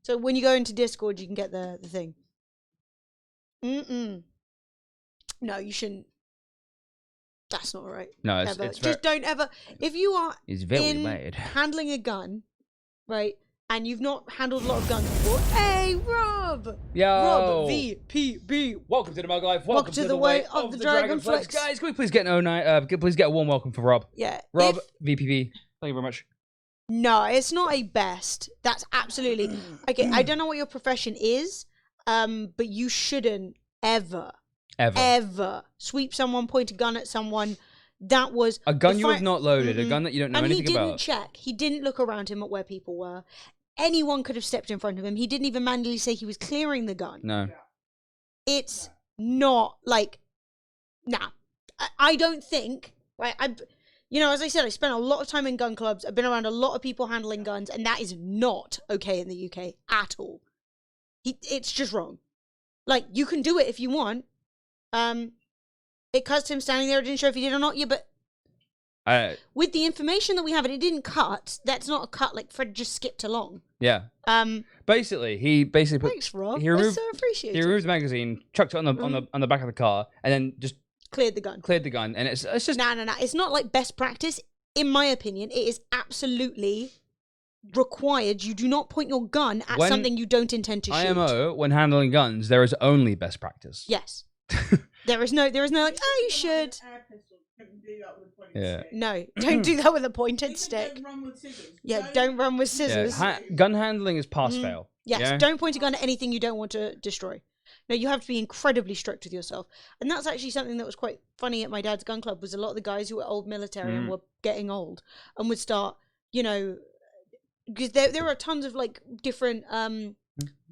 so when you go into Discord, you can get the thing. No, you shouldn't. That's not right. No, Ever. it's just don't ever. If you are It's very in bad. handling a gun, right? and you've not handled a lot of guns before, hey, Rob! Yo! Rob VPB. Welcome to the Mug Life. Welcome to the way of the Dragonflex. Guys, can we please get please get a warm welcome for Rob? Yeah. Rob, VPB. Thank you very much. No, it's not a best. That's absolutely... Okay, I don't know what your profession is, but you shouldn't ever sweep someone, point a gun at someone. That was... A gun you have not loaded, a gun that you don't know anything about. And he didn't check. He didn't look around him at where people were. Anyone could have stepped in front of him. He didn't even manually say he was clearing the gun. No. It's not like... Nah. I don't think... Right, you know, as I said, I spent a lot of time in gun clubs. I've been around a lot of people handling guns, and that is not okay in the UK at all. It's just wrong. Like, you can do it if you want. It cuts him standing there. It didn't show if he did or not. Yeah, but with the information that we have, and it didn't cut. That's not a cut like Fred just skipped along. Yeah. He put. Thanks, Rob. That's so appreciated. He removed the magazine, chucked it on the back of the car, and then just cleared the gun. And it's just no. It's not like best practice. In my opinion, it is absolutely required. You do not point your gun at something you don't intend to shoot. IMO, when handling guns, there is only best practice. Yes. There is no like, oh, you should. Yeah. No, don't do that with a pointed stick. Don't run with scissors. Yeah, don't run with scissors. Yeah. Gun handling is pass-fail. Yes, yeah? Don't point a gun at anything you don't want to destroy. No, you have to be incredibly strict with yourself. And that's actually something that was quite funny at my dad's gun club, was a lot of the guys who were old military and were getting old and would start, you know, because there are tons of like different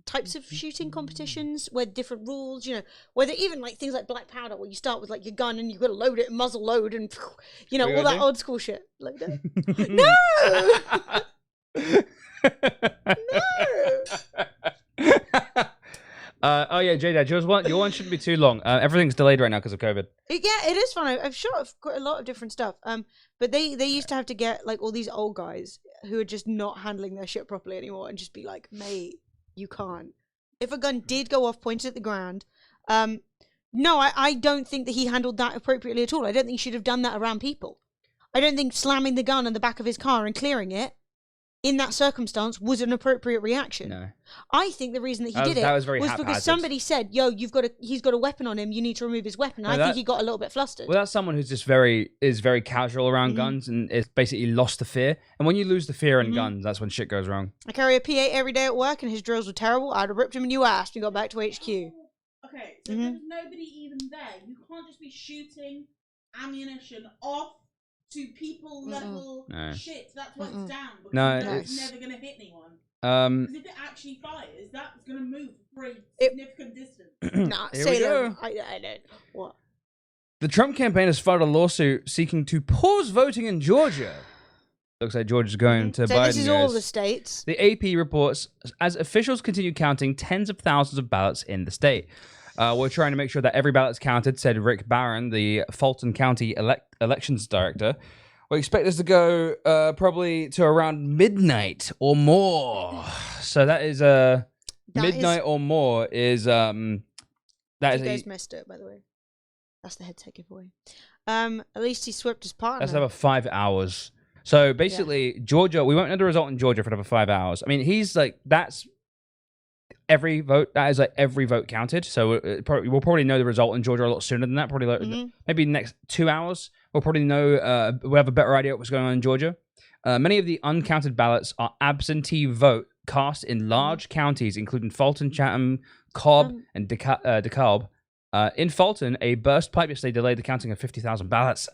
types of shooting competitions where different rules, you know, whether even like things like black powder, where you start with like your gun and you've got to load it, muzzle load, and you know all that old school shit. Like that. Oh yeah, J-Dad, your one shouldn't be too long. Everything's delayed right now because of COVID. Yeah, it is fun. I've shot quite a lot of different stuff. But they used to have to get like all these old guys who are just not handling their shit properly anymore, and just be like, mate, you can't. If a gun did go off, pointed at the ground, no, I don't think that he handled that appropriately at all. I don't think he should have done that around people. I don't think slamming the gun on the back of his car and clearing it in that circumstance was an appropriate reaction. No. I think the reason that he did it was because somebody said, yo, he's got a weapon on him, you need to remove his weapon. I think he got a little bit flustered. Well, that's someone who's just very casual around guns and is basically lost the fear. And when you lose the fear in guns, that's when shit goes wrong. I carry a P8 every day at work and his drills were terrible. I'd have ripped him a new ass when he got back to HQ. Okay, so there's nobody even there. You can't just be shooting ammunition off to people level shit. That's why it's down. Because it's never going to hit anyone. Because if it actually fires, that's going to move for a significant distance. Nah, say that. I don't. What? The Trump campaign has filed a lawsuit seeking to pause voting in Georgia. Looks like Georgia's going to Biden. This is all the states. The AP reports as officials continue counting tens of thousands of ballots in the state. We're trying to make sure that every ballot is counted, said Rick Barron, the Fulton County elections director. We expect this to go probably to around midnight or more. So that is midnight or more is that you is guys messed it, by the way. That's the headset giveaway. At least he swept his partner. That's over 5 hours. So basically, Georgia, we won't know the result in Georgia for another 5 hours. I mean, he's like, that's every vote. That is like every vote counted. So we'll probably know the result in Georgia a lot sooner than that. Probably like, maybe the next 2 hours. We'll probably know, we'll have a better idea of what's going on in Georgia. Many of the uncounted ballots are absentee vote cast in large counties, including Fulton, Chatham, Cobb, and DeKalb. In Fulton, a burst pipe yesterday delayed the counting of 50,000 ballots.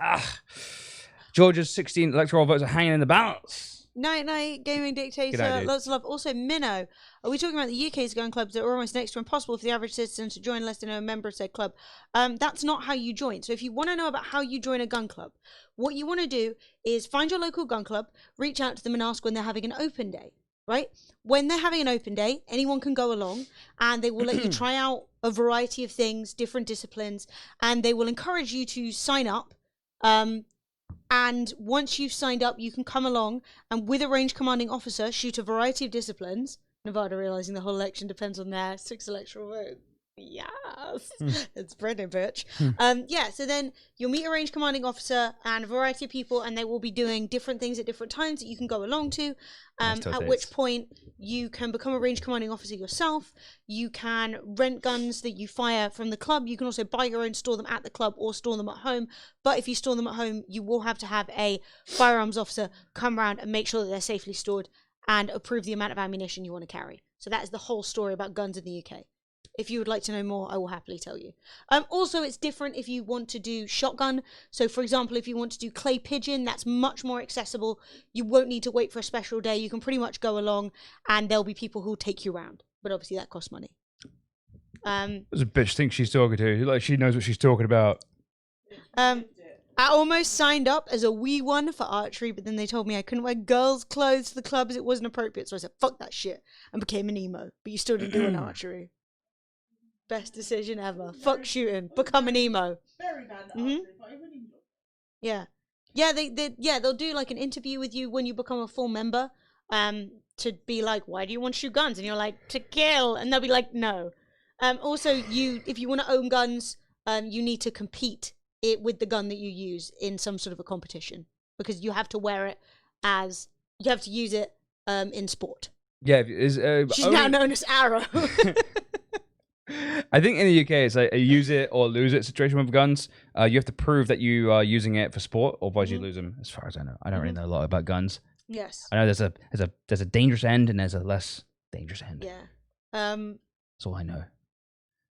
Georgia's 16 electoral votes are hanging in the balance. Night night, gaming dictator, lots of love. Also, Minnow, are we talking about the UK's gun clubs that are almost next to impossible for the average citizen to join unless they know a member of said club? That's not how you join. So if you want to know about how you join a gun club, what you want to do is find your local gun club, reach out to them and ask when they're having an open day, right? When they're having an open day, anyone can go along and they will let you try out a variety of things, different disciplines, and they will encourage you to sign up. And once you've signed up, you can come along and with a range commanding officer, shoot a variety of disciplines. Nevada realizing the whole election depends on their 6 electoral votes. Yes, it's Brendan Birch. Yeah, so then you'll meet a range commanding officer and a variety of people, and they will be doing different things at different times that you can go along to. At which point you can become a range commanding officer yourself. You can rent guns that you fire from the club. You can also buy your own, store them at the club, or store them at home. But if you store them at home, you will have to have a firearms officer come around and make sure that they're safely stored and approve the amount of ammunition you want to carry. So that is the whole story about guns in the UK. If you would like to know more, I will happily tell you. Also, it's different if you want to do shotgun. So, for example, if you want to do clay pigeon, that's much more accessible. You won't need to wait for a special day. You can pretty much go along, and there'll be people who'll take you around. But obviously, that costs money. There's a bitch thinks she's talking to. Like, she knows what she's talking about. I almost signed up as a wee one for archery, but then they told me I couldn't wear girls' clothes to the club as it wasn't appropriate. So I said, fuck that shit, and became an emo. But you still didn't do an archery. Best decision ever. Fuck shooting. Become an emo. Very bad at archery, but I really enjoy it. Yeah. They'll do like an interview with you when you become a full member. To be like, why do you want to shoot guns? And you're like, to kill. And they'll be like, no. Also, if you want to own guns, you need to compete it with the gun that you use in some sort of a competition, because you have to wear it you have to use it in sport. Yeah, she's now known as Arrow. I think in the UK it's like a use it or lose it situation with guns. You have to prove that you are using it for sport, otherwise you lose them. As far as I know, I don't really know a lot about guns. Yes, I know there's a dangerous end and there's a less dangerous end. Yeah, that's all I know.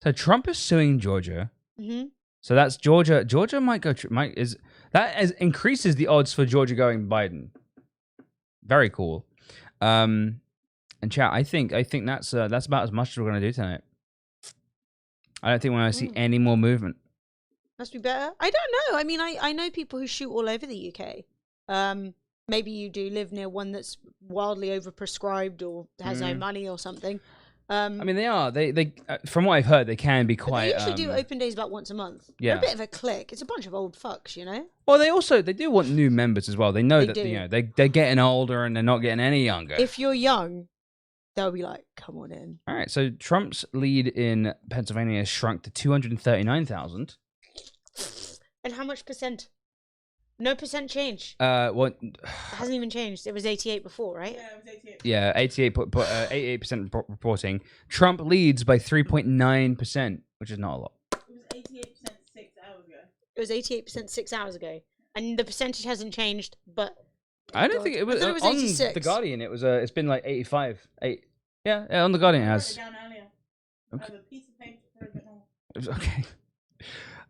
So Trump is suing Georgia. Mm-hmm. So that's Georgia. Georgia might go. Increases the odds for Georgia going Biden. Very cool. And chat, I think that's about as much as we're gonna do tonight. I don't think we're going to see any more movement. Must be better. I don't know. I mean, I know people who shoot all over the UK. Maybe you do live near one that's wildly overprescribed or has no money or something. I mean, they are. They from what I've heard, they can be quite. They usually do open days about once a month. Yeah. They're a bit of a clique. It's a bunch of old fucks, you know? Well, they do want new members as well. They know they're getting older and they're not getting any younger. If you're young, they'll be like, come on in. All right, so Trump's lead in Pennsylvania has shrunk to 239,000. And how much percent? No percent change. What? It hasn't even changed. It was 88 before, right? Yeah, it was 88. Yeah, 88% reporting. Trump leads by 3.9%, which is not a lot. It was 88% 6 hours ago. It was 88% 6 hours ago. And the percentage hasn't changed, but... I don't think it was, it was on 86. The Guardian. It was it's been like 85. Yeah, on the Guardian it has. I wrote it down earlier. Okay. I have a piece of paper to prove it all. Okay.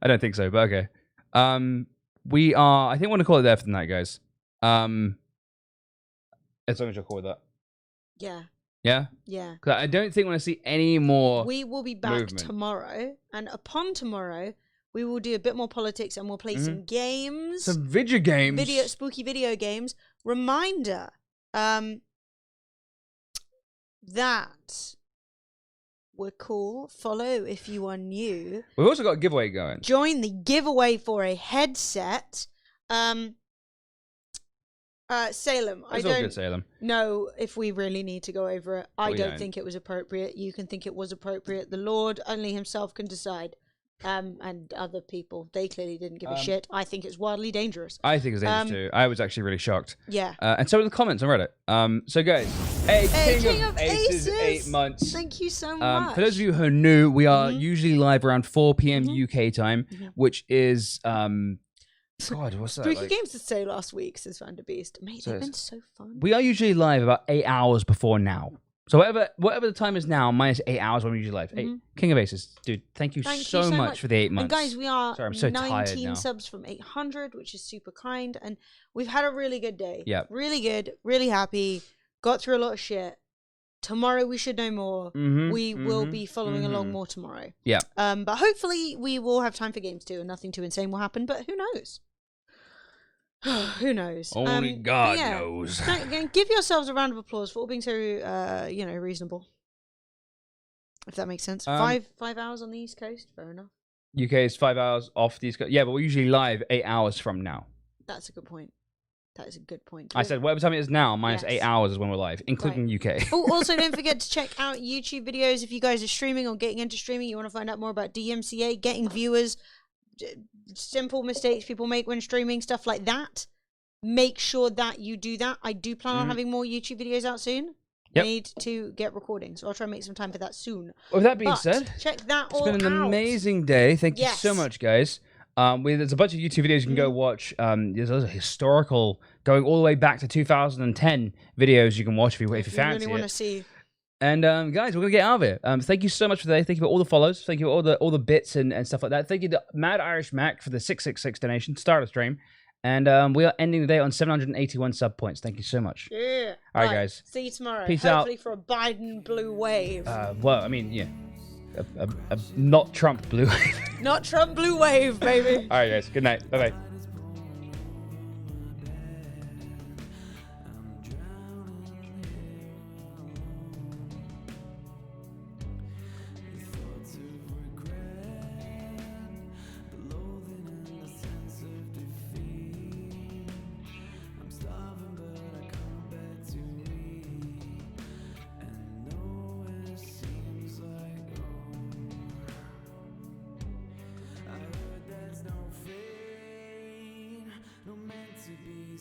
I don't think so, but okay. We are. I think we're gonna call it there for the night, guys. As long as you're cool with that. Yeah. Yeah. Yeah. Because I don't think we're gonna see any more. We will be back movement tomorrow, and upon tomorrow, we will do a bit more politics and we'll play some games. Some video games. Spooky video games. Reminder, that we're cool. Follow if you are new. We've also got a giveaway going. Join the giveaway for a headset. Salem, I don't know if we really need to go over it. I don't think it was appropriate. You can think it was appropriate. The Lord only himself can decide. And other people, they clearly didn't give a shit. I think it's wildly dangerous. I think it's dangerous too. I was actually really shocked. Yeah. And so were the comments on Reddit. So guys, King of Aces, 8 months. Thank you so much. For those of you who are new, we are usually live around 4 p.m. UK time, which is God, what's that? Spooky games to say last week, says Vander Beast. Mate, they've been so fun. We are usually live about 8 hours before now. So whatever the time is now, minus 8 hours when we usually live. King of Aces, dude, thank you so much for the 8 months. And guys, we are I'm so 19 subs from 800, which is super kind, and we've had a really good day. Yeah, really good, really happy. Got through a lot of shit. Tomorrow we should know more. We will be following along more tomorrow. Yeah. But hopefully we will have time for games too, and nothing too insane will happen. But who knows? Who knows? Only God knows. Give yourselves a round of applause for all being so, reasonable. If that makes sense. 5 hours on the East Coast. Fair enough. UK is 5 hours off the East Coast. Yeah, but we're usually live 8 hours from now. That's a good point. That is a good point. I said whatever time it is now, minus Yes. 8 hours is when we're live, including UK. Oh, also don't forget to check out YouTube videos if you guys are streaming or getting into streaming. You want to find out more about DMCA, getting viewers, simple mistakes people make when streaming, stuff like that. Make sure that you do that. I do plan on having more YouTube videos out soon. Yep. I need to get recording, so I'll try and make some time for that soon. With that being But said, check that all out. it's been an amazing day. Thank you so much, guys. There's a bunch of YouTube videos you can go watch. There's a historical, going all the way back to 2010 videos you can watch if you fancy really want to it. see. And guys, we're gonna get out of it. Thank you so much for today. Thank you for all the follows. Thank you for all the bits and stuff like that. Thank you to Mad Irish Mac for the 666 donation to start the stream. And we are ending the day on 781 sub points. Thank you so much. Yeah. All right, guys. See you tomorrow. Peace out. Hopefully for a Biden blue wave. Well, I mean, yeah, a not Trump blue wave. Not Trump blue wave, baby. All right, guys. Good night. Bye bye.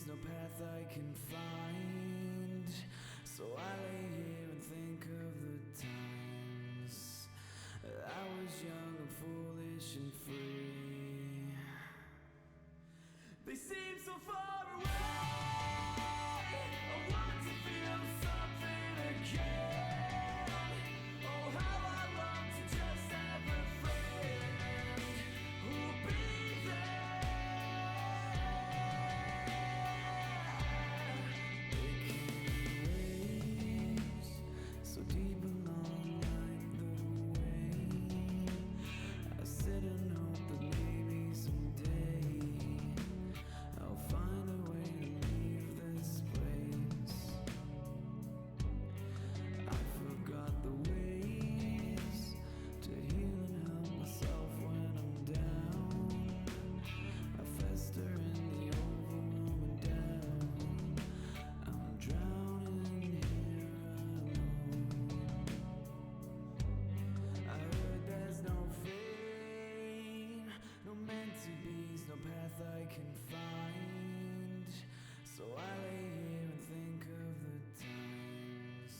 no path I can find. So I lay here and think of the times I was young and foolish and free. They seem so far away. I want to feel something again. Oh, how I long to just have a friend who'll be there. Waves so deep and long like the way. I sit and hope that maybe someday I'll find a way to leave this place. I forgot the ways to heal and help myself when I'm down. I fester in the overwhelming down. I'm drowning here alone. I heard there's no fate, no meant to be's, no path I can find. So I lay here and think of the times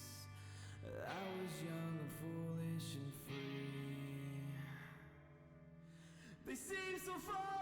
I was young and foolish and free. They seem so far